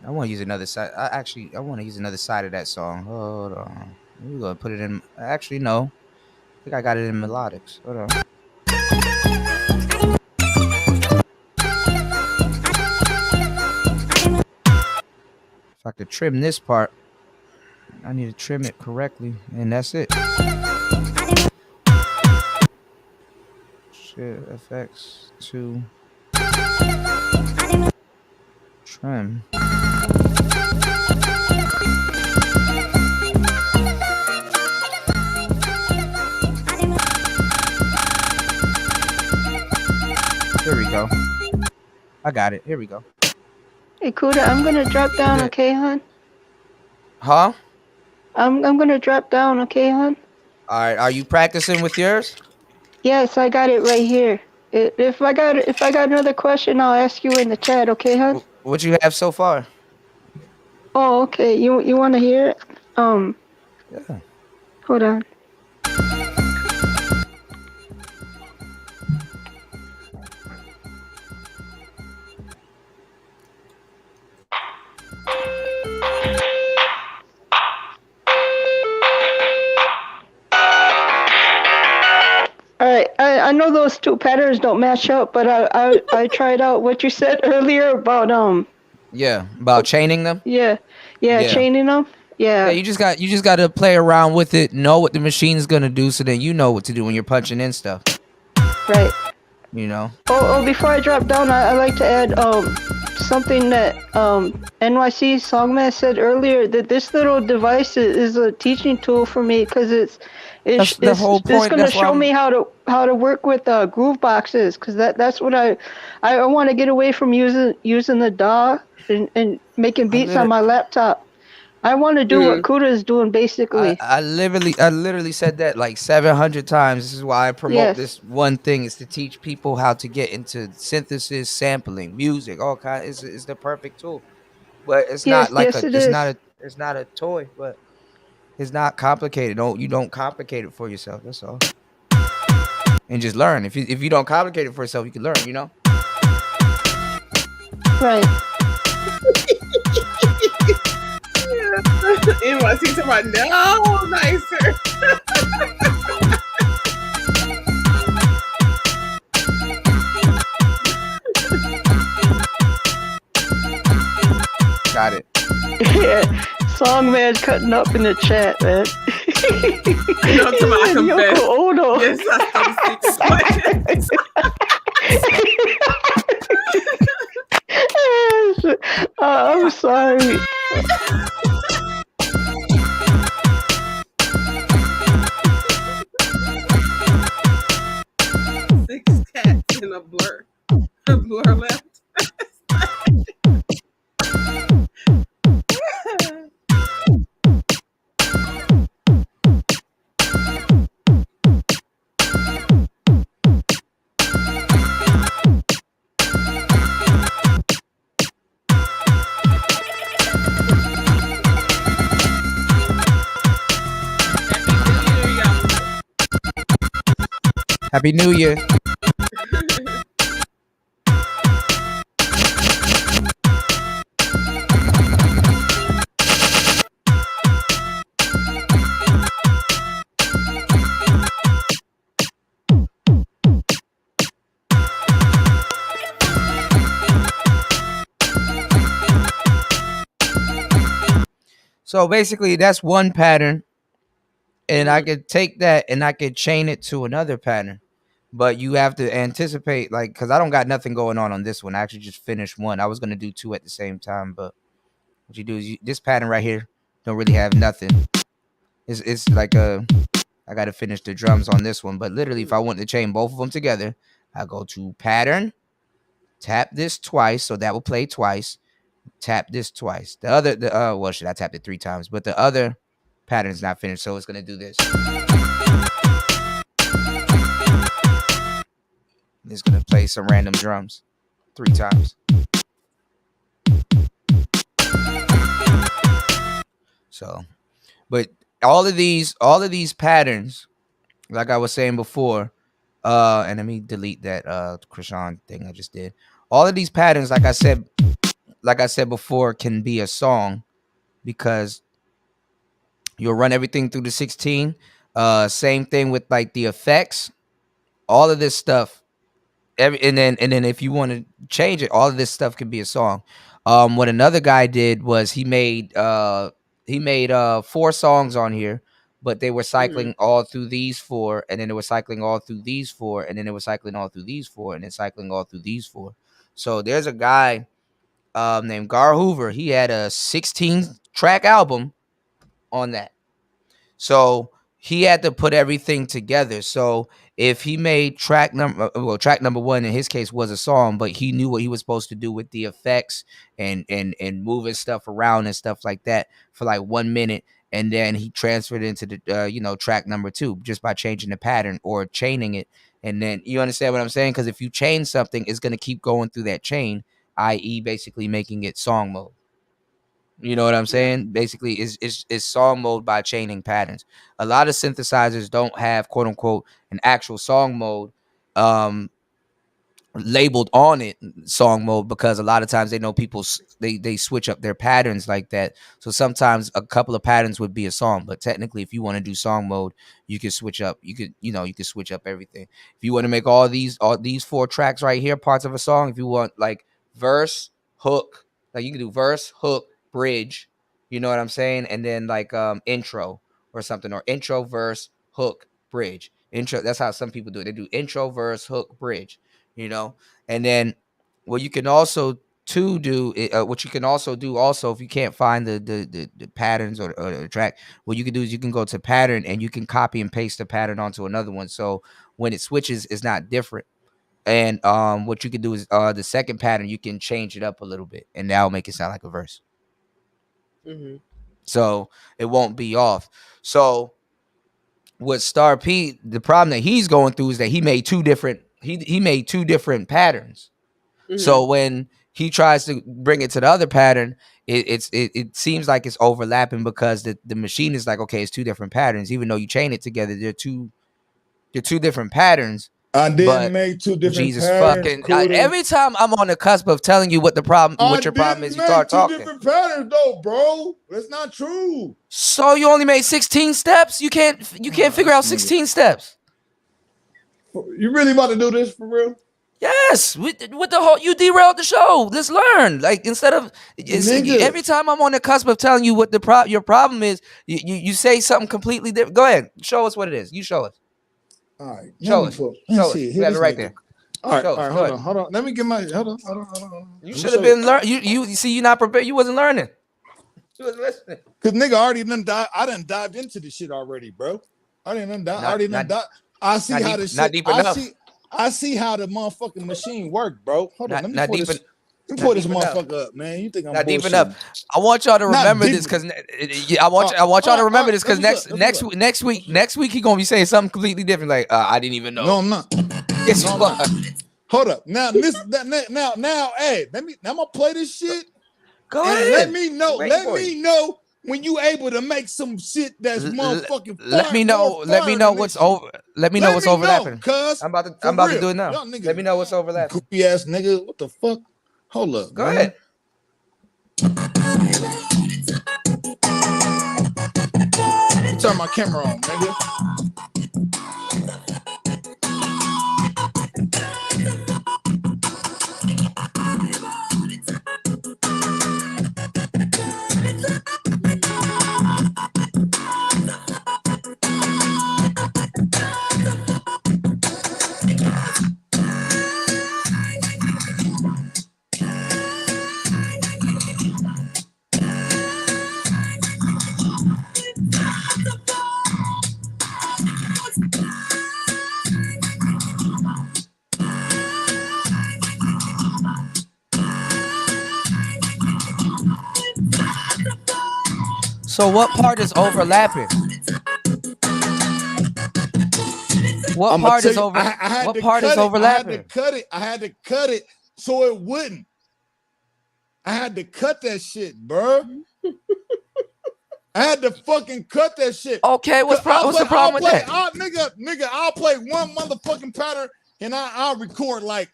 B: I want to use another side. I want to use another side of that song. Hold on. We're going to put it in. Actually, no. I think I got it in melodics. Hold on. If I could trim this part, I need to trim it correctly. And that's it. Shit, FX 2. Trim. Here we go. I got it. Here we go.
E: Hey, Kuda, I'm gonna drop down,
B: Yeah.
E: okay, hon?
B: Huh?
E: I'm gonna drop down, okay, hon?
B: All right. Are you practicing with yours?
E: Yes, I got it right here. If I got another question, I'll ask you in the chat, okay, hon?
B: What you have so far?
E: Oh, okay. You want to hear it?
B: Yeah.
E: Hold on. Alright, I know those two patterns don't match up, but I tried out what you said earlier about
B: Yeah, about chaining them.
E: yeah, chaining them. Yeah.
B: Yeah, you just got to play around with it, know what the machine's gonna do, so then you know what to do when you're punching in stuff.
E: Right.
B: You know.
E: Oh, before I drop down, I like to add something that NYC Songman said earlier, that this little device is a teaching tool for me, because it's
B: the whole point.
E: It's gonna show me how to work with groove boxes, because that's what I want to get away from using the DAW and making beats on my laptop. I want to do what Kuda is doing, basically.
B: I literally said that like 700 times. This is why I promote this one thing, is to teach people how to get into synthesis, sampling, music, all kinds. It's the perfect tool, but it's not like it's not a toy, but it's not complicated. You don't complicate it for yourself. That's all. And just learn. If you don't complicate it for yourself, you can learn. You know.
E: Right.
F: NYC talking about no nicer.
B: Got it.
E: Yeah, Songman cutting up in the chat, man.
F: You know, to my confess.
E: Yoko Ono.
F: Yes,
E: I'm sorry.
F: 6 cats in a blur. A blur left.
B: Happy New Year. So basically, that's one pattern, and I could take that and I could chain it to another pattern. But you have to anticipate, like, because I don't got nothing going on this one. I actually just finished one. I was gonna do two at the same time, but what you do is this pattern right here don't really have nothing. It's like I got to finish the drums on this one. But literally, if I want to chain both of them together, I go to pattern, tap this twice, so that will play twice. Tap this twice. The other, well, shit, I tapped it 3 times, but the other pattern is not finished, so it's gonna do this. It's gonna play some random drums 3 times. So, but all of these patterns, like I was saying before, and let me delete that Krishan thing I just did. All of these patterns, like I said before, can be a song because you'll run everything through the 16. Same thing with like the effects, all of this stuff. And then if you want to change it, all of this stuff can be a song. What another guy did was he made 4 songs on here, but they were cycling all through these 4, and then they were cycling all through these 4, and then they were cycling all through these 4, and then cycling all through these 4. So there's a guy named Gar Hoover. He had a 16-track album on that. So he had to put everything together. So if he made track number 1 in his case was a song, but he knew what he was supposed to do with the effects and moving stuff around and stuff like that for like 1 minute, and then he transferred into the track number 2 just by changing the pattern or chaining it. And then you understand what I'm saying? Because if you chain something, it's going to keep going through that chain, i.e. basically making it song mode. You know what I'm saying? Basically, it's song mode by chaining patterns. A lot of synthesizers don't have, quote unquote, an actual song mode labeled on it song mode, because a lot of times they know people they switch up their patterns like that. So sometimes a couple of patterns would be a song, but technically, if you want to do song mode, you can switch up. You could switch up everything. If you want to make all these 4 tracks right here parts of a song, if you want like verse, hook, like you can do verse, hook, bridge, you know what I'm saying, and then like intro or something, or intro, verse, hook, bridge, intro. That's how some people do it. They do intro, verse, hook, bridge, and then what you can also do if you can't find the patterns or the track, what you can do is you can go to pattern and you can copy and paste the pattern onto another one, so when it switches, it's not different. And what you can do is the second pattern, you can change it up a little bit, and that'll make it sound like a verse. So it won't be off. So with Star P, the problem that he's going through is that he made 2 different patterns. So when he tries to bring it to the other pattern, it seems like it's overlapping, because the machine is like, okay, it's 2 different patterns, even though you chain it together. They're two different patterns.
D: I didn't make 2 different
B: Jesus
D: patterns.
B: Every time I'm on the cusp of telling you what your problem is, you start talking.
D: 2 different patterns though, bro. That's not true.
B: So you only made 16 steps? You can't figure out 16 steps.
D: You really about to do this for real?
B: Yes. With the whole, you derailed the show. Let's learn. Like, instead of every time I'm on the cusp of telling you what your problem is, you say something completely different. Go ahead. Show us what it is. You show us.
D: All right.
B: Show us. You have it right there.
D: All right. Hold on. Let me get my. Hold on.
B: You should have been learning. You see, you're not prepared. You wasn't learning. You wasn't listening.
D: Cause nigga already done dive. I done dived into this shit already, bro. I didn't dive. I see how this shit.
B: Not deep enough.
D: I see how the motherfucking machine work, bro. Hold on. Let me pull this motherfucker up, man. You think I'm
B: not deep enough? I want y'all to remember this, because I want y'all to remember this, because next week he gonna be saying something completely different. Like, I didn't even know.
D: No, I'm not.
B: Yes, you are.
D: Hold up. Now, hey, I'm gonna play this shit.
B: Go ahead.
D: Let me know when you able to make some shit that's motherfucking.
B: Let me know what's overlapping. Cuz I'm about to do it now. Let me know what's overlapping.
D: Goofy ass nigga, what the fuck? Hold up.
B: Go ahead.
D: Turn my camera on, nigga.
B: So what part is overlapping? What part is over? What part is overlapping?
D: I had to cut it so it wouldn't. I had to cut that shit, bro. I had to fucking cut that shit.
B: Okay, what's the problem with that?
D: Nigga, I'll play one motherfucking pattern and I'll record like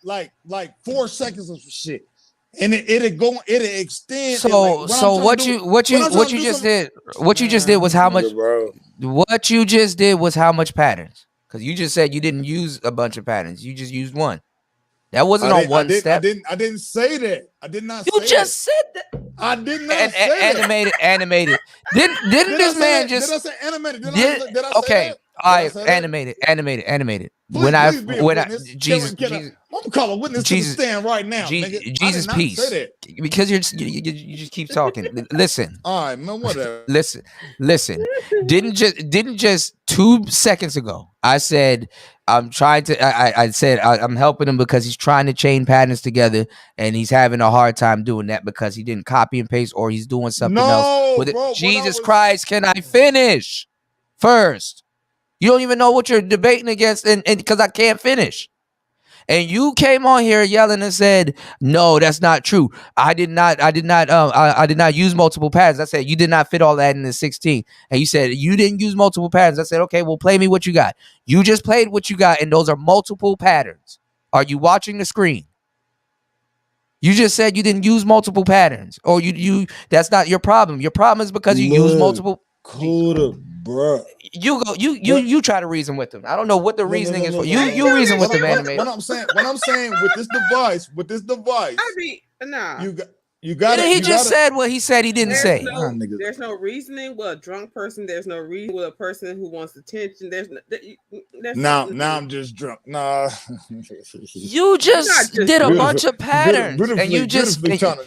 D: 4 seconds of shit. And it'll extend.
B: So what you just did was how much? What you just did was how much patterns? Because you just said you didn't use a bunch of patterns. You just used one. That wasn't on one step.
D: I didn't say that. I did not say
B: that. You just said that.
D: I did not say that.
B: Animated. Didn't this man just...
D: Did I say animated? Did I
B: okay.
D: say that?
B: All right, animated.
D: Please,
B: Jesus,
D: I'm gonna call a witness to the stand right now.
B: Jesus, peace. Because you just keep talking. Listen.
D: All right, man. Whatever.
B: Listen. Didn't just 2 seconds ago I said I'm trying to. I said I'm helping him because he's trying to chain patterns together and he's having a hard time doing that because he didn't copy and paste or he's doing something else with it. Bro, Jesus Christ, can I finish first? You don't even know what you're debating against, and because I can't finish. And you came on here yelling and said, "No, that's not true. I did not use multiple patterns." I said you did not fit all that in the 16, and you said you didn't use multiple patterns. I said, "Okay, well, play me what you got." You just played what you got, and those are multiple patterns. Are you watching the screen? You just said you didn't use multiple patterns, or you. That's not your problem. Your problem is because you use multiple.
D: Bro.
B: You try to reason with them. I don't know what the reasoning is for. You reason with them, man.
D: What I'm saying with this device. You got it.
B: He just said what he said he didn't say.
F: There's no reasoning with a drunk person. There's no reason with a person who wants attention.
D: Now I'm just drunk. Nah.
B: You just did a bunch of patterns, and you just
D: trying to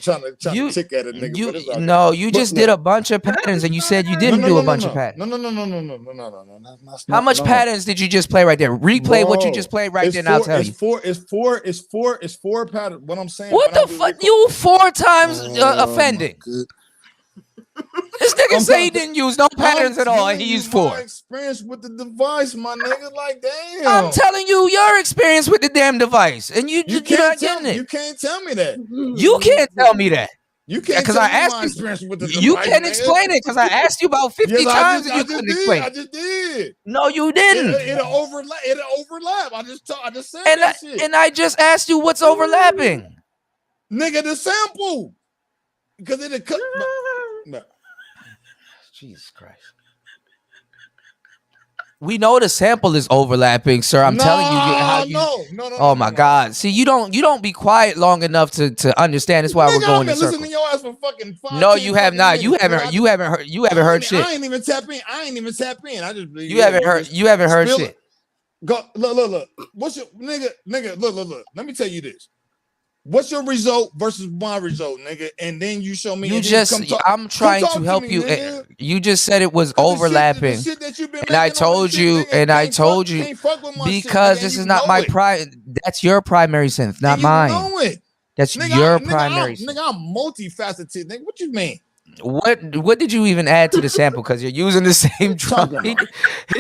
D: tick at a nigga.
B: No, you just did a bunch of patterns, and you said you didn't do a bunch of patterns.
D: No.
B: How much patterns did you just play right there? Replay what you just played right there, and I'll tell you.
D: It's four patterns. What I'm saying.
B: What the fuck? You 4 times offending. This nigga say he didn't use no patterns at all, and he used 4.
D: Experience with the device, my nigga. Like, damn.
B: I'm telling you your experience with the damn device, and you're not getting it.
D: You can't tell me that.
B: You can't tell me that.
D: You can't because I asked you. With the
B: you can't explain it because I asked you about 50 times and you couldn't explain it.
D: I just did.
B: No, you didn't.
D: It'll overlap. I just said
B: that shit. And I just asked you what's overlapping.
D: Nigga, the sample. Because it'll cut. No.
B: Jesus Christ. We know the sample is overlapping, sir. I'm telling you.
D: No.
B: Oh my God! See, you don't be quiet long enough to understand. That's why we're going in circles.
D: Listening to your ass for fucking 5,
B: no, you have not. You haven't heard shit.
D: I ain't even tap in. I just
B: you haven't heard shit.
D: Go look. What's your nigga? Look. Let me tell you this. What's your result versus my result, nigga? And then you show me.
B: I'm trying to help you. You just said it was overlapping, and I told you, because this is not my that's your primary sense, not mine. That's your primary.
D: Nigga, I'm multifaceted. Nigga, what you mean?
B: What did you even add to the sample? Because you're using the same drum. He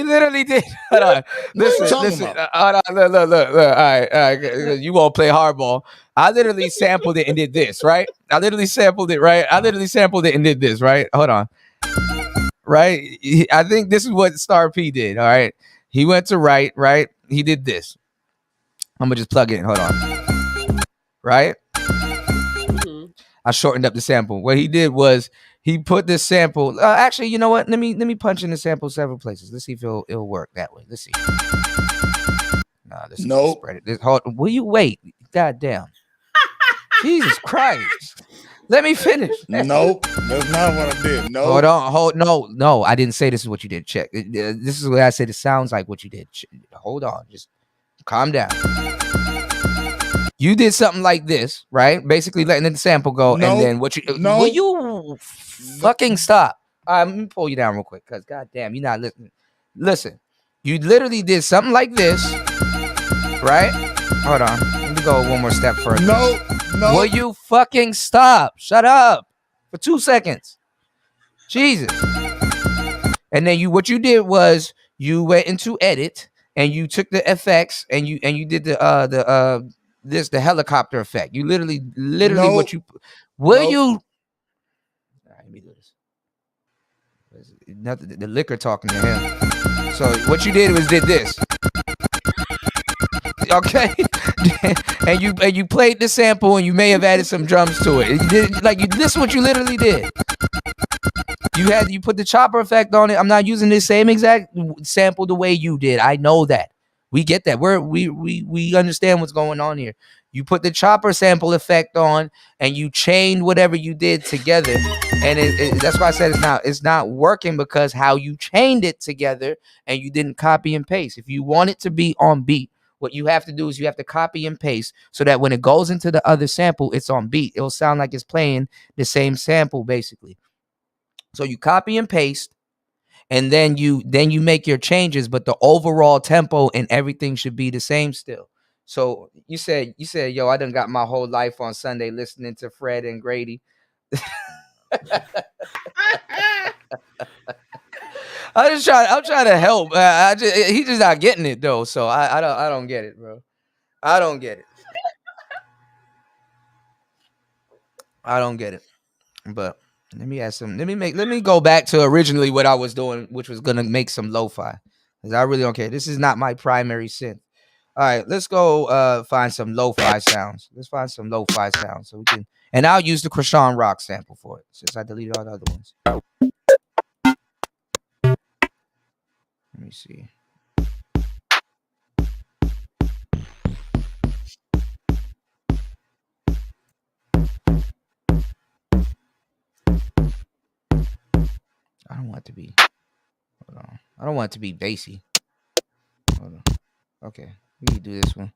B: literally did. Hold on. Listen. Hold on. Look. All right. You won't play hardball. I literally sampled it and did this, right? I literally sampled it and did this, right? Hold on. Right? I think this is what Star P did, all right? He went to right? He did this. I'm going to just plug it in. Hold on. Right? I shortened up the sample. What he did was he put this sample. Actually, you know what? Let me punch in the sample several places. Let's see if it'll work that way. Let's see.
D: No.
B: Will you wait? God damn. Jesus Christ. Let me finish.
D: Nope. That's not what I did. No.
B: Hold on. No. I didn't say this is what you did. Check. This is what I said. It sounds like what you did. Hold on. Just calm down. You did something like this, right? Basically letting the sample go, and then what you... No. Will you fucking stop? All right, let me pull you down real quick, because goddamn, you're not listening. Listen, you literally did something like this, right? Hold on. Let me go one more step further.
D: No.
B: Will you fucking stop? Shut up for 2 seconds. Jesus. And then what you did was you went into edit and you took the effects and you did the helicopter effect. You literally
D: No.
B: what you will
D: No.
B: you. All right, let me do this. Nothing. The liquor talking to him. So what you did was did this. Okay, and you played the sample and you may have added some drums to it. This is what you literally did. You put the chopper effect on it. I'm not using the same exact sample the way you did. I know that. We get that. We understand what's going on here. You put the chopper sample effect on and you chained whatever you did together. And that's why I said it's not working, because how you chained it together and you didn't copy and paste. If you want it to be on beat, what you have to do is you have to copy and paste so that when it goes into the other sample, it's on beat. It'll sound like it's playing the same sample, basically. So you copy and paste, and then you make your changes, but the overall tempo and everything should be the same still. So you said, yo, I done got my whole life on Sunday listening to Fred and Grady. I'm trying to help. He's just not getting it though. So I don't get it, bro. I don't get it. I don't get it. But let me go back to originally what I was doing, which was gonna make some lo-fi. Because I really don't care. This is not my primary synth. All right, let's go find some lo-fi sounds. Let's find some lo-fi sounds so we can, and I'll use the Krishan Rock sample for it since I deleted all the other ones. Let me see. I don't want it to be. Hold on. I don't want it to be bassy. Hold on. Okay, we can do this one.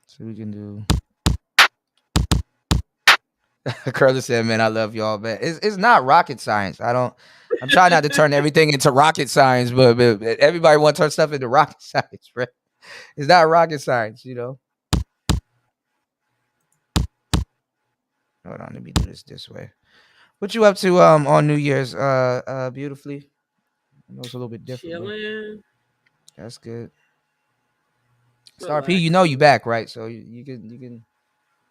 B: So we can do. Curly said, "Man, I love y'all, man. It's not rocket science. I'm trying not to turn everything into rocket science, but everybody want to turn stuff into rocket science, right? It's not rocket science, you know." Hold on, let me do this way. What you up to on New Year's, beautifully? I know it's a little bit different.
F: Chilling.
B: That's good. Star P, you know you back, right? So you can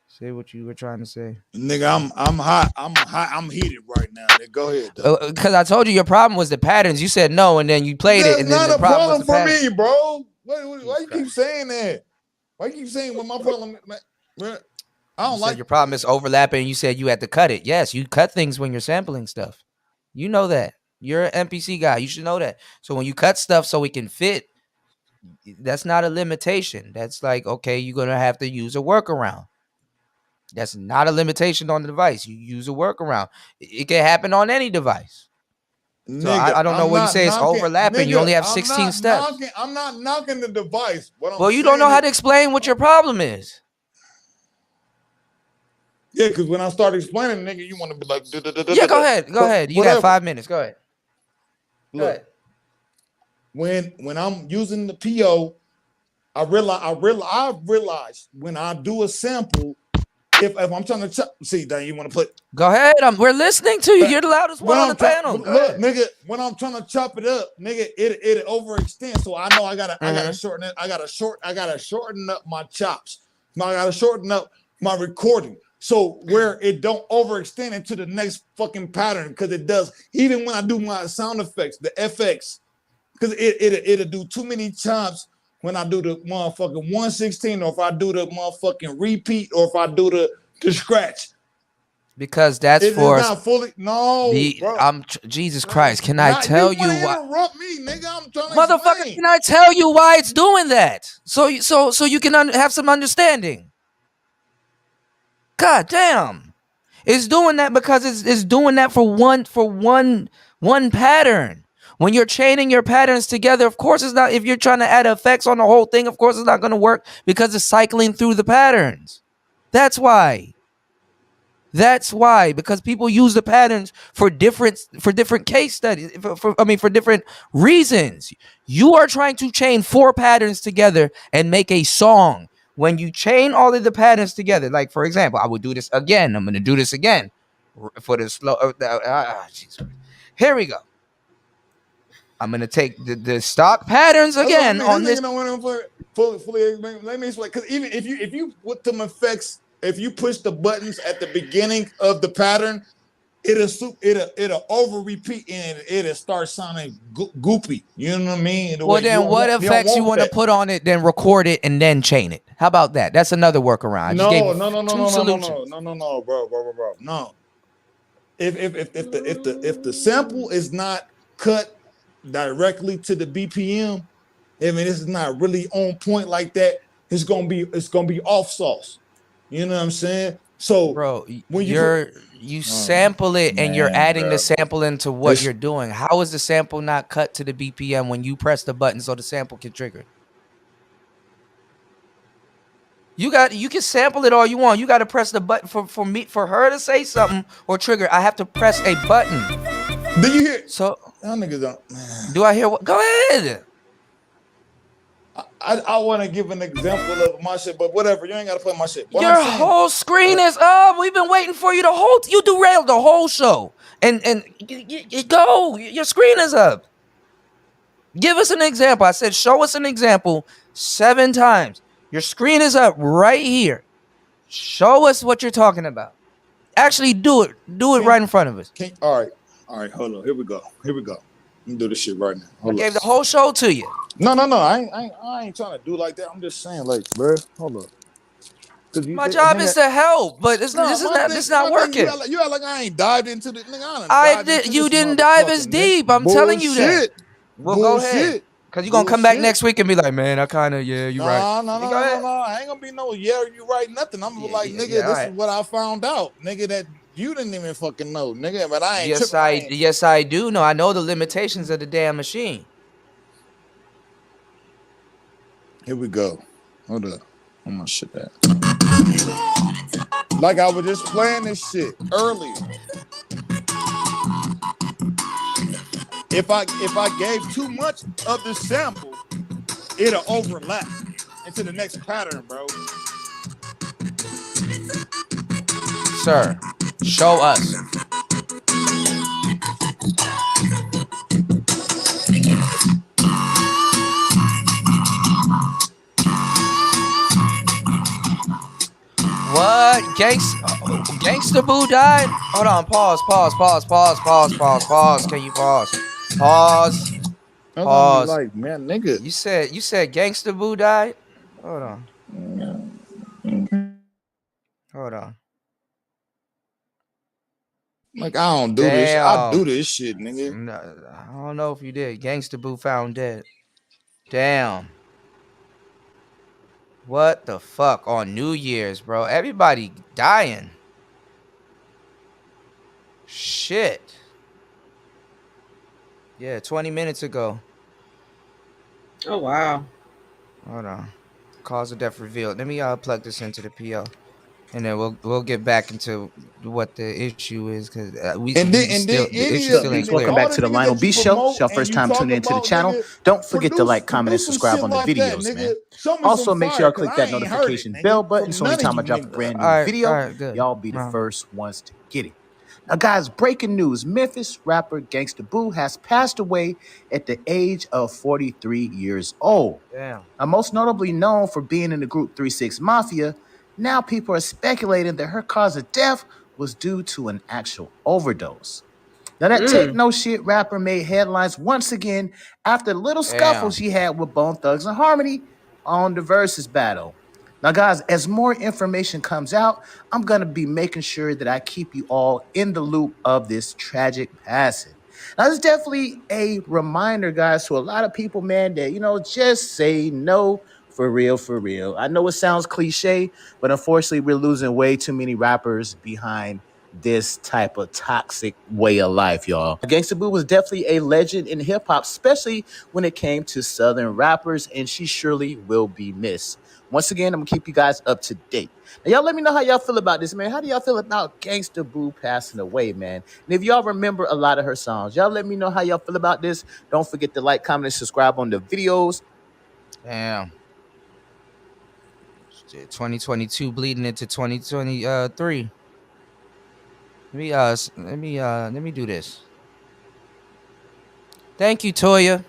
B: say what you were trying to say.
D: Nigga, I'm hot. I'm heated right now. Nigga, go ahead.
B: Because I told you your problem was the patterns. You said no, and then you played it. And
D: that's
B: then
D: not
B: the
D: a problem for
B: patterns.
D: me, bro. Why you keep saying that? Why you keep saying what my problem? I don't like
B: your problem is overlapping. You said you had to cut it. Yes, you cut things when you're sampling stuff. You know that. You're an MPC guy. You should know that. So when you cut stuff so it can fit, that's not a limitation. That's like, okay, you're going to have to use a workaround. That's not a limitation on the device. You use a workaround. It can happen on any device.
D: Nigga,
B: so I don't know what you say it's overlapping.
D: Nigga,
B: you only have 16 steps.
D: I'm not knocking the device.
B: Well, you don't know how to explain what your problem is.
D: Yeah, because when I start explaining, nigga, you want to be like,
B: yeah, go ahead. You got 5 minutes. Go ahead.
D: Look, when I'm using the PO, I realize when I do a sample, if I'm trying to see, Dan, you want to put?
B: Go ahead. We're listening to you. You're the loudest one on the panel.
D: Look, nigga, when I'm trying to chop it up, nigga, it overextends. So I know I gotta shorten it. I gotta shorten up my chops. I gotta shorten up my recording. So where it don't overextend into the next fucking pattern, because it does. Even when I do my sound effects, the FX, because it'll do too many chops when I do the motherfucking 116, or if I do the motherfucking repeat, or if I do the scratch.
B: Because that's
D: it's not fully. No,
B: bro. Jesus Christ! Can I tell you why?
D: Interrupt me, nigga. I'm trying to
B: motherfucker.
D: Explain.
B: Can I tell you why it's doing that? So you can have some understanding. God damn, it's doing that because it's doing that for one pattern. When you're chaining your patterns together, of course it's not. If you're trying to add effects on the whole thing, of course it's not going to work because it's cycling through the patterns. That's why. Because people use the patterns for different case studies. For different reasons. You are trying to chain 4 patterns together and make a song. When you chain all of the patterns together, like for example, I would do this again. I'm going to do this again for the slow. Here we go. I'm gonna take the stock patterns again on this.
D: Fully, let me explain. Because even if you put them effects, if you push the buttons at the beginning of the pattern, it'll over repeat and it'll start sounding goopy. You know what I mean?
B: Well, then what effects you want to put on it? Then record it and then chain it. How about that? That's another workaround.
D: No, bro. No. If the sample is not cut directly to the BPM, I mean, this is not really on point like that. It's gonna be off sauce. You know what I'm saying? So,
B: bro,
D: when
B: you sample it and you're adding the sample into what you're doing. How is the sample not cut to the BPM when you press the button so the sample can trigger? You can sample it all you want. You got to press the button for her to say something or trigger. I have to press a button.
D: Do you hear?
B: So
D: y'all niggas don't. Man.
B: Do I hear what? Go ahead.
D: I want to give an example of my shit, but whatever. You ain't got to play my shit.
B: Your whole screen is up. We've been waiting for you you derailed the whole show. And you go. Your screen is up. Give us an example. I said show us an example 7 times. Your screen is up right here. Show us what you're talking about. Actually do it. Do it right in front of us.
D: All right. Hold on. Here we go. Let me do this shit right now.
B: I gave the whole show to you.
D: No. I ain't trying to do like that. I'm just saying, like, bro, hold up.
B: My job is to help, but this is not working.
D: You act like I ain't dived into the nigga.
B: You didn't dive as deep. I'm telling you that. Well, go ahead. Because you're going to come back next week and be like, man, I kind of, you're right.
D: No. I ain't going to be no, you right, nothing. I'm gonna be like, nigga, this is what I found out. Nigga, that you didn't even fucking know. Nigga, but I ain't
B: Yes, I do know. I know the limitations of the damn machine.
D: Here we go. Hold up. I'm going to shit that. Like I was just playing this shit earlier. If I gave too much of the sample, it'll overlap into the next pattern, bro.
B: Sir, show us. What? Gangsta Boo died? Hold on, pause. Can you pause? Pause.
D: Like, man, nigga.
B: You said Gangsta Boo died? Hold on.
D: Like, I don't do this. I do this shit, nigga.
B: No, I don't know if you did. Gangsta Boo found dead. Damn. What the fuck on New Year's, bro? Everybody dying. Shit. Yeah, 20 minutes ago.
F: Oh, wow.
B: Hold on. Cause of death revealed. Let me plug this into the PO. And then we'll get back into what the issue is, because
I: welcome back to the Lionel B Show. It's your first time tuning into the channel. Don't forget to like, comment, and subscribe on the videos, man. Also, make sure y'all click that notification bell button so anytime I drop a brand new video, y'all be the first ones to get it. Now, guys, breaking news. Memphis rapper Gangsta Boo has passed away at the age of 43 years old.
B: Damn.
I: Now, most notably known for being in the group 3 6 Mafia, now people are speculating that her cause of death was due to an actual overdose. Now, that Take No Shit rapper made headlines once again after the little scuffle she had with Bone Thugs and Harmony on the Versus battle. Now, guys, as more information comes out, I'm going to be making sure that I keep you all in the loop of this tragic passing. Now, it's definitely a reminder, guys, to a lot of people, man, that, just say no. For real. I know it sounds cliche, but unfortunately, we're losing way too many rappers behind this type of toxic way of life, y'all. Gangsta Boo was definitely a legend in hip-hop, especially when it came to Southern rappers, and she surely will be missed. Once again, I'm going to keep you guys up to date. Now, y'all let me know how y'all feel about this, man. How do y'all feel about Gangsta Boo passing away, man? And if y'all remember a lot of her songs, y'all let me know how y'all feel about this. Don't forget to like, comment, and subscribe on the videos.
B: Damn. 2022 bleeding into 2023. Let me do this. Thank you, Toya.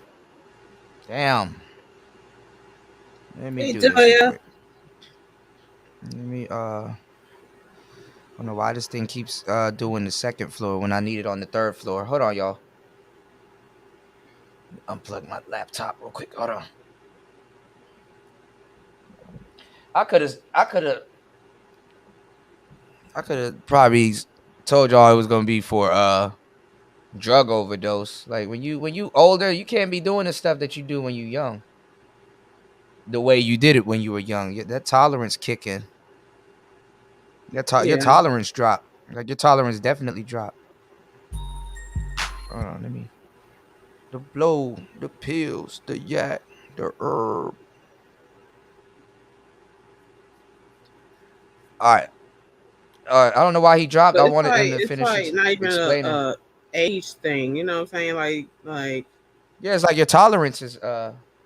B: Damn. Let me
F: Hey,
B: do this real
F: Toya.
B: quick. Let me I don't know why this thing keeps doing the second floor when I need it on the third floor. Hold on, y'all. Unplug my laptop real quick. Hold on. I could have probably told y'all it was gonna be for drug overdose. Like when you older, you can't be doing the stuff that you do when you young. The way you did it when you were young. That tolerance kick in. Your
F: Yeah.
B: tolerance drop. Like your tolerance definitely drop. Hold on, let me. The blow, the pills, the yak, the herb. All right. I don't know why he dropped.
F: But
B: I
F: it's
B: wanted
F: like
B: him to
F: it's
B: finish
F: like not even
B: explaining.
F: a age thing. You know what I'm saying? Like
B: Yeah, it's like your tolerance is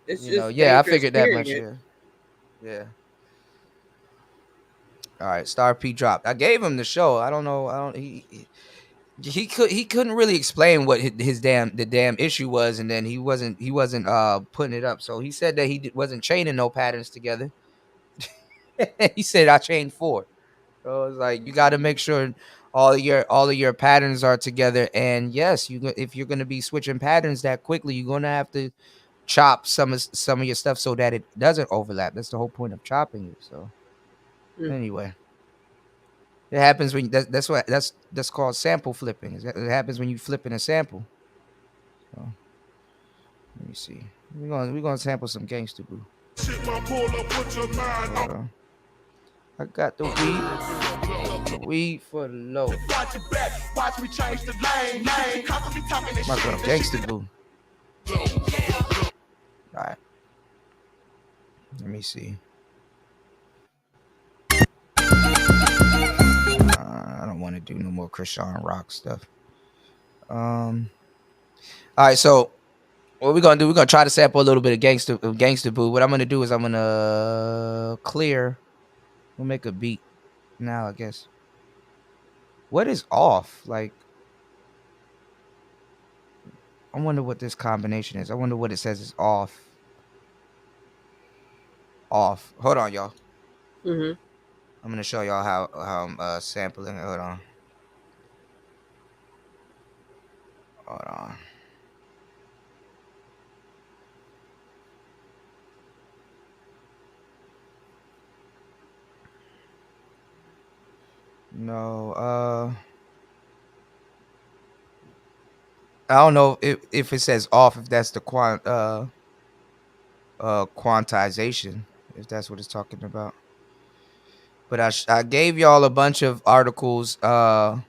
F: it's
B: you know,
F: just
B: yeah, I
F: dangerous.
B: figured that much.
F: Period.
B: Yeah. All right, Star P dropped. I gave him the show. I don't know. I don't he couldn't really explain what his damn issue was, and then he wasn't putting it up. So he said that he wasn't chaining no patterns together. He said I chained 4. So it's like you got to make sure all of your patterns are together. And yes, if you're gonna be switching patterns that quickly, you're gonna have to chop some of your stuff so that it doesn't overlap. That's the whole point of chopping it. So anyway, it happens when that's called sample flipping. It happens when you flipping a sample. So let me see. We're gonna sample some Gangsta Boo. Hold on. I got the weed for the low. My girl, Gangsta Boo. All right. Let me see. I don't want to do no more Krishan Rock stuff. All right, so what we're gonna do? We're gonna try to sample a little bit of Gangsta Boo. What I'm gonna do is I'm gonna clear. We'll make a beat now, I guess. What is off? Like, I wonder what this combination is. I wonder what it says is off. Off. Hold on, y'all.
F: Mm-hmm.
B: I'm gonna show y'all how I'm sampling. Hold on. Hold on. No, I don't know if it says off, if that's the quantization, if that's what it's talking about. But I gave y'all a bunch of articles. I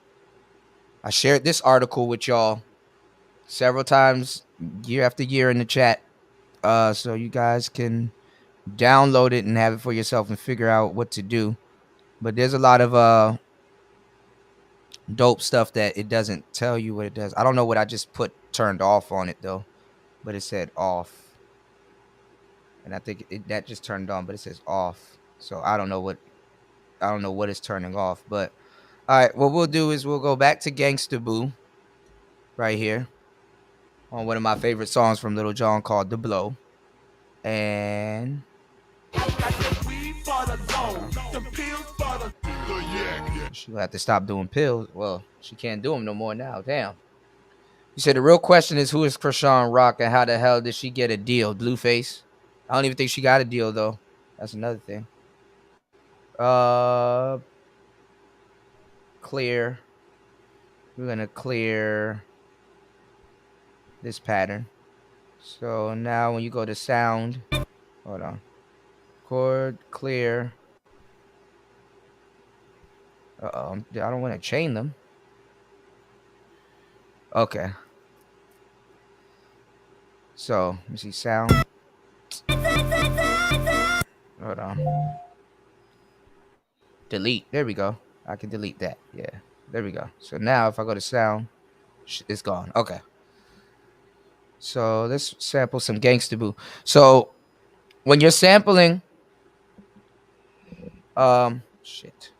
B: shared this article with y'all several times, year after year, in the chat. So you guys can download it and have it for yourself and figure out what to do. But there's a lot of dope stuff that it doesn't tell you what it does. I don't know what I just put turned off on it though, but it said off. And I think that just turned on, but it says off. So I don't know what it's turning off. But all right, what we'll do is we'll go back to Gangsta Boo right here on one of my favorite songs from Little John called The Blow. And she'll have to stop doing pills. Well, she can't do them no more now. Damn. You said the real question is, who is Krishan Rock and how the hell did she get a deal? Blueface. I don't even think she got a deal though. That's another thing. Clear. We're gonna clear this pattern. So now when you go to sound, hold on. Chord clear. I don't want to chain them. Okay. So let me see sound. Hold on. Delete. There we go. I can delete that. Yeah. There we go. So now if I go to sound, it's gone. Okay. So let's sample some Gangsta Boo. So when you're sampling, shit.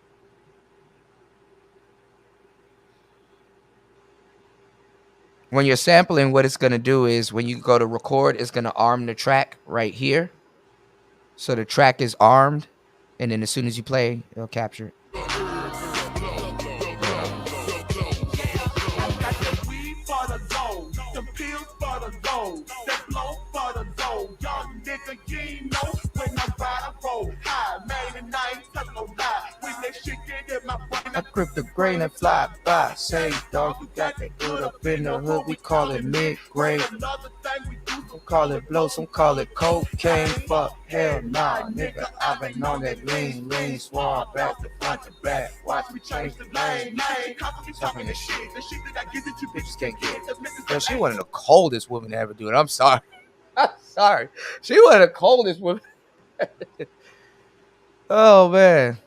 B: when you're sampling, what it's gonna do is when you go to record, it's gonna arm the track right here. So the track is armed, and then as soon as you play, it'll capture it. I grip the grain and fly by. Say, dog, you got that good up in the hood. We call it mid-grade. Some call it blow, some call it cocaine. Fuck, hell nah, nigga. I've been on that lean, swore back to front to back. Watch me change the lane. Talking this shit. Bitches can't get it. Yo, she one of the coldest women to ever do it. I'm sorry. I'm sorry. She one of the coldest women. Oh, man.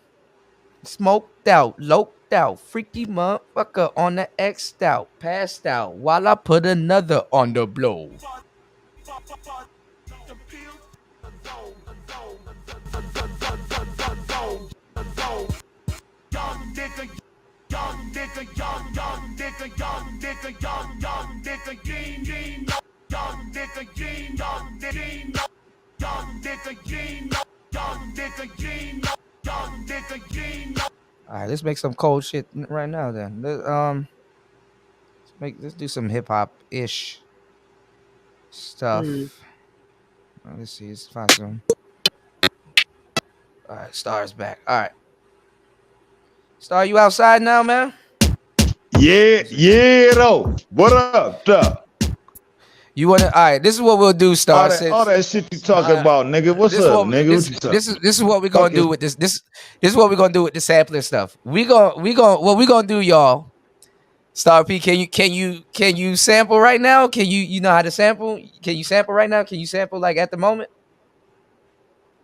B: Smoked out, loped out, freaky motherfucker on the X'd out, passed out while I put another on the blow. All right, let's make some cold shit right now. Then let's do some hip hop ish stuff. Let's see, let's find some. All right, Star's back. All right, Star, you outside now, man?
D: Yeah, though. What up, though?
B: You wanna? All right, this is what we'll do, Star.
D: All that shit you talking about, nigga. What's up, nigga?
B: This is what we're gonna do with this. This is what we're gonna do with the sampling stuff. What we gonna do, y'all? Star P, can you sample right now? Can you know how to sample? Can you sample right now? Can you sample like at the moment?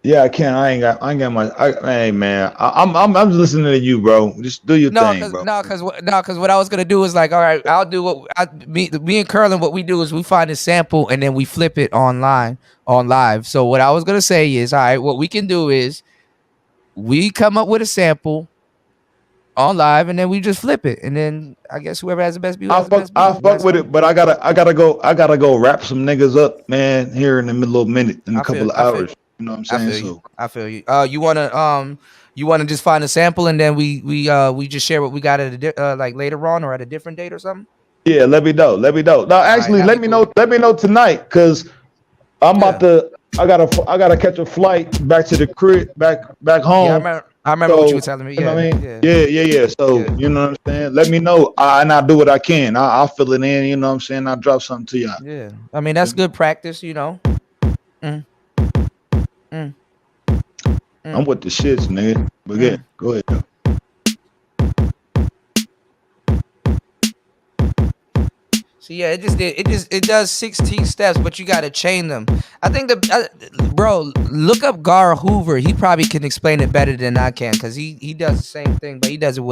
D: Yeah, I can. I ain't got my. Hey man, I'm just listening to you, bro. Just do your thing, bro.
B: Because what I was gonna do is like, all right, I'll do what me and Curlin. What we do is we find a sample and then we flip it on live. So what I was gonna say is, all right, what we can do is we come up with a sample on live and then we just flip it, and then I guess whoever has the best beat.
D: I'll fuck with it, but I gotta go wrap some niggas up, man. Here in the middle of a minute, in a couple of hours. You know what I'm saying?
B: I feel you. You wanna just find a sample and then we just share what we got at like later on or at a different date or something?
D: Yeah, let me know. No, actually, let me know tonight, cause I'm about to. I gotta catch a flight back to the crib, back home.
B: Yeah, I remember what you were telling me.
D: You know what I mean? Yeah. So you know what I'm saying? Let me know, and I'll do what I can. I'll fill it in. You know what I'm saying? I'll drop something to y'all.
B: Yeah, I mean that's good practice, you know.
D: I'm with the shits, nigga. But yeah, go ahead though.
B: So yeah, it does 16 steps, but you gotta chain them. I think bro, look up Gar Hoover. He probably can explain it better than I can, because he does the same thing, but he does it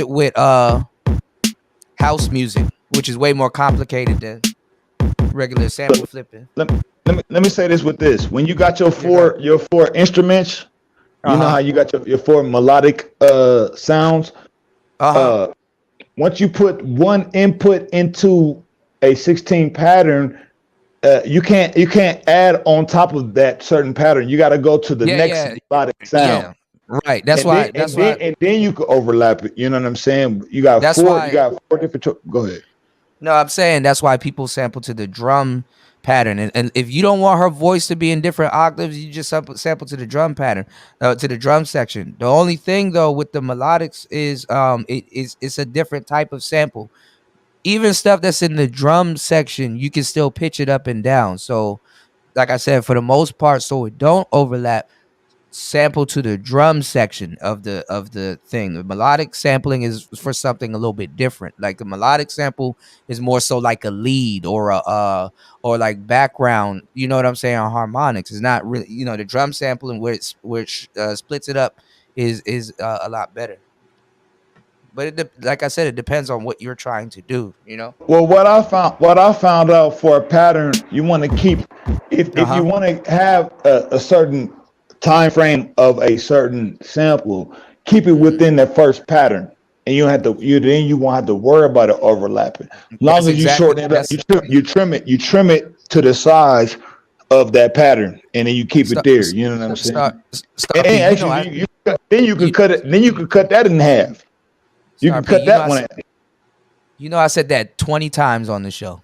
B: with house music, which is way more complicated than regular sample flipping.
D: Let me say this with this. When you got your four instruments, you know how you got your four melodic sounds. Once you put one input into a 16 pattern, you can't add on top of that certain pattern. You got to go to the next melodic sound.
B: Yeah. Right. That's why.
D: And then you could overlap it. You know what I'm saying? You got four different. Go ahead.
B: No, I'm saying that's why people sample to the drum pattern, and if you don't want her voice to be in different octaves, you just sample to the drum pattern, to the drum section. The only thing though with the melodics is it's a different type of sample. Even stuff that's in the drum section, you can still pitch it up and down. So like I said, for the most part, so it don't overlap, sample to the drum section of the thing. The melodic sampling is for something a little bit different. Like the melodic sample is more so like a lead or or like background, you know what I'm saying, on harmonics. It's not really, you know, the drum sampling which splits it up is a lot better. But like I said, it depends on what you're trying to do, you know.
D: Well, what I found out for a pattern, you want to keep, if you want to have a certain time frame of a certain sample, keep it within the first pattern. and you won't have to worry about it overlapping. As long as you shorten it up, you trim it to the size of that pattern, and then you keep it there. You know what I'm saying? Then you can cut it. Then you can cut that in half. You can cut that one.
B: You know, I said that 20 times on the show.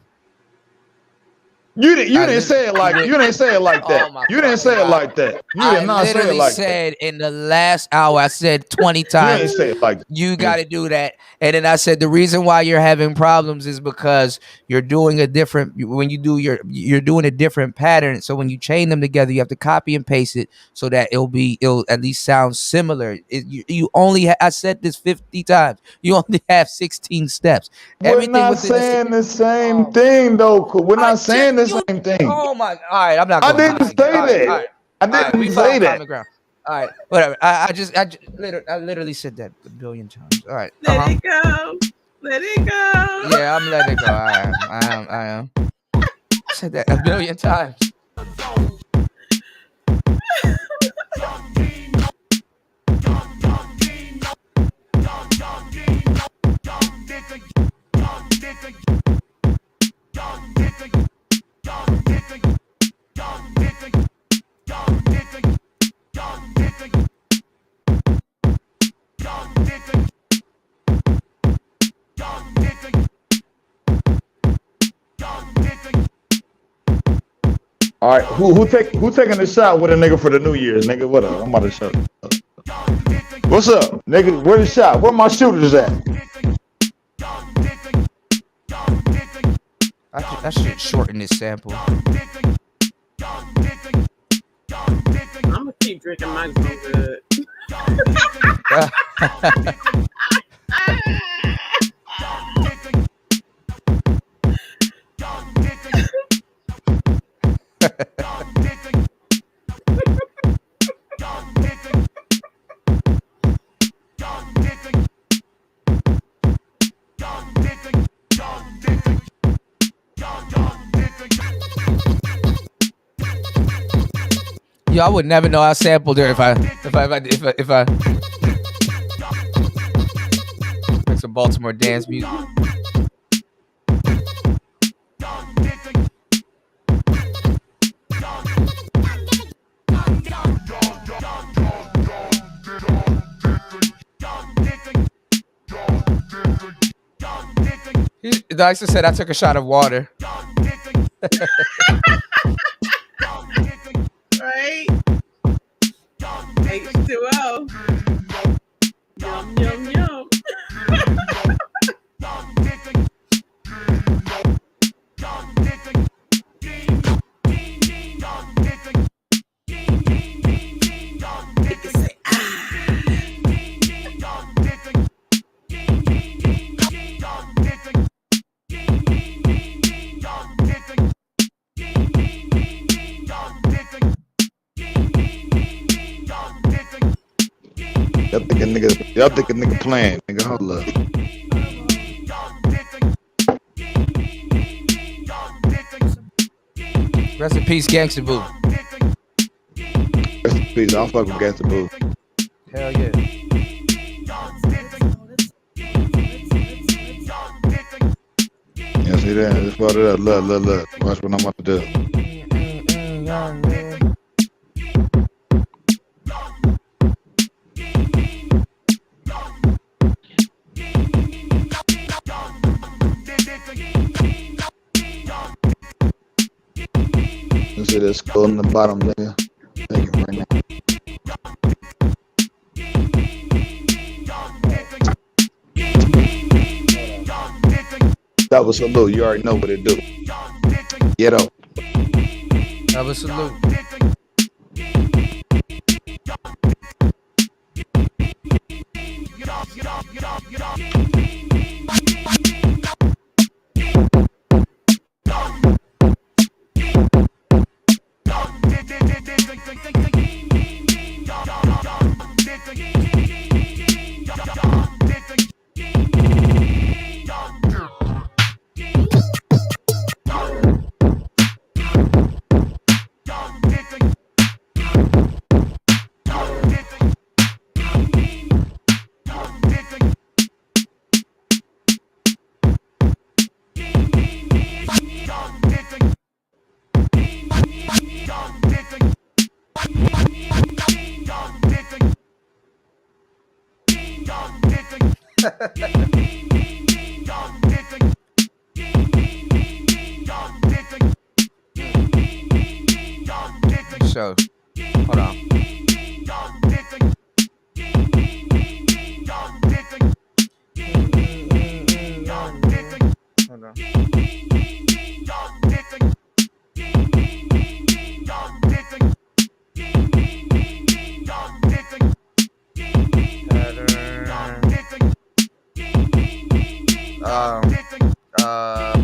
D: You didn't say it like that. You didn't say it like that. You did not say it like that.
B: I said in the last hour, I said 20 times.
D: You didn't say it like that.
B: You got to do that. And then I said the reason why you're having problems is because you're doing a different pattern. So when you chain them together, you have to copy and paste it so that it'll at least sound similar. I said this 50 times. You only have 16 steps.
D: We're not saying the same thing though. We're not saying the same thing.
B: Oh my! All right, I'm not.
D: I didn't say that. I didn't say that.
B: All right, whatever. I literally said that a billion times. All right.
F: Let it go. Let it go.
B: Yeah, I'm letting it go. I am. I said that a billion times.
D: All right, who taking a shot with a nigga for the New Year's, nigga? What up? I'm about to show. What's up, nigga? Where the shot? Where my shooters at?
B: I should shorten this sample.
F: I'm gonna keep drinking my good.
B: Yo, I would never know I sampled her if I make some Baltimore dance music. Dyson said I took a shot of water.
F: Right? H2O. Yum, yum, yum.
D: Y'all think a nigga playing, nigga. Hold up.
B: Rest in peace, Gangsta Boo.
D: Rest in peace. I'll fuck with Gangsta Boo.
B: Hell yeah.
D: Yeah, see that? Just brought it up. Look. Watch what I'm about to do. See this skull in the bottom there. Take it right now. That was salute. You already know what it do. Get up.
B: That was salute. So hold on. Hold on.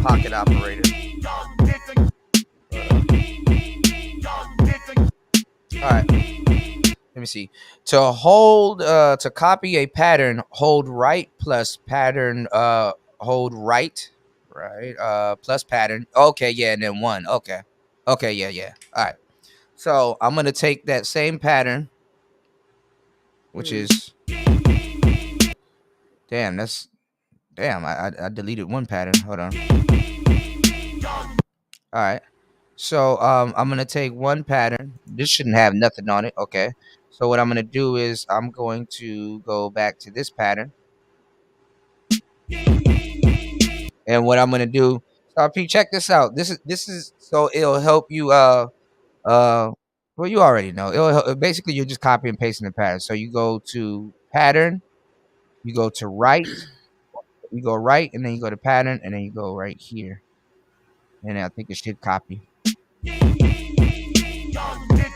B: Pocket operator. All right. Let me see. To hold, to copy a pattern, hold right plus pattern, hold right, plus pattern. Okay, yeah, and then 1. Okay, yeah. All right. So I'm gonna take that same pattern, which is, damn, I deleted one pattern. Hold on. All right. So I'm gonna take one pattern. This shouldn't have nothing on it. Okay. So what I'm gonna do is I'm going to go back to this pattern, and what I'm gonna do. So P, check this out. This is so it'll help you. Well, you already know. It'll help, basically you're just copy and pasting the pattern. So you go to pattern, you go to right, you go right, and then you go to pattern, and then you go right here, and I think it should copy.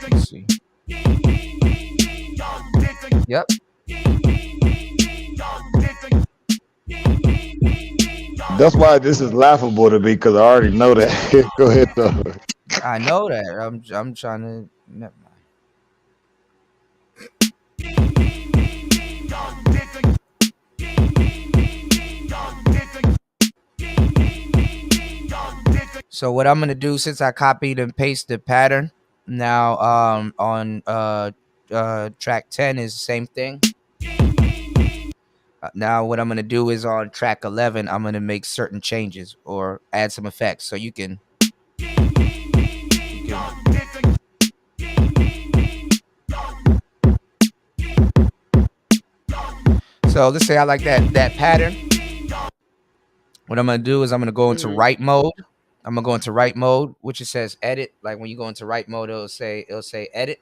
B: Let's see. Yep.
D: That's why this is laughable to me, because I already know that. Go ahead though.
B: I know that. I'm trying to. Never mind. So what I'm gonna do, since I copied and pasted the pattern, now on track 10 is the same thing. Now what I'm gonna do is on track 11, I'm gonna make certain changes or add some effects, so you can. So let's say I like that pattern. What I'm gonna do is I'm gonna go into right mode. I'm gonna go into right mode, which it says edit. Like when you go into right mode, it'll say edit,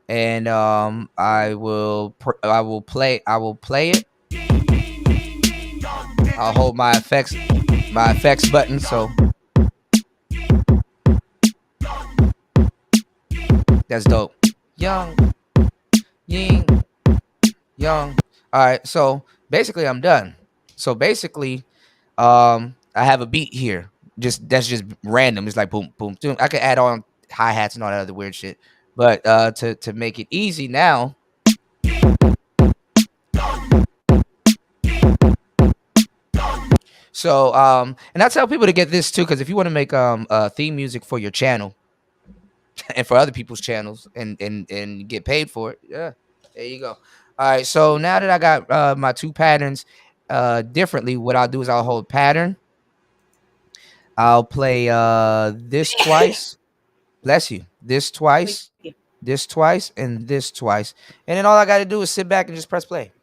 B: and I will play it. I'll hold my effects button. So that's dope. Young. All right, so basically I'm done. So basically, I have a beat here. That's just random. It's like boom, boom, boom. I could add on hi-hats and all that other weird shit. But to make it easy now, so and I tell people to get this too, because if you want to make theme music for your channel and for other people's channels and get paid for it, yeah, there you go. All right, so now that I got my two patterns differently, what I'll do is I'll hold pattern. I'll play this twice. Bless you. This twice, this twice, and this twice. And then all I got to do is sit back and just press play.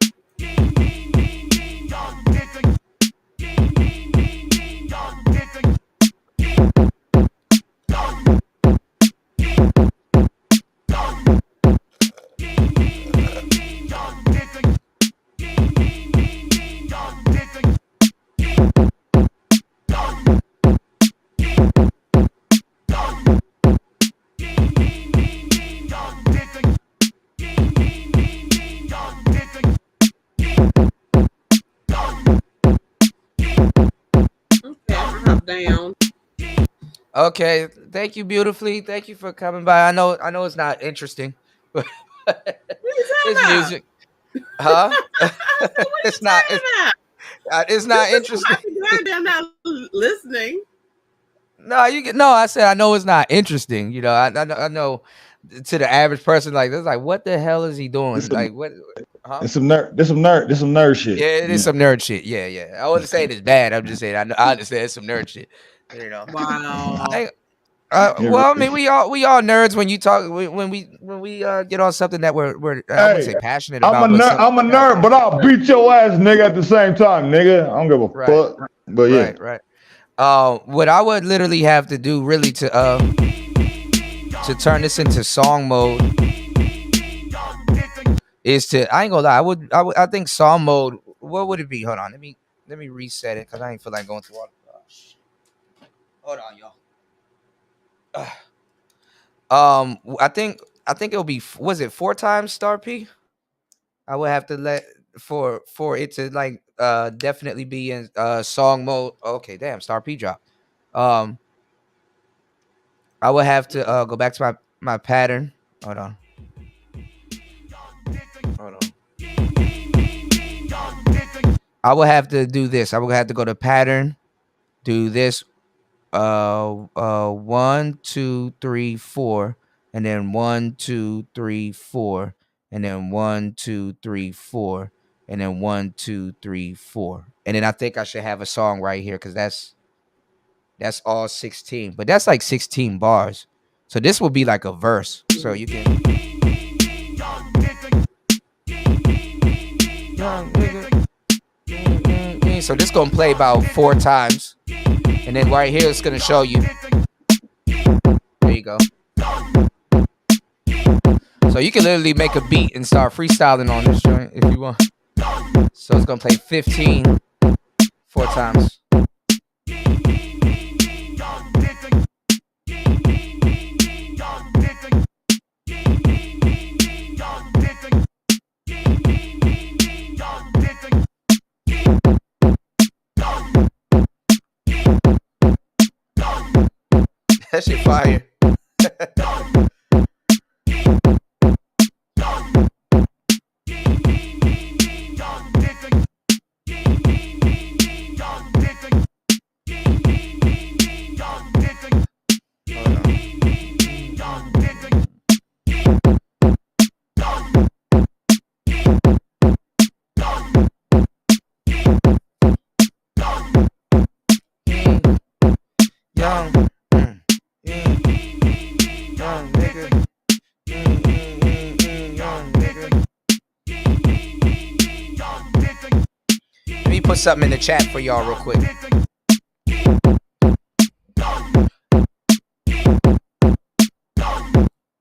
F: Down.
B: Okay, thank you beautifully. Thank you for coming by. I know it's not interesting, but it's music, huh? It's not. It's not interesting.
F: I'm not listening.
B: No, I said I know it's not interesting. You know, I know to the average person, like this, like what the hell is he doing? Like what? Huh?
D: It's some nerd shit.
B: Yeah, it is some nerd shit. Yeah. I wasn't saying it's bad. I'm just saying I understand it's some nerd shit. You know.
F: Wow.
B: Well, I mean, we all nerds when you talk when we get on something that we're I wouldn't say passionate about.
D: I'm a nerd, but I'll beat your ass, nigga, at the same time, nigga. I don't give a fuck. But yeah,
B: right. What I would literally have to do really to to turn this into song mode is to, I ain't gonna lie, I think song mode, what would it be? Hold on, let me reset it because I ain't feel like going through all the hold on, y'all. I think it'll be, was it 4 times Star P? I would have to let for it to like definitely be in song mode. Okay, damn, Star P drop. I would have to go back to my pattern. Hold on. I would have to do this. I would have to go to pattern, do this 1 2 3 4, and then 1 2 3 4, and then 1 2 3 4, and then 1 2 3 4, and then I think I should have a song right here because that's all 16, but that's like 16 bars, so this will be like a verse, so you can so this gonna play about 4 times, and then right here it's gonna show you. There you go. So you can literally make a beat and start freestyling on this joint if you want. So it's gonna play 15 4 times. That shit fire. Let me put something in the chat for y'all real quick.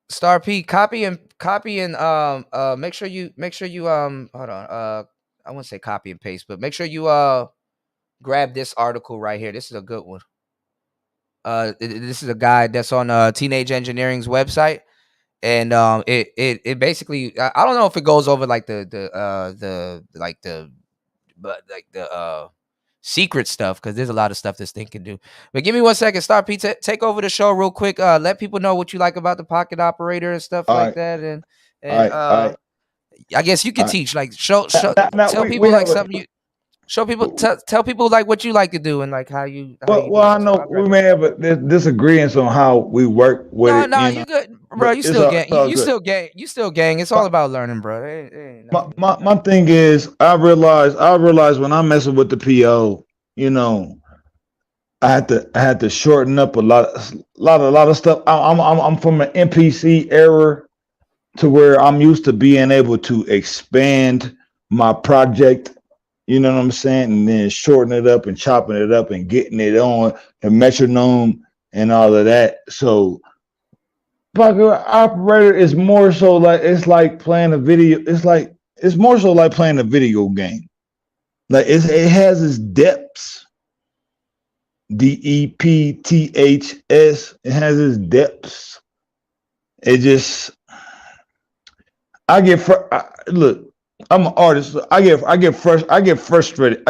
B: Star P, copy and make sure you hold on, I wouldn't say copy and paste, but make sure you grab this article right here. This is a good one. This is a guy that's on Teenage Engineering's website, and it basically, I don't know if it goes over like the secret stuff, because there's a lot of stuff this thing can do. But give me 1 second, Star P, take over the show real quick. Let people know what you like about the Pocket Operator and stuff all like that, and I guess you can teach, like show tell people like something you. Show people, tell people like what you like to do and like how you.
D: Well, I know we may have a disagreement on how we work with it.
B: No, you good, bro. You still gang. You still gang. You still gang. It's all about learning, bro.
D: My thing is, I realize when I'm messing with the PO, you know, I had to shorten up a lot of stuff. I'm from an MPC era to where I'm used to being able to expand my project. You know what I'm saying? And then shorten it up and chopping it up and getting it on the metronome and all of that. So Pocket Operator is more so like, it's like playing a video. It's more so like playing a video game. Like it has its depths. DEPTHS. It has its depths. It just, look. I'm an artist. I get frustrated. I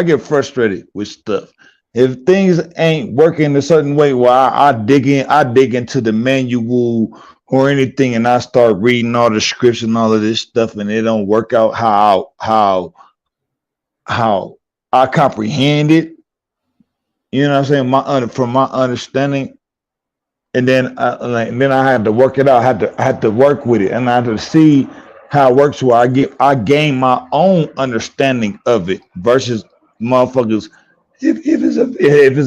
D: get frustrated with stuff. If things ain't working a certain way, well, I dig into the manual or anything, and I start reading all the scripts and all of this stuff, and it don't work out how I comprehend it. You know what I'm saying? From my understanding, and then I had to work it out. I had to work with it, and I had to see how it works, where I gain my own understanding of it versus motherfuckers. If it's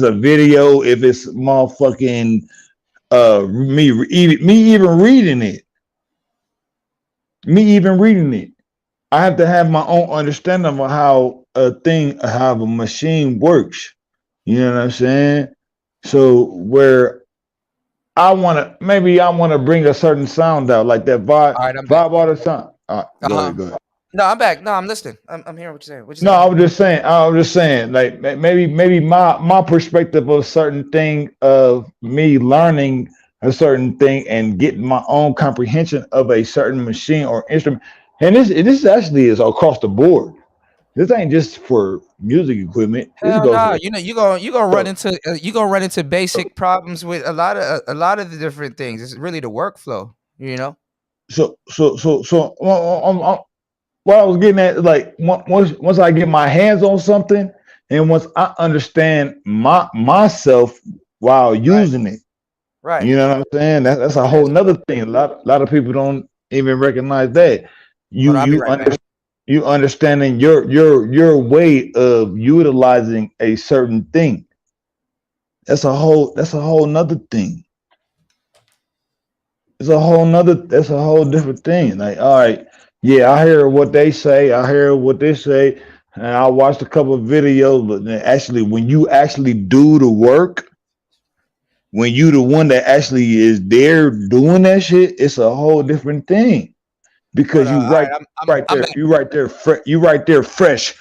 D: a video, if it's motherfucking me even reading it, I have to have my own understanding of how a machine works. You know what I'm saying? So where I want to bring a certain sound out, like that vibe,
B: All right, I'm back.
D: vibe out of sound. Go
B: Uh-huh.
D: ahead, go ahead.
B: No, I'm back. No, I'm listening. I'm hearing what you're saying. What you
D: No,
B: saying?
D: I was just saying, like maybe my perspective of a certain thing of me learning a certain thing and getting my own comprehension of a certain machine or instrument. And this actually is across the board. This ain't just for music equipment. This
B: Hell
D: goes
B: no,
D: for
B: you gonna run into basic problems with a lot of the different things. It's really the workflow, you know.
D: so what I was getting at, like once I get my hands on something, and once I understand myself while using it,
B: Right.
D: you know what I'm saying? That's a whole nother thing. A lot of people don't even recognize that.
B: Hold on, I'll be right back.
D: You understanding your way of utilizing a certain thing. That's a whole nother thing. That's a whole different thing. Like, all right, yeah, I hear what they say, and I watched a couple of videos, but then actually when you actually do the work, when you the one that actually is there doing that shit, it's a whole different thing. Because you right, you right there fresh. You right there fresh.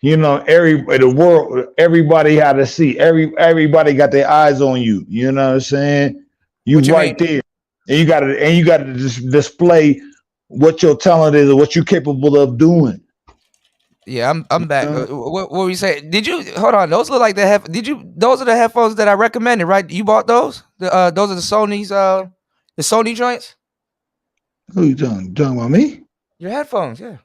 D: You know, everybody had to see. Everybody got their eyes on you. You know what I'm saying? You right there, and you got to display what your talent is or what you're capable of doing.
B: Yeah, I'm back. What were you saying? Did you hold on? Those look like the those are the headphones that I recommended, right? You bought those? Those are the Sony's the Sony joints?
D: Who you talking about me?
B: Your headphones, yeah.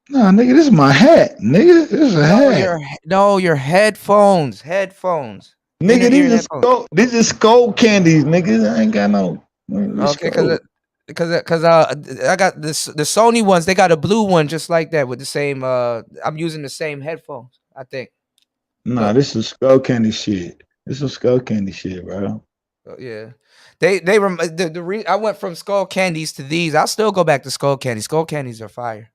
D: Nah, nigga, this is my hat, nigga. This is a hat.
B: Your headphones. Headphones.
D: Nigga, these are skull candies, nigga. I ain't got no.
B: Okay, because I got the Sony ones. They got a blue one just like that with the same. I'm using the same headphones, I think.
D: Nah, this is skull candy shit. This is skull candy shit, bro.
B: Yeah, I went from skull candies to these. I'll still go back to skull candies. Skull candies are fire.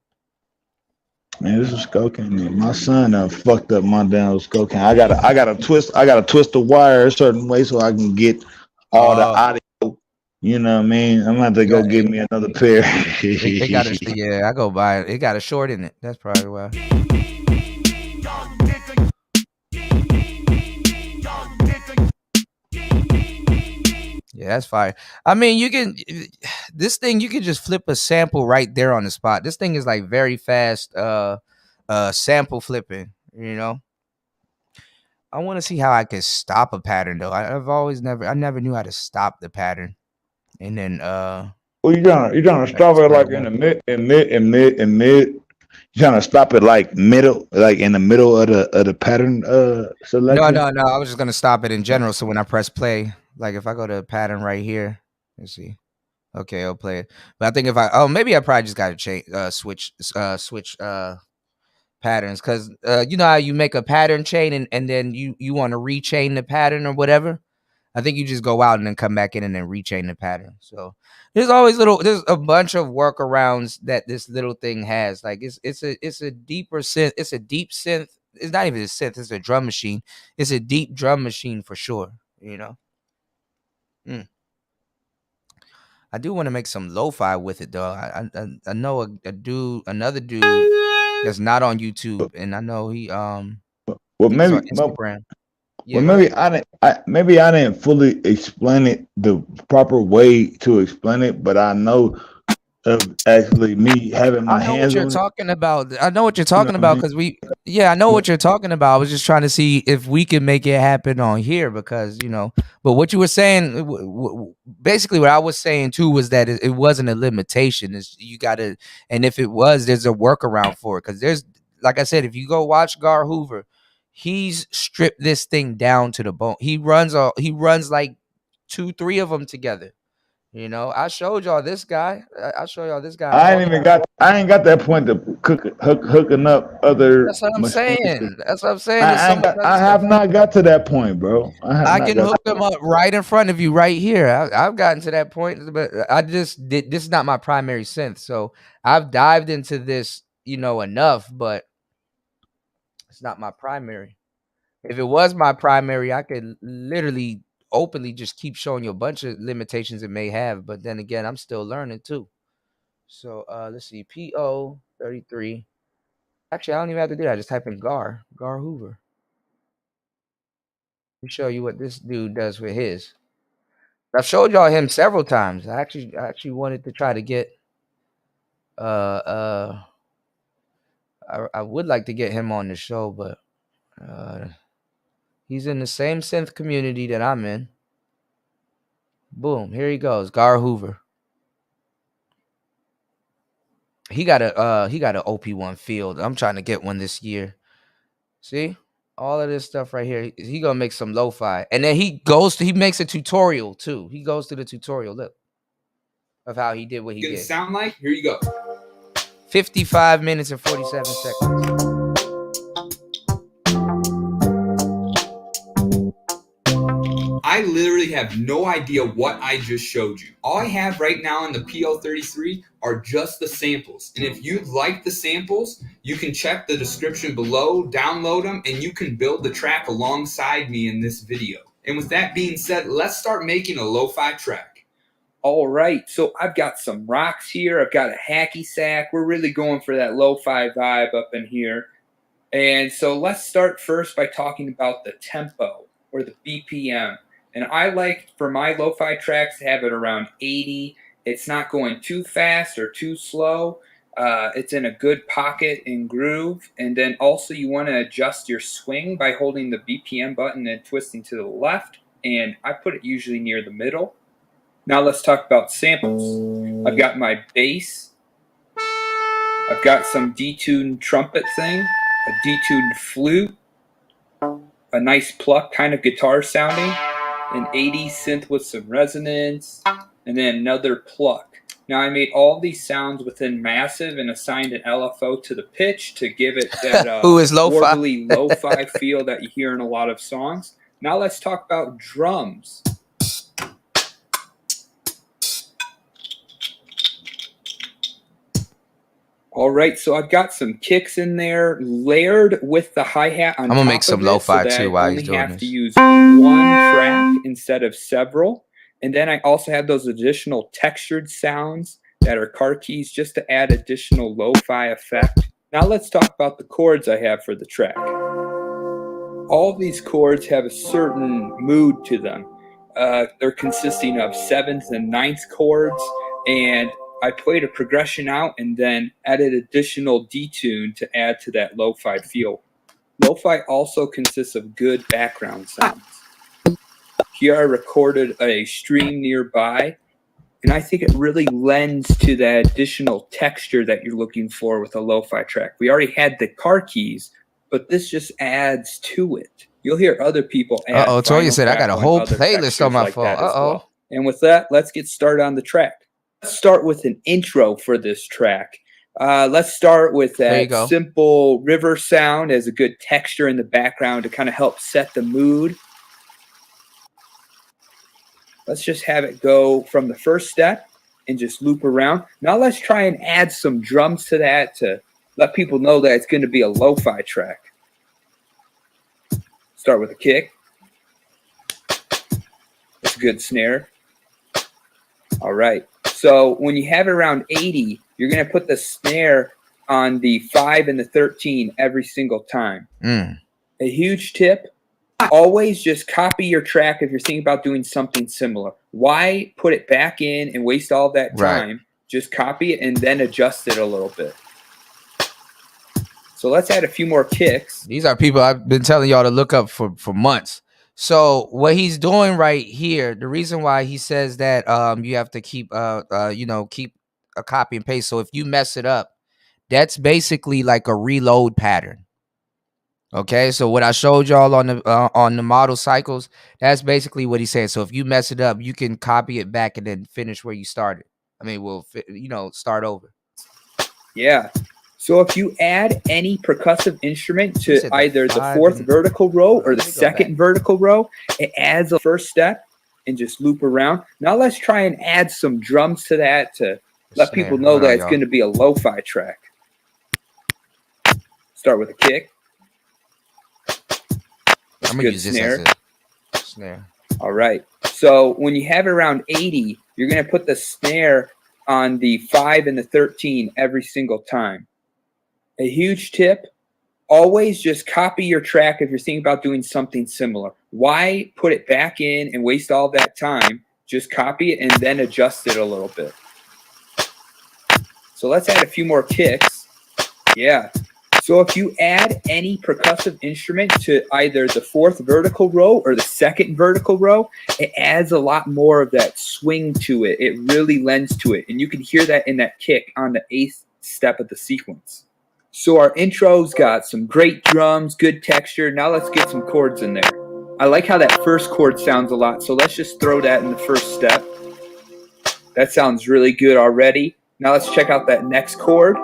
D: Man, this is skull candy. My son fucked up my damn skull candy. I gotta twist the wire a certain way so I can get all the audio. You know what I mean? I'm gonna have to go get me another pair.
B: They got I go buy it. It got a short in it. That's probably why. Yeah, that's fire. I mean, you can just flip a sample right there on the spot. This thing is like very fast sample flipping, you know. I want to see how I can stop a pattern though. I never knew how to stop the pattern. And then well,
D: you're trying to stop it like in the mid. You're trying to stop it like middle, like in the middle of the pattern selection?
B: No. I was just gonna stop it in general. So when I press play, like if I go to pattern right here, let's see. Okay, I'll play it. But I think maybe I probably just gotta change switch patterns, because you know how you make a pattern chain and then you want to rechain the pattern or whatever. I think you just go out and then come back in and then rechain the pattern. So there's a bunch of workarounds that this little thing has. Like it's a deeper synth. It's a deep synth. It's not even a synth. It's a drum machine. It's a deep drum machine for sure. You know. I do want to make some lo-fi with it though. I know another dude that's not on YouTube, and I know he
D: well,
B: maybe on Instagram.
D: Yeah, well, maybe I didn't fully explain it the proper way to explain it, but I know of actually me having my hands on it.
B: I know what you're talking about because I know what you're talking about. I was just trying to see if we can make it happen on here because, you know, but what you were saying, basically what I was saying too was that it wasn't a limitation. And if it was, there's a workaround for it. Because there's, like I said, if you go watch Gar Hoover, he's stripped this thing down to the bone. He runs like 2-3 of them together. You know, I showed y'all this guy. I
D: ain't got that point to hooking up other.
B: That's what I'm saying.
D: I have not got to that point, bro.
B: I can hook them up right in front of you, right here. I've gotten to that point, but this is not my primary synth, so I've dived into this, you know, enough, but it's not my primary. If it was my primary, I could literally openly just keep showing you a bunch of limitations it may have, but then again, I'm still learning too. So let's see, PO33. Actually, I don't even have to do that. I just type in Gar Hoover. Let me show you what this dude does with his. I've showed y'all him several times. I actually wanted to try to get I would like to get him on the show, but he's in the same synth community that I'm in. Boom, here he goes, Gar Hoover. He got a OP1 field. I'm trying to get one this year. See? All of this stuff right here. He gonna make some lo-fi. And then he makes a tutorial too. He goes to the tutorial, look, of how he did what he did.
J: Sound like? Here you go.
B: 55 minutes and 47 seconds.
J: I literally have no idea what I just showed you. All I have right now in the PO33 are just the samples. And if you'd like the samples, you can check the description below, download them, and you can build the track alongside me in this video. And with that being said, let's start making a lo-fi track. All right, so I've got some rocks here. I've got a hacky sack. We're really going for that lo-fi vibe up in here. And so let's start first by talking about the tempo or the BPM. And I like for my lo-fi tracks to have it around 80. It's not going too fast or too slow. It's in a good pocket and groove. And then also you want to adjust your swing by holding the BPM button and twisting to the left. And I put it usually near the middle. Now let's talk about samples. I've got my bass. I've got some detuned trumpet thing, a detuned flute, a nice pluck kind of guitar sounding, an 80s synth with some resonance, and then another pluck. Now I made all these sounds within Massive and assigned an LFO to the pitch to give it that
B: Who is lo-fi?
J: orderly lo-fi feel that you hear in a lot of songs. Now let's talk about drums. All right, so I've got some kicks in there layered with the hi-hat on top of it.
B: I'm gonna make some lo-fi
J: so
B: too while he's
J: I
B: doing
J: only have
B: this.
J: to use one track instead of several. And then I also have those additional textured sounds that are car keys just to add additional lo-fi effect. Now let's talk about the chords I have for the track. All of these chords have a certain mood to them. They're consisting of 7th and 9th chords, and I played a progression out and then added additional detune to add to that lo-fi feel. Lo-fi also consists of good background sounds. Here I recorded a stream nearby, and I think it really lends to that additional texture that you're looking for with a lo-fi track. We already had the car keys, but this just adds to it. You'll hear other people add.
B: Toya said I got a whole playlist on my phone.
J: Well. And with that, let's get started on the track. Let's start with an intro for this track. Let's start with that simple river sound as a good texture in the background to kind of help set the mood. Let's just have it go from the first step and just loop around. Now let's try and add some drums to that to let people know that it's going to be a lo-fi track. Start with a kick. That's a good snare. All right. So when you have it around 80, you're going to put the snare on the 5 and the 13 every single time. A huge tip, always just copy your track if you're thinking about doing something similar. Why put it back in and waste all that time? Right. Just copy it and then adjust it a little bit. So let's add a few more kicks.
B: These are people I've been telling y'all to look up for months. So what he's doing right here, the reason why he says that you have to keep keep a copy and paste. So if you mess it up, that's basically like a reload pattern. Okay, so what I showed y'all on the model cycles, that's basically what he's saying. So if you mess it up, you can copy it back and then finish where you started. I mean, start over.
J: Yeah. So if you add any percussive instrument to either the 4th vertical row or the 2nd vertical row, it adds a first step and just loop around. Now let's try and add some drums to that to let people know that it's going to be a lo-fi track. Start with a kick.
B: I'm going to use this as a snare.
J: All right. So when you have it around 80, you're going to put the snare on the 5 and the 13 every single time. A huge tip, always just copy your track if you're thinking about doing something similar. Why put it back in and waste all that time? Just copy it and then adjust it a little bit. So let's add a few more kicks. Yeah. So if you add any percussive instrument to either the 4th vertical row or the 2nd vertical row, it adds a lot more of that swing to it. It really lends to it. And you can hear that in that kick on the 8th step of the sequence. So our intro's got some great drums, good texture. Now let's get some chords in there. I like how that first chord sounds a lot. So let's just throw that in the first step. That sounds really good already. Now let's check out that next chord.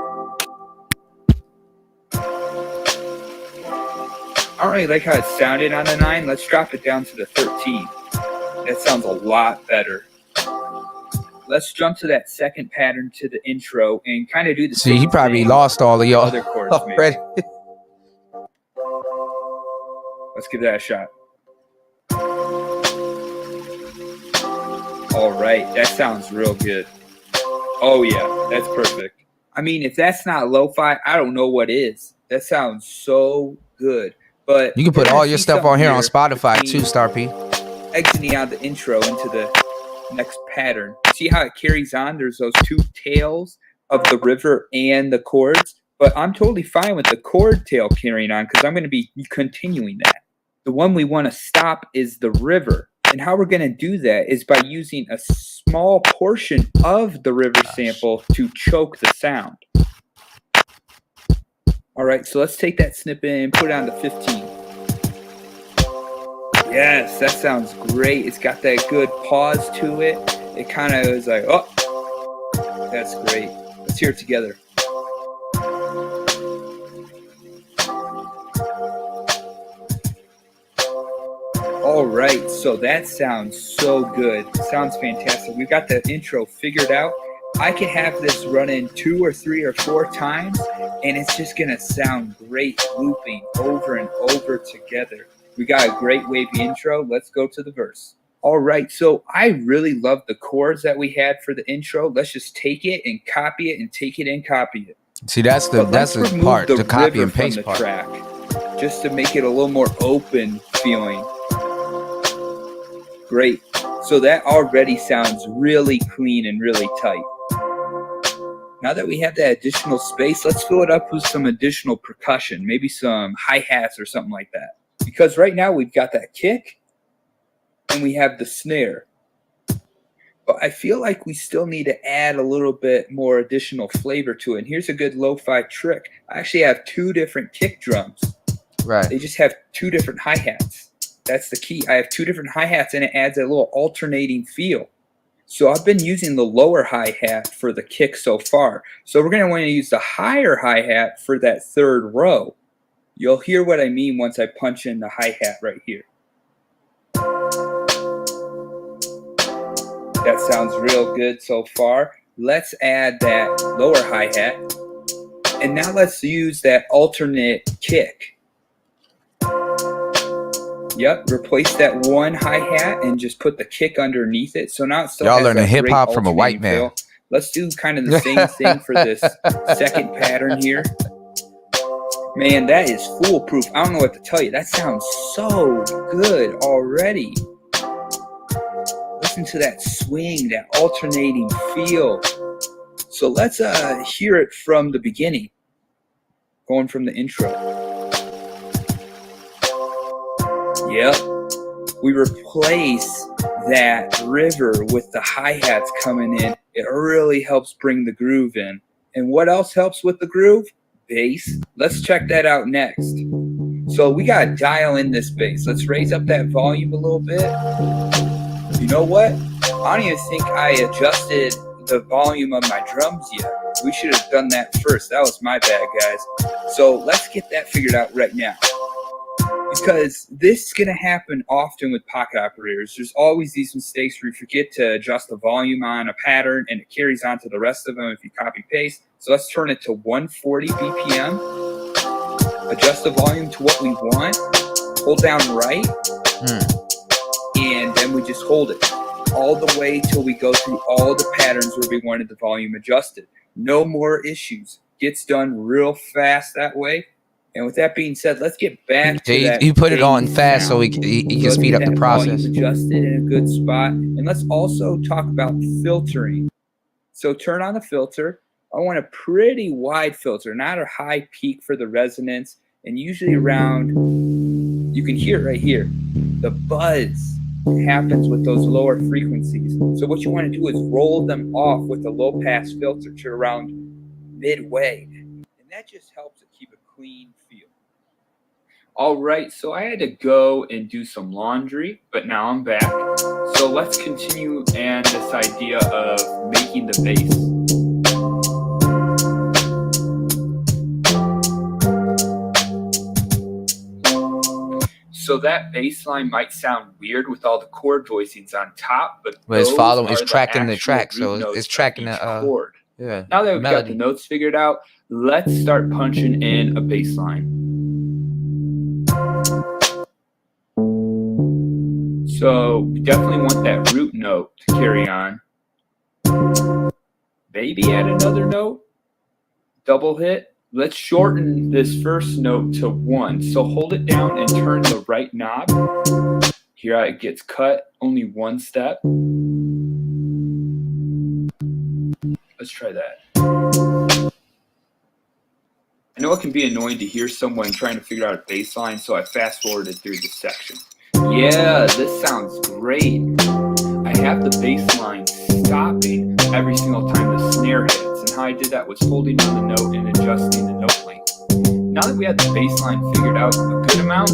J: I don't really like how it sounded on the 9. Let's drop it down to the 13. That sounds a lot better. Let's jump to that second pattern to the intro and kind of do the same
B: he probably
J: thing
B: lost all of y'all
J: other chords
B: already.
J: Let's give that a shot. All right, that sounds real good. Oh yeah, that's perfect. I mean, if that's not lo-fi, I don't know what is. That sounds so good. But
B: you can put all your stuff on here on Spotify too, Star P.
J: Exiting out the intro into the next pattern. See how it carries on? There's those 2 tails of the river and the chords. But I'm totally fine with the chord tail carrying on because I'm going to be continuing that. The one we want to stop is the river. And how we're going to do that is by using a small portion of the river sample to choke the sound. All right, so let's take that snippet and put it on the 15. Yes, that sounds great. It's got that good pause to it. It kind of is like, oh, that's great. Let's hear it together. All right, so that sounds so good. It sounds fantastic. We've got the intro figured out. I can have this running 2 or 3 or 4 times, and it's just going to sound great looping over and over together. We got a great wavy intro. Let's go to the verse. All right, so I really love the chords that we had for the intro. Let's just take it and copy it and take it and copy it.
B: See, that's the part, the copy and paste part.
J: Track, just to make it a little more open feeling. Great. So that already sounds really clean and really tight. Now that we have that additional space, let's fill it up with some additional percussion, maybe some hi-hats or something like that. Because right now we've got that kick and we have the snare. But I feel like we still need to add a little bit more additional flavor to it. And here's a good lo-fi trick. I actually have 2 different kick drums.
B: Right.
J: They just have 2 different hi-hats. That's the key. I have 2 different hi-hats and it adds a little alternating feel. So I've been using the lower hi-hat for the kick so far. So we're going to want to use the higher hi-hat for that 3rd row. You'll hear what I mean once I punch in the hi-hat right here. That sounds real good so far. Let's add that lower hi-hat. And now let's use that alternate kick. Yep, replace that one hi-hat and just put the kick underneath it. So now it's still
B: y'all learning hip hop from a white man.
J: Feel. Let's do kind of the same thing for this second pattern here. Man, that is foolproof. I don't know what to tell you. That sounds so good already. Listen to that swing, that alternating feel. So let's hear it from the beginning, going from the intro. Yep, we replace that river with the hi-hats coming in. It really helps bring the groove in. And what else helps with the groove? Bass. Let's check that out next. So we got to dial in this bass. Let's raise up that volume a little bit. You know what? I don't even think I adjusted the volume of my drums yet. We should have done that first. That was my bad, guys. So let's get that figured out right now. Because this is going to happen often with pocket operators. There's always these mistakes where you forget to adjust the volume on a pattern and it carries on to the rest of them if you copy paste. So let's turn it to 140 BPM. Adjust the volume to what we want. Hold down right. And then we just hold it all the way till we go through all the patterns where we wanted the volume adjusted. No more issues. Gets done real fast that way. And with that being said, let's get back to that.
B: You put it on fast so he can speed up the process.
J: Adjusted in a good spot. And let's also talk about filtering. So turn on the filter. I want a pretty wide filter, not a high peak for the resonance. And usually around, you can hear it right here, the buzz happens with those lower frequencies. So what you want to do is roll them off with a low pass filter to around midway. And that just helps it keep a clean feel. All right, so I had to go and do some laundry, but now I'm back. So let's continue and this idea of making the bass. So that bass line might sound weird with all the chord voicings on top, but
B: it's tracking the track, so it's tracking the
J: chord.
B: Yeah.
J: Now that we've got the notes figured out, let's start punching in a bass line. So we definitely want that root note to carry on. Maybe add another note, double hit. Let's shorten this first note to 1. So hold it down and turn the right knob. Here it gets cut only 1 step. Let's try that. I know it can be annoying to hear someone trying to figure out a bass line, so I fast forwarded through this section. Yeah, this sounds great. I have the bass line stopping every single time the snare hits. And how I did that was holding on the note and adjusting the note length. Now that we have the bass line figured out a good amount,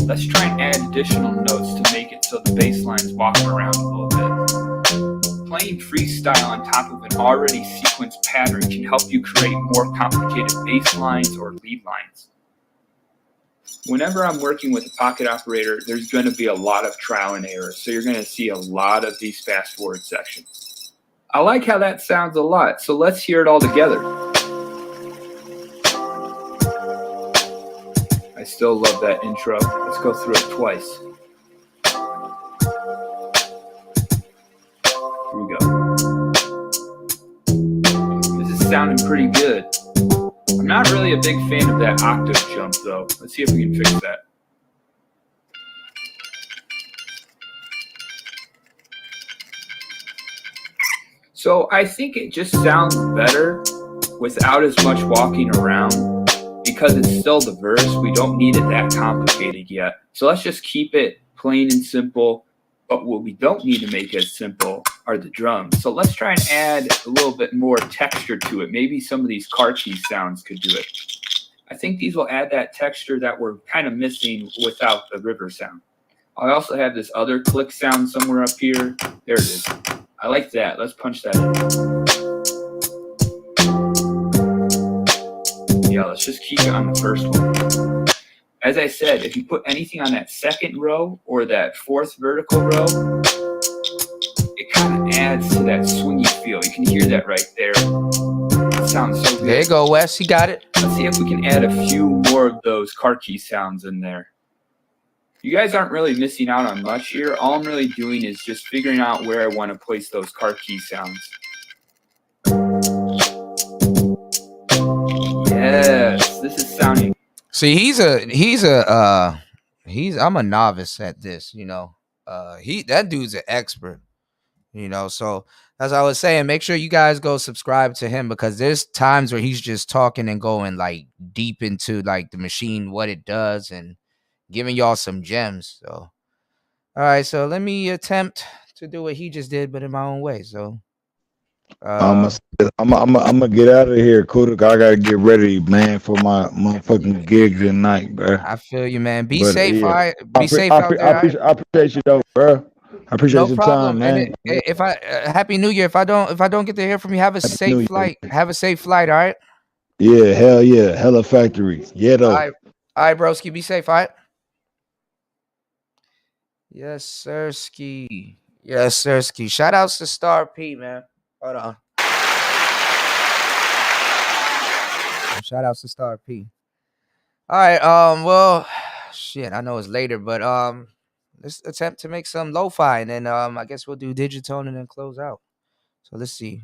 J: let's try and add additional notes to make it so the bass line's walking around a little bit. Playing freestyle on top of an already sequenced pattern can help you create more complicated bass lines or lead lines. Whenever I'm working with a pocket operator, there's going to be a lot of trial and error, so you're going to see a lot of these fast forward sections. I like how that sounds a lot, so let's hear it all together. I still love that intro. Let's go through it twice. Here we go. This is sounding pretty good. I'm not really a big fan of that octave jump, though. Let's see if we can fix that. So I think it just sounds better without as much walking around because it's still the verse. We don't need it that complicated yet. So let's just keep it plain and simple. But what we don't need to make as simple are the drums. So let's try and add a little bit more texture to it. Maybe some of these car key sounds could do it. I think these will add that texture that we're kind of missing without the river sound. I also have this other click sound somewhere up here. There it is. I like that. Let's punch that in. Yeah, let's just keep it on the first one. As I said, if you put anything on that second row or that fourth vertical row, it kind of adds to that swingy feel. You can hear that right there. It sounds so good.
B: There you go, Wes. You got it.
J: Let's see if we can add a few more of those car key sounds in there. You guys aren't really missing out on much here. All I'm really doing is just figuring out where I want to place those car key sounds. Yes, this is sounding.
B: See, I'm a novice at this, you know. That dude's an expert, you know. So as I was saying, make sure you guys go subscribe to him because there's times where he's just talking and going like deep into like the machine, what it does, and giving y'all some gems. So, all right. So let me attempt to do what he just did, but in my own way. So,
D: I'm gonna get out of here, Kuda. I gotta get ready, man, for my motherfucking gig tonight, bro.
B: I feel you, man. Be safe,
D: yeah.
B: all right? Be safe out there.
D: I appreciate you, though, bro. I appreciate your time, man.
B: And if I Happy New Year. If I don't get to hear from you, have a safe flight. Have a safe flight, all right?
D: Yeah, hell yeah, hella factory. Yeah, though.
B: All right, broski. Be safe, all right? Yes, sirski. Yes, sirski. Shout outs to Star P, man. Hold on. Shout outs to Star P. All right. Well, shit. I know it's later, but let's attempt to make some lo-fi, and then I guess we'll do digitone and then close out. So let's see.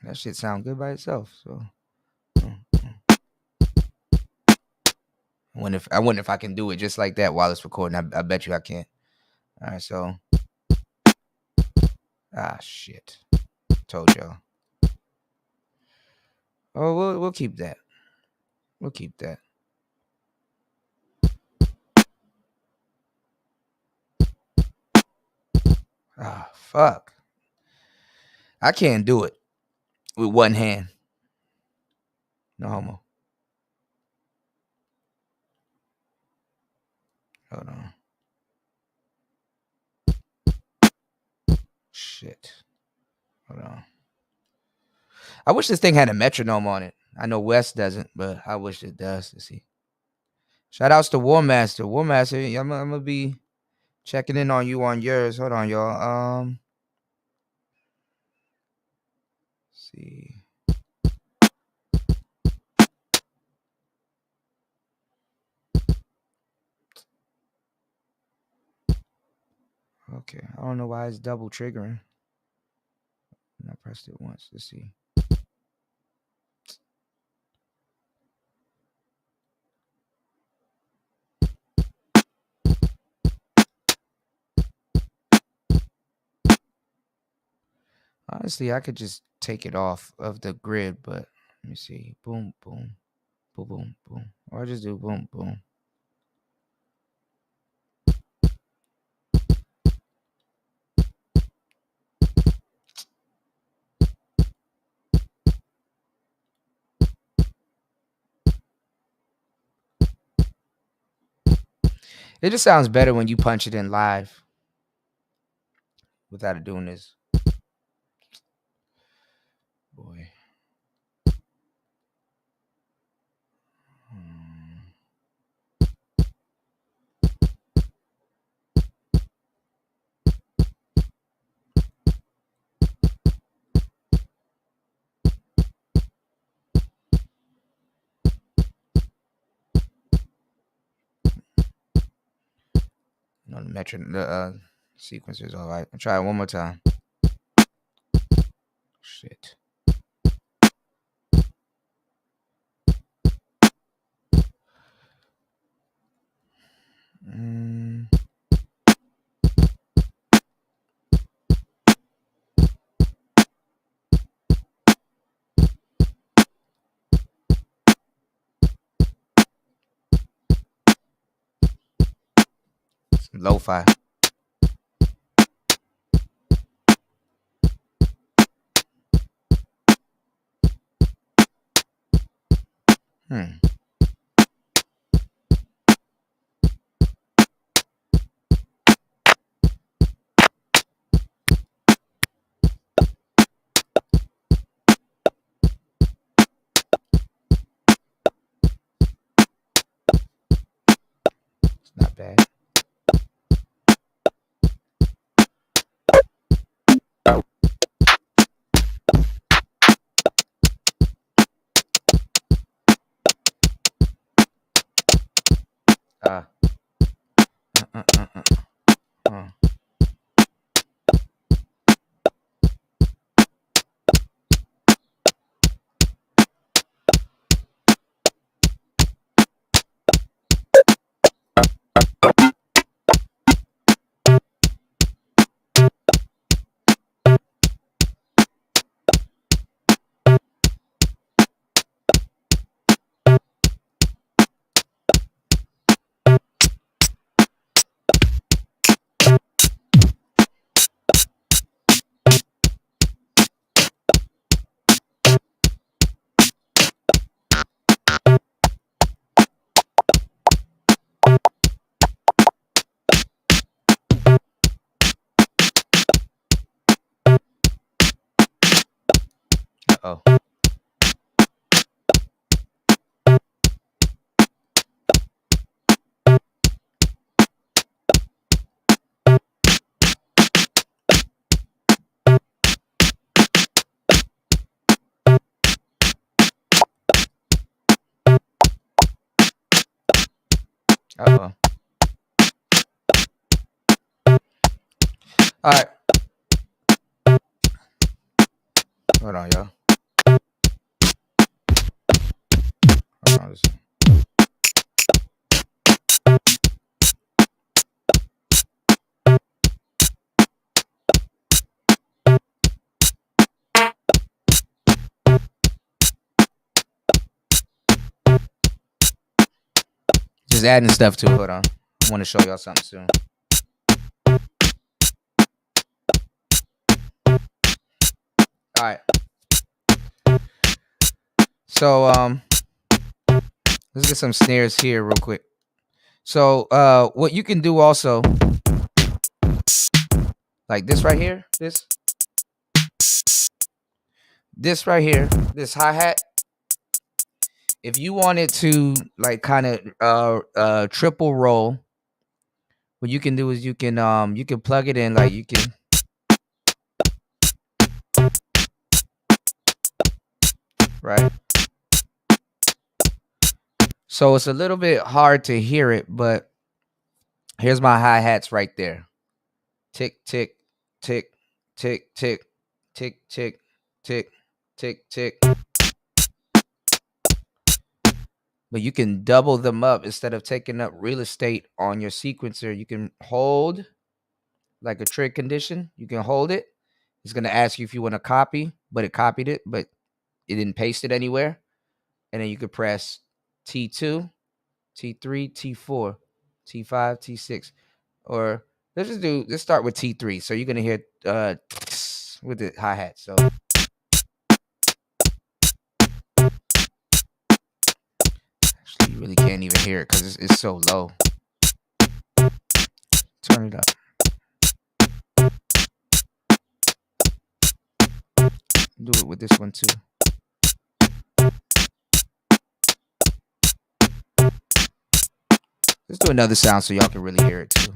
B: That shit sound good by itself. So I wonder if I can do it just like that while it's recording. I bet you I can. All right, so shit. Told y'all. Oh, we'll keep that. We'll keep that. Fuck. I can't do it with one hand. No homo. Hold on. Shit. Hold on. I wish this thing had a metronome on it. I know Wes doesn't, but I wish it does. Let's see. Shout outs to War Master. War Master, I'm gonna be checking in on you on yours. Hold on, y'all. Let's see. Okay, I don't know why it's double triggering. I pressed it once. Let's see. Honestly, I could just take it off of the grid, but let me see. Boom, boom, boom, boom, boom. Or I just do boom, boom. It just sounds better when you punch it in live without it doing this. Boy. No, the sequencers. All right. I'll try it one more time. Shit. Some lo-fi. It's not bad. Uh-oh. Uh-oh. All right. Hold on, y'all. Hold on. Just adding stuff to it. Hold on. I want to show y'all something soon. All right. So let's get some snares here real quick. So what you can do also, like this right here, this right here, this hi-hat. If you wanted to like kind of triple roll, what you can do is you can plug it in, like you can right. So it's a little bit hard to hear it, but here's my hi-hats right there. Tick, tick, tick, tick, tick, tick, tick, tick, tick, tick. But you can double them up instead of taking up real estate on your sequencer. You can hold like a trig condition. You can hold it. It's going to ask you if you want to copy, but it copied it, but it didn't paste it anywhere. And then you could press T2, T3, T4, T5, T6. Or let's start with T3. So you're going to hear with the hi-hat. So actually you really can't even hear it because it's so low. Turn it up. Do it with this one too. Let's do another sound so y'all can really hear it too.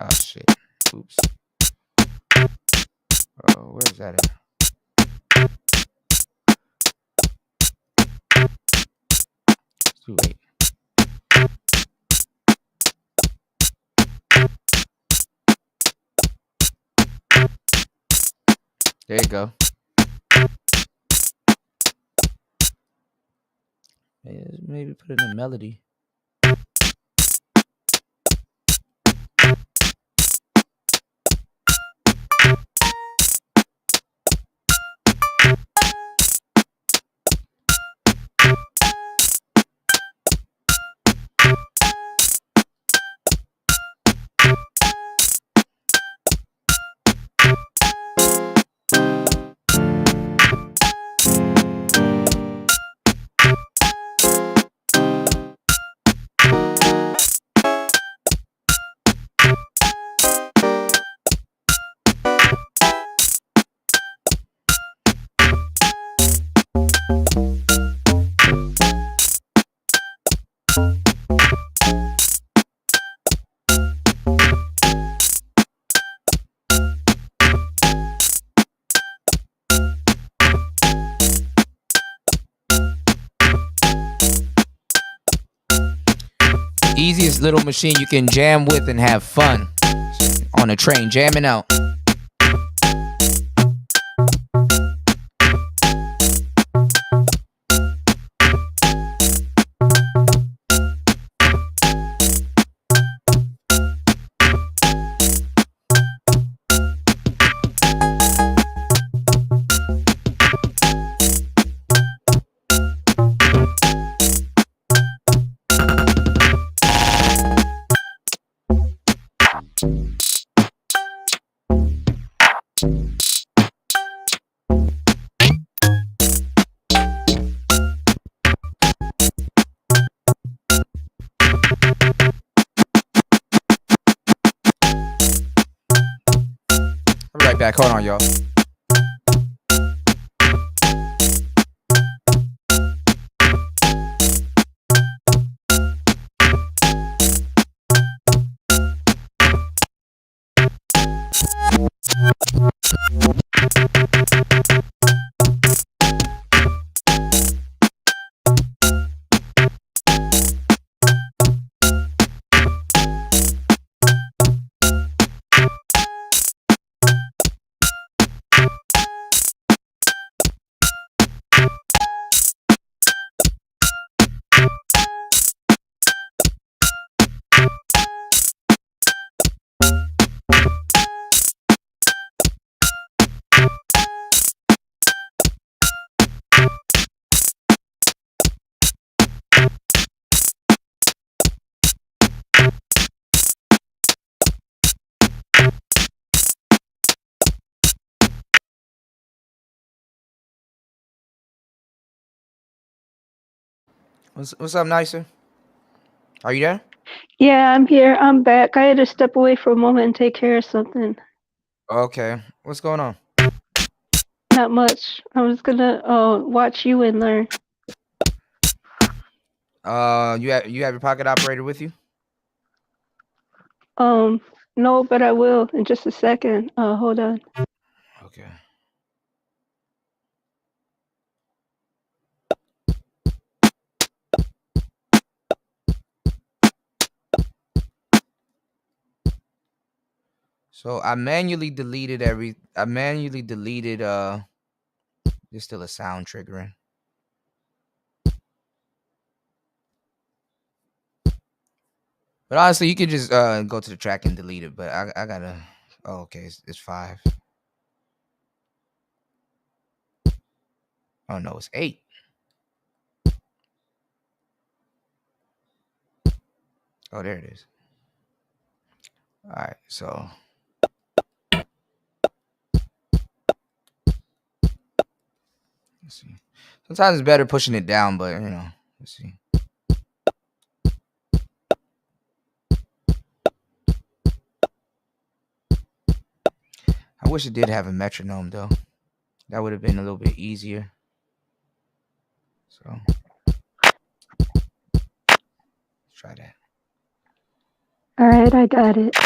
B: Oh shit. Oops. Oh, where's that at? It's too late. There you go. Maybe put in a melody. Easiest little machine you can jam with and have fun on a train, jamming out. Back. Hold on, y'all. What's up, Nicer? Are you there?
E: Yeah, I'm here. I'm back. I had to step away for a moment and take care of something.
B: Okay. What's going on?
E: Not much. I was gonna watch you and learn.
B: You have your pocket operator with you?
E: No, but I will in just a second. Hold on.
B: Okay. So I manually deleted there's still a sound triggering. But honestly, you could just go to the track and delete it. But I gotta. Oh, okay. It's 5. Oh no, it's 8. Oh, there it is. All right, so let's see. Sometimes it's better pushing it down, but let's see. I wish it did have a metronome though. That would have been a little bit easier. So let's try that.
E: All right, I got it.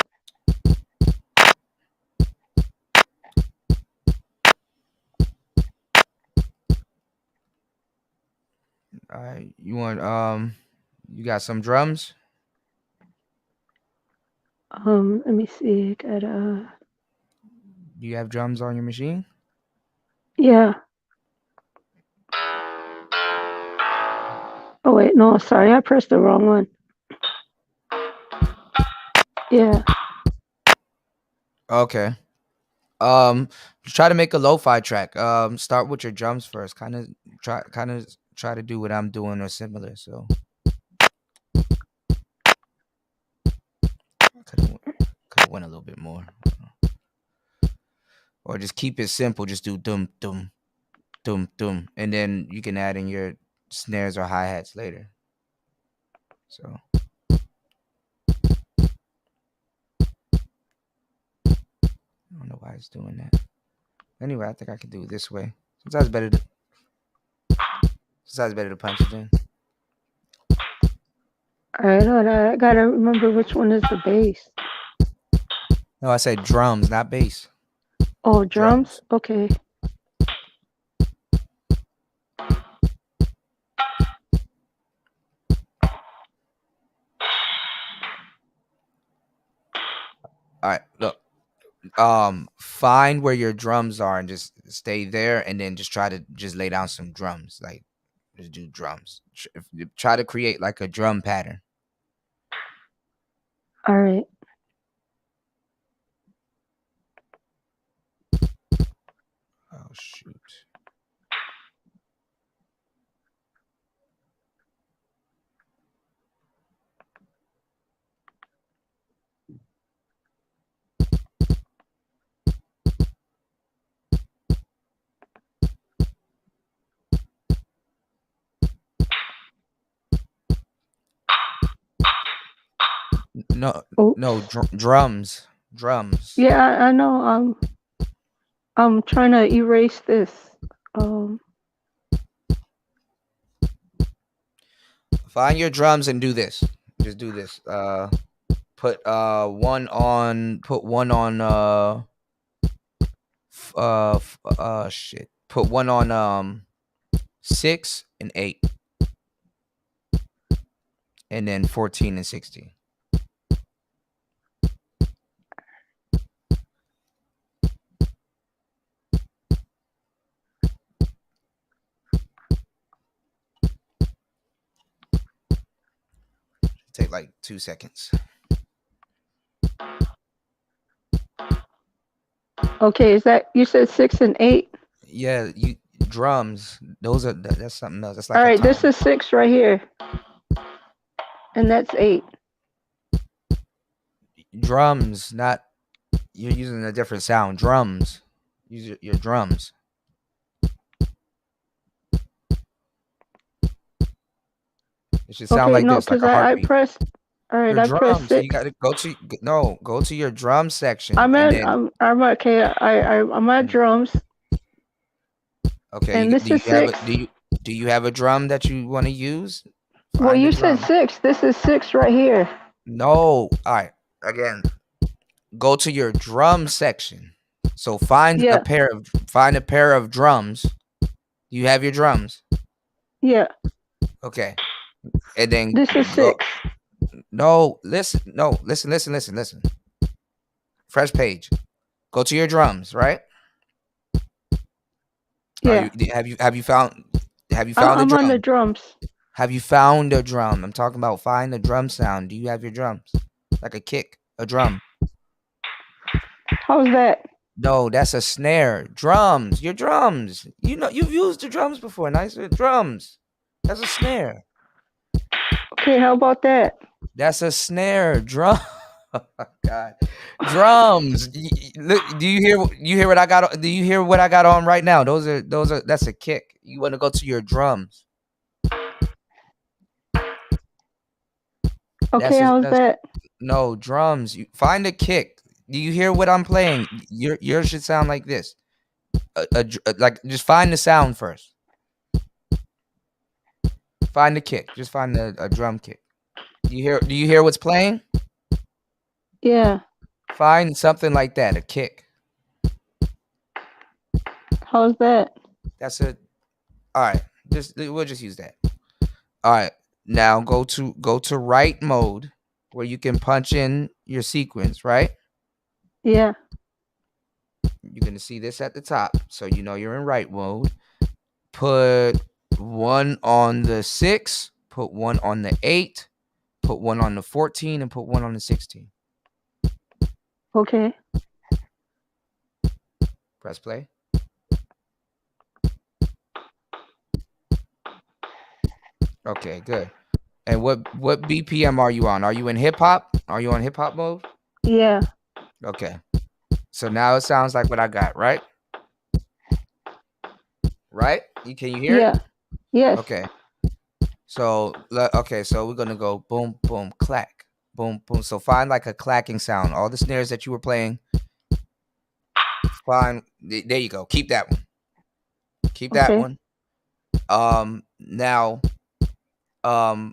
B: All right, you got some drums?
E: Let me see. Got
B: Do you have drums on your machine?
E: Yeah. Oh wait, no, sorry, I pressed the wrong one. Yeah.
B: Okay. Try to make a lo-fi track. Start with your drums first. Kind of try to do what I'm doing or similar. So could have went a little bit more. Or just keep it simple. Just do dum dum dum dum, and then you can add in your snares or hi-hats later. So I don't know why it's doing that. Anyway, I think I can do it this way. Sometimes it's better to punch it in.
E: All right, hold on. I gotta remember which one is the bass.
B: No, I said drums, not bass.
E: Oh, drums? Okay.
B: All right, look. Find where your drums are and just stay there, and then just try to just lay down some drums. Like, just do drums. Try to create like a drum pattern.
E: All right.
B: Oh shoot. No, drums.
E: Yeah, I know. I'm trying to erase this.
B: Find your drums and do this. Just do this. Put one on. Put one on. Shit. Put one on 6 and 8, and then 14 and 16. Take like 2 seconds.
E: Okay, is that you said 6 and 8?
B: Yeah, drums. That's something else. That's like
E: all right. This is 6 right here, and that's 8.
B: Drums, not you're using a different sound. Drums. Use your drums. It should sound like this, like a
E: I
B: heartbeat.
E: pressed. All right,
B: Your
E: I pressed
B: drums. So
E: 6.
B: you got to go to your drum section.
E: I'm
B: and
E: at
B: then,
E: I'm okay. I'm at drums.
B: Okay.
E: And this is 6.
B: Do you have a drum that you want to use?
E: Well,
B: Find
E: you
B: a
E: said
B: drum.
E: 6. This is 6 right here.
B: No. All right. Again, go to your drum section. So find a pair of drums. Do you have your drums?
E: Yeah.
B: Okay. And then
E: this is 6.
B: No, listen. Listen. Fresh page. Go to your drums, right?
E: Yeah.
B: Have you found a drum?
E: I'm on the drums.
B: Have you found a drum? I'm talking about find the drum sound. Do you have your drums? Like a kick, a drum.
E: How's that?
B: No, that's a snare. Drums. Your drums. You know, you've used the drums before. Nice drums. That's a snare.
E: Okay, how about that?
B: That's a snare. Drum. Oh my God. Drums. Look, do you hear what I got? Do you hear what I got on right now? Those are that's a kick. You want to go to your drums.
E: Okay, how's that?
B: No, drums. You find a kick. Do you hear what I'm playing? Yours should sound like this. Like just find the sound first. Find the kick. Just find a drum kick. Do you hear what's playing?
E: Yeah.
B: Find something like that, a kick.
E: How's that?
B: That's a. All right. We'll just use that. All right. Now go to write mode where you can punch in your sequence, right?
E: Yeah.
B: You're gonna see this at the top, so you know you're in write mode. Put 1 on the 6, put 1 on the 8, put 1 on the 14, and put 1 on the 16.
E: Okay.
B: Press play. Okay, good. And what BPM are you on? Are you in hip hop? Are you on hip hop mode?
E: Yeah.
B: Okay. So now it sounds like what I got, right? Right? Can you hear it?
E: Yes.
B: Okay. So so we're gonna go boom, boom, clack, boom, boom. So find like a clacking sound. All the snares that you were playing. Fine. There you go. Keep that one. Keep that one. Now, boom.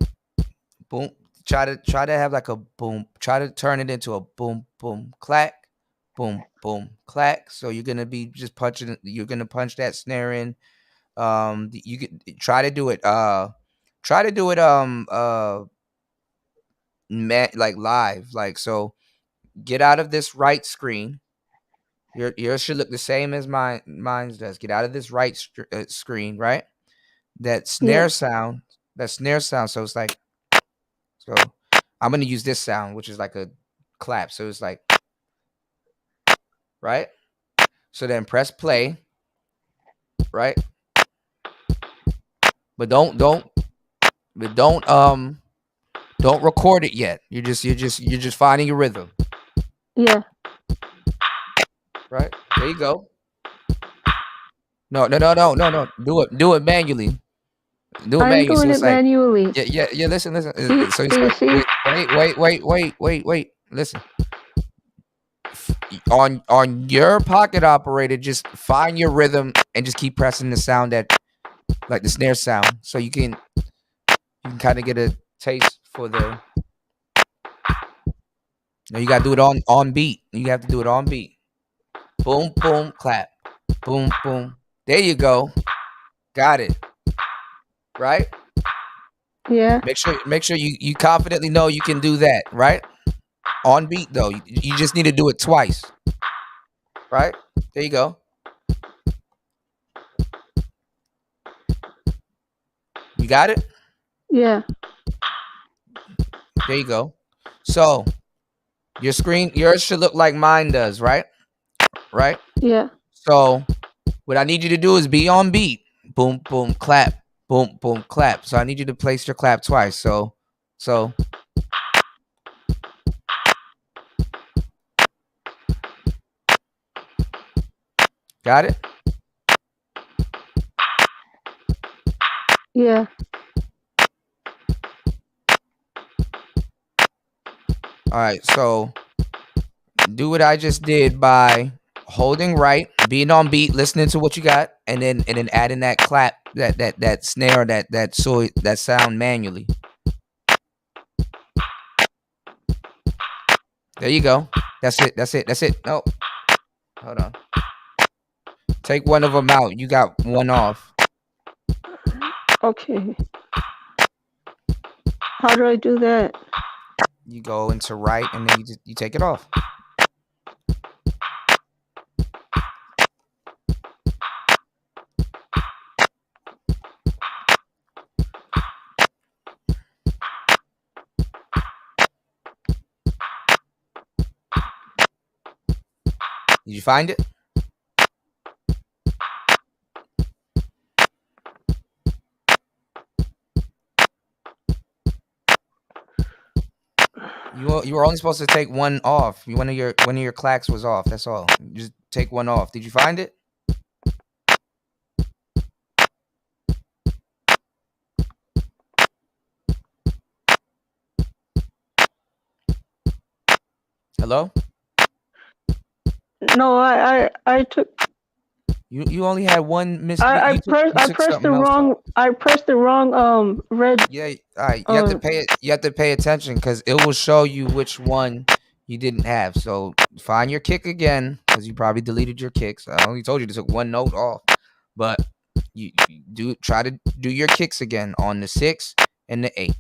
B: Try to have like a boom. Try to turn it into a boom, boom, clack, boom, boom, clack. So you're gonna be just punching. You're gonna punch that snare in. You could try to do it. Try to do it. Like live. Like so. Get out of this right screen. Yours should look the same as mine does. Get out of this right screen, right? That snare sound. So it's like. So I'm gonna use this sound, which is like a clap. So it's like, right? So then press play, right? But don't record it yet. You're just finding your rhythm.
E: Yeah.
B: Right? There you go. No. Do it manually. Do it manually.
E: I'm doing it manually.
B: Yeah. Listen. So it's like, wait. Listen. On your pocket operator, just find your rhythm and just keep pressing the sound that, like the snare sound, so you can kind of get a taste for the. No, you gotta do it on beat. You have to do it on beat. Boom, boom, clap. Boom, boom. There you go. Got it. Right?
E: Yeah.
B: Make sure you confidently know you can do that, right? On beat though. You just need to do it twice. Right? There you go. You got it?
E: Yeah.
B: There you go. So yours should look like mine does, right? Right?
E: Yeah.
B: So what I need you to do is be on beat. Boom, boom, clap. Boom, boom, clap. So I need you to place your clap twice. So got it?
E: Yeah.
B: All right, so do what I just did by holding right, being on beat, listening to what you got, and then adding that clap, that snare, that sound manually. There you go. That's it. No, hold on. Take one of them out. You got one off.
E: Okay. How do I do that?
B: You go into right, and then you take it off. Did you find it? You were only supposed to take one off. One of your clacks was off. That's all. Just take one off. Did you find it? Hello?
E: No, I took.
B: You only had one miss.
E: I pressed the wrong red.
B: Yeah, all right. You have to pay it. You have to pay attention because it will show you which one you didn't have. So find your kick again because you probably deleted your kicks. I only told you to take one note off, but you try to do your kicks again on the 6 and the 8,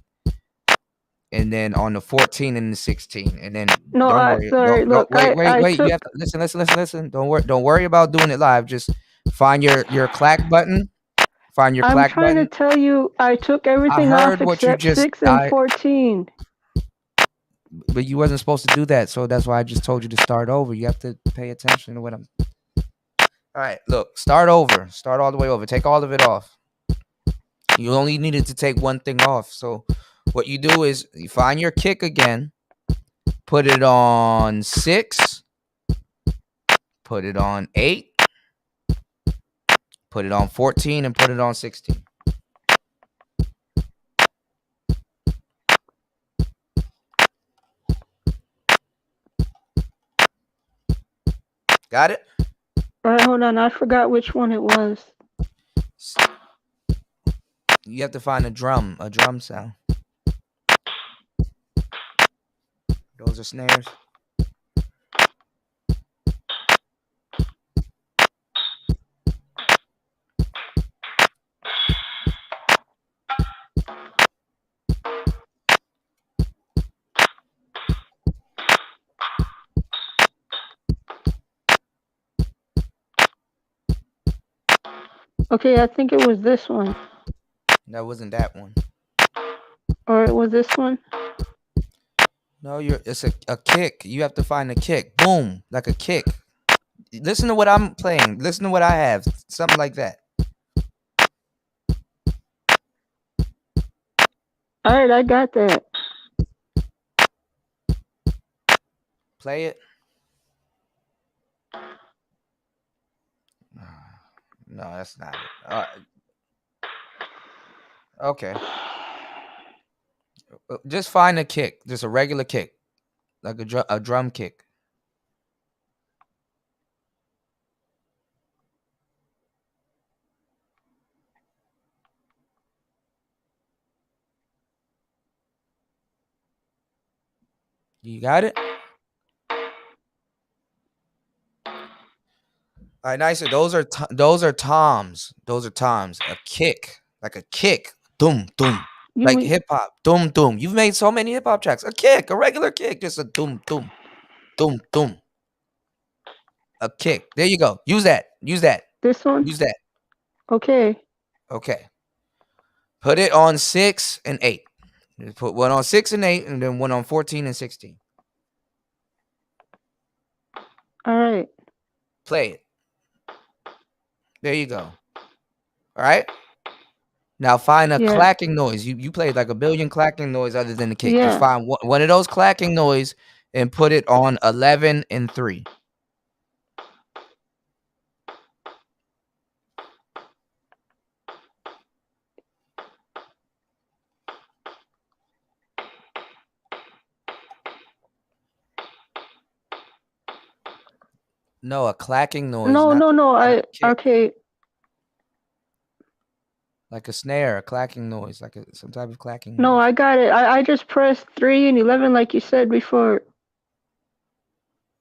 B: and then on the 14 and the 16, and then
E: no. Sorry. Look,
B: wait. You have to listen. Don't worry about doing it live. Just find your clack button. Find your clack button.
E: I'm trying to tell you, I took everything off except 6 and 14.
B: But you wasn't supposed to do that, so that's why I just told you to start over. You have to pay attention to what I'm. All right, look, start over. Start all the way over. Take all of it off. You only needed to take one thing off. So what you do is you find your kick again, put it on 6, put it on 8, put it on 14, and put it on 16. Got it?
E: All right, hold on. I forgot which one it was.
B: You have to find a drum sound. Those are snares.
E: Okay, I think it was this one.
B: That wasn't that one.
E: Or it was this one?
B: No, it's a kick. You have to find a kick. Boom, like a kick. Listen to what I'm playing. Listen to what I have. Something like that.
E: All right, I got that.
B: Play it. No, that's not it. All right. Okay. Just find a kick. Just a regular kick. Like a drum kick. You got it? All right, nice. Those are toms. Those are toms. A kick, like a kick. Doom, doom. Like hip hop. Doom, doom. You've made so many hip hop tracks. A kick, a regular kick, just a doom, doom, doom, doom. A kick. There you go. Use that.
E: This one?
B: Use that.
E: Okay.
B: Put it on 6 and 8. Just put one on 6 and 8, and then one on 14 and 16.
E: All right.
B: Play it. There you go. All right. Now find a clacking noise. You played like a billion clacking noise other than the kick.
E: Yeah.
B: Just find one of those clacking noise and put it on 11 and 3. No, a clacking noise.
E: No. Okay.
B: Like a snare, a clacking noise, like some type of clacking
E: No,
B: noise.
E: I got it. I just pressed 3 and 11 like you said before.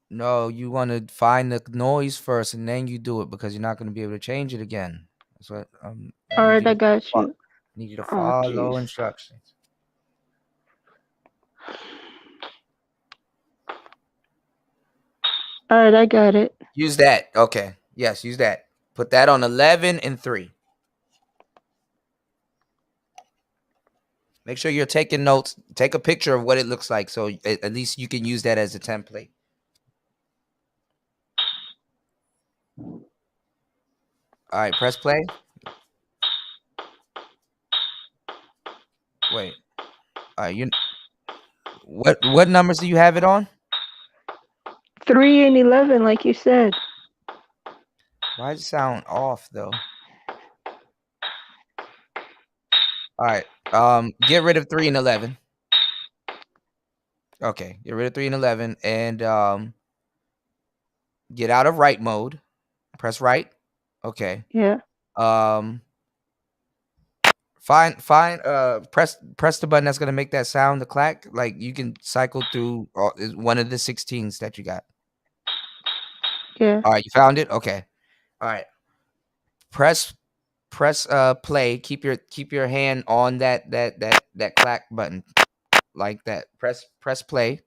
B: No, you want to find the noise first and then you do it because you're not going to be able to change it again. That's what
E: All right, I got you.
B: Need you to follow
E: geez.
B: instructions.
E: All right, I got it.
B: Use that. Okay. Yes, use that. Put that on 11 and 3. Make sure you're taking notes. Take a picture of what it looks like so at least you can use that as a template. All right, press play. Wait. All right, what numbers do you have it on?
E: 3 and 11 like you said.
B: Why does it sound off though? All right. Get rid of 3 and 11. Okay, get rid of 3 and 11 and get out of write mode. Press right. Okay.
E: Yeah.
B: Press the button that's gonna make that sound, the clack. Like you can cycle through one of the 16s that you got.
E: Yeah.
B: All right, you found it? Okay. All right. Press play. Keep your hand on that clack button. Like that. Press play.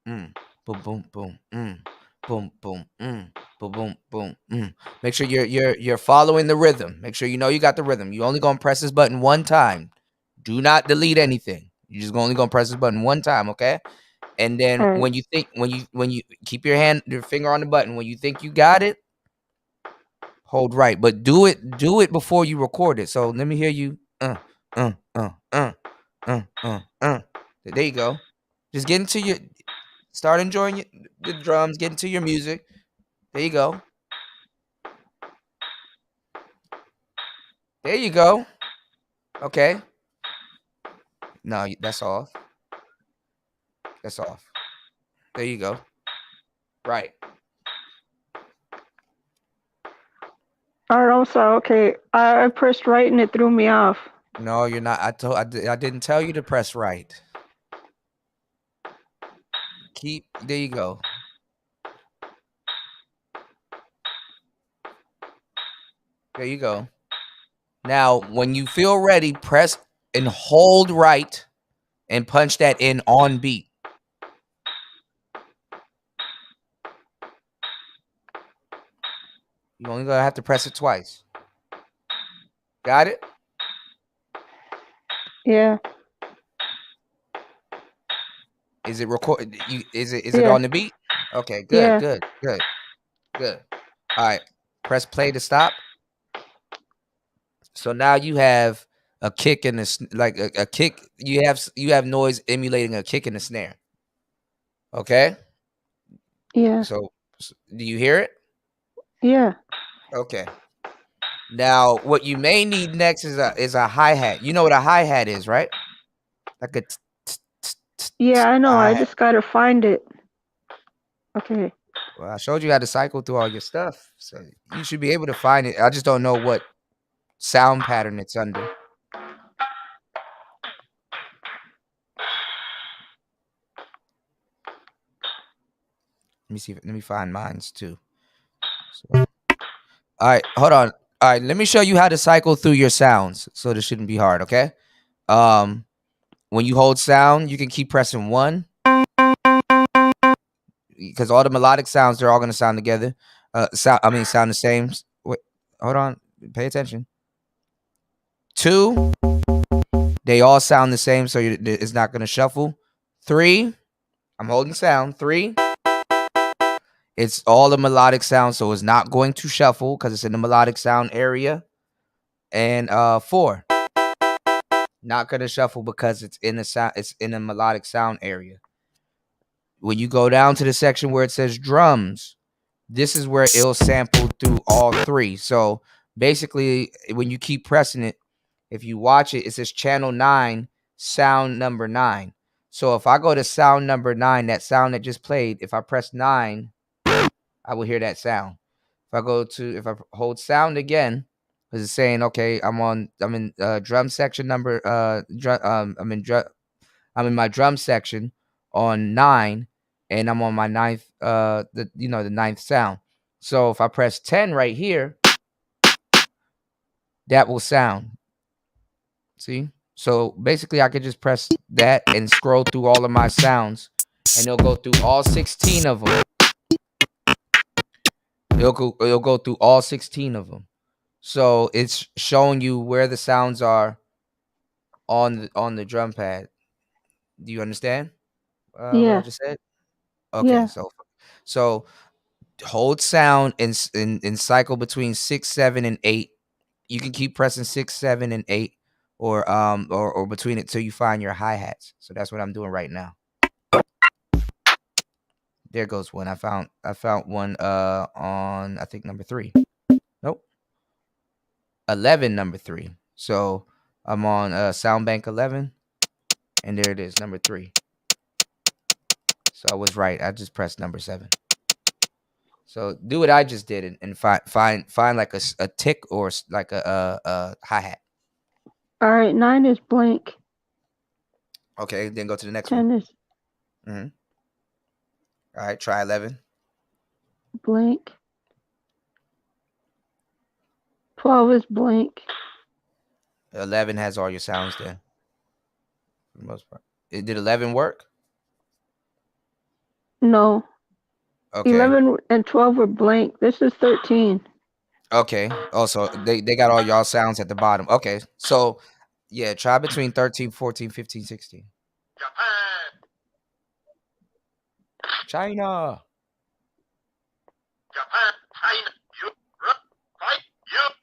B: Boom boom boom. Boom boom. Boom boom boom. Make sure you're following the rhythm. Make sure you know you got the rhythm. You only gonna press this button one time. Do not delete anything. You're just only gonna press this button one time, okay? And then
E: right.
B: when you keep your finger on the button, when you think you got it, hold right. But do it before you record it. So let me hear you. There you go. Just get into start enjoying the drums, get into your music. There you go. There you go. Okay. No, that's off. That's off. There you go. Right.
E: All right, I'm sorry. Okay, I pressed right and it threw me off.
B: No, you're not. I didn't tell you to press right. There you go. There you go. Now, when you feel ready, press and hold right and punch that in on beat. You only gonna have to press it twice. Got it?
E: Yeah.
B: Is it record? Is it on the beat? Okay, good,
E: yeah.
B: good. All right, press play to stop. So now you have a kick and a kick. You have noise emulating a kick and a snare. Okay.
E: Yeah.
B: So do you hear it?
E: Yeah.
B: Okay. Now what you may need next is a hi-hat. You know what a hi-hat is, right? Like a
E: yeah, I know. I just gotta find it. Okay.
B: Well, I showed you how to cycle through all your stuff, so you should be able to find it. I just don't know what sound pattern it's under. Let me find mines too. So, all right, hold on. All right, let me show you how to cycle through your sounds. So this shouldn't be hard, okay? When you hold sound, you can keep pressing 1. Because all the melodic sounds, they're all going to sound together. Sound the same. Wait, hold on. Pay attention. 2, they all sound the same, so it's not going to shuffle. 3, I'm holding sound. 3, it's all the melodic sound, so it's not going to shuffle because it's in the melodic sound area. And 4, not going to shuffle because it's in the sound. It's in the melodic sound area. When you go down to the section where it says drums, this is where it'll sample through all 3. So basically, when you keep pressing it, if you watch it, it says channel 9, sound number 9. So So if I go to sound number 9, that sound that just played, if I press 9, I will hear that sound. If I hold sound again, because it's saying, okay, I'm in drum section number I'm in my drum section on 9, and I'm on my 9th the 9th sound. So if I press 10 right here, that will sound. See? So basically I could just press that and scroll through all of my sounds, and it'll go through all 16 of them. It'll go through all 16 of them. So it's showing you where the sounds are on the drum pad. Do you understand what I just said? Okay,
E: Yeah.
B: So hold sound and cycle between 6, 7, and 8. You can keep pressing 6, 7, and 8, or between it till you find your hi-hats. So that's what I'm doing right now. There goes one. I found one on, I think, number 3. Nope. 11, number 3. So I'm on sound bank 11, and there it is, number 3. So I was right. I just pressed number 7. So do what I just did and find like a tick or like a hi-hat.
E: All right, 9 is blank.
B: Okay, then go to the next
E: 10
B: one.
E: is
B: All right, try 11.
E: blank. 12 is blank.
B: 11 has all your sounds there, for the most part. Did 11 work?
E: No.
B: Okay.
E: 11 and 12 were blank. This is 13.
B: Okay. Also, they got all y'all sounds at the bottom. Okay. So, yeah, try between 13, 14, 15, 16. China.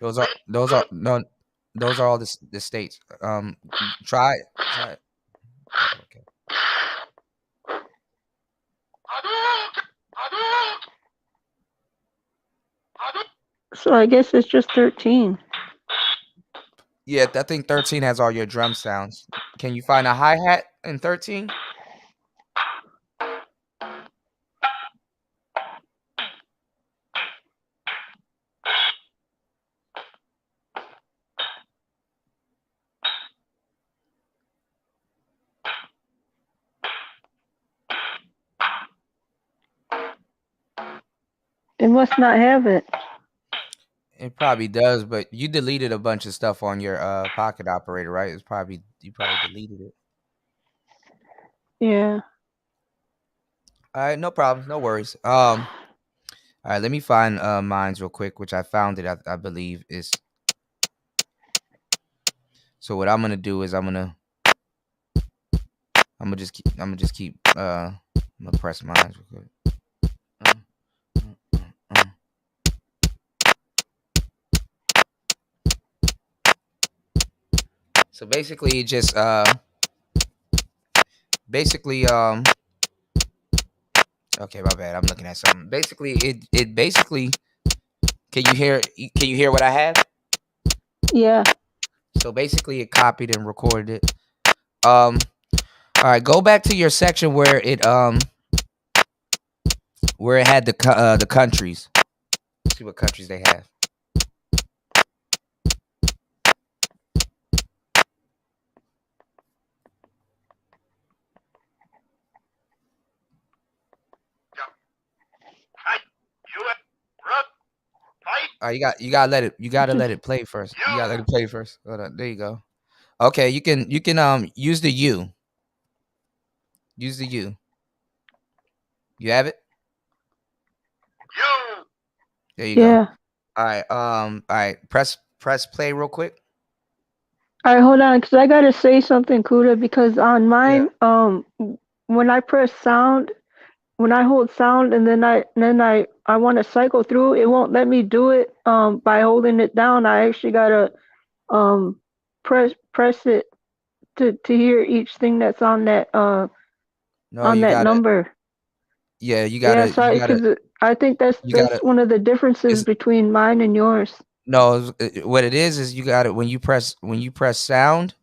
B: Those are all the states. Try it. Okay.
E: So I guess it's just 13.
B: Yeah, I think 13 has all your drum sounds. Can you find a hi-hat in 13?
E: It must not have it.
B: It probably does, but you deleted a bunch of stuff on your pocket operator, right? You probably deleted it.
E: Yeah.
B: All right, no problem, no worries. All right, let me find mines real quick, which I found it. I believe is. So what I'm gonna do is I'm gonna just keep I'm gonna press mines real quick. So basically, it just okay, my bad. I'm looking at something. Basically, it basically. Can you hear what I have?
E: Yeah.
B: So basically, it copied and recorded it. All right, go back to your section where it had the countries. Let's see what countries they have. You gotta let it play first. You gotta let it play first. Hold on, there you go. Okay, you can use the U. Use the U. You have it? There you go. All right. All right. Press play real quick.
E: All right, hold on, because I gotta say something, Kuda, because on mine, when I press sound, when I hold sound and then I want to cycle through, it won't let me do it by holding it down. I actually gotta press it to hear each thing that's on that number.
B: Yeah, you gotta.
E: Yeah, because I think that's one of the differences between mine and yours.
B: No, what it is you got it when you press sound.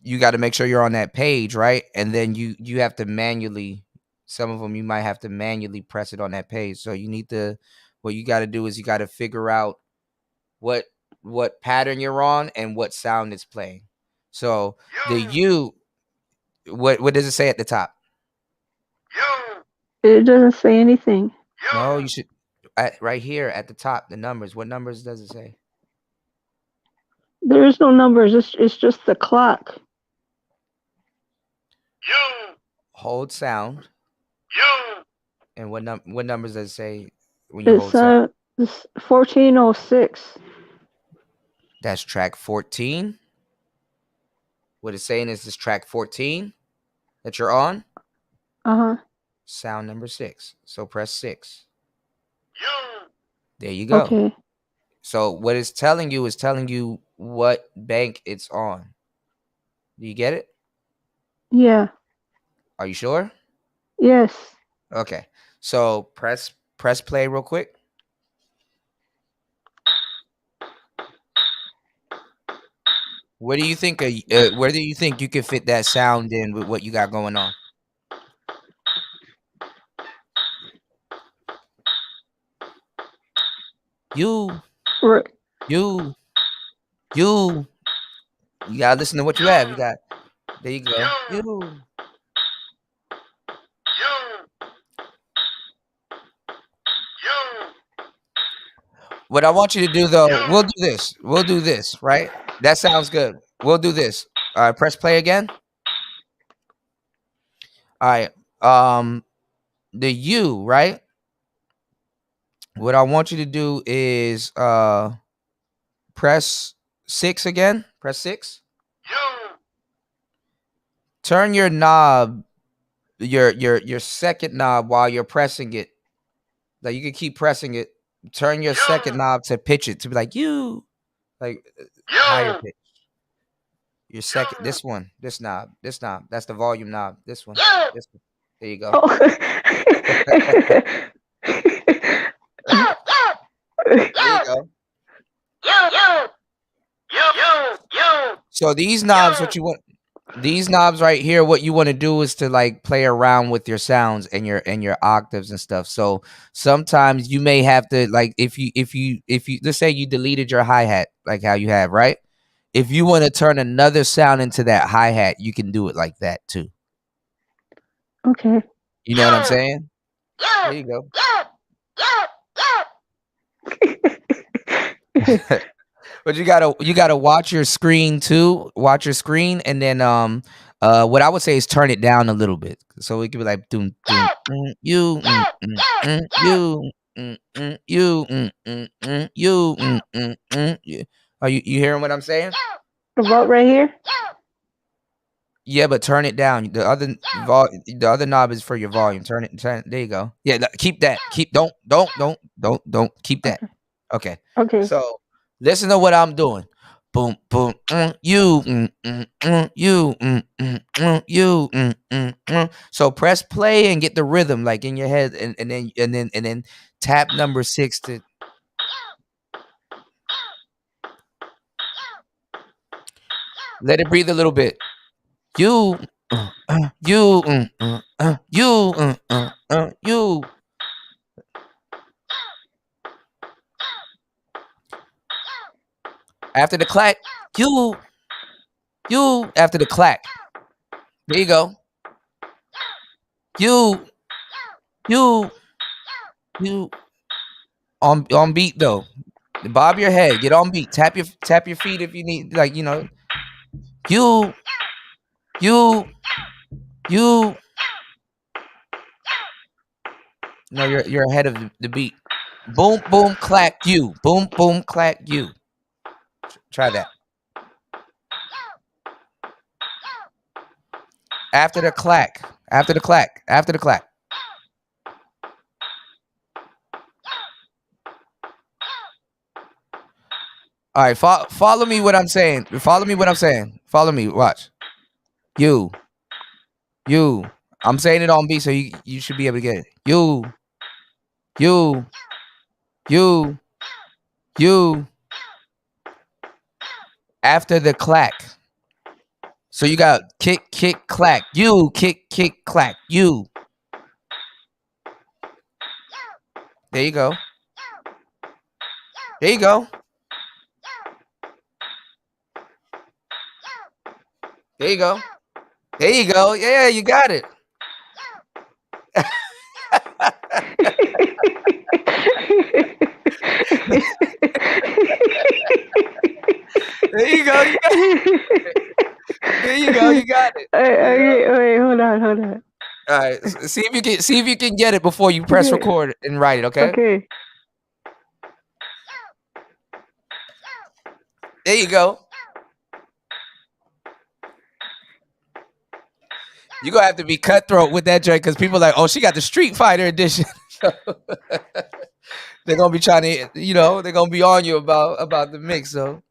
B: you got to make sure you're on that page, right? And then you have to manually, some of them you might have to manually press it on that page. So you need to, what you got to do is you got to figure out what pattern you're on and what sound it's playing. So the U, what does it say at the top?
E: It doesn't say anything.
B: No, you should, right here at the top, the numbers. What numbers does it say?
E: There is no numbers. It's just the clock.
B: Hold sound. And what numbers does it say when you hold sound?
E: It's 1406.
B: That's track 14. What it's saying is this track 14 that you're on. Sound number 6. So press 6. There you go.
E: Okay.
B: So what it's telling you is telling you what bank it's on. Do you get it?
E: Yeah.
B: Are you sure?
E: Yes.
B: Okay. So press play real quick. Where do you think you could fit that sound in with what you got going on? You gotta listen to what you have. You got, there you go. What I want you to do though, we'll do this, right? That sounds good. We'll do this. All right, press play again. All right. The U, right? What I want you to do is press 6 again. Press 6. Turn your knob, your second knob while you're pressing it. Like you can keep pressing it. Turn your second knob to pitch it to be like you, like higher pitch. Your second, this knob, that's the volume knob. This one, there you go. There you go. So these knobs, what you want, these knobs right here, what you want to do is to like play around with your sounds and your octaves and stuff. So sometimes you may have to, like, if you let's say you deleted your hi-hat like how you have, right? If you want to turn another sound into that hi-hat, you can do it like that too.
E: Okay.
B: You know what I'm saying? There you go. But you gotta watch your screen too. Watch your screen, and then what I would say is turn it down a little bit, so it could be like doom you Are you hearing what I'm saying?
E: The vote right here.
B: Yeah, but turn it down. The other knob is for your volume. Turn it. There you go. Yeah, keep that. Don't keep that. Okay.
E: Okay.
B: So listen to what I'm doing. Boom, boom, you. So press play and get the rhythm like in your head, and then tap number 6 to. Let it breathe a little bit. You. After the clack, you after the clack. There you go. You on beat though. Bob your head, get on beat. Tap your feet if you need, like, you know. You. No, you're ahead of the beat. Boom, boom, clack, you. Boom, boom, clack, you. Try that. After the clack. All right, follow me what I'm saying. Follow me, watch. You. I'm saying it on beat, so you should be able to get it. You. After the clack. So you got kick, kick, clack. You kick, kick, clack. You. There you go. There you go. There you go. There you go. Yeah, you got it. There you go. You got it. There you go. You got it.
E: Wait, hold on.
B: All right. See if you can get it before you press record and write it. Okay.
E: Okay.
B: There you go. You're gonna have to be cutthroat with that joint because people are like, oh, she got the Street Fighter edition. They're gonna be trying to, they're gonna be on you about the mix. So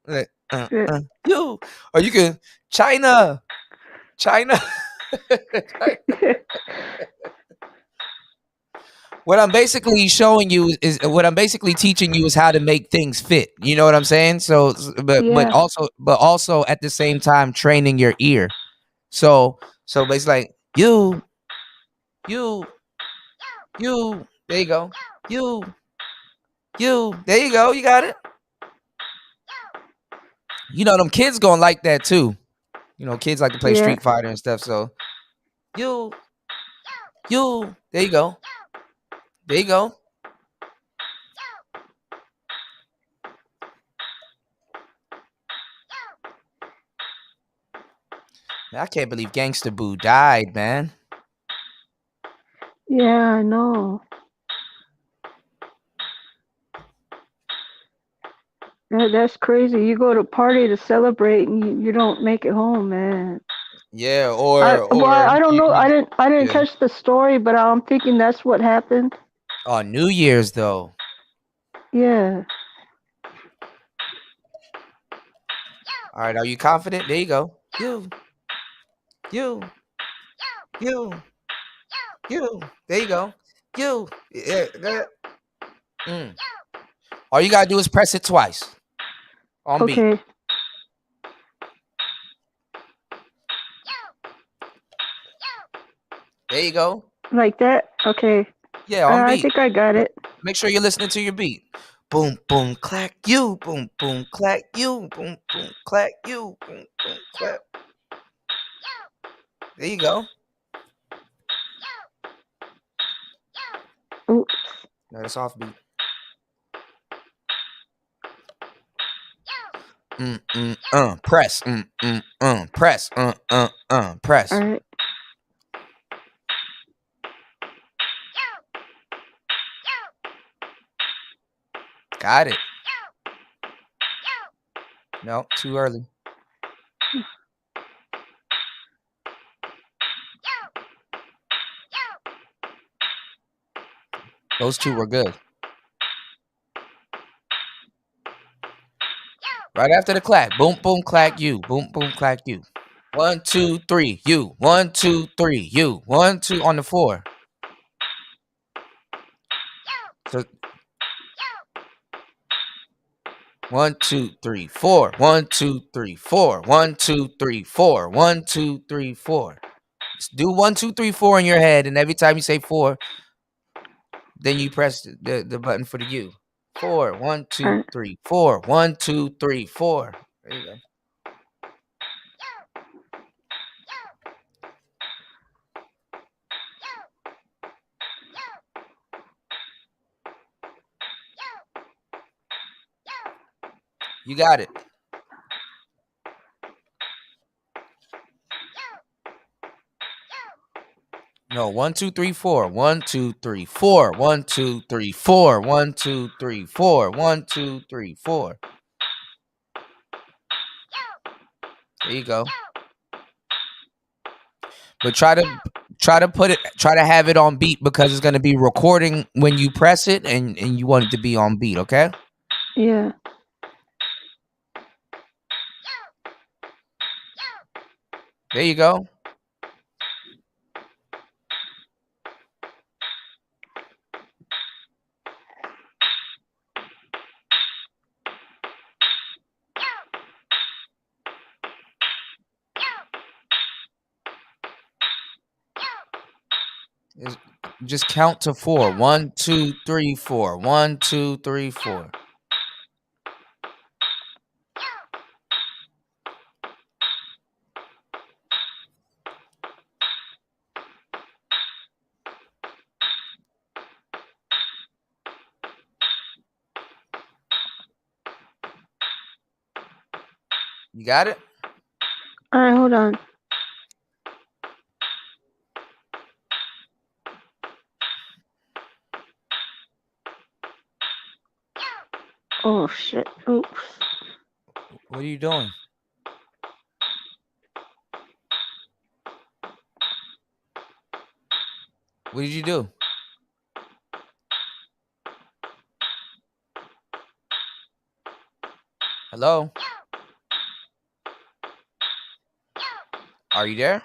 B: you, or you can China. What I'm basically showing you is what I'm basically teaching you is how to make things fit. You know what I'm saying? So, but also at the same time training your ear. So basically, like you. There you go. You. There you go. You got it. Them kids gonna like that too. Kids like to play Street Fighter and stuff. So you. There you go. There you go. Man, I can't believe Gangsta Boo died, man.
E: Yeah, I know. That's crazy. You go to a party to celebrate and you don't make it home, man.
B: Yeah,
E: I don't know. I didn't touch the story, but I'm thinking that's what happened.
B: On New Year's though.
E: Yeah.
B: All right, are you confident? There you go. You. There you go. You. Yeah. All you gotta do is press it twice. On beat.
E: Okay.
B: There you go.
E: Like that? Okay.
B: Yeah, on beat.
E: I think I got it.
B: Make sure you're listening to your beat. Boom, boom, clack, you. Boom, boom, clack, you. Boom, boom, clack, you. Boom, boom, clack. There you go.
E: Oops.
B: No, that's off beat. Press. Press. Press.
E: All right.
B: Got it. No, too early. Those two were good. Right after the clack. Boom, boom, clack, you. Boom, boom, clack, you. 1, 2, 3, you. 1, 2, 3, you. 1, 2 on the 4. So 1, 2, 3, 4. 1, 2, 3, 4. 1, 2, 3, 4. 1, 2, 3, 4. Just do 1, 2, 3, 4 in your head, and every time you say 4, then you press the button for the U. 4. 1, 2, 3, 4. 1, 2, 3, 4. There you go. You got it. No, 1, 2, 3, 4. 1, 2, 3, 4. 1, 2, 3, 4. 1, 2, 3, 4. 1, 2, 3, 4. There you go. But try to have it on beat because it's gonna be recording when you press it and you want it to be on beat, okay?
E: Yeah.
B: There you go. Just count to 4. 1, 2, 3, 4. 1, 2, 3, 4. You got it?
E: All right, hold on. Oh shit! Oops.
B: What are you doing? What did you do? Hello? Are you there?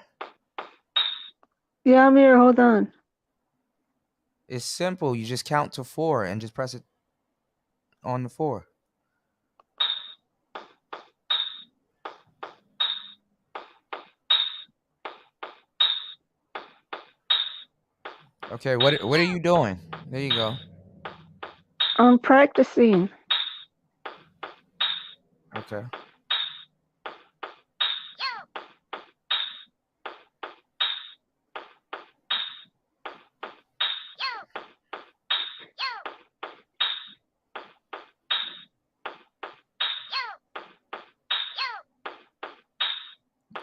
E: Yeah, I'm here. Hold on.
B: It's simple. You just count to 4 and just press it on the 4. Okay, what are you doing? There you go.
E: I'm practicing.
B: Okay.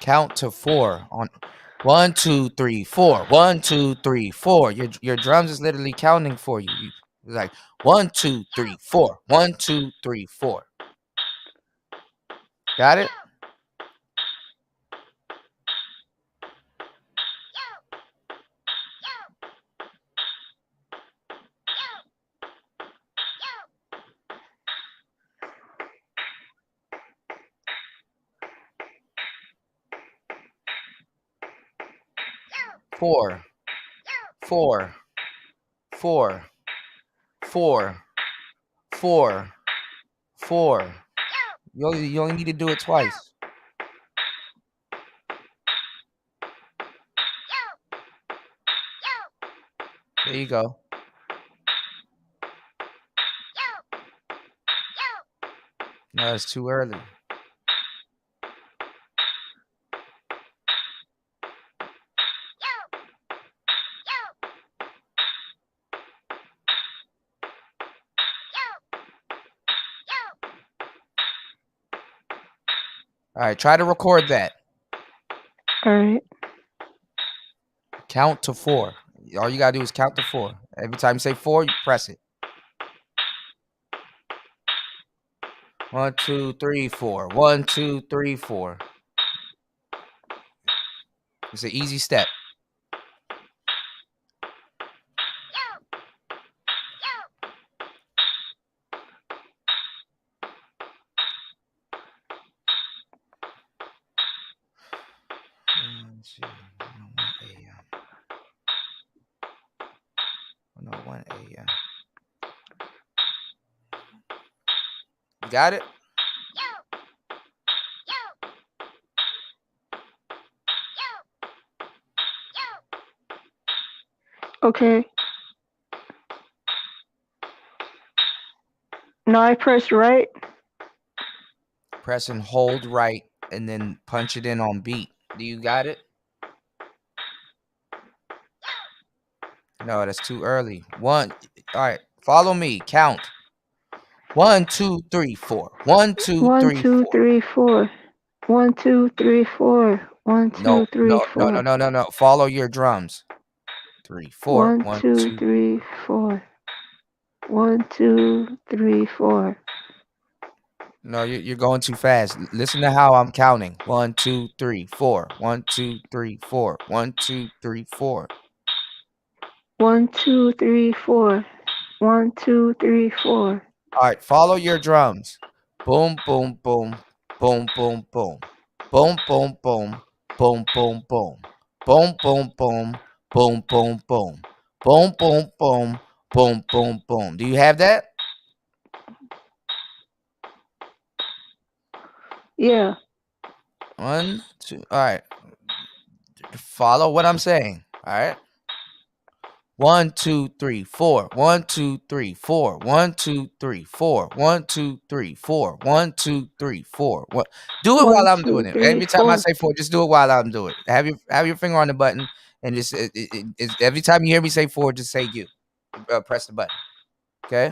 B: Count to 4 on 1, 2, 3, 4. 1, 2, 3, 4. Your drums is literally counting for you. It's like 1, 2, 3, 4. 1, 2, 3, 4. Got it? Four, 4, 4, 4, 4, 4. You only need to do it twice. There you go. No, it's too early. All right, try to record that.
E: All right.
B: Count to 4. All you gotta do is count to 4. Every time you say 4, you press it. 1, 2, 3, 4. 1, 2, 3, 4. It's an easy step. You got it?
E: Okay. Now I press right.
B: Press and hold right and then punch it in on beat. Do you got it? No, that's too early. 1. All right, follow me. Count. 1, 2, 3, 4. 1, 2,
E: 1,
B: 3, 4.
E: 2, 3, 4. 1, 2, 3, 4. 1, 2, 3, 4.
B: No. Follow your drums. 3, 4.
E: 1, 2, 3, 4. 1, 2, 3, 4.
B: No, you're going too fast. Listen to how I'm counting. 1, 2, 3, 4. 1, 2, 3, 4. 1, 2, 3, 4.
E: 1, 2, 3, 4. 1, 2, 3, 4.
B: All right, follow your drums. Boom, boom, boom. Boom, boom, boom. Boom, boom, boom. Boom, boom, boom. Boom, boom, boom. Boom, boom, boom. Boom, boom, boom. Boom, boom, boom. Do you have that?
E: Yeah.
B: 1, 2. All right. Follow what I'm saying. All right. 1, 2, 3, 4. 1, 2, 3, 4. 1, 2, 3, 4. 1, 2, 3, 4. 1, 2, 3, 4. What? Do it
E: 1,
B: while I'm
E: 2,
B: doing it.
E: 3,
B: Every time I
E: 4.
B: say 4, just do it while I'm doing it. Have your finger on the button, and just every time you hear me say 4, just say you. Press the button. Okay.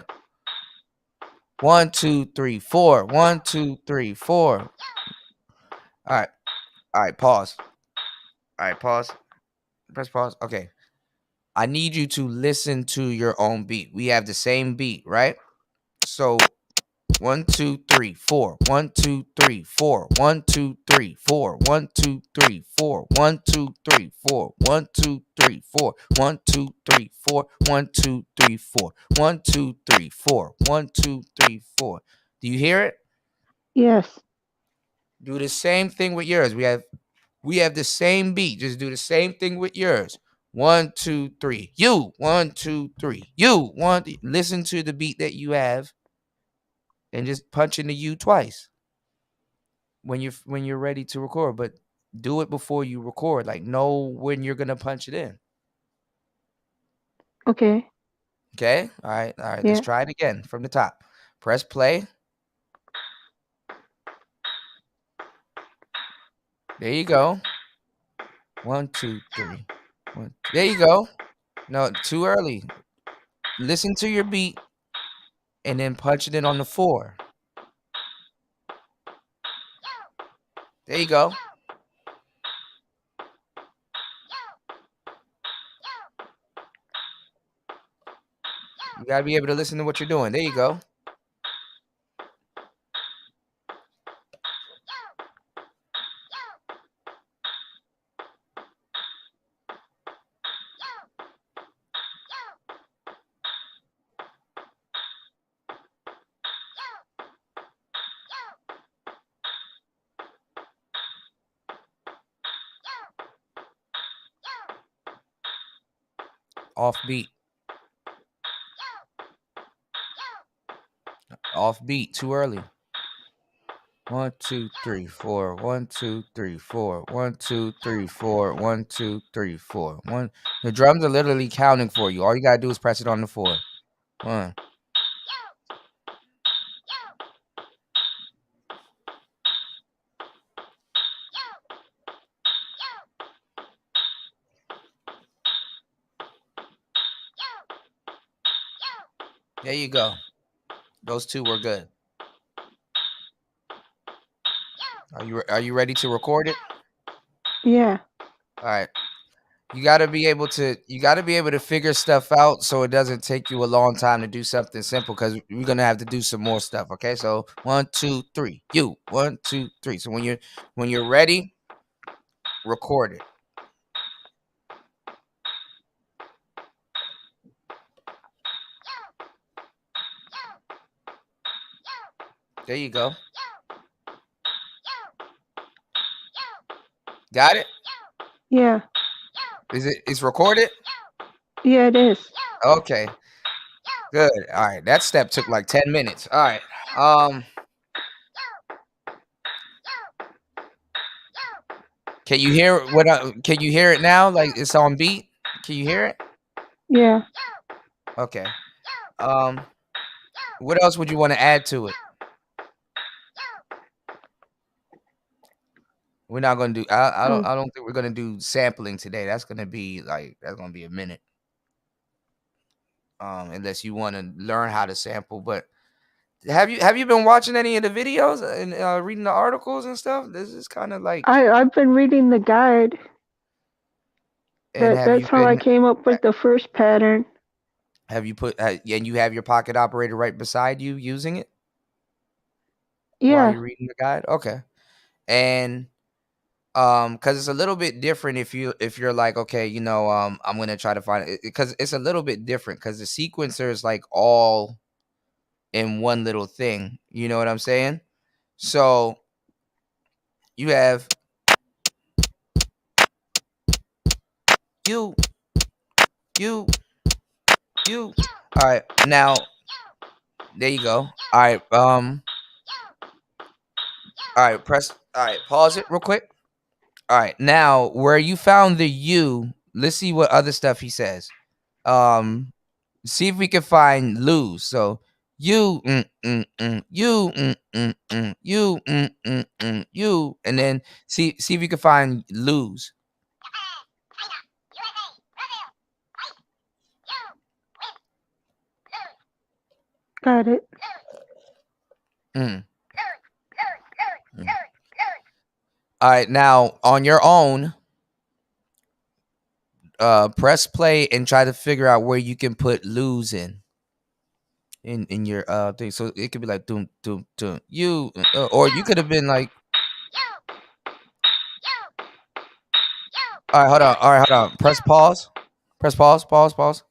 B: 1, 2, 3, 4. 1, 2, 3, 4. All right. All right. Pause. All right. Pause. Press pause. Okay. I need you to listen to your own beat. We have the same beat, right? So 1, 2, 3, 4. 1, 2, 3, 4. 1, 2, 3, 4. 1, 2, 3, 4. 1, 2, 3, 4. 1, 2, 3, 4. 1, 2, 3, 4. 1, 2, 3, 4. 1, 2, 3, 4. 1, 2, 3, 4. Do you hear it?
E: Yes.
B: Do the same thing with yours. We have the same beat. Just do the same thing with yours. 1, 2, 3. You. 1, 2, 3. You. 1. Listen to the beat that you have, and just punch in the U twice when you're ready to record. But do it before you record. Like, know when you're gonna punch it in.
E: Okay.
B: Okay. All right. All right.
E: Yeah.
B: Let's try it again from the top. Press play. There you go. 1, 2, 3. 1. There you go. No, too early. Listen to your beat and then punch it in on the 4. There you go. You gotta be able to listen to what you're doing. There you go. Off beat. Off beat. Too early. 1, 2, 3, 4. 1, 2, 3, 4. 1, 2, 3, 4. 1, 2, 3, 4. 1. The drums are literally counting for you. All you gotta do is press it on the 4. 1. There you go. Those 2 were good. Are you ready to record it?
E: Yeah.
B: All right. You gotta be able to figure stuff out so it doesn't take you a long time to do something simple, because we're gonna have to do some more stuff. Okay, so 1, 2, 3. You. 1, 2, 3. So when you're ready, record it. There you go. Got it?
E: Yeah.
B: It's recorded?
E: Yeah, it is.
B: Okay. Good. All right. That step took like 10 minutes. All right. Can you hear can you hear it now? Like, it's on beat? Can you hear it?
E: Yeah.
B: Okay. What else would you want to add to it? We're not gonna do. I don't think we're gonna do sampling today. That's gonna be a minute. Unless you want to learn how to sample. But have you been watching any of the videos and reading the articles and stuff? This is kind of like
E: I've been reading the guide. That's how I came up with the first pattern.
B: Have you put and you have your pocket operator right beside you using it?
E: Yeah.
B: While you're reading the guide? Okay. And because it's a little bit different if you're like, okay, I'm gonna try to find it, because it's a little bit different because the sequencer is like all in one little thing. You know what I'm saying? So you have you. All right, now there you go. All right, all right, pause it real quick. All right, now where you found the U, let's see what other stuff he says. See if we can find lose. So you you you you, and then see if you can find lose.
E: Got it.
B: All right, now on your own, press play and try to figure out where you can put lose in your thing. So it could be like doom doom doom you, or you could have been like. All right, hold on. All right, hold on. Press pause. Press pause. Pause.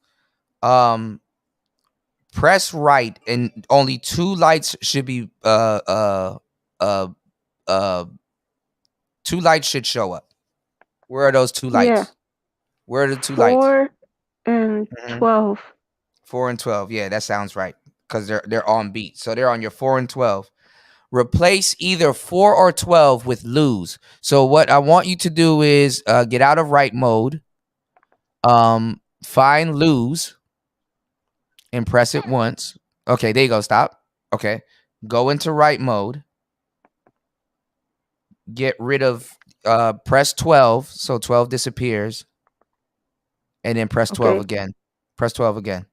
B: Press right, and only 2 lights should be 2 lights should show up. Where are those 2 lights?
E: Yeah.
B: Where are the 2 lights?
E: 4 and 12.
B: 4 and 12. Yeah, that sounds right. Because they're on beat. So they're on your 4 and 12. Replace either 4 or 12 with lose. So what I want you to do is get out of right mode. Find lose. And press it once. Okay, there you go. Stop. Okay. Go into right mode. Get rid of press 12. So 12 disappears. And then press 12 again. Press 12 again.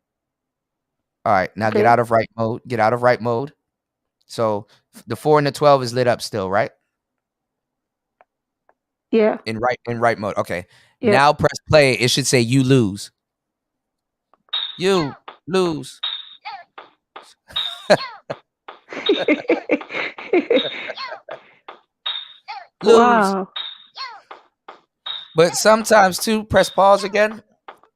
B: All right. Now get out of right mode. Get out of right mode. So the 4 and the 12 is lit up still, right?
E: Yeah.
B: In right mode. Okay. Yeah. Now press play. It should say you lose. You lose. Lose.
E: Wow.
B: But sometimes too, press pause again.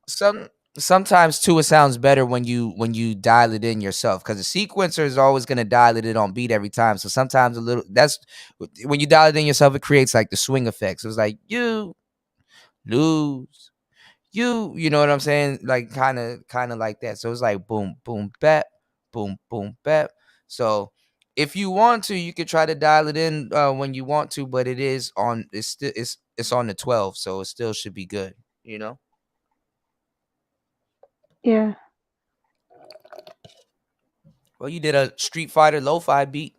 B: Sometimes too, it sounds better when you dial it in yourself, because the sequencer is always gonna dial it in on beat every time. So sometimes that's when you dial it in yourself, it creates like the swing effect. So it's like you lose. You know what I'm saying? Like kind of like that. So it's like boom, boom, bap, boom, boom, bap. So if you want to, you could try to dial it in when you want to, but it's on the 12, so it still should be good, you know?
E: Yeah.
B: Well, you did a Street Fighter lo-fi beat.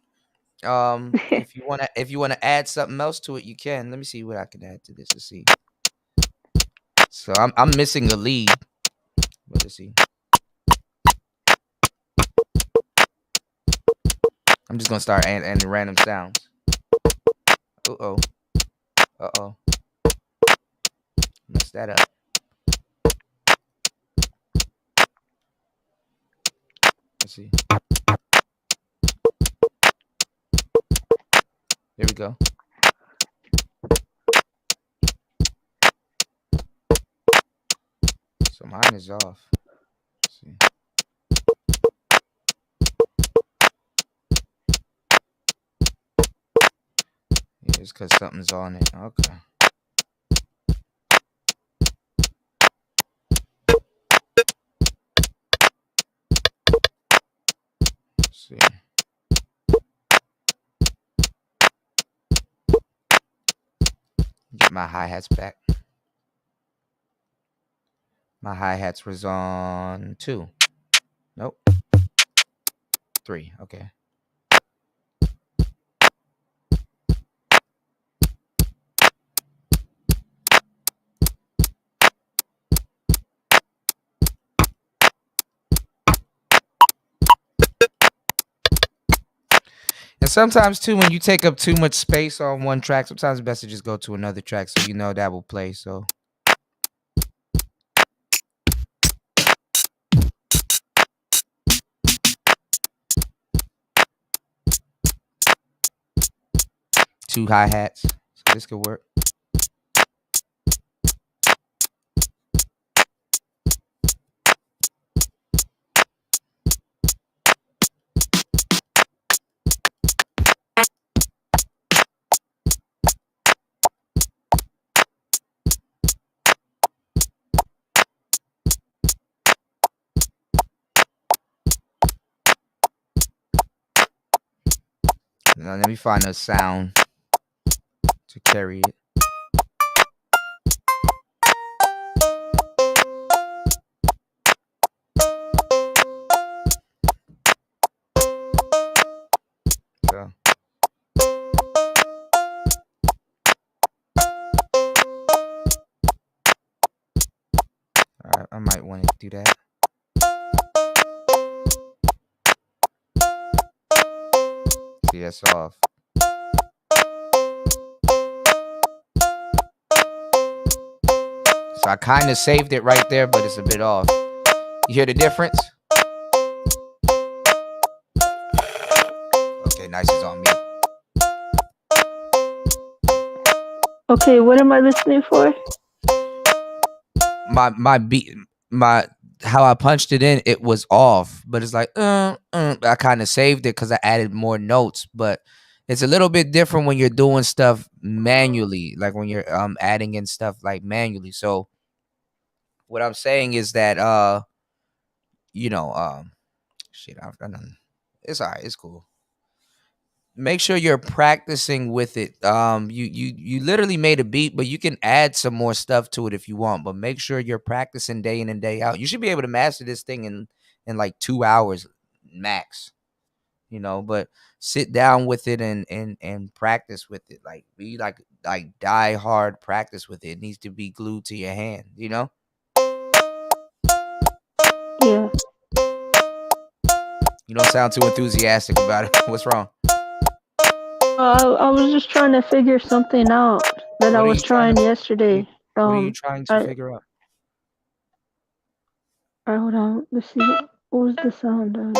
B: If you wanna add something else to it, you can. Let me see what I can add to this. Let's see. So I'm missing a lead. Let's see. I'm just gonna start adding random sounds. Uh-oh. Mess that up. Let's see. There we go. So mine is off. Let's see. Yeah, it's because something's on it. Okay. Let's see. Get my hi-hats back. My hi-hats was on 2. Nope. 3. Okay. And sometimes too, when you take up too much space on one track, sometimes it's best to just go to another track so you know that will play. So two hi-hats. So this could work. Now let me find a sound to carry it. do that. See, that's off. So I kind of saved it right there, but it's a bit off. You hear the difference? Okay, nice, is on mute.
E: Okay, what am I listening for?
B: My beat, how I punched it in, it was off, but it's like I kind of saved it because I added more notes, but it's a little bit different when you're doing stuff manually, like when you're adding in stuff like manually. So what I'm saying is that shit, I've done. It's all right, it's cool. Make sure you're practicing with it. You literally made a beat, but you can add some more stuff to it if you want. But make sure you're practicing day in and day out. You should be able to master this thing in like 2 hours max. But sit down with it and practice with it. Like be like die hard practice with it. It needs to be glued to your hand.
E: Yeah.
B: You don't sound too enthusiastic about it. What's wrong?
E: I was just trying to figure something out that I was trying yesterday.
B: What are you trying to figure out?
E: All right, hold on. Let's see. What was the sound of?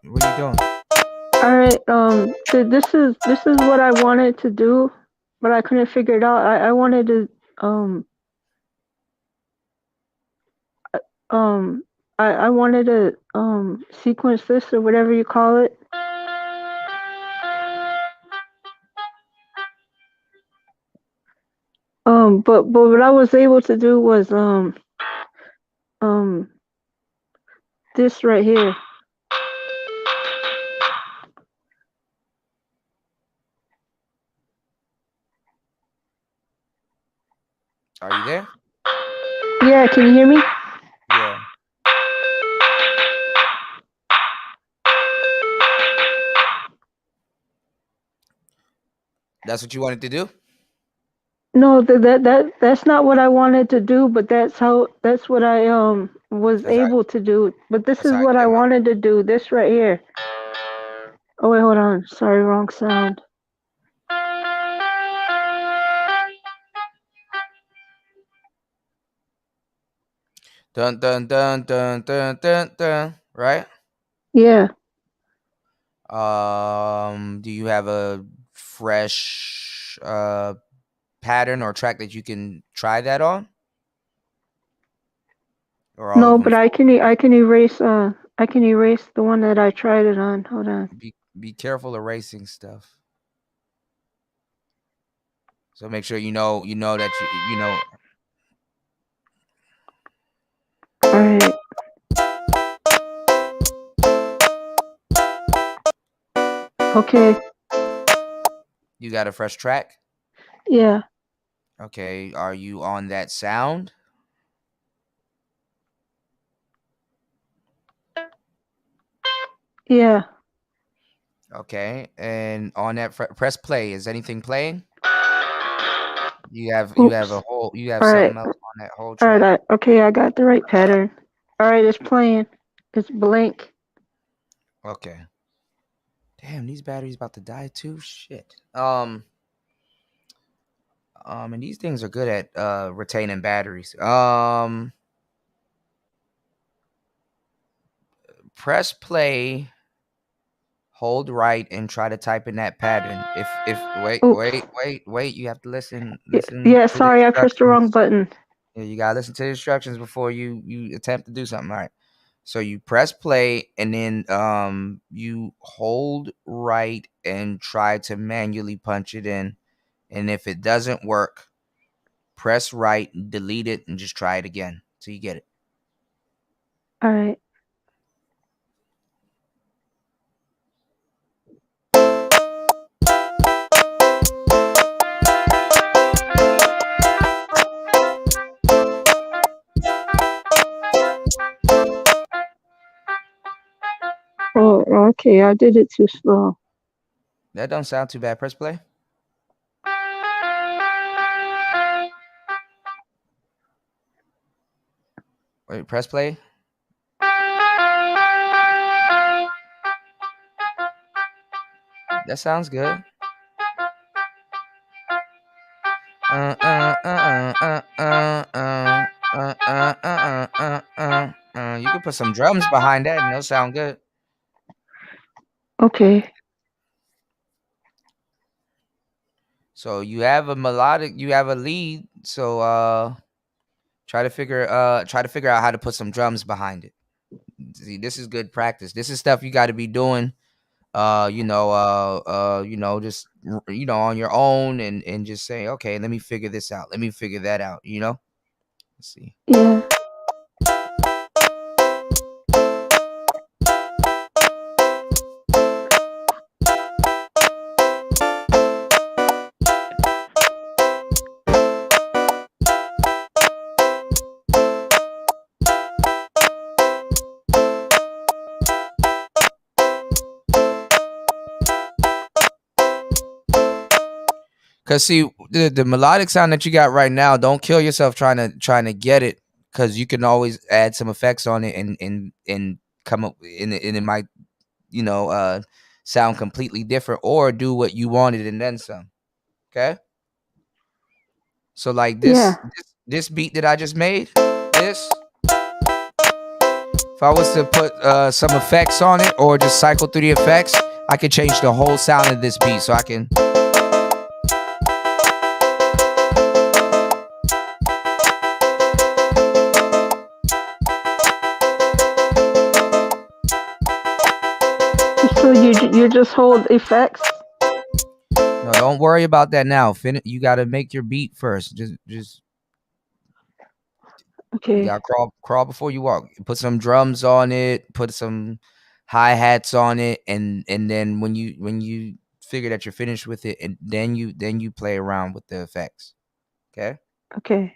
B: What are you doing?
E: All right. This is what I wanted to do, but I couldn't figure it out. I wanted to I wanted to sequence this or whatever you call it. But what I was able to do was this right here.
B: Are you there?
E: Yeah, can you hear me?
B: Yeah. That's what you wanted to do?
E: No, that's not what I wanted to do, but that's what I was able to do. But this is what I wanted to do. This right here. Oh wait, hold on. Sorry, wrong sound.
B: Dun dun dun dun dun dun dun. Right?
E: Yeah.
B: Do you have a fresh pattern or track that you can try that on? Or
E: no, but I can erase the one that I tried it on. Hold on.
B: Be careful erasing stuff. So make sure you know that you know.
E: All right. Okay.
B: You got a fresh track?
E: Yeah.
B: Okay. Are you on that sound?
E: Yeah.
B: Okay. And on that press play. Is anything playing? You have something else on that whole track.
E: All right. Okay, I got the right pattern. All right, it's playing. It's blank.
B: Okay. Damn, these batteries about to die too. Shit. And these things are good at retaining batteries. Press play, hold right, and try to type in that pattern. Wait, you have to listen.
E: Yeah, sorry, I pressed the wrong button.
B: Yeah, you gotta listen to the instructions before you attempt to do something. All right. So you press play and then you hold right and try to manually punch it in. And if it doesn't work, press right, delete it, and just try it again till you get it.
E: All right. Oh, okay. I did it too slow.
B: That don't sound too bad. Press play. Wait, press play. That sounds good. You can put some drums behind that and it'll sound good.
E: Okay.
B: So you have a melodic, you have a lead. So try to figure out how to put some drums behind it. See, this is good practice. This is stuff you got to be doing. Just on your own and just say, okay, let me figure this out. Let me figure that out. Let's see.
E: Yeah.
B: Cause see, the melodic sound that you got right now, don't kill yourself trying to get it, because you can always add some effects on it and come up and it might sound completely different, or do what you wanted and then some. Okay. So like this beat that I just made, this, if I was to put some effects on it or just cycle through the effects, I could change the whole sound of this beat. So I can.
E: So you just hold effects?
B: No, don't worry about that now. You got to make your beat first. Just.
E: Okay.
B: You gotta crawl before you walk. Put some drums on it. Put some hi-hats on it, and then when you figure that you're finished with it, and then you play around with the effects. Okay.
E: Okay.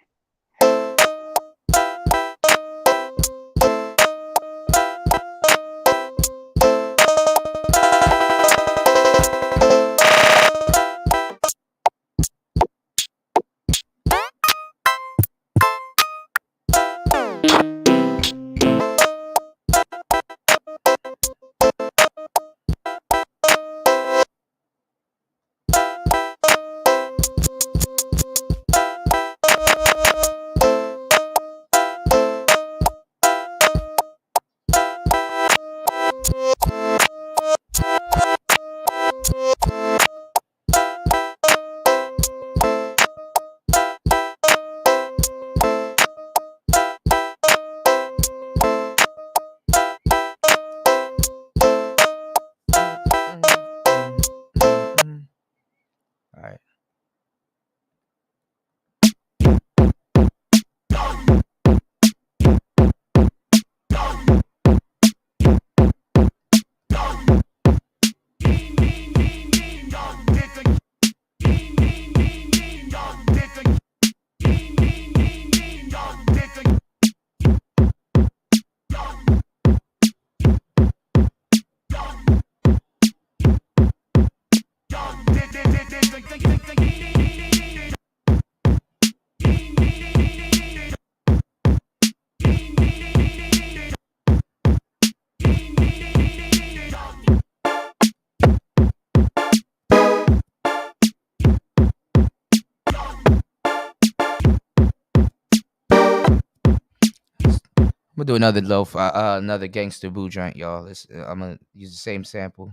B: All right. I'm gonna do another another Gangsta Boo joint, y'all. I'm gonna use the same sample.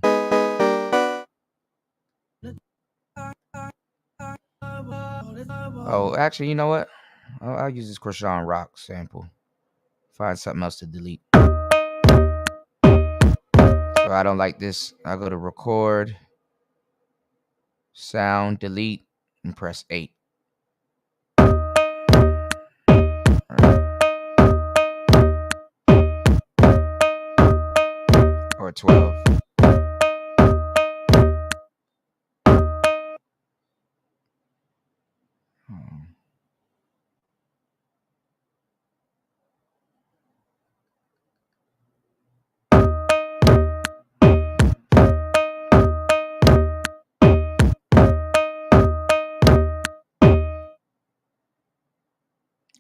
B: Oh, actually, you know what? I'll use this Krishan Rock sample. Find something else to delete. So I don't like this. I'll go to record, sound, delete, and press 8. 12.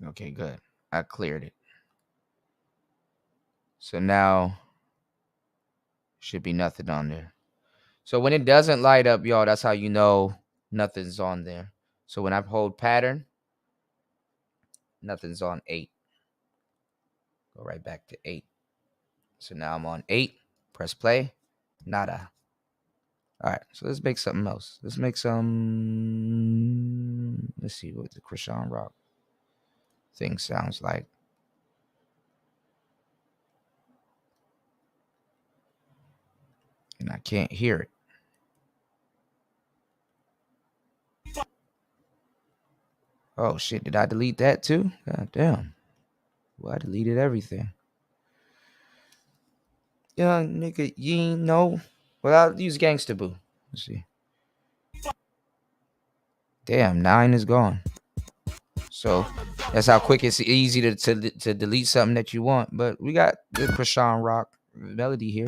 B: Okay, good. I cleared it. So now should be nothing on there. So when it doesn't light up, y'all, that's how you know nothing's on there. So when I hold pattern, nothing's on 8. Go right back to 8. So now I'm on 8. Press play. Nada. All right, so let's make something else. Let's make some. Let's see what the Krishan Rock thing sounds like. And I can't hear it. Oh shit, did I delete that too? God damn. Well, I deleted everything. Young nigga, you ain't know. Well, I'll use Gangsta Boo. Let's see. Damn, 9 is gone. So that's how quick it's easy to delete something that you want. But we got the Krishan Rock melody here.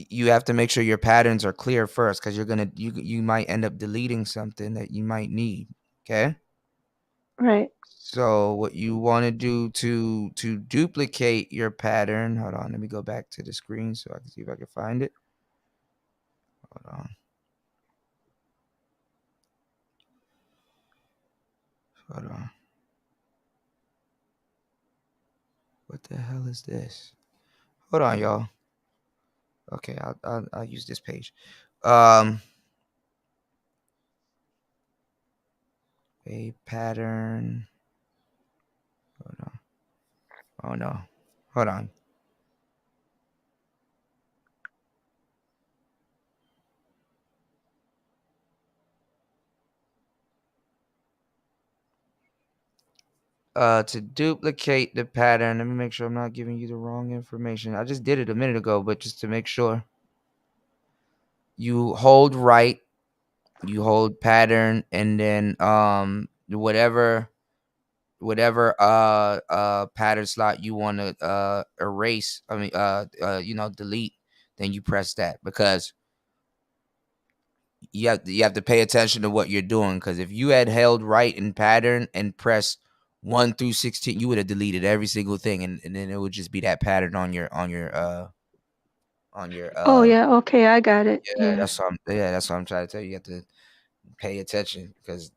B: you have to make sure your patterns are clear first, because you might end up deleting something that you might need. Okay.
E: Right.
B: So what you want to do to duplicate your pattern, hold on, let me go back to the screen so I can see if I can find it. Hold on. Hold on. What the hell is this? Hold on, y'all. Okay, I'll use this page. A pattern. Hold on. Oh no. Hold on. To duplicate the pattern, let me make sure I'm not giving you the wrong information. I just did it a minute ago, but just to make sure. You hold right, you hold pattern, and then whatever pattern slot you want to erase, delete, then you press that, because you have to pay attention to what you're doing, because if you had held right in pattern and pressed 1 through 16, you would have deleted every single thing, and then it would just be that pattern on your
E: Oh yeah, okay, I got it.
B: yeah,
E: Yeah.
B: that's what I'm trying to tell you. You have to pay attention, because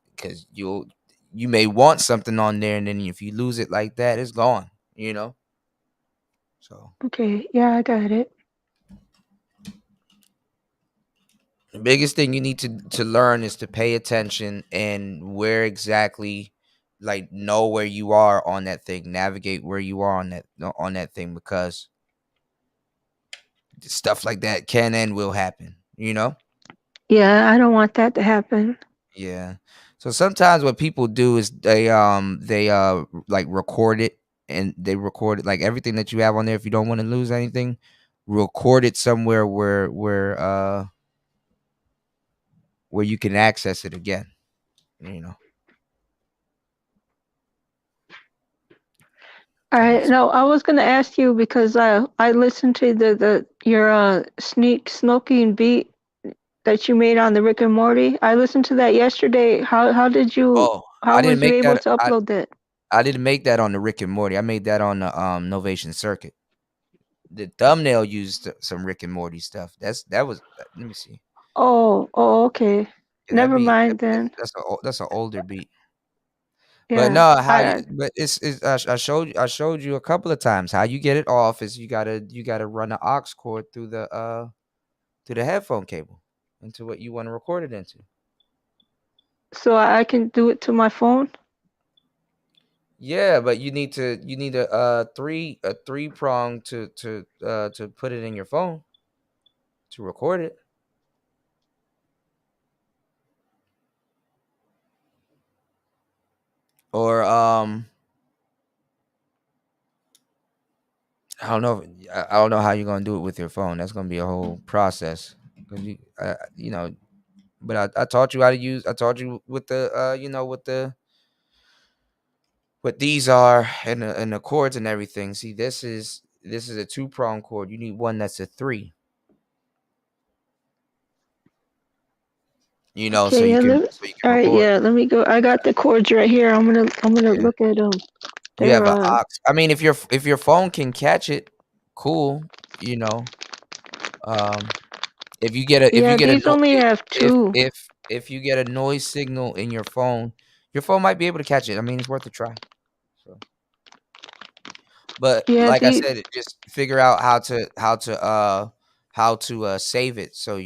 B: you may want something on there, and then if you lose it like that, it's gone, so
E: Okay, yeah, I got it.
B: the biggest thing you need to learn is to pay attention, and where exactly, like, know where you are on that thing, navigate where you are on that thing, because stuff like that can and will happen.
E: Yeah, I don't want that to happen.
B: Yeah. So sometimes what people do is they like record it, and they record it, like everything that you have on there. If you don't want to lose anything, record it somewhere where you can access it again.
E: All right. No, I was gonna ask you because I listened to your smoking beat that you made on the Rick and Morty. I listened to that yesterday. How did you?
B: Oh,
E: How
B: I didn't
E: was you
B: make
E: able
B: that.
E: to upload that?
B: I didn't make that on the Rick and Morty. I made that on the Novation Circuit. The thumbnail used some Rick and Morty stuff. That was. Let me see.
E: Oh, okay.
B: Yeah,
E: Never mind then.
B: That's an older beat.
E: Yeah.
B: But no, but I showed you a couple of times how you get it off is you gotta run an aux cord through the headphone cable into what you want to record it into.
E: So I can do it to my phone?
B: Yeah, but you need a three prong to put it in your phone to record it. Or I don't know how you're gonna do it with your phone. That's gonna be a whole process. But I taught you how to use. I taught you with the what these are, and the chords and everything. See, this is a 2-prong chord. You need one that's a 3.
E: Okay,
B: so you can
E: all right,
B: record.
E: yeah. Let me go. I got the chords right here. I'm gonna look at them.
B: You have an aux. I mean, if your phone can catch it, cool. If you get
E: these only have 2.
B: If you get a noise signal in your phone might be able to catch it. I mean, it's worth a try. So, but like I said, just figure out how to save it. So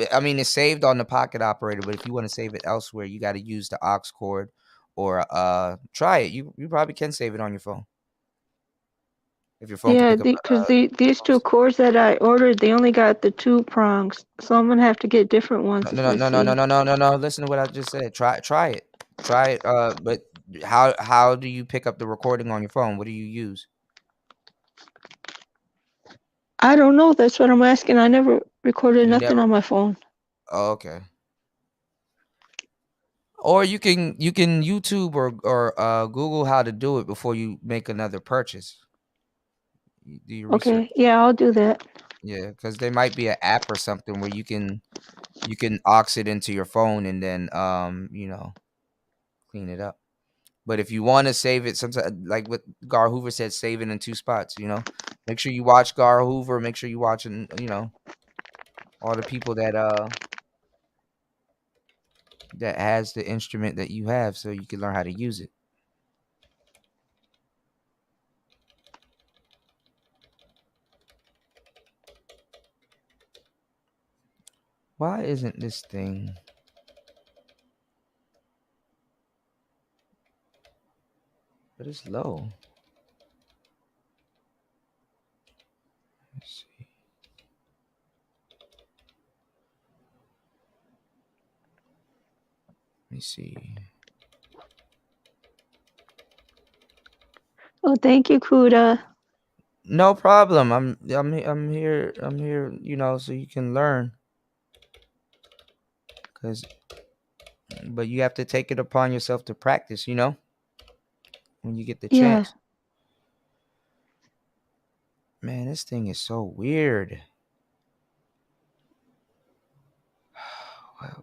B: I mean, it's saved on the Pocket Operator, but if you want to save it elsewhere, you got to use the aux cord, or try it. You probably can save it on your phone. If your phone can pick up,
E: because these 2 cords that I ordered, they only got the 2 prongs, so I'm gonna have to get different ones.
B: No. Listen to what I just said. Try it. But how do you pick up the recording on your phone? What do you use?
E: I don't know. That's what I'm asking. I never recorded nothing on my phone.
B: Oh, okay. Or you can YouTube or Google how to do it before you make another purchase.
E: Okay, yeah, I'll do that.
B: Yeah, because there might be an app or something where you can aux it into your phone and then clean it up. But if you want to save it, sometimes like what Gar Hoover said, save it in 2 spots. Make sure you watch Gar Hoover. Make sure you watching all the people that has the instrument that you have, so you can learn how to use it. Why isn't this thing? But it's low. Let's see. Let me see.
E: Oh, thank you, Kuda.
B: No problem. I'm here. So you can learn. But you have to take it upon yourself to practice. When you get the chance. Man, this thing is so weird.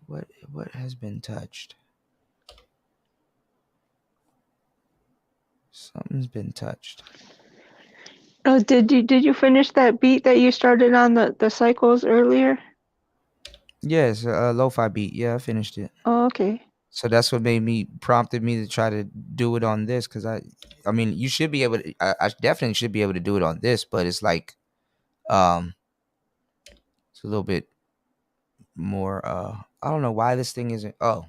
B: What has been touched? Something's been touched.
E: Oh, did you finish that beat that you started on the cycles earlier?
B: Yes, a lo-fi beat. Yeah, I finished it.
E: Oh, okay.
B: So that's what prompted me to try to do it on this, because I mean, you should be able to. I definitely should be able to do it on this, but it's like, it's a little bit more. I don't know why this thing isn't. Oh,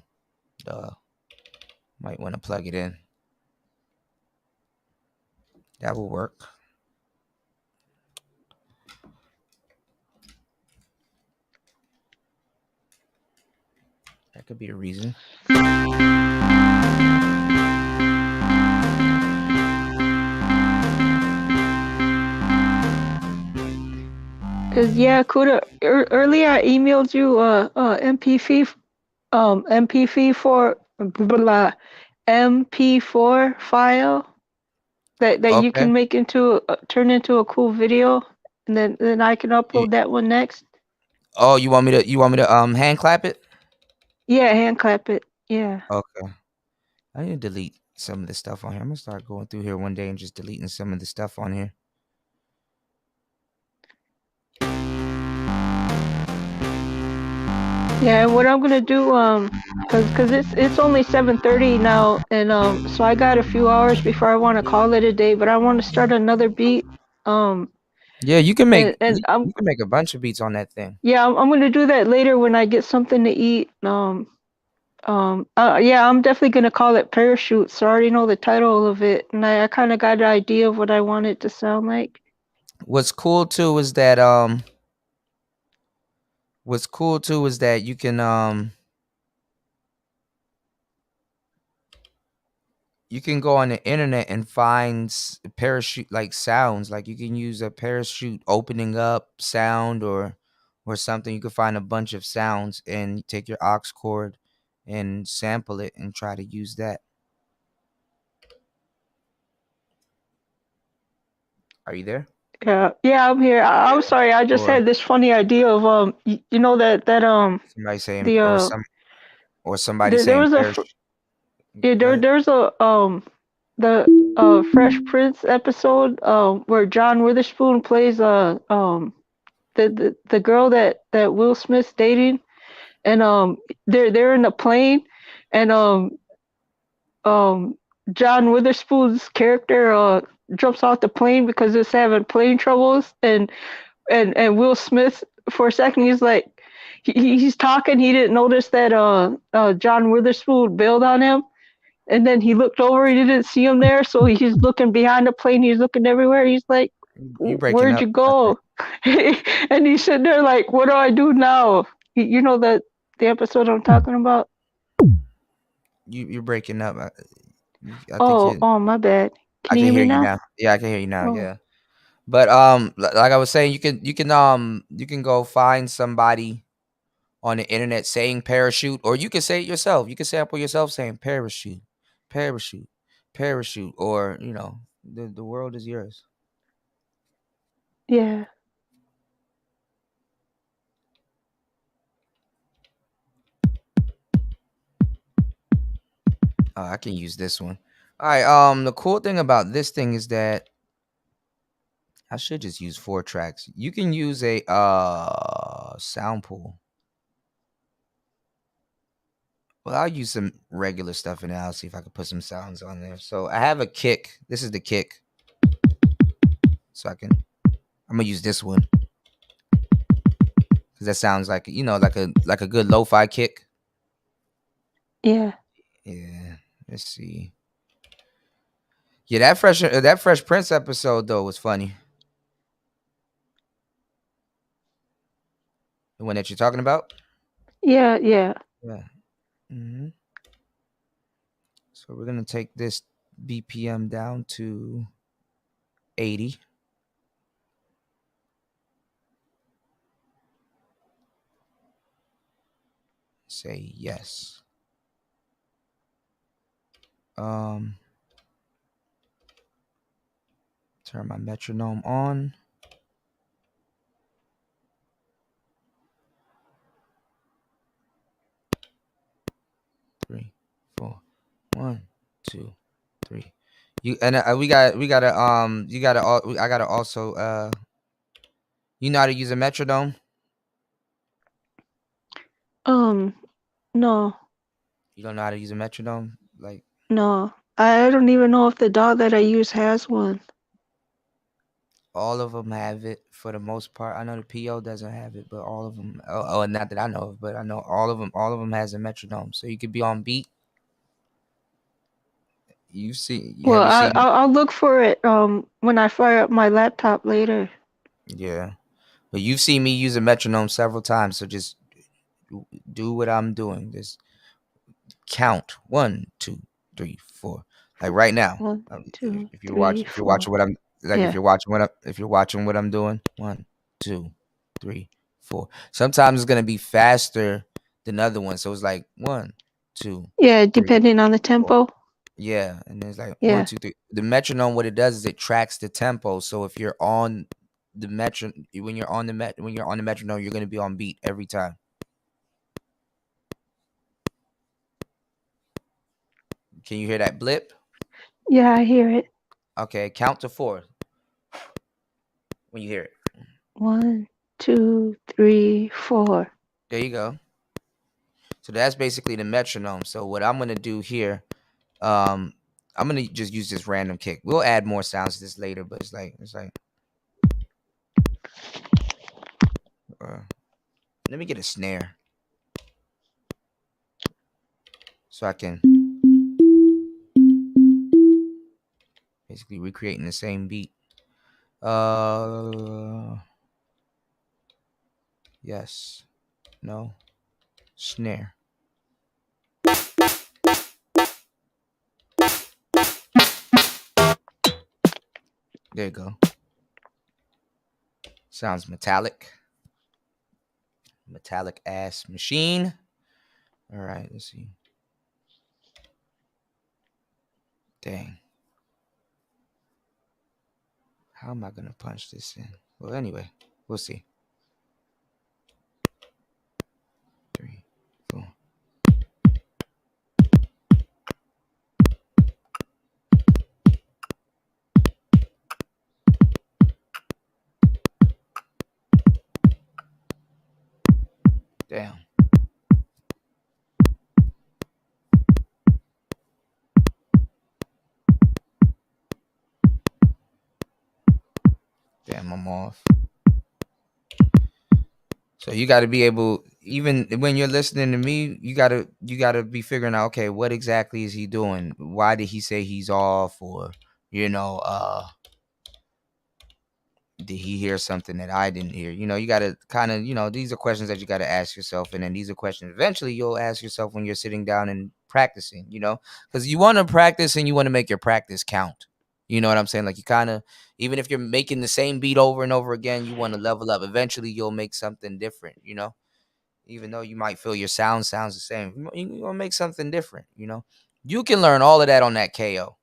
B: might want to plug it in. That will work. That could be a reason.
E: Cause yeah, Kuda, earlier I emailed you MP4 file that
B: Okay.
E: you can make turn into a cool video, and then I can upload that one next.
B: Oh, you want me to hand clap it?
E: Yeah, hand clap it. Yeah.
B: Okay. I need to delete some of the stuff on here. I'm gonna start going through here one day and just deleting some of the stuff on here.
E: Yeah, and what I'm gonna do, cause it's only 7:30 now, and so I got a few hours before I want to call it a day. But I want to start another beat.
B: Yeah, you can make
E: and
B: you can make a bunch of beats on that thing.
E: Yeah, I'm gonna do that later when I get something to eat. Yeah, I'm definitely gonna call it Parachute. So I already know the title of it, and I kind of got an idea of what I want it to sound like.
B: What's cool too is that you can go on the internet and find parachute like sounds. Like you can use a parachute opening up sound or something. You can find a bunch of sounds and take your aux cord and sample it and try to use that. Are you there?
E: Yeah, I'm here. I'm sorry. I just had this funny idea of you know that
B: somebody saying somebody saying
E: there was there's a the Fresh Prince episode where John Witherspoon plays the girl that Will Smith's dating, and they're in a plane, and John Witherspoon's character jumps off the plane because it's having plane troubles, and Will Smith, for a second, he's like he's talking, he didn't notice that John Witherspoon bailed on him, and then he looked over, he didn't see him there, so he's looking behind the plane, he's looking everywhere, he's like, where'd you go? And he's sitting there like, what do I do now? You know the episode I'm talking about?
B: You're breaking up. I
E: think my bad. Can you hear me now?
B: Yeah, I can hear you now. Yeah. But like I was saying, you can go find somebody on the internet saying parachute, or you can say it yourself. You can sample yourself saying parachute, parachute, parachute, or the world is yours.
E: Yeah.
B: Oh, I can use this one. All right. The cool thing about this thing is that I should just use 4 tracks. You can use a sound pool. Well, I'll use some regular stuff and I'll see if I can put some sounds on there. So I have a kick. This is the kick. So I'm gonna use this one. Cause that sounds like, like a good lo-fi kick.
E: Yeah.
B: Yeah. Let's see. Yeah, that Fresh Prince episode though was funny. The one that you're talking about?
E: Yeah.
B: Yeah. Mm-hmm. So we're gonna take this BPM down to 80. Say yes. Turn my metronome on. Three, 4, 1, 2, 3. I gotta also you know how to use a metronome?
E: No.
B: You don't know how to use a metronome? Like,
E: no. I don't even know if the dog that I use has one.
B: all of them have it for the most part. I know the PO doesn't have it, but all of them. Oh, not that I know of, but I know all of them has a metronome. So you could be on beat.
E: Well, I'll look for it when I fire up my laptop later.
B: Yeah, but you've seen me use a metronome several times. So just do what I'm doing. Just count 1, 2, 3, 4. Like right now.
E: 1, 2,
B: if you're watching what I'm like,
E: Yeah.
B: if you're watching what I'm doing, 1, 2, 3, 4. Sometimes it's gonna be faster than other ones. So it's like 1, 2.
E: Yeah, depending on the tempo.
B: 4. Yeah, and it's like
E: Yeah.
B: 1, 2, 3. The metronome, what it does is it tracks the tempo. So if you're on the when you're on the metronome, you're gonna be on beat every time. Can you hear that blip?
E: Yeah, I hear it.
B: Okay, count to 4 when you hear it.
E: 1, 2, 3, 4.
B: There you go. So that's basically the metronome. So what I'm gonna do here, I'm gonna just use this random kick. We'll add more sounds to this later, but it's like let me get a snare so I can basically recreating the same beat. Yes, no, snare. There you go. Sounds metallic ass machine. All right, let's see. Dang. How am I gonna punch this in? Well, anyway, we'll see. 3, 4. Damn. Damn, I'm off. So you got to be able, even when you're listening to me, you gotta be figuring out, okay, what exactly is he doing? Why did he say he's off? Or, did he hear something that I didn't hear? You got to kind of, these are questions that you got to ask yourself. And then these are questions eventually you'll ask yourself when you're sitting down and practicing, because you want to practice and you want to make your practice count. You know what I'm saying? Like, you kind of, even if you're making the same beat over and over again, you want to level up. Eventually you'll make something different, even though you might feel your sound sounds the same. You're going to make something different, You can learn all of that on that KO.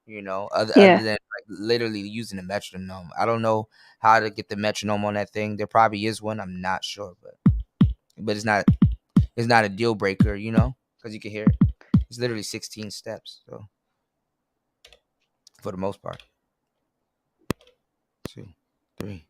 B: Other than like literally using the metronome. I don't know how to get the metronome on that thing. There probably is one. I'm not sure, but it's not a deal breaker, because you can hear it. It's literally 16 steps. So for the most part. 2, 3.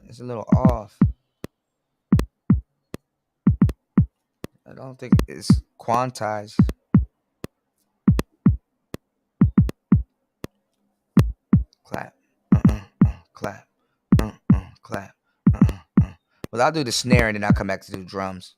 B: It's a little off. I don't think it's quantized. Clap. Clap. Clap. Well, I'll do the snare and then I'll come back to do drums.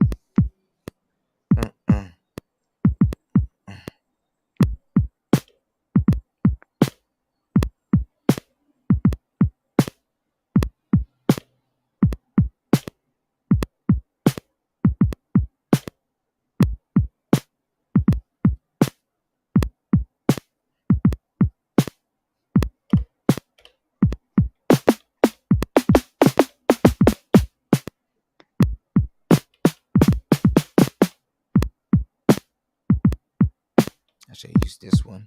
B: I should use this one.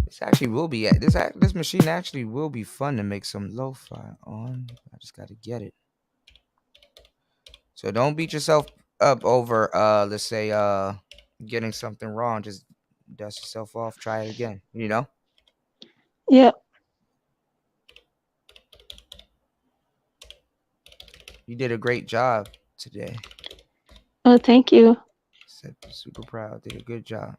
B: This actually will be this machine actually will be fun to make some lo-fi on. I just got to get it. So don't beat yourself up over let's say getting something wrong. Just dust yourself off, try it again, you know?
E: Yeah.
B: You did a great job today.
E: Oh, thank you.
B: Super proud. Did a good job.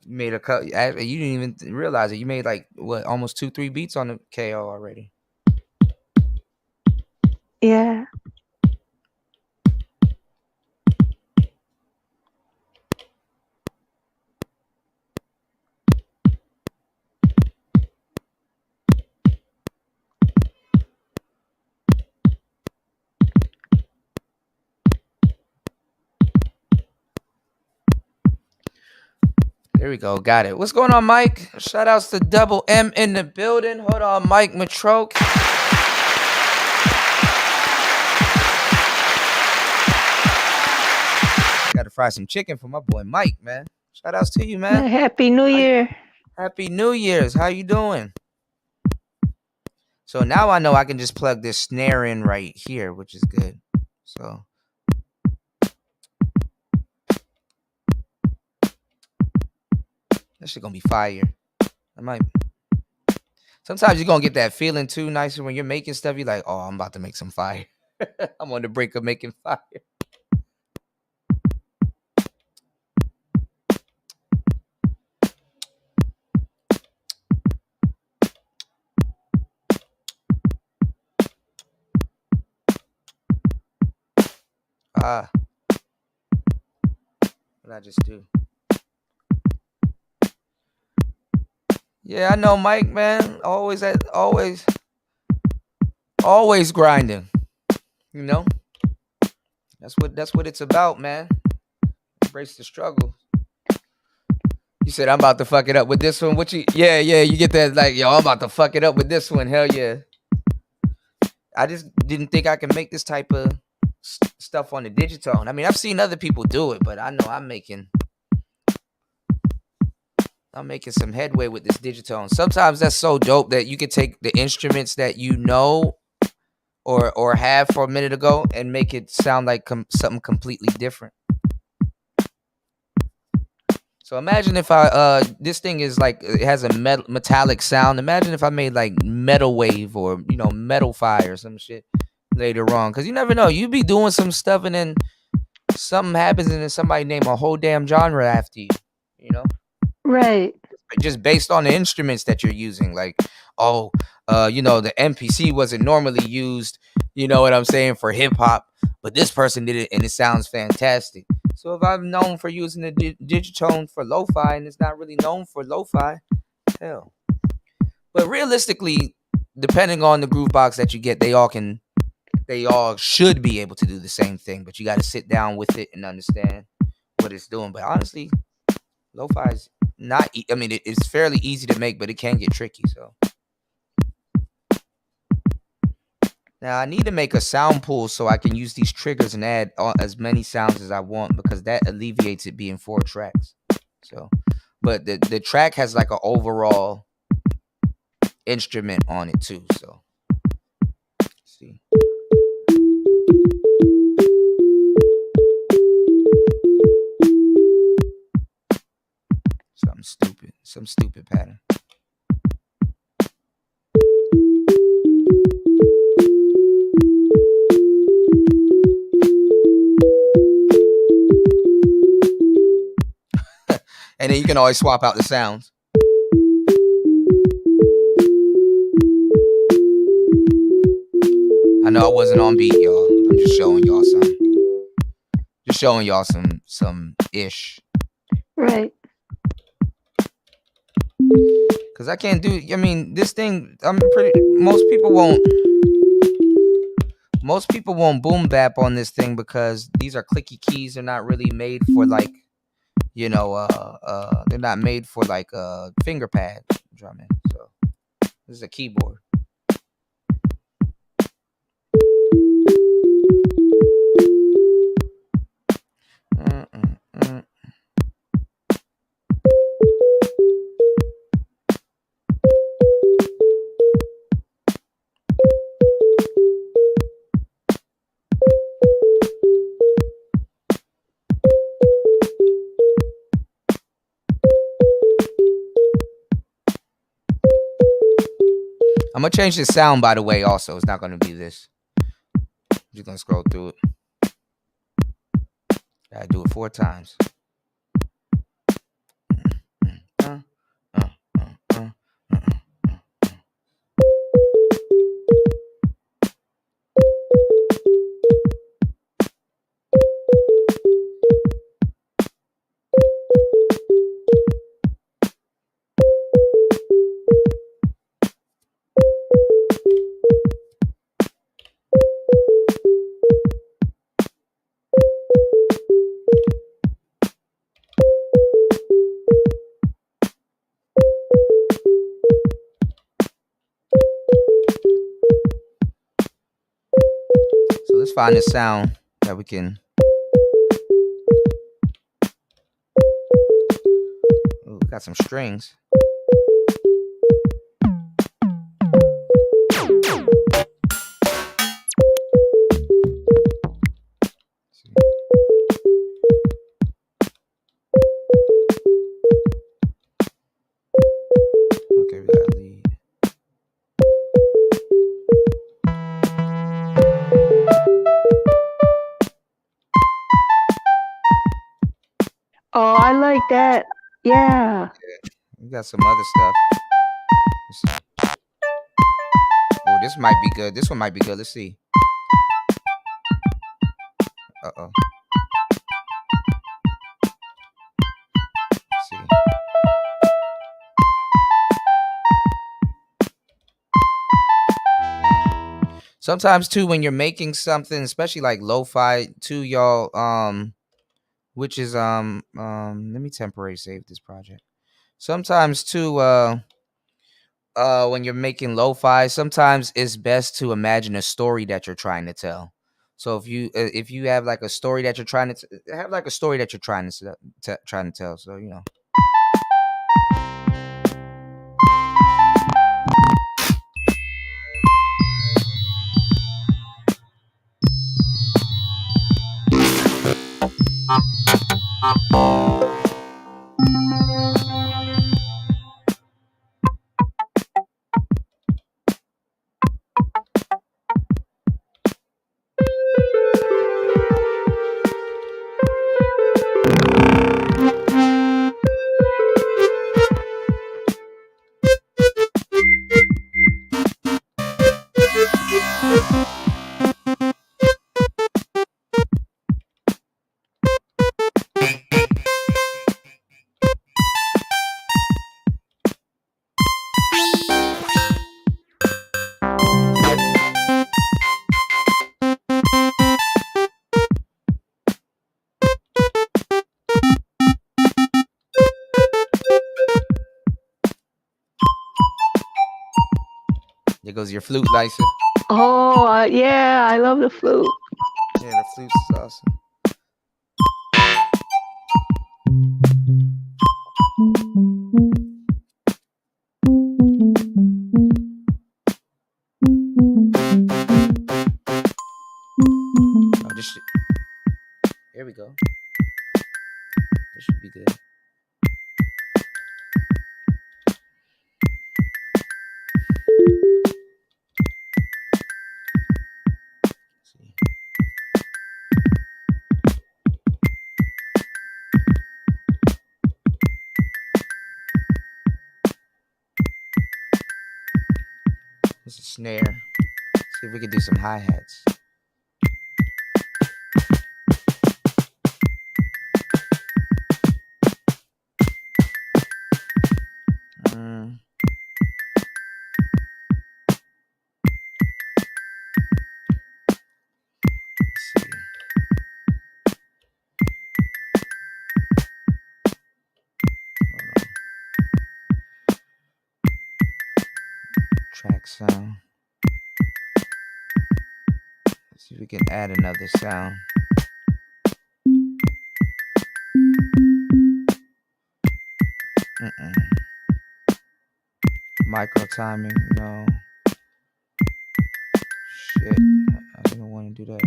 B: You made a cut. You didn't even realize it. You made like what, almost 2-3 beats on the KO already.
E: Yeah.
B: There we go. Got it. What's going on, Mike? Shout outs to Double M in the building. Hold on, Mike Matroke. Got to fry some chicken for my boy Mike, man. Shout outs to you, man.
E: Happy New Year.
B: Happy New Year's. How you doing? So now I know I can just plug this snare in right here, which is good. So that shit gonna be fire. I might. Sometimes you're gonna get that feeling too nicer when you're making stuff. You're like, oh, I'm about to make some fire. I'm on the brink of making fire. What I just do? Yeah, I know, Mike, man. Always grinding. You know, that's what it's about, man. Embrace the struggle. You said I'm about to fuck it up with this one. Yeah, you get that like, yo, I'm about to fuck it up with this one. Hell yeah. I just didn't think I could make this type of stuff on the Digitone. I mean, I've seen other people do it, but I know I'm making some headway with this Digitone. Sometimes that's so dope that you can take the instruments that you know or have for a minute ago and make it sound like something completely different. So imagine if this thing is like, it has a metallic sound. Imagine if I made like Metal Wave or, you know, Metal Fire or some shit later on. Because you never know. You be doing some stuff and then something happens and then somebody name a whole damn genre after you, you know?
E: Right.
B: Just based on the instruments that you're using. Like, you know, the MPC wasn't normally used, you know what I'm saying, for hip hop, but this person did it and it sounds fantastic. So if I'm known for using the Digitone for lo-fi and it's not really known for lo-fi, hell. But realistically, depending on the groovebox that you get, they all should be able to do the same thing, but you got to sit down with it and understand what it's doing. But honestly, lo-fi is not, I mean, it's fairly easy to make, but it can get tricky. So Now I need to make a sound pool so I can use these triggers and add as many sounds as I want, because that alleviates it being 4 tracks. So, but the track has like an overall instrument on it too. So, let's see. Some stupid pattern. And then you can always swap out the sounds. I know I wasn't on beat, y'all. I'm just showing y'all some. Just showing y'all some ish.
E: Right.
B: Cause I can't do. I mean, this thing. Most people won't boom bap on this thing because these are clicky keys. They're not really made for like, they're not made for like finger pad drumming. So this is a keyboard. I'm gonna change the sound, by the way. Also, it's not gonna be this. I'm just gonna scroll through it. Gotta do it 4 times. Let's find a sound that we can. Ooh, we got some strings. Okay, we got a lead.
E: Oh, I like that. Yeah.
B: We got some other stuff. Oh, this might be good. This one might be good. Let's see. Uh-oh. Let's see. Sometimes too, when you're making something, especially like lo-fi too, y'all, which is let me temporarily save this project. Sometimes too, when you're making lo-fi, sometimes it's best to imagine a story that you're trying to tell. So if you have like a story that you're trying to have like a story that you're trying to tell, so you know. There goes your flute license.
E: Oh, yeah, I love the flute.
B: Yeah, the flute's awesome. Oh, this shit. Here we go. This should be good. Let's see. This is a snare. See if we can do some hi-hats. Track sound. Let's see if we can add another sound. Micro timing, no. Shit, I didn't want to do that.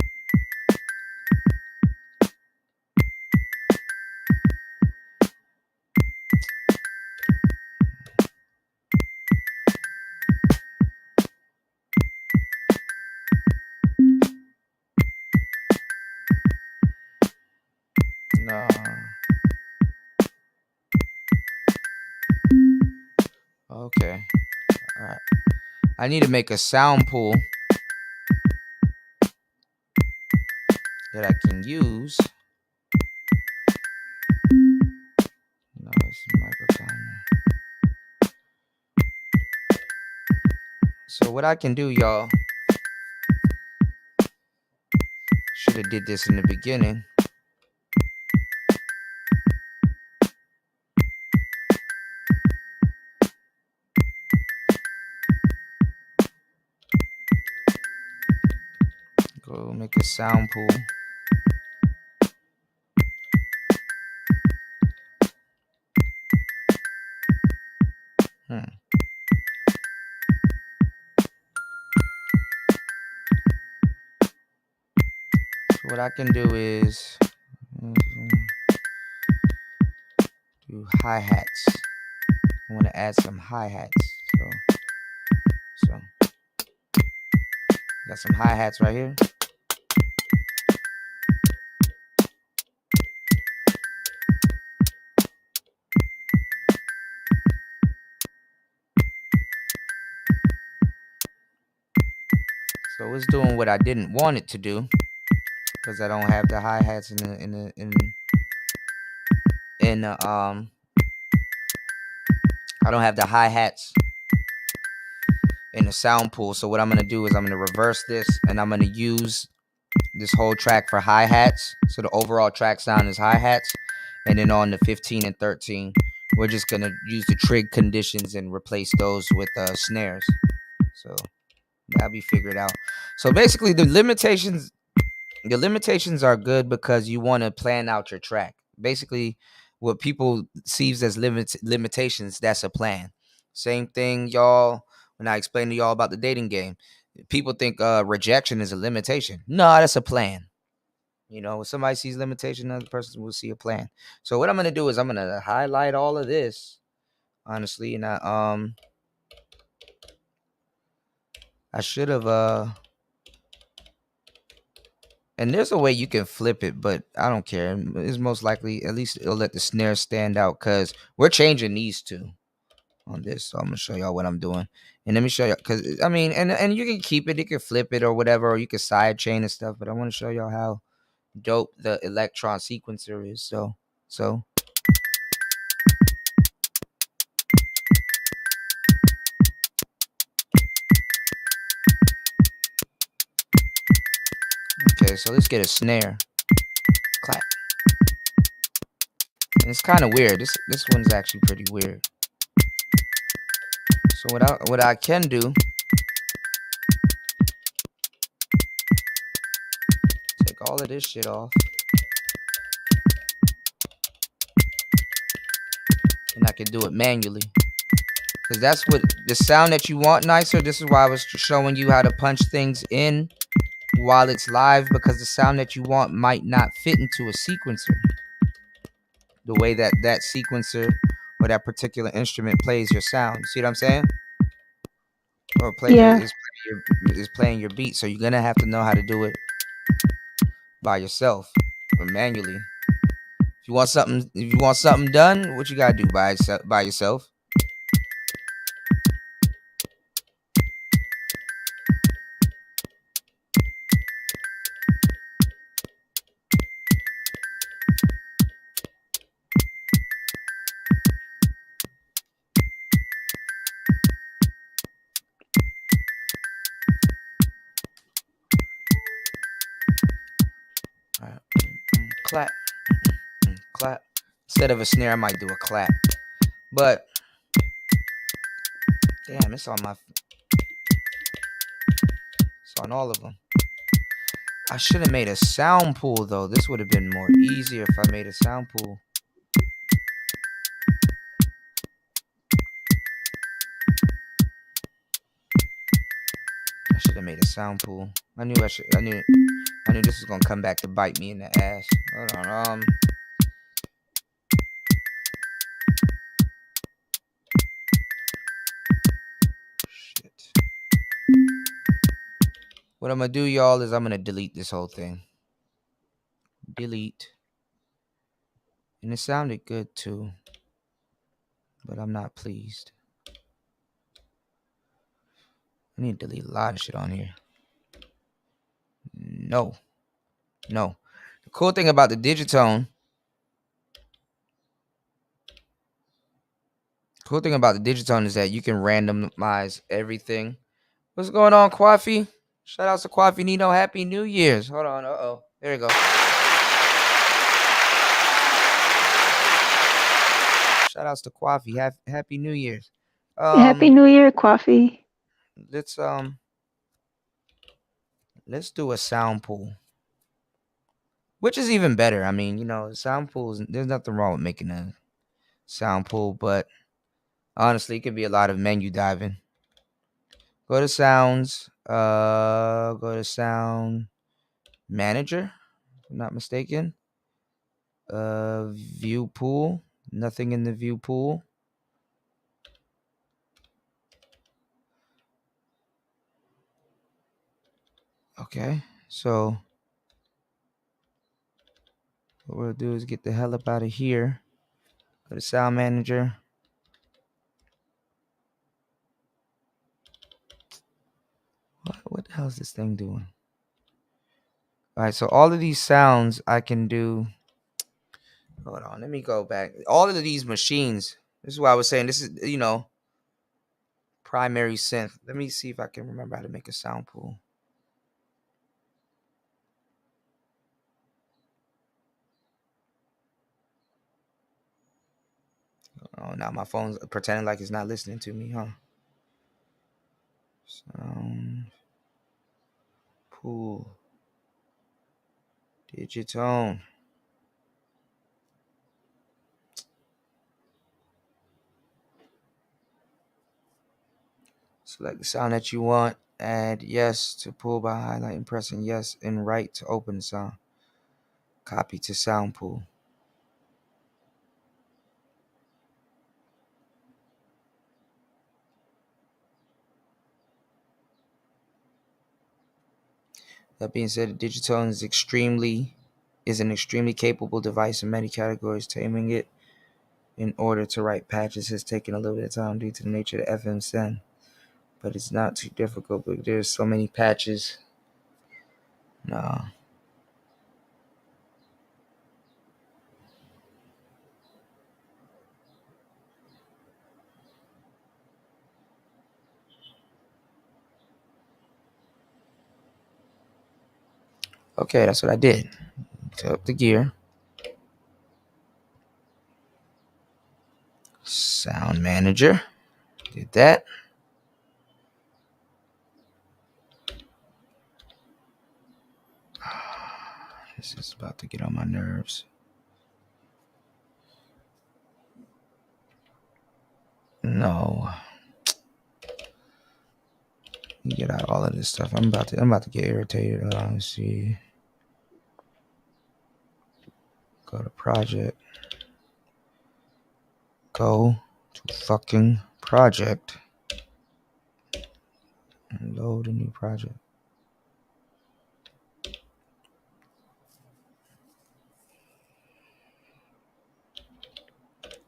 B: No. Okay. All right. I need to make a sound pool that I can use. No, it's micro timer. So what I can do, y'all, should have did this in the beginning. Go make a sound pool. So what I can do is do hi-hats. I want to add some hi-hats. So got some hi-hats right here. So it's doing what I didn't want it to do because I don't have the hi-hats in the I don't have the hi-hats in the sound pool. So what I'm gonna do is I'm gonna reverse this and I'm gonna use this whole track for hi-hats. So the overall track sound is hi-hats, and then on the 15 and 13, we're just gonna use the trig conditions and replace those with snares. So that'll be figured out. So basically the limitations are good because you want to plan out your track. Basically what people sees as limitations, that's a plan. Same thing, y'all, when I explain to y'all about the dating game. People think rejection is a limitation. No, that's a plan. You know, when somebody sees limitation, another person will see a plan. So what I'm going to do is I'm going to highlight all of this, honestly, and I should have and there's a way you can flip it, but I don't care. It's most likely, at least it'll let the snare stand out because we're changing these two on this. So I'm going to show y'all what I'm doing. And let me show y'all, because, I mean, and you can keep it, you can flip it or whatever, or you can side chain and stuff, but I want to show y'all how dope the Electron sequencer is. So. Okay, so let's get a snare. Clap. And it's kind of weird. This one's actually pretty weird. So what I can do all of this shit off. And I can do it manually. Because that's what the sound that you want nicer. This is why I was showing you how to punch things in while it's live, because the sound that you want might not fit into a sequencer. The way that sequencer or that particular instrument plays your sound. You see what I'm saying? Or is playing your beat. So you're gonna have to know how to do it by yourself or manually. If you want something done, what you gotta do by yourself? All right. Clap. Clap. Instead of a snare, I might do a clap. But damn, it's on all of them. I should have made a sound pool though. This would have been more easier if I made a sound pool. I should have made a sound pool. I knew this was gonna come back to bite me in the ass. Hold on. Shit. What I'm gonna do, y'all, is I'm gonna delete this whole thing. Delete. And it sounded good too, but I'm not pleased. I need to delete a lot of shit on here. No. The cool thing about the Digitone is that you can randomize everything. What's going on, Kwafi? Shout out to Kwafi Nino. Happy New Year's. Hold on. There you go. Shout outs to Kwafi. Happy New Year's.
E: Happy New Year, Kwafi.
B: Let's do a sound pool, which is even better. I mean, sound pools, there's nothing wrong with making a sound pool, but honestly, it could be a lot of menu diving. Go to sounds, go to sound manager, if I'm not mistaken. View pool, nothing in the view pool. Okay, so what we'll do is get the hell up out of here. Go to sound manager. What the hell is this thing doing? All right, so all of these sounds I can do. Hold on, let me go back. All of these machines. This is why I was saying this is, primary synth. Let me see if I can remember how to make a sound pool. Oh, now my phone's pretending like it's not listening to me, huh? Sound pool. Digitone. Select the sound that you want. Add yes to pool by highlighting, pressing yes and right to open the sound. Copy to sound pool. That being said, Digitone is an extremely capable device in many categories. Taming it in order to write patches has taken a little bit of time due to the nature of the FM send, but it's not too difficult. But there's so many patches. No. Okay, that's what I did. Set up the gear. Sound manager. Did that. This is about to get on my nerves. No. Get out all of this stuff. I'm about to get irritated. Let's see. Go to project. Go to fucking project. And load a new project.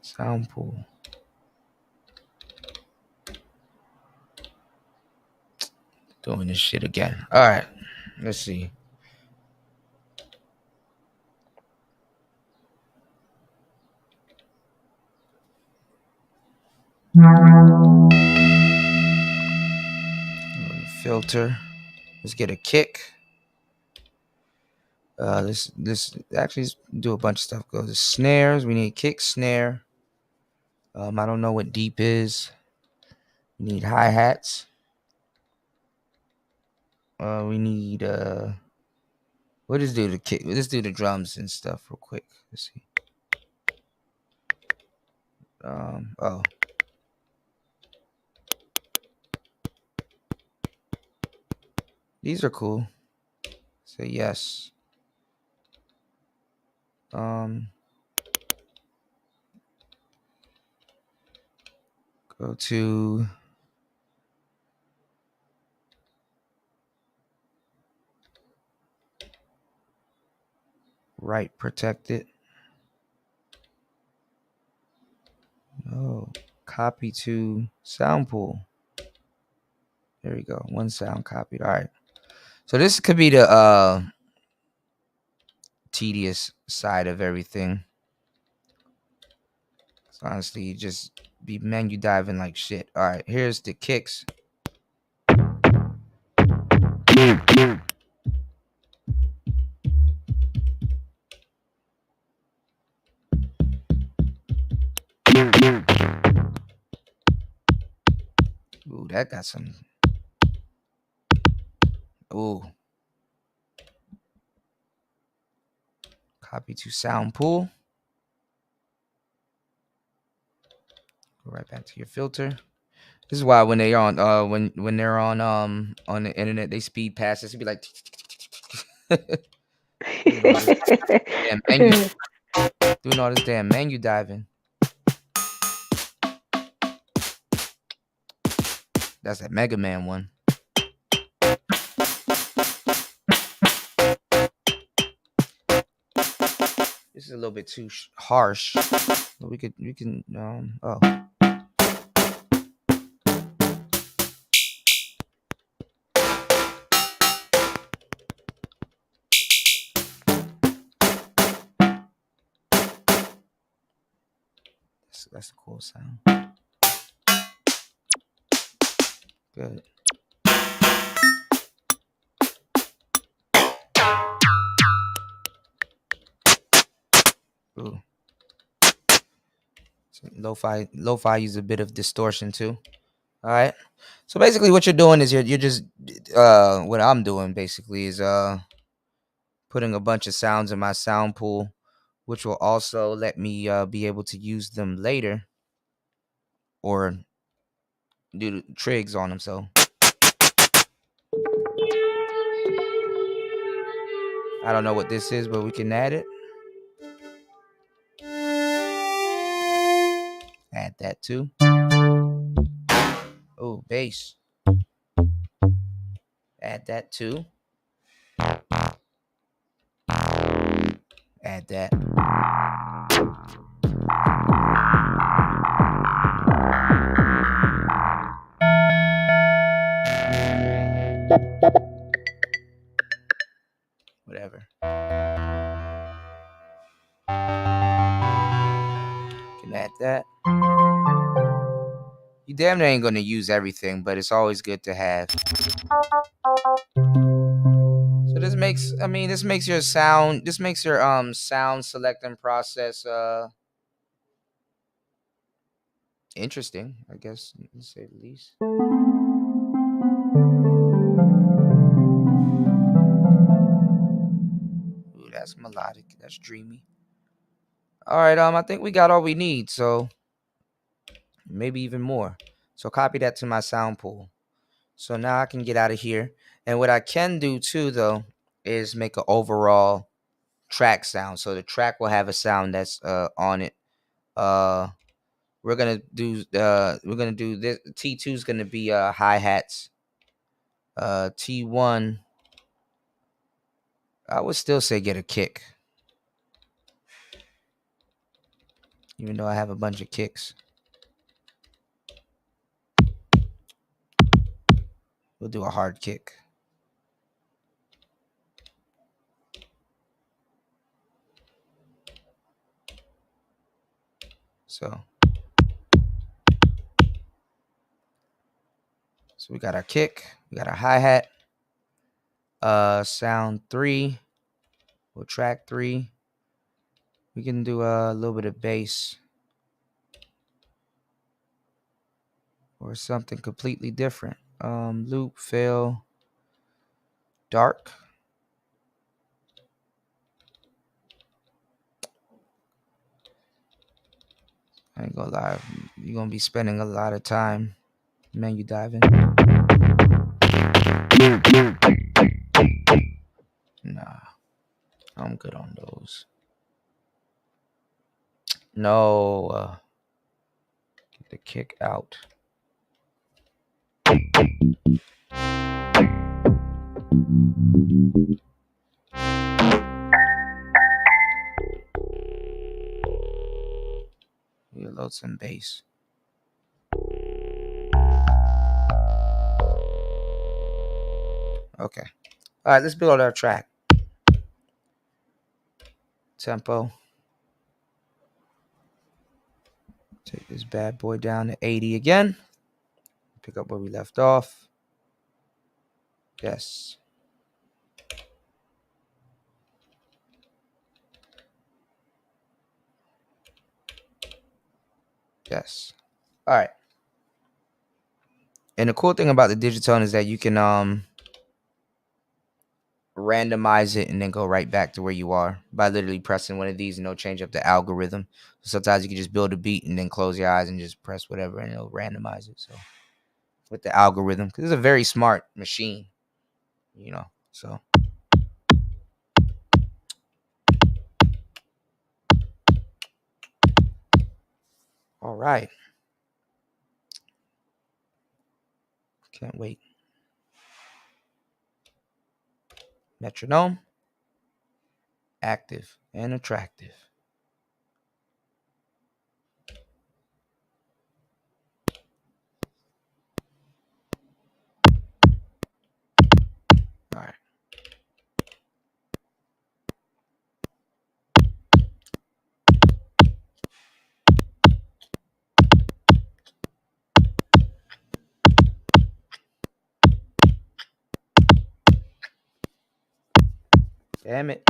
B: Sound pool. Doing this shit again. All right. Let's see. Filter. Let's get a kick. This actually do a bunch of stuff. Go to snares. We need kick, snare. I don't know what deep is. We need hi-hats. We need we'll just do the kick. We'll just do the drums and stuff real quick. Let's see. Oh. These are cool. Say yes. Go to right protected. Oh, copy to sound pool. There we go. One sound copied. All right. So this could be the tedious side of everything. So honestly, you just be menu diving like shit. All right, here's the kicks. Ooh, that got some. Ooh. Copy to sound pool. Go right back to your filter. This is why when they on when they're on the internet, they speed past this. It'd be like doing all this damn menu diving. That's that Mega Man one. This is a little bit too harsh. But we can oh. That's a cool sound. Good. Ooh. So lo-fi uses a bit of distortion too. All right. So basically what you're doing is you're just what I'm doing basically is putting a bunch of sounds in my sound pool, which will also let me be able to use them later or do trigs on them. So I don't know what this is, but we can add it. Add that too. Oh, bass. Add that too. Add that. Whatever. Can add that. You damn near ain't gonna use everything, but it's always good to have. So this makes your sound, sound selecting process interesting, I guess, to say the least. Ooh, That's melodic. That's dreamy. All right, I think we got all we need, so maybe even more. So copy that to my sound pool. So now I can get out of here. And what I can do too, though, is make an overall track sound. So the track will have a sound that's on it. We're gonna do this. T2 is gonna be hi-hats. T1, I would still say get a kick, even though I have a bunch of kicks. We'll do a hard kick. So we got our kick, we got our hi-hat, sound 3, we'll track 3. We can do a little bit of bass or something completely different. Loop, fill, dark. I ain't gonna lie, you're gonna be spending a lot of time menu diving. Nah, I'm good on those. No, get the kick out. We'll load some bass. Okay. All right, let's build our track. Tempo. Take this bad boy down to 80 again. Pick up where we left off. Yes. Yes. All right. And the cool thing about the Digitone is that you can randomize it and then go right back to where you are by literally pressing one of these, and it'll change up the algorithm. Sometimes you can just build a beat and then close your eyes and just press whatever and it'll randomize it. So with the algorithm, because it's a very smart machine, you know. So all right. Can't wait. Metronome, active and attractive. All right. Damn it.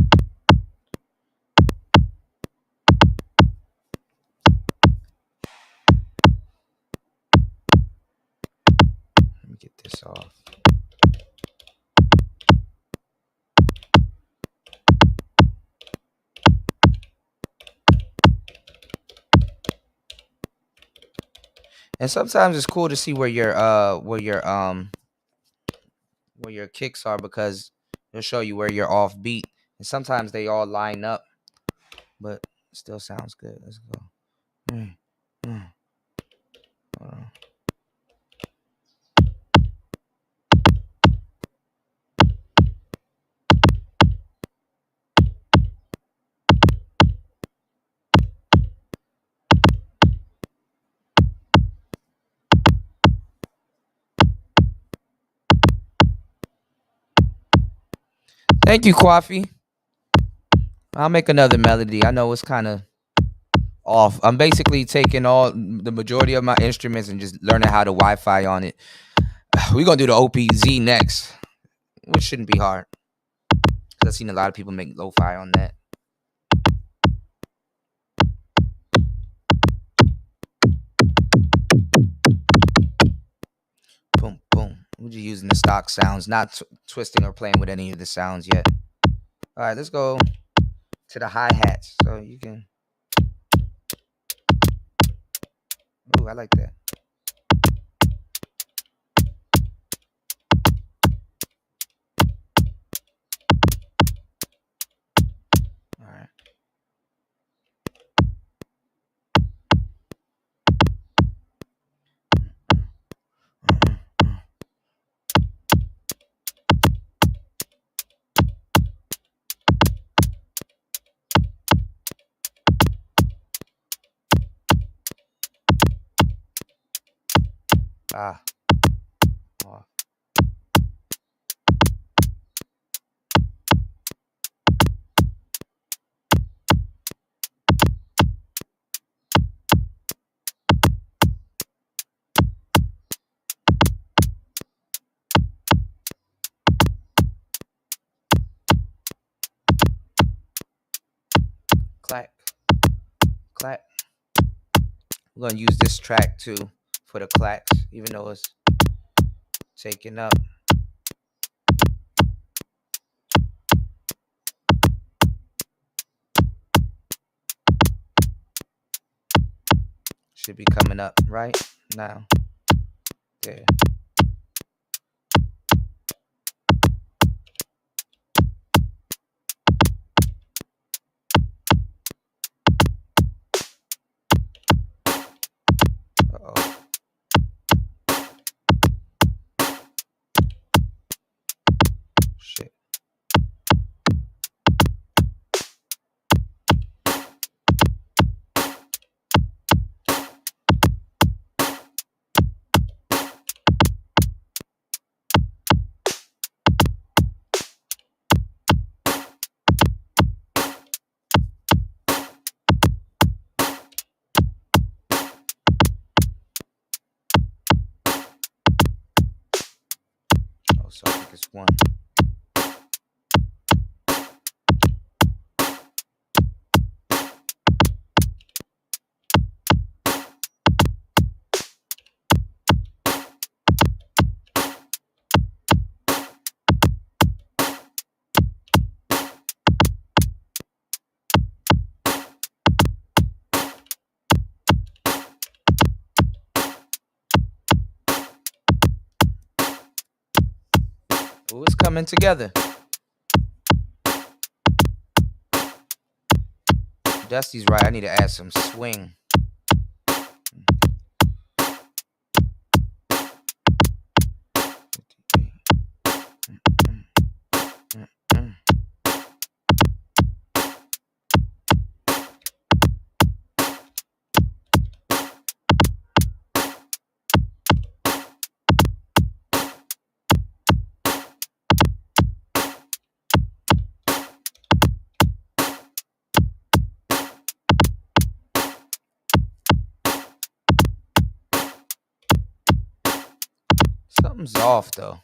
B: Let me get this off. And sometimes it's cool to see where your kicks are, because it'll show you where you're off beat. And sometimes they all line up, but it still sounds good. Let's go. Hold on. Thank you, Kwafi. I'll make another melody. I know it's kind of off. I'm basically taking the majority of my instruments and just learning how to Wi-Fi on it. We're going to do the OPZ next, which shouldn't be hard. I've seen a lot of people make lo-fi on that. Boom, boom. We're just using the stock sounds, not twisting or playing with any of the sounds yet. All right, let's go. to the hi-hats. So you can. Ooh, I like that. All right. Ah. Oh. Clack. Clack. We're gonna use this track too for the clacks, even though it's taken up. Should be coming up right now. There. Uh-oh. Shit. Oh, so I think it's one. Ooh, it's coming together. Dusty's right. I need to add some swing. Something's off though.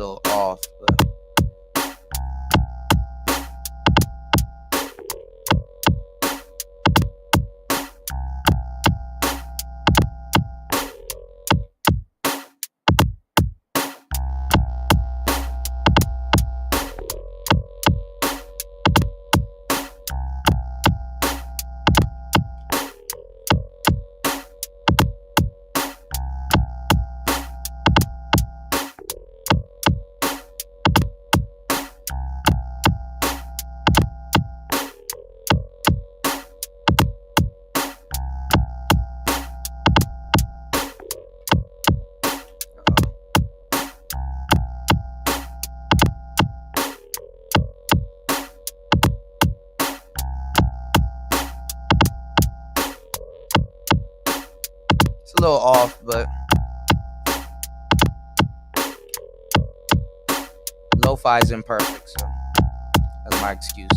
B: little off, but it's a little off, but lo-fi is imperfect, so that's my excuse.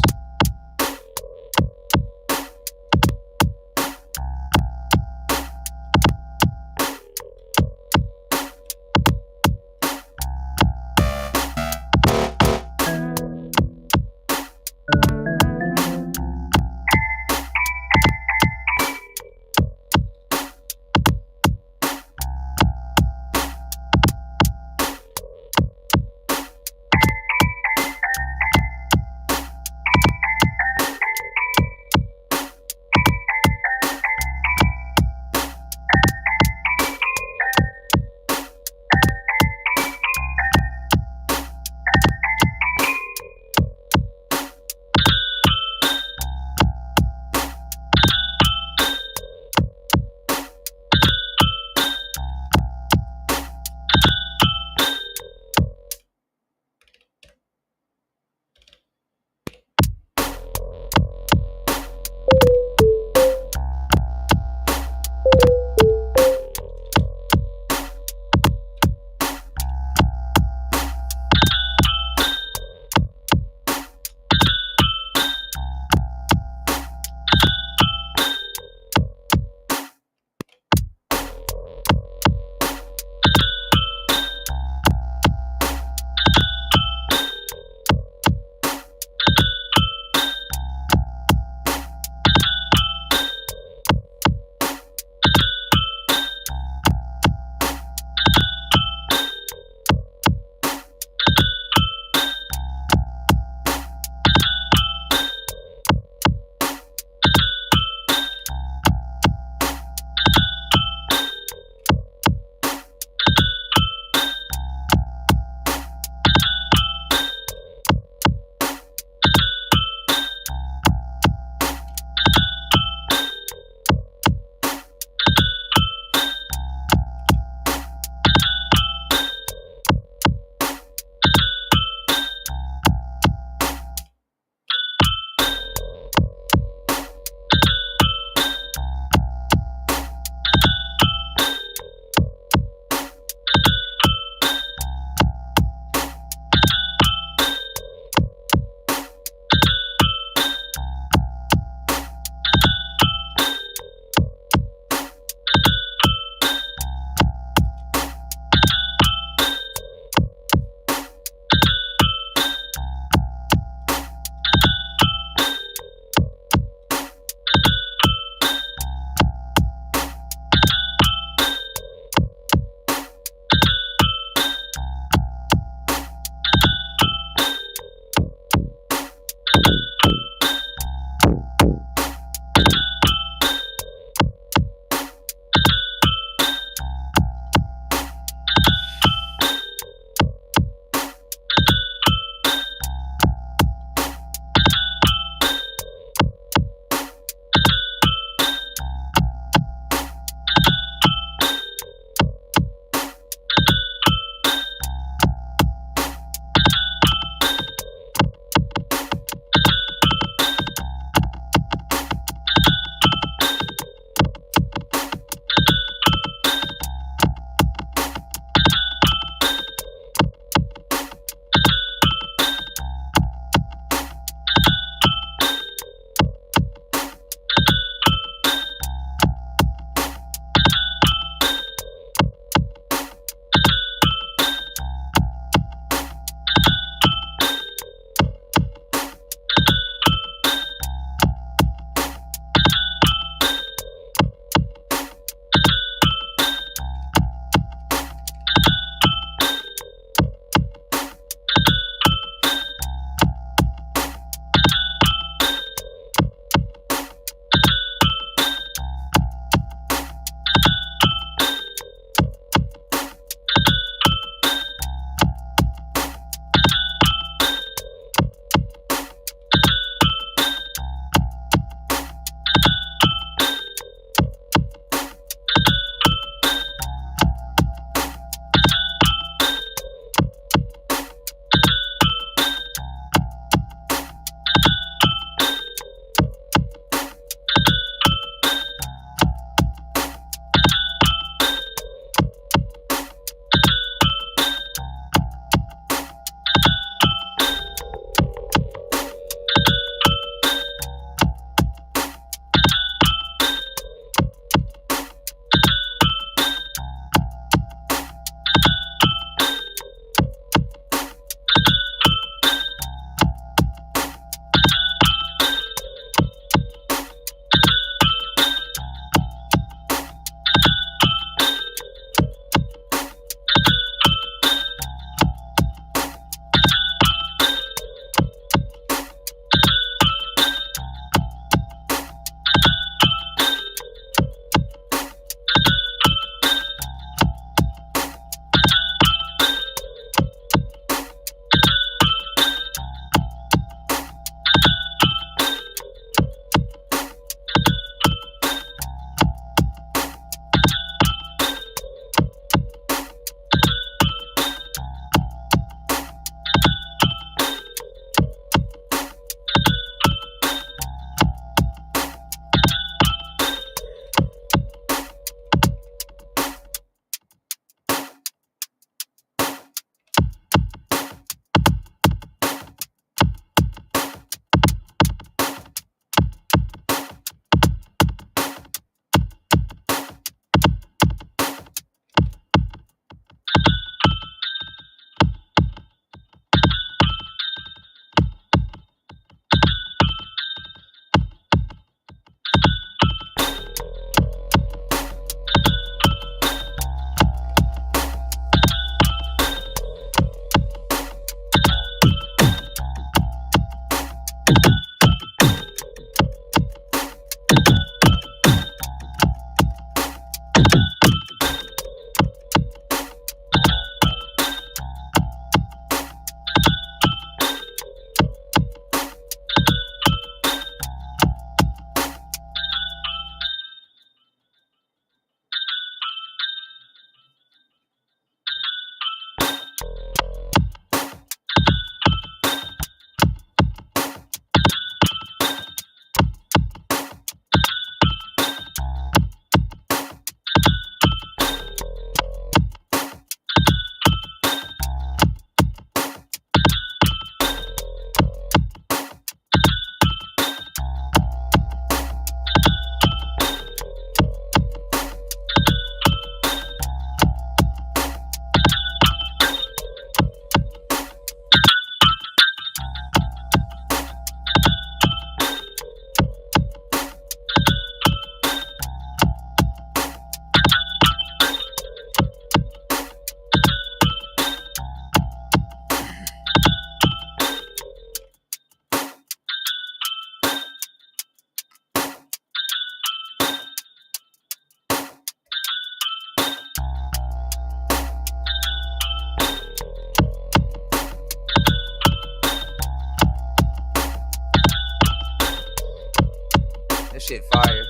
B: shit fire.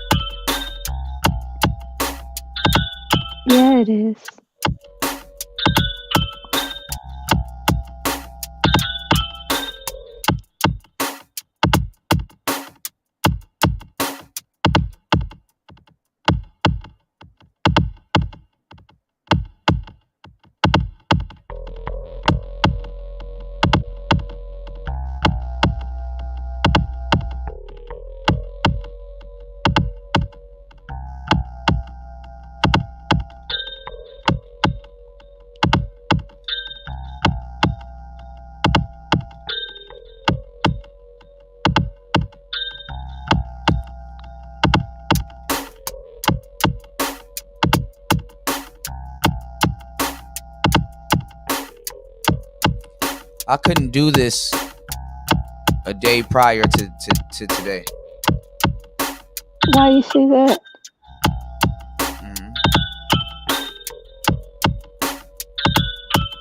E: Yeah, it is.
B: I couldn't do this a day prior to today.
E: Why you say that?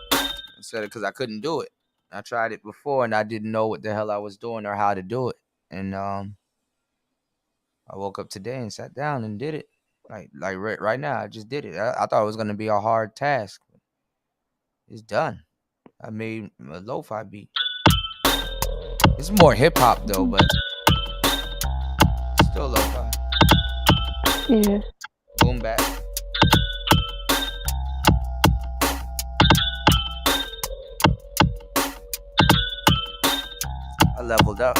B: I said it because I couldn't do it. I tried it before and I didn't know what the hell I was doing or how to do it. And I woke up today and sat down and did it. Like right now, I just did it. I thought it was gonna be a hard task. It's done. I made a lo-fi beat. It's more hip hop though, but still lo-fi.
E: Yeah.
B: Boom bap. I leveled up.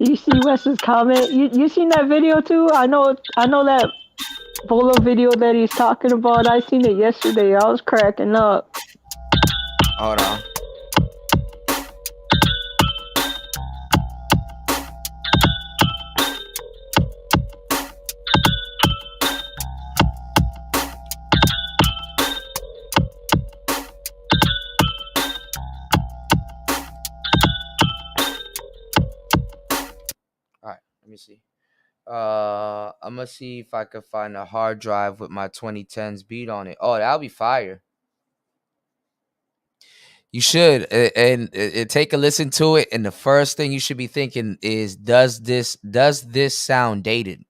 E: You see Wes's comment? You seen that video too? I know that Bolo video that he's talking about. I seen it yesterday. I was cracking up.
B: Hold on. Let me see. I'm gonna see if I can find a hard drive with my 2010s beat on it. Oh, that'll be fire. You should and take a listen to it. And the first thing you should be thinking is, does this sound dated,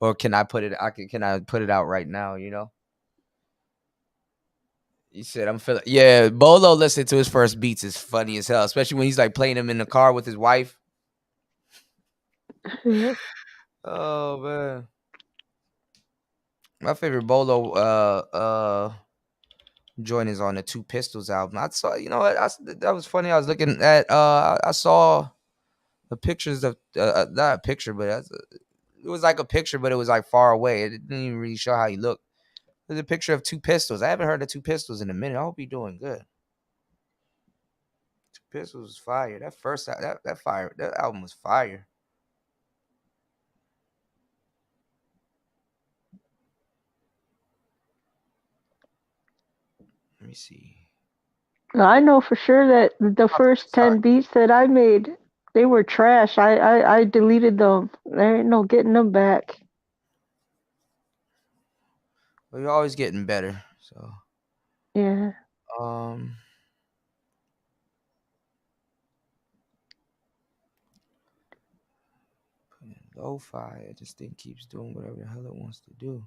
B: or can I put it? Can I put it out right now? You know. You said I'm feeling. Yeah, Bolo listening to his first beats is funny as hell, especially when he's like playing them in the car with his wife. Oh man, my favorite Bolo joint is on the Two Pistols album. I saw, you know what? That was funny. I was looking at. I saw the pictures of not a picture, but it was like a picture, but it was like far away. It didn't even really show how he looked. There's a picture of Two Pistols. I haven't heard of Two Pistols in a minute. I hope you're doing good. Two Pistols was fire. That first that fire. That album was fire. Let me see.
E: I know for sure that the first 10 beats that I made They were trash. I deleted them. There ain't no getting them back.
B: Well, you're always getting better. So
E: yeah.
B: Lo-fi. This thing keeps doing whatever the hell it wants to do.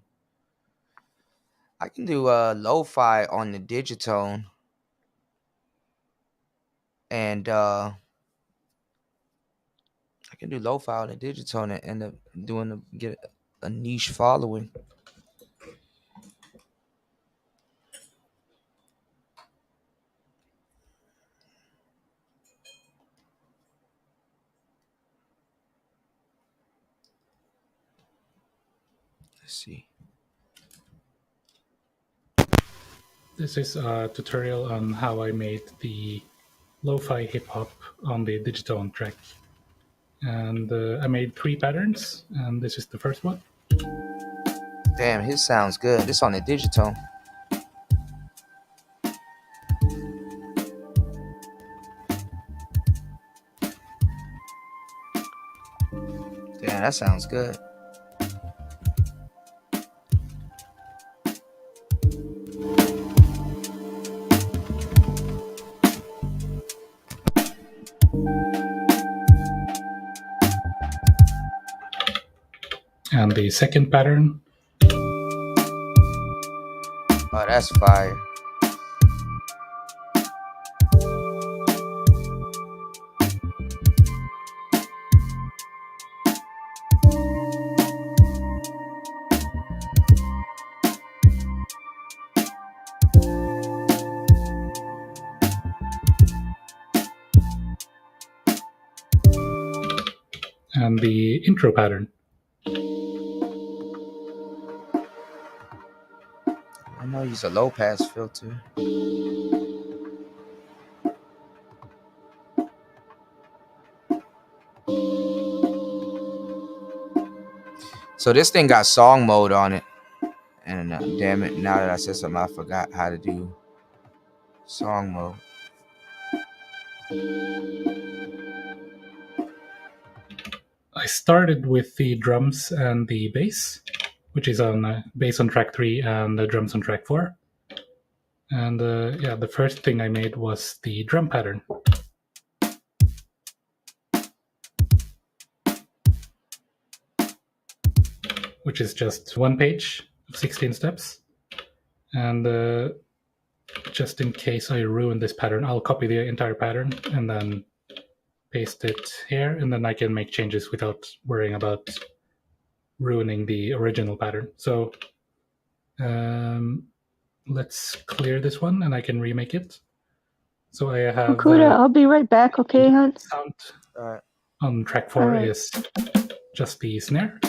B: I can do lo-fi on the Digitone, and I can do lo-fi on the Digitone and end up get a niche following. Let's see.
K: This is a tutorial on how I made the lo-fi hip-hop on the Digitone track. And I made 3 patterns, and this is the first one.
B: Damn, his sounds good. This on the Digitone. Damn, that sounds good.
K: And the second pattern.
B: Oh, that's fire.
K: And the intro pattern.
B: I know he's a low pass filter. So this thing got song mode on it. And damn it, now that I said something, I forgot how to do song mode.
K: I started with the drums and the bass, which is on bass on track 3 and the drums on track 4. And yeah, the first thing I made was the drum pattern. Which is just 1 page of 16 steps. And just in case I ruin this pattern, I'll copy the entire pattern and then paste it here, and then I can make changes without worrying about ruining the original pattern. So let's clear this one and I can remake it. So I have
E: Kuda, I'll be right back, okay, hon?
K: Sound on track 4 is just the snare.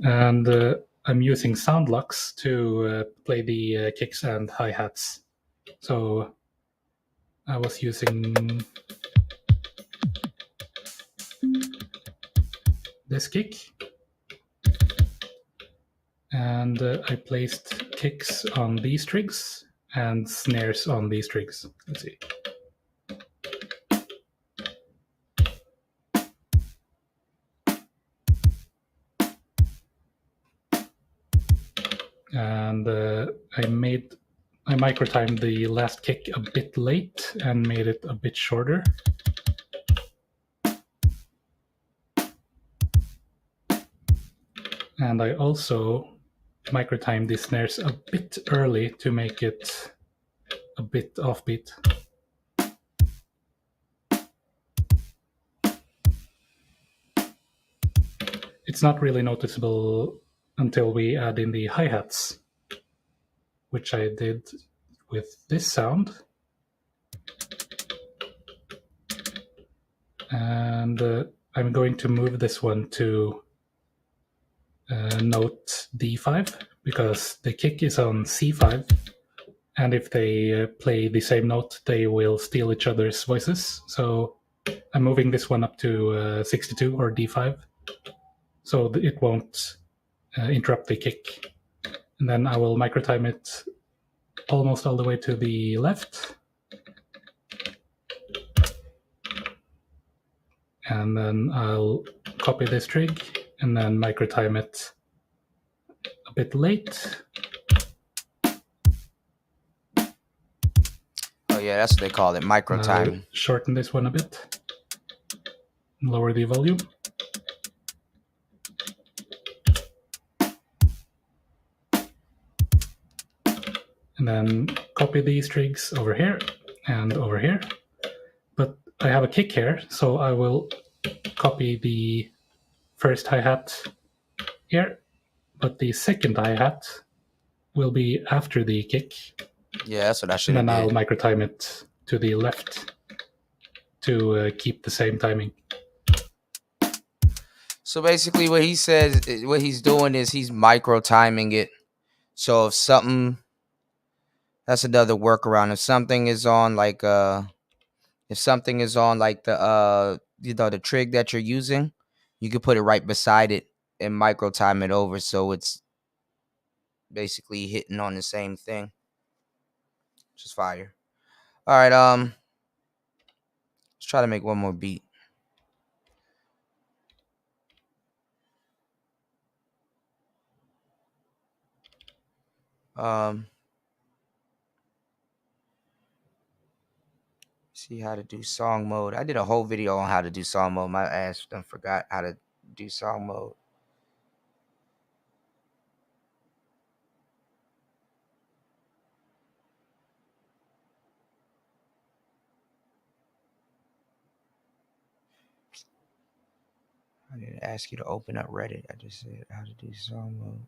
K: And I'm using Soundlux to play the kicks and hi-hats. So I was using this kick, and I placed kicks on these trigs and snares on these trigs. Let's see. And I micro-timed the last kick a bit late and made it a bit shorter. And I also micro-timed the snares a bit early to make it a bit offbeat. It's not really noticeable until we add in the hi-hats, which I did with this sound. And I'm going to move this one to note D5, because the kick is on C5, and if they play the same note, they will steal each other's voices. So I'm moving this one up to 62 or D5, so it won't interrupt the kick. And then I will micro-time it almost all the way to the left. and then I'll copy this trig and then micro time it a bit late.
B: Oh yeah, that's what they call it, micro time.
K: Shorten this one a bit. Lower the volume. And then copy these trigs over here and over here. But I have a kick here, so I will copy the first hi-hat here, but the second hi-hat will be after the kick.
B: Yeah, that's what I should have
K: And then
B: did.
K: I'll micro time it to the left to keep the same timing.
B: So basically what he says, what he's doing is he's micro timing it. So if something, that's another workaround. If something is on like the the trig that you're using, you can put it right beside it and micro time it over so it's basically hitting on the same thing. Which is fire. All right, let's try to make one more beat. See how to do song mode. I did a whole video on how to do song mode. My ass done forgot how to do song mode. I didn't ask you to open up Reddit. I just said how to do song mode.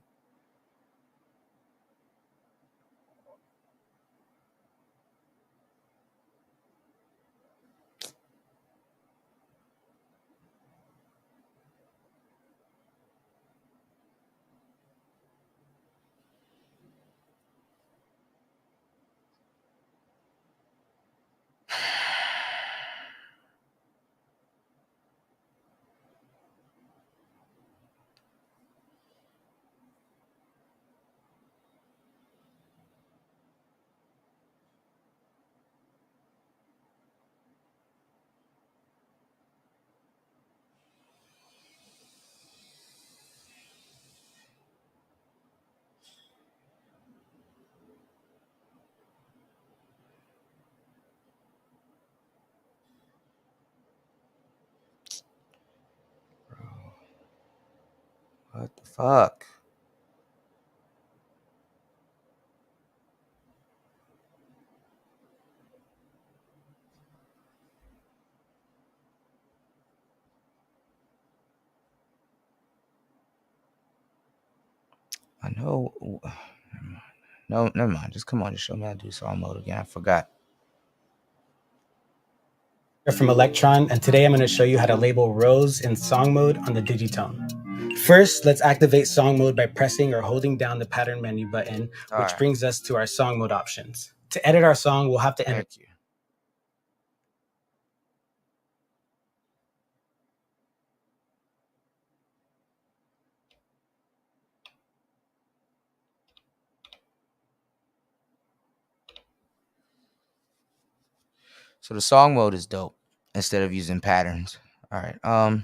B: What the fuck? I know. No, never mind. Just come on, just show me how to do song mode again. I forgot.
L: From Electron, and today I'm going to show you how to label rows in song mode on the Digitone. First, let's activate song mode by pressing or holding down the pattern menu button, which brings us to our song mode options. To edit our song, we'll have to enter.
B: Thank you. So the song mode is dope instead of using patterns. All right.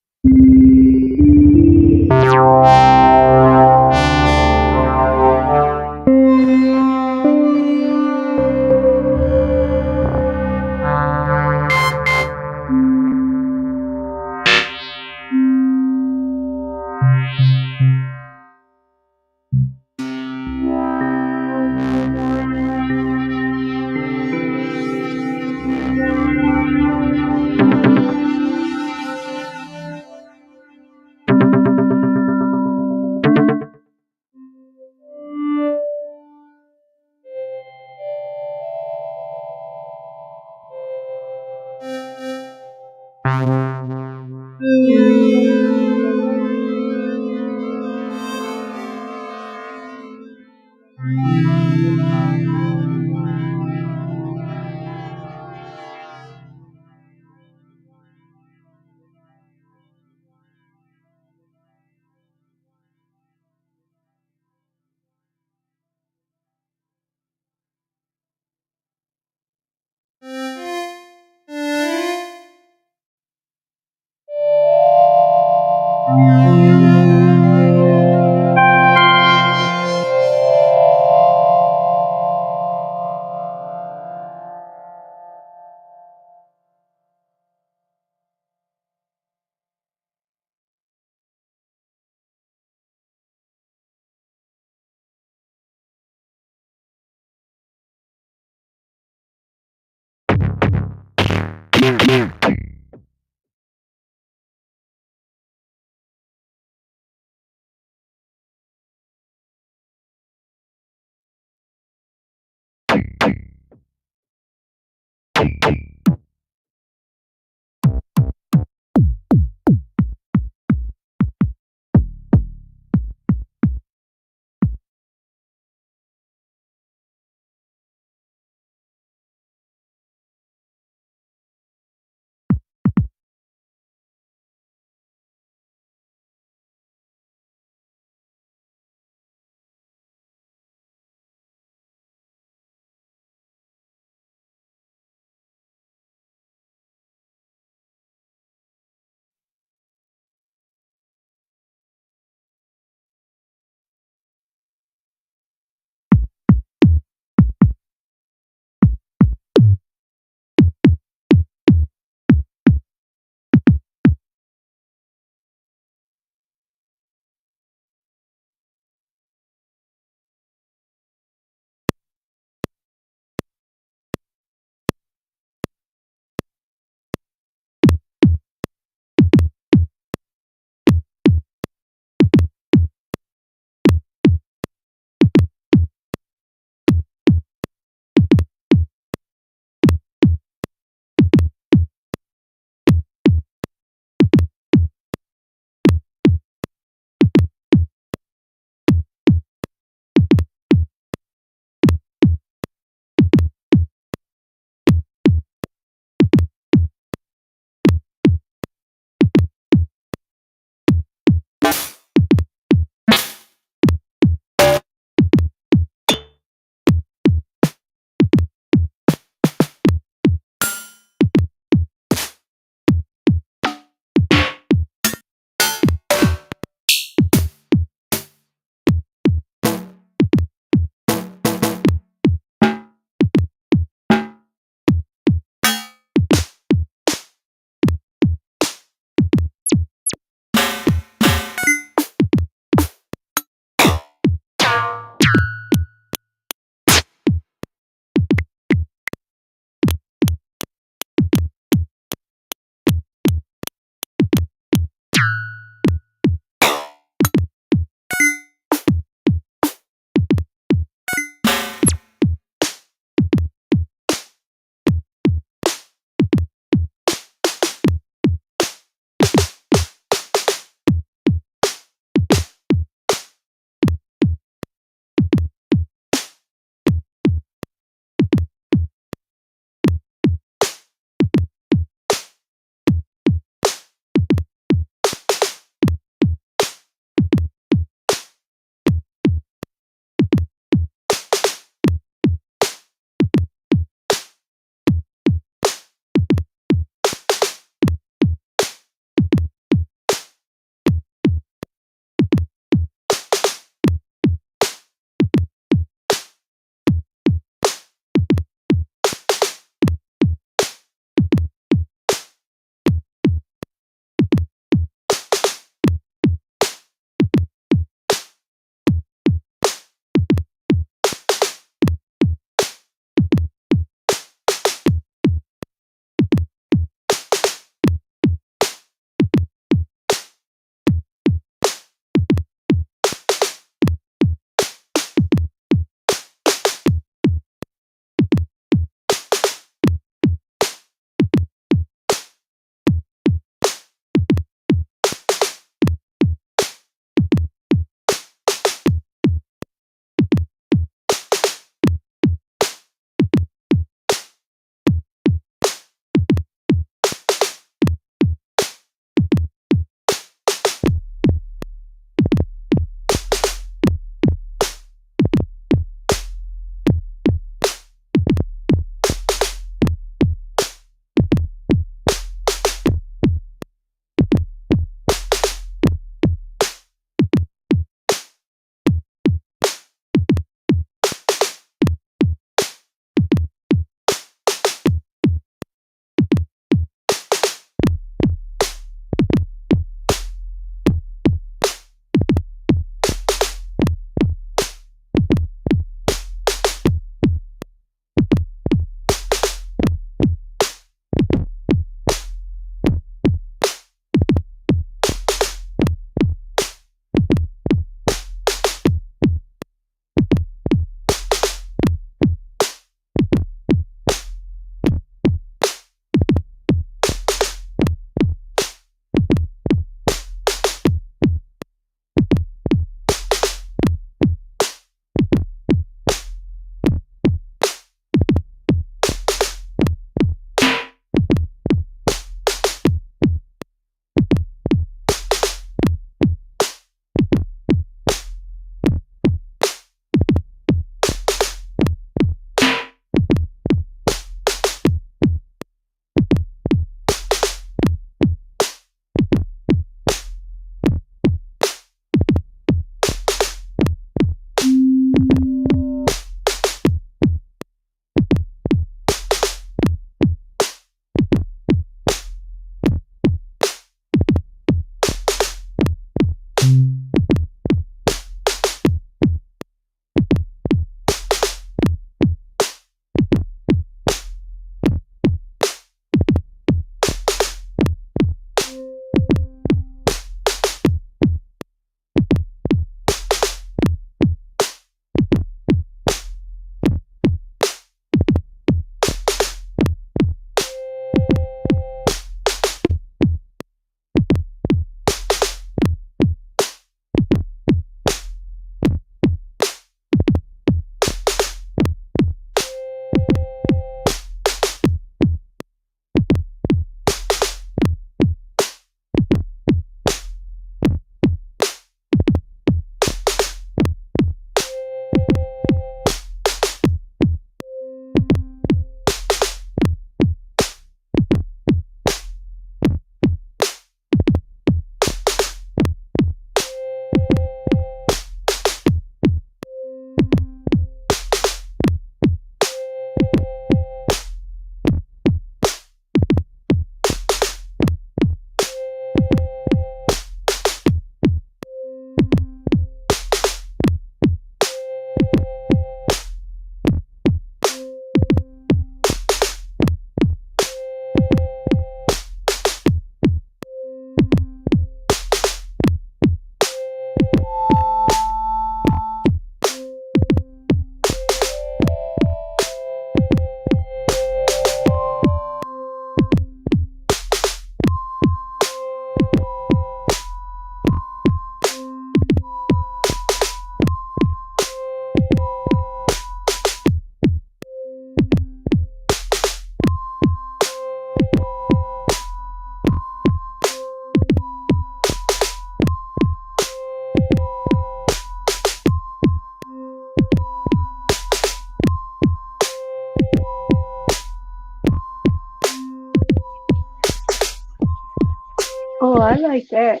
E: I like that.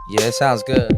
B: Yeah, it sounds good.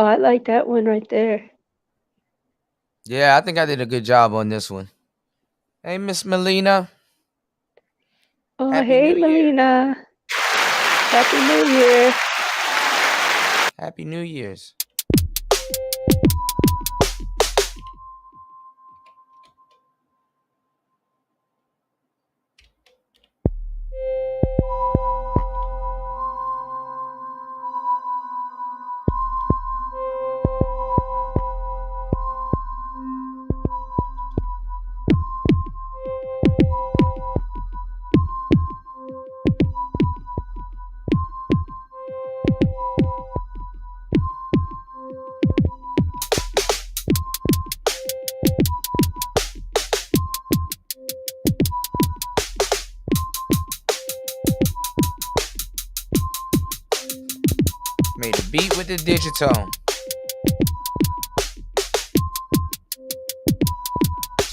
E: Oh, I like that one right there.
B: Yeah, I think I did a good job on this one. Hey, Miss Melina.
E: Oh,
B: Happy
E: hey,
B: New Year.
E: Melina. Happy New Year.
B: Happy New Year's. Made a beat with the digitone.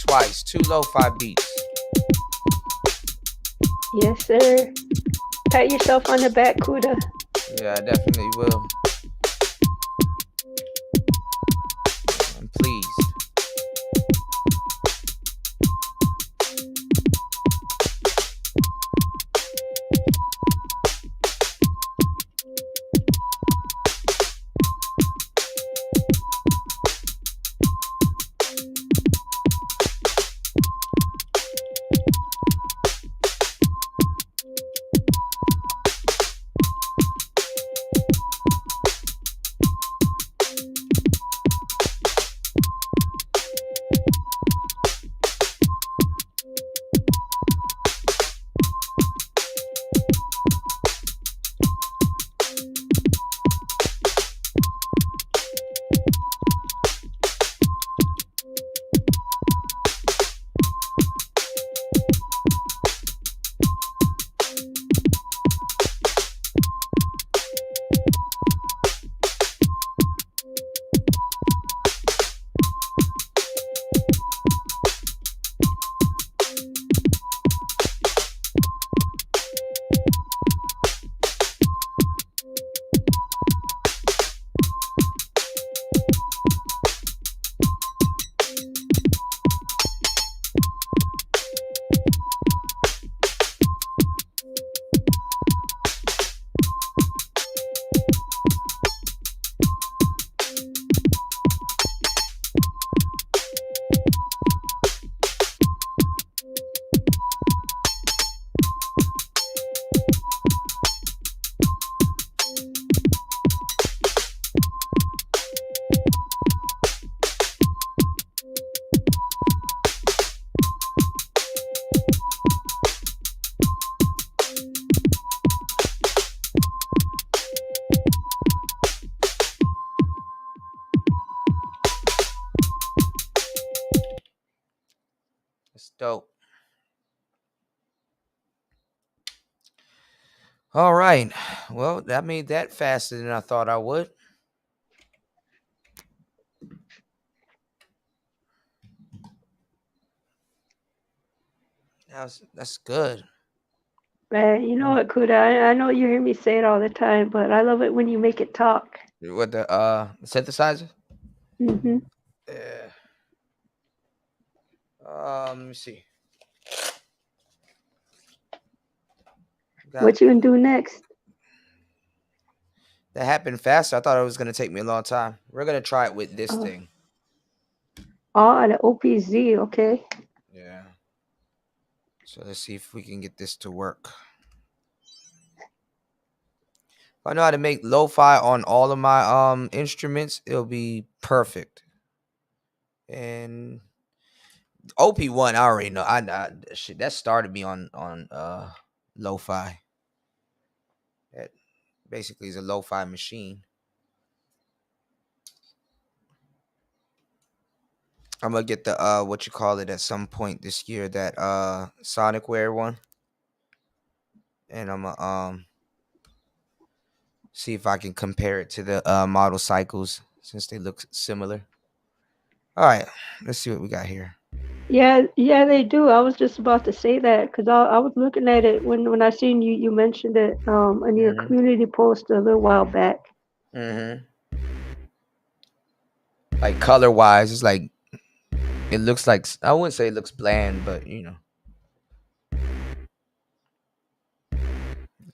B: Twice, 2 lo-fi beats.
E: Yes, sir. Pat yourself on the back, Kuda.
B: Yeah, I definitely will. I'm pleased. It's dope. All right. Well, I made that faster than I thought I would. That's good.
E: Man, you know what, Kuda? I know you hear me say it all the time, but I love it when you make it talk.
B: What the synthesizer?
E: Mm-hmm.
B: Yeah. Let me see.
E: What you gonna do next?
B: That happened faster. I thought it was gonna take me a long time. We're gonna try it with this thing.
E: Oh, the OPZ, okay.
B: Yeah. So let's see if we can get this to work. If I know how to make lo-fi on all of my instruments, it'll be perfect. And OP1, I already know. I shit that started me on lo-fi. That basically is a lo-fi machine. I'm gonna get the what you call it at some point this year, that Sonicware one. And I'm gonna see if I can compare it to the model cycles since they look similar. All right, let's see what we got here.
E: Yeah, they do. I was just about to say that because I was looking at it when I seen you mentioned it in your community post a little while back.
B: Mm-hmm. Like color wise, it's like it looks like, I wouldn't say it looks bland, but you know.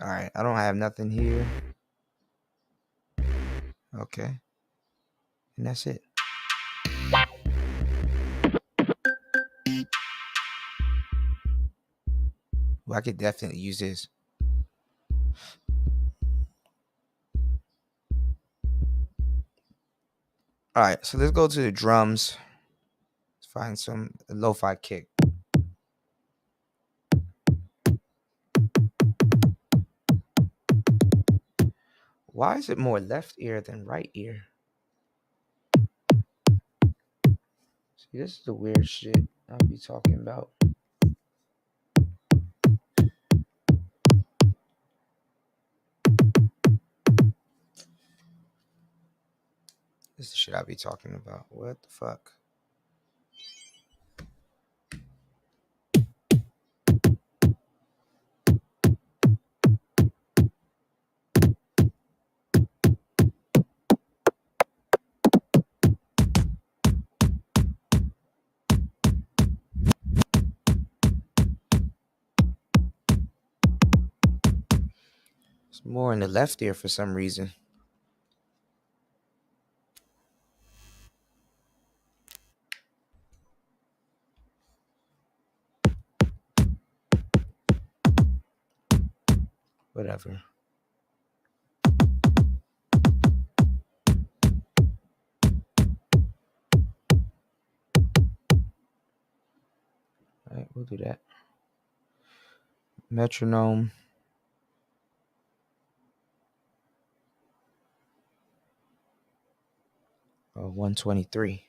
B: All right, I don't have nothing here. Okay, and that's it. Well, I could definitely use this. All right, so let's go to the drums. Let's find some lo-fi kick. Why is it more left ear than right ear? See, this is the weird shit I'll be talking about. This is the shit I be talking about. What the fuck? It's more in the left ear for some reason. Whatever. All right, we'll do that. Metronome. Oh, 123.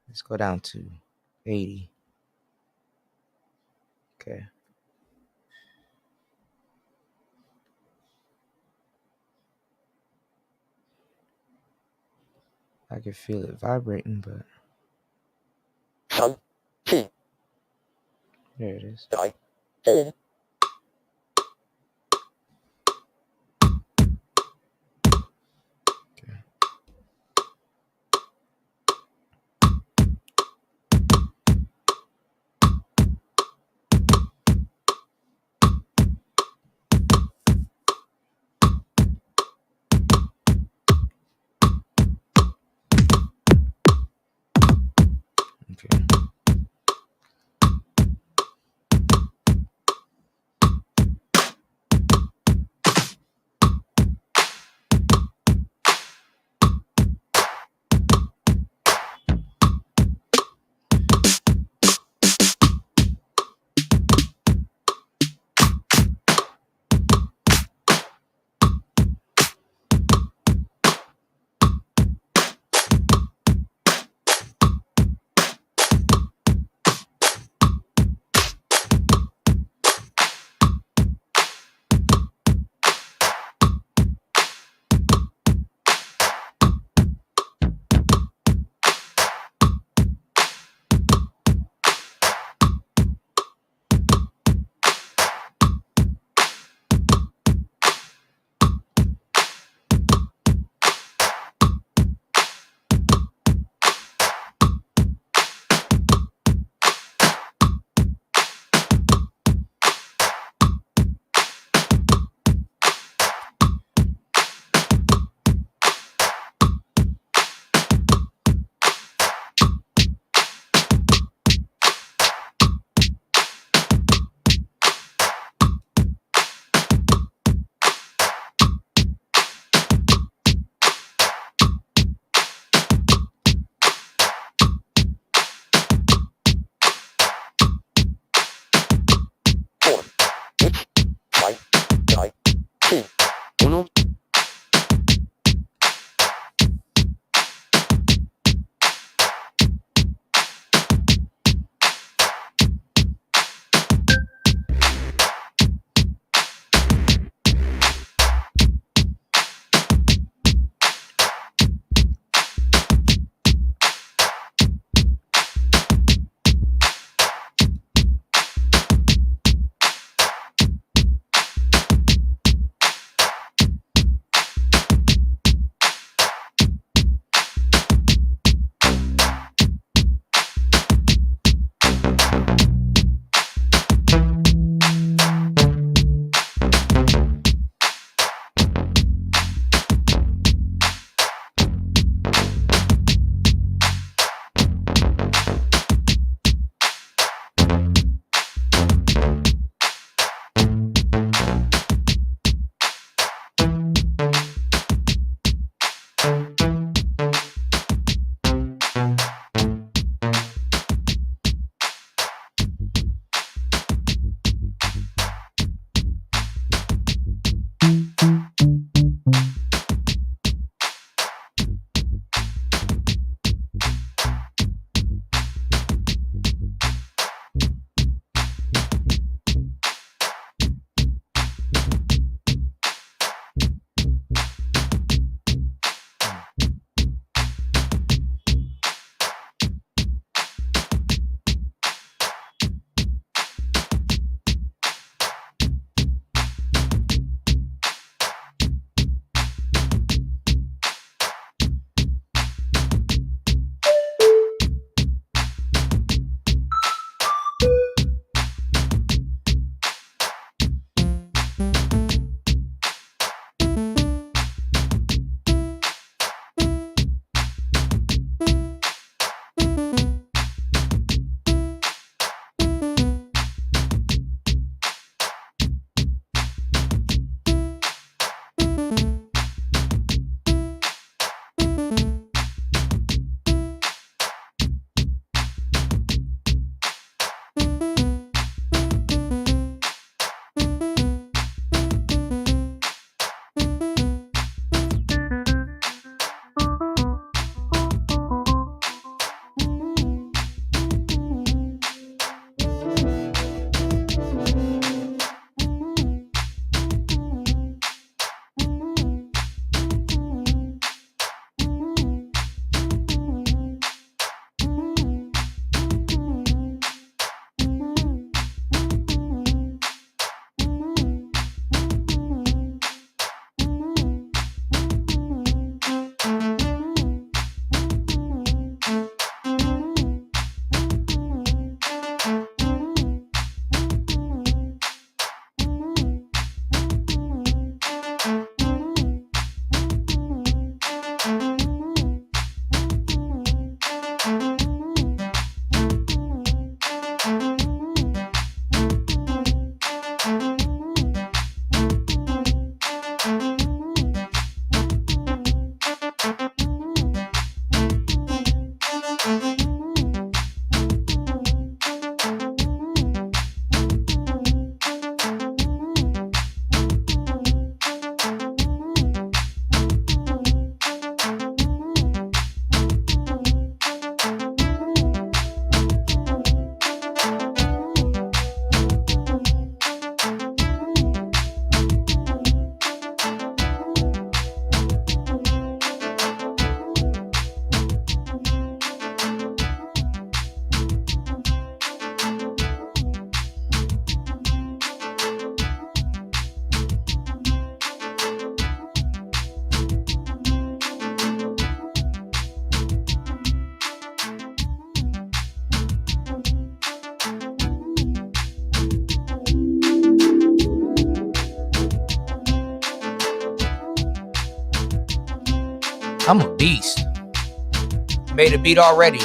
B: Let's go down to 80. Okay. I can feel it vibrating, but there it is. I'm a beast. Made a beat already.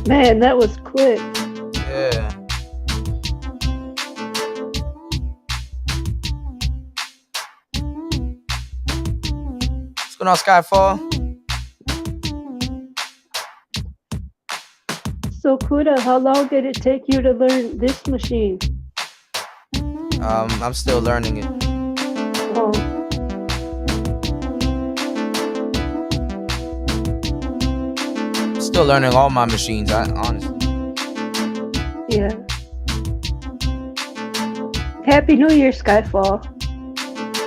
E: Man, that was quick.
B: Yeah. What's going on, Skyfall?
E: So Kuda, how long did it take you to learn this machine?
B: I'm still learning it.
E: Oh.
B: Still learning all my machines, honestly.
E: Yeah. Happy New Year, Skyfall.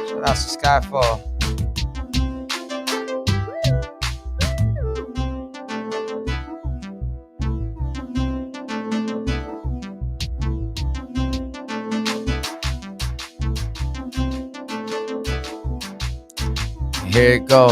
B: Shout out to Skyfall. Here it go.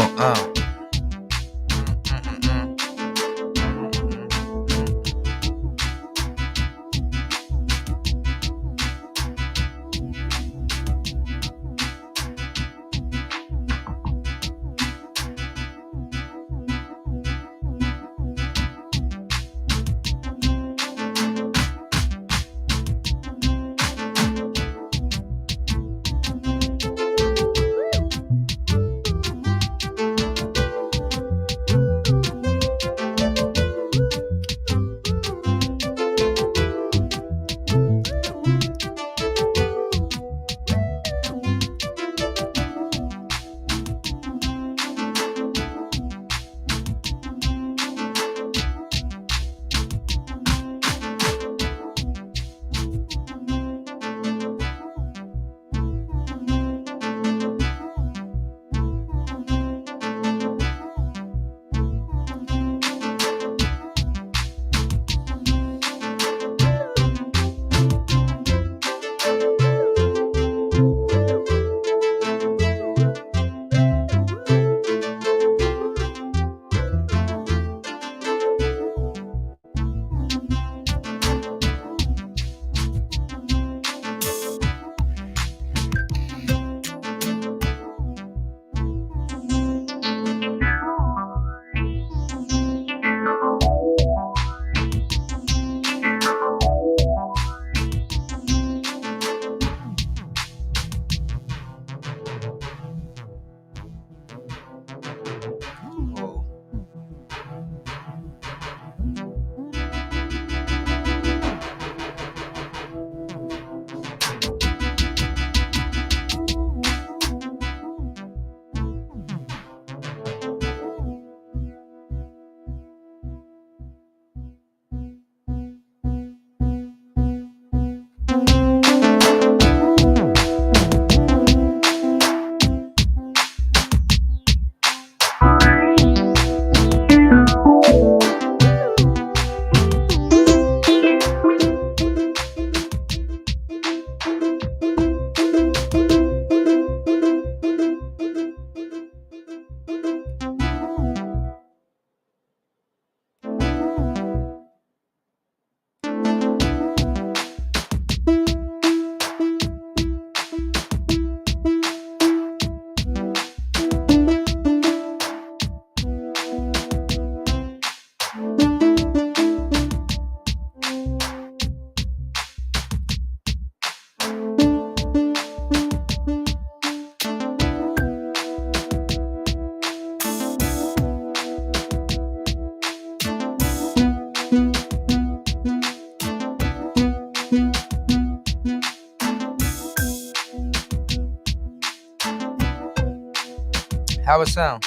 B: How it sound?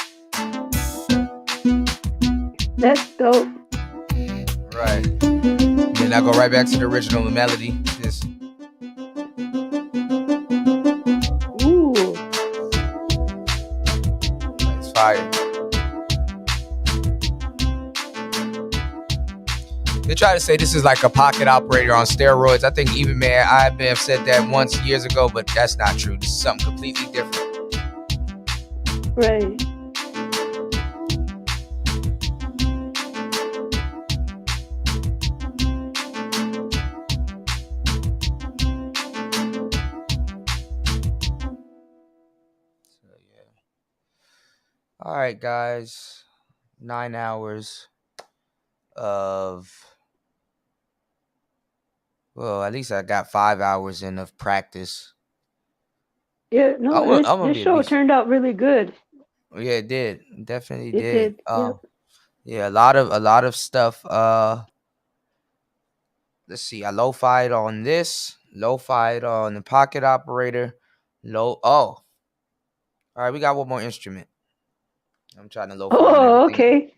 E: That's dope.
B: Right. Then I go right back to the original melody. Just
E: ooh.
B: It's fire. They try to say this is like a pocket operator on steroids. I think even I may have said that once years ago, but that's not true. This is something completely different.
E: Right.
B: All right, guys. 9 hours of, well, at least I got 5 hours in of practice.
E: Yeah, no, this show turned out really good.
B: Yeah, it did. Definitely
E: It
B: did.
E: did. Yep.
B: Yeah, a lot of stuff. Let's see. I lo-fied on this, lo-fied on the pocket operator. All right, we got one more instrument. I'm trying to lo-fi on everything.
E: Okay.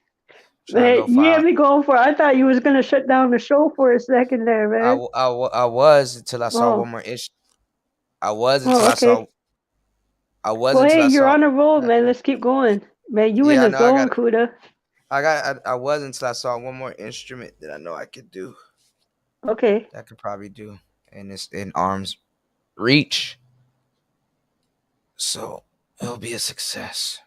E: Man, you had me going for it. I thought you was gonna shut down the show for a second there, man.
B: I was until I saw one more issue. I was until I saw.
E: Well, hey, you're on a roll, man. Let's keep going, man. You in the zone, Kuda.
B: I was until I saw one more instrument that I know I could do.
E: Okay.
B: That I could probably do, and it's in arm's reach. So it'll be a success.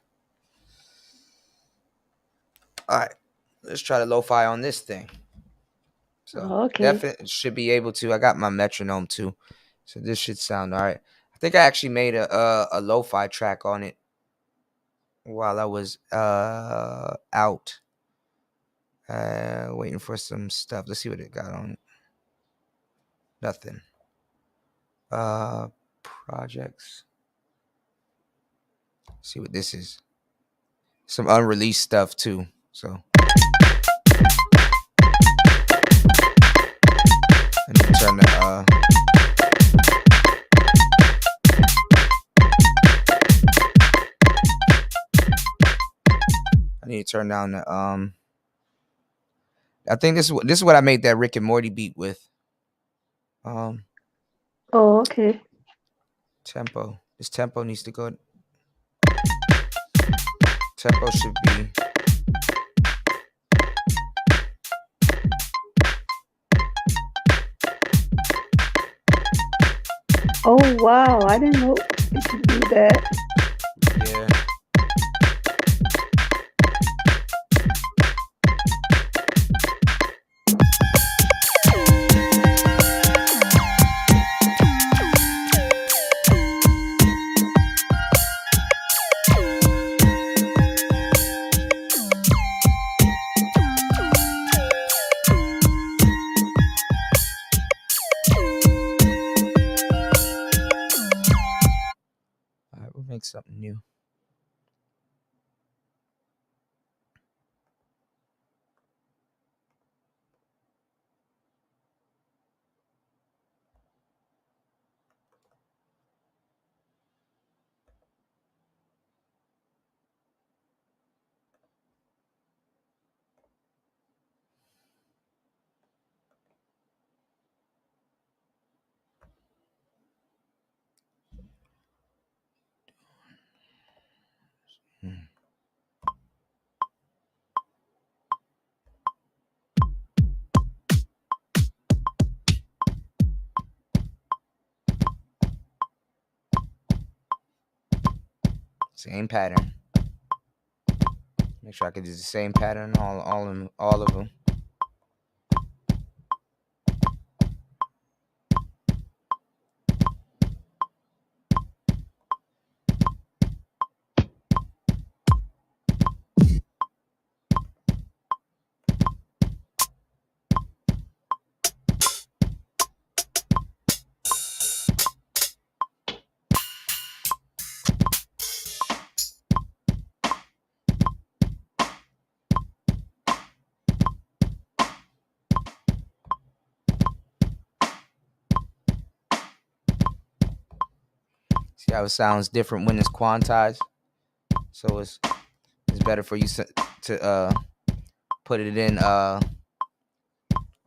B: All right, let's try to lo-fi on this thing. So definitely should be able to. I got my metronome too, so this should sound all right. I think I actually made a lo-fi track on it while I was out, waiting for some stuff. Let's see what it got on it. Nothing. Projects. Let's see what this is. Some unreleased stuff too. So I need to turn the I need to turn down the I think this is what I made that Rick and Morty beat with.
E: Oh, okay.
B: Tempo. This tempo needs to go. Tempo should be.
E: Oh wow! I didn't know you could do that.
B: Yeah. Make something new. Same pattern. Make sure I can do the same pattern all of them. See how it sounds different when it's quantized. So it's better for you to put it in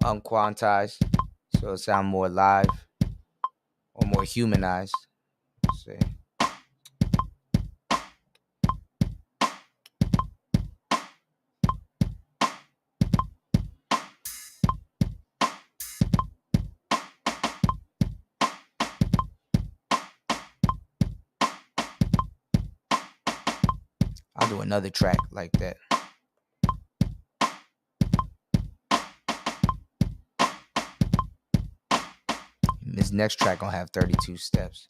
B: unquantized, so it sound more live or more humanized. Let's see. I'll do another track like that. This next track gonna have 32 steps.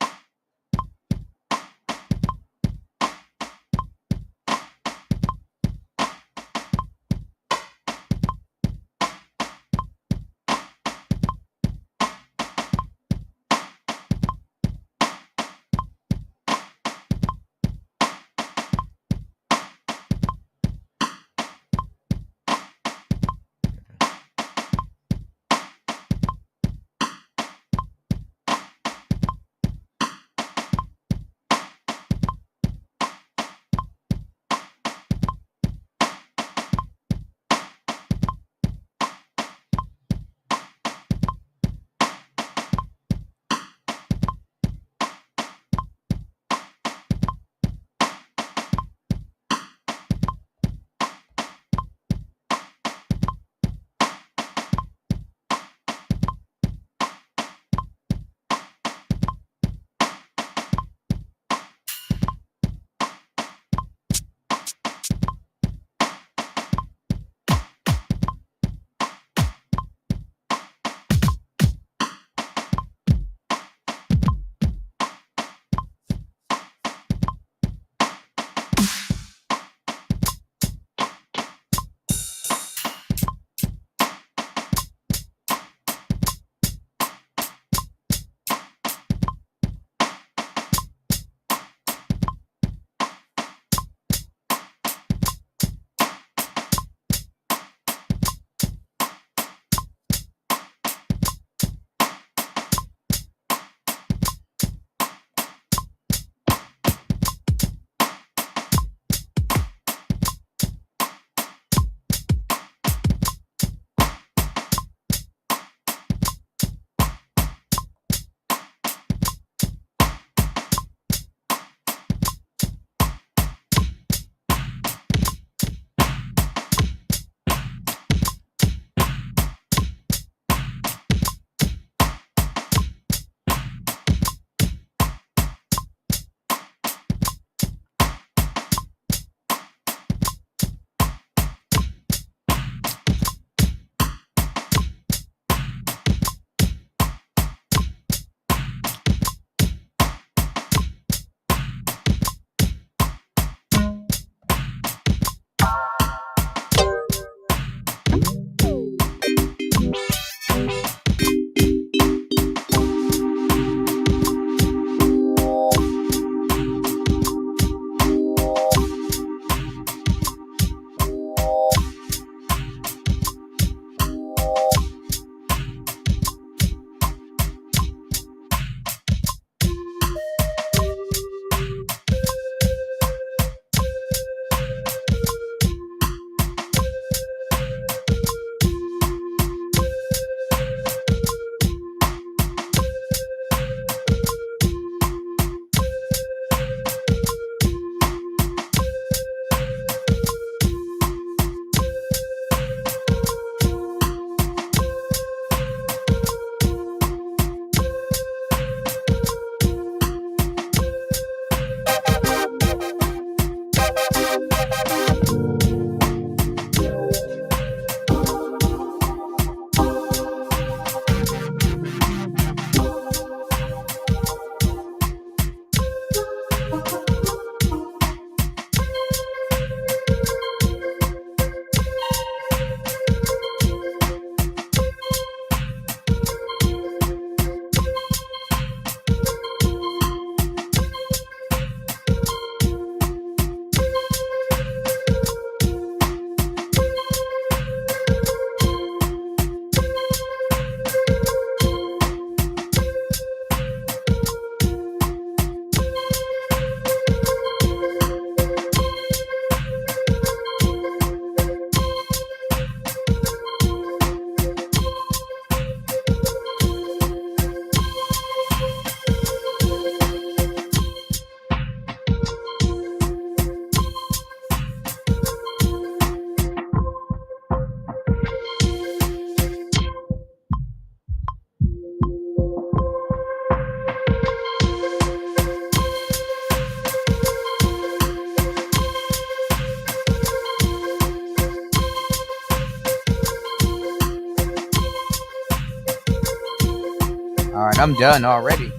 B: I'm done already.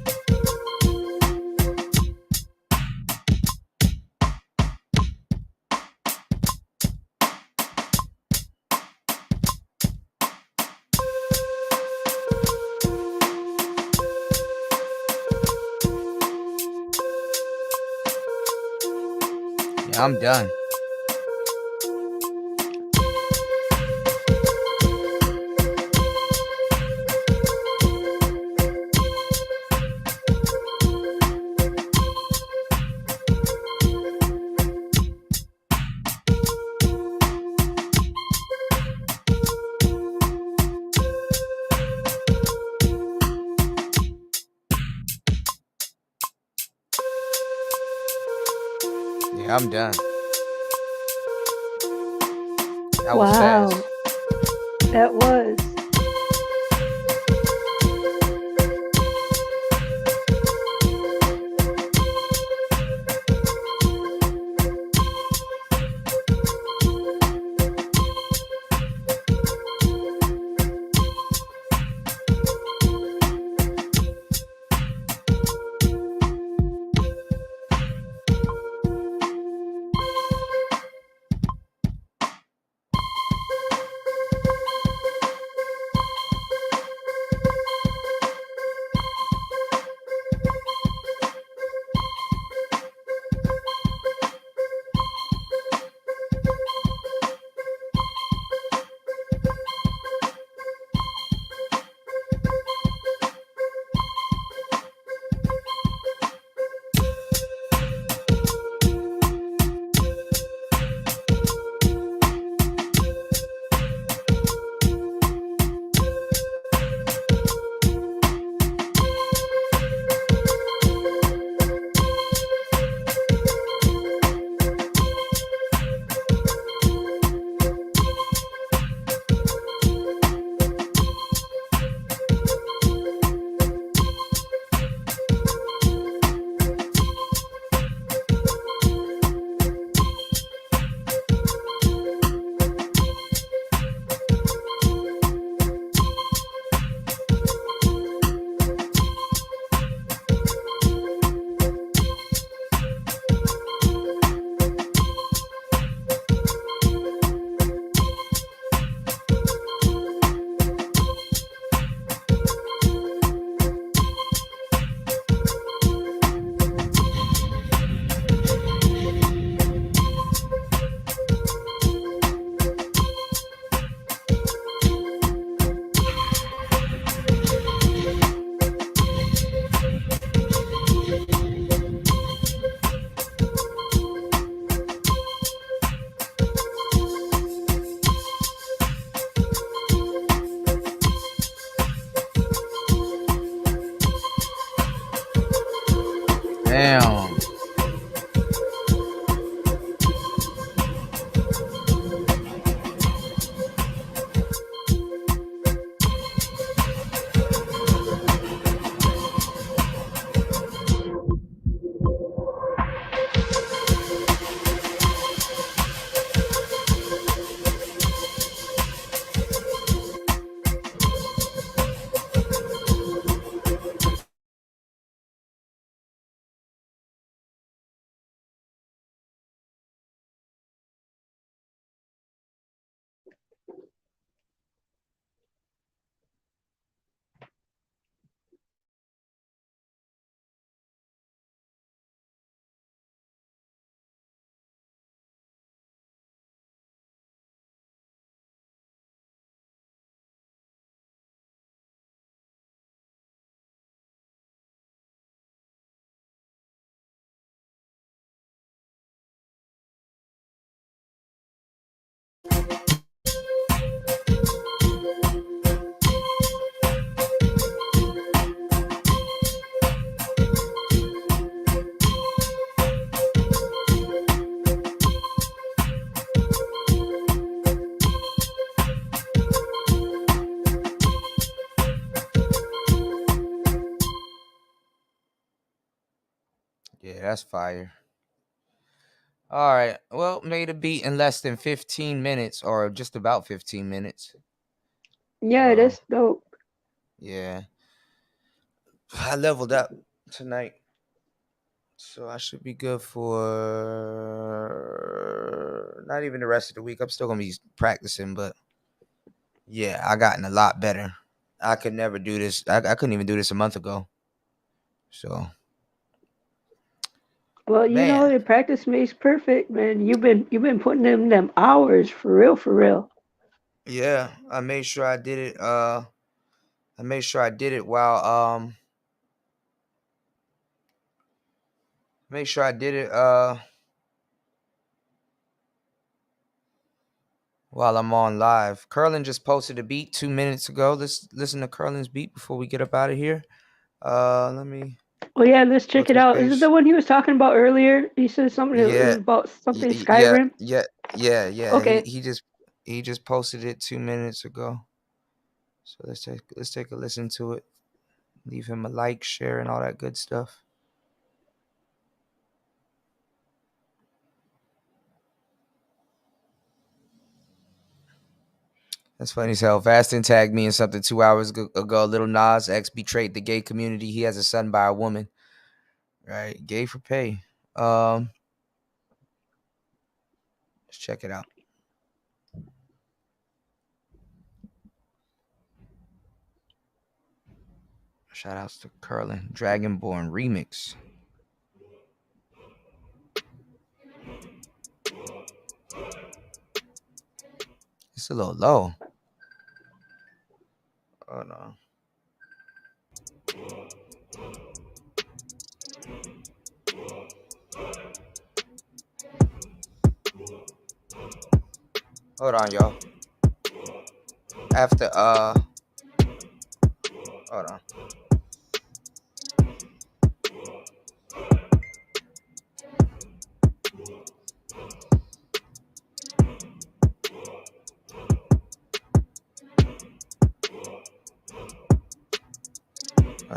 B: Yeah, I'm done. Yeah, I'm done. That was fast.
E: That was.
B: Damn. Yeah, that's fire. All right. Well, made a beat in less than 15 minutes or just about 15 minutes.
E: Yeah, that's dope.
B: Yeah. I leveled up tonight, so I should be good for not even the rest of the week. I'm still gonna be practicing, but yeah, I gotten a lot better. I could never do this. I couldn't even do this a month ago. So,
E: well, you know,
B: man,
E: the practice makes perfect, man. You've been putting in them hours for real, for real.
B: yeah, I made sure I did it. I made sure I did it while make sure I did it while I'm on live. Curlin just posted a beat 2 minutes ago. Let's listen to Curlin's beat before we get up out of here. Let me
E: Oh yeah, let's
B: go
E: check
B: to
E: it
B: his
E: out. Is it
B: page.
E: the one he was talking about earlier? He said something it
B: Yeah,
E: was about something
B: yeah,
E: Skyrim.
B: yeah, yeah.
E: Okay.
B: He just posted it 2 minutes ago. So let's take a listen to it. Leave him a like, share, and all that good stuff. That's funny as hell. Vastin tagged me in something 2 hours ago. Little Nas X betrayed the gay community. He has a son by a woman. Right? Gay for pay. Let's check it out. Shout outs to Curlin. Dragonborn remix. It's a little low. Oh no. Hold on, y'all. After hold on. Hold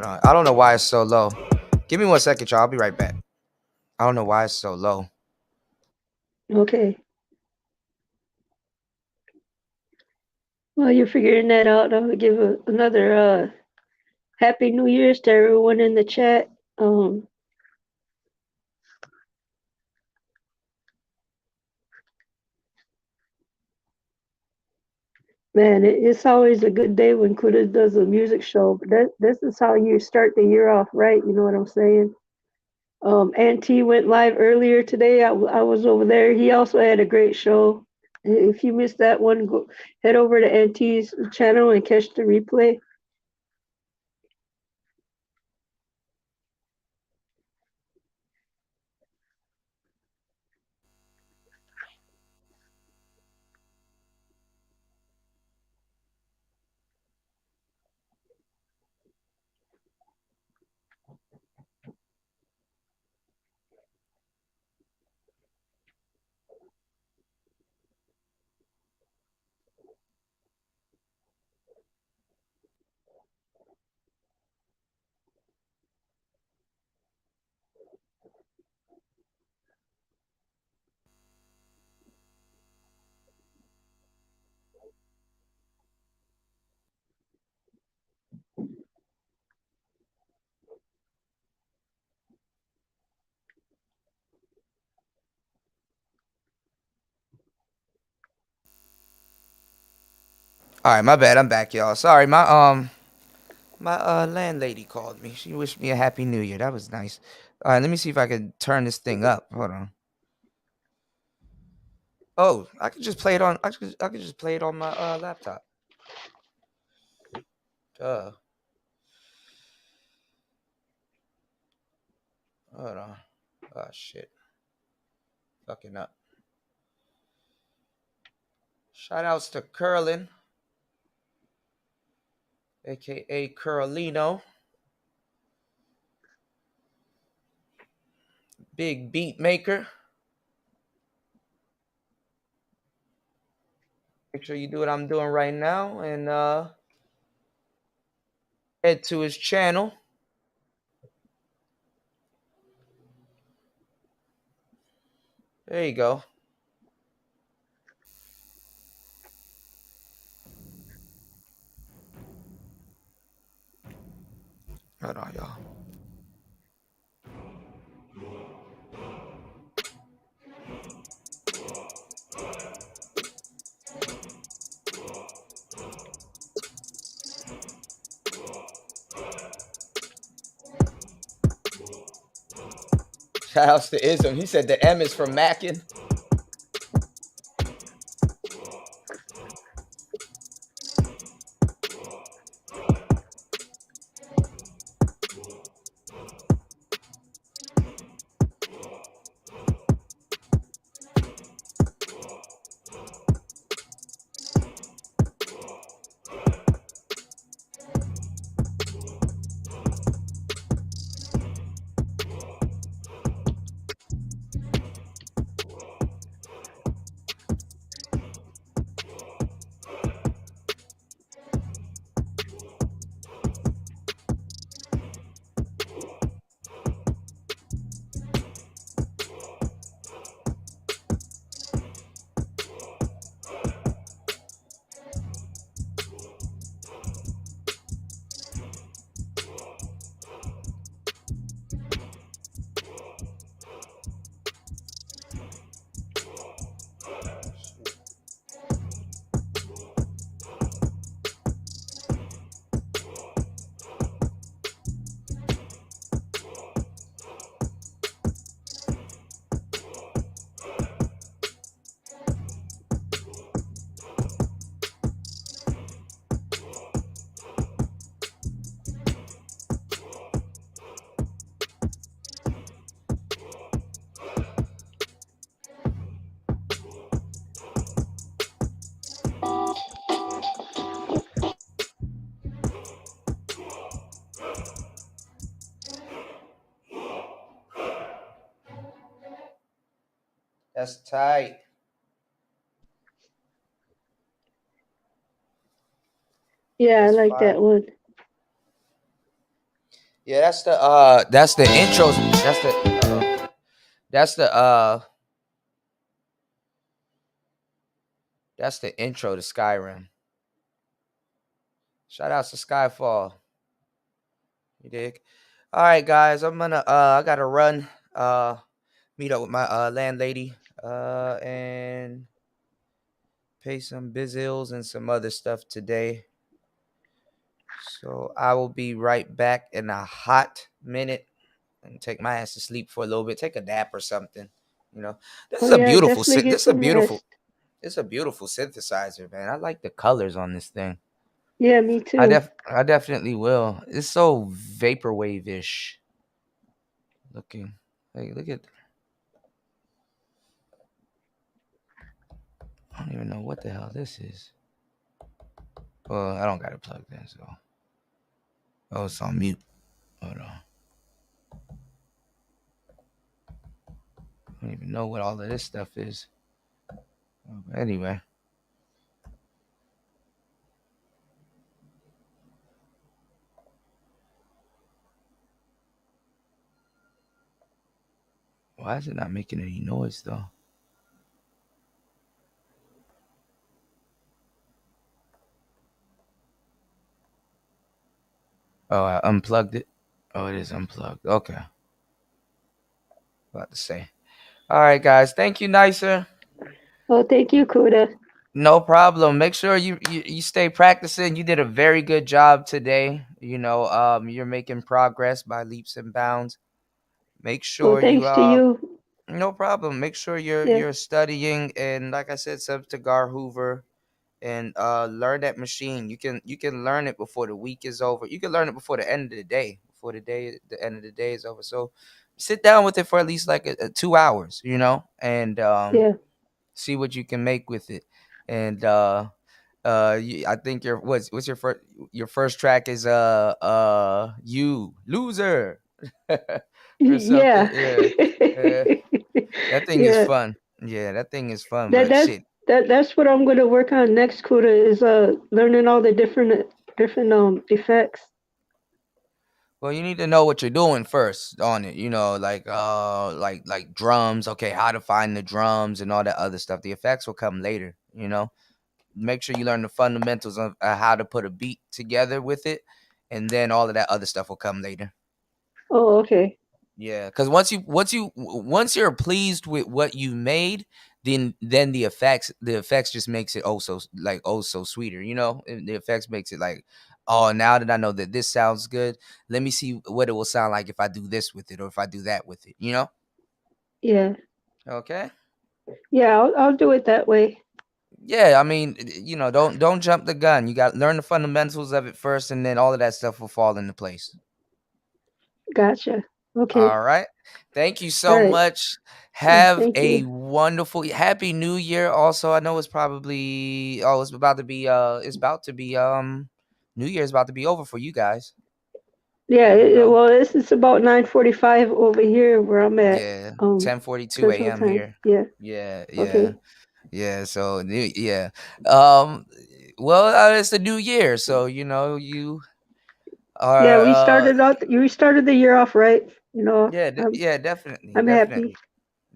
B: on. I don't know why it's so low. Give me 1 second, y'all. I'll be right back. I don't know why it's so low.
E: Okay. While you're figuring that out, I'll give another Happy New Year's to everyone in the chat. Man, it's always a good day when Kuda does a music show. But this is how you start the year off, right? You know what I'm saying? Auntie went live earlier today. I was over there. He also had a great show. If you missed that one, go head over to Auntie's channel and catch the replay.
B: All right, my bad. I'm back, y'all. Sorry, my landlady called me. She wished me a happy new year. That was nice. All right, let me see if I can turn this thing up. Hold on. Oh, I could just play it on. I could just play it on my laptop. Hold on. Oh shit. Fucking up. Shout outs to Curlin, aka Curlino. Big beat maker. Make sure you do what I'm doing right now and head to his channel. There you go. Hold on, y'all. Shout outs to Ism. He said the M is from Mackin. That's tight.
E: Yeah, that's I like fire. That one.
B: Yeah, that's the intros. That's the intro to Skyrim. Shout out to Skyfall. You dig? All right, guys. I'm gonna I gotta run. Meet up with my landlady. And pay some bills and some other stuff today. So I will be right back in a hot minute and take my ass to sleep for a little bit. Take a nap or something. You know, this is a beautiful. It's a beautiful synthesizer, man. I like the colors on this thing.
E: Yeah, me too.
B: I definitely will. It's so vaporwave-ish looking. Hey, look at. I don't even know what the hell this is. Well, I don't got it plugged in, so. Oh, it's on mute. Hold on. I don't even know what all of this stuff is. Anyway. Why is it not making any noise, though? Oh, I unplugged it. Oh, it is unplugged. Okay. About to say. All right, guys. Thank you, Nicer.
E: Oh, thank you, Kuda.
B: No problem. Make sure you stay practicing. You did a very good job today. You know, you're making progress by leaps and bounds. Make sure
E: thanks to you.
B: No problem. Make sure you're studying, and like I said, sub to Gar Hoover, and learn that machine. You can learn it before the week is over. You can learn it before the end of the day. Before the end of the day is over. So sit down with it for at least like 2 hours, you know, and see what you can make with it. And I think what's your first track is You Loser.
E: Yeah.
B: That thing is fun. Yeah, that thing is fun.
E: That's what I'm gonna work on next, Kuda, is learning all the different effects.
B: Well, you need to know what you're doing first on it, you know, like drums, okay, how to find the drums and all that other stuff. The effects will come later, you know. Make sure you learn the fundamentals of how to put a beat together with it, and then all of that other stuff will come later.
E: Oh, okay.
B: Yeah, because once you're pleased with what you made, then the effects just makes it so sweeter. You know, the effects makes it like, oh, now that I know that this sounds good, let me see what it will sound like if I do this with it or if I do that with it. You know?
E: Yeah.
B: Okay.
E: Yeah, I'll do it that way.
B: Yeah, I mean, you know, don't jump the gun. You got to learn the fundamentals of it first, and then all of that stuff will fall into place.
E: Gotcha. Okay.
B: All right. Thank you so much. Have a wonderful Happy New Year. Also, I know it's probably it's about to be New Year's about to be over for you guys.
E: Yeah, well, it's about 9:45 over here where I'm at.
B: Yeah, 10:42 a.m. here.
E: Yeah.
B: Yeah.
E: Okay.
B: Yeah. So yeah. Well, it's the new year, so you know you are.
E: Yeah, we started the year off right. You know.
B: Yeah. Definitely.
E: I'm happy.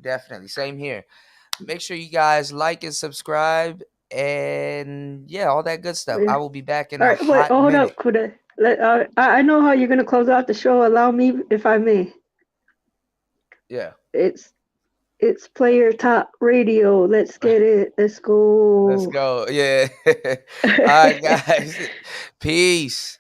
B: Definitely. Same here. Make sure you guys like and subscribe, and yeah, all that good stuff.
E: Yeah.
B: I will be back in
E: All
B: a
E: right, wait,
B: hot
E: hold
B: minute.
E: up, Kuda. I know how you're gonna close out the show. Allow me, if I may.
B: Yeah.
E: It's Player Top Radio. Let's get it. Let's go.
B: Let's go. Yeah. All right, guys. Peace.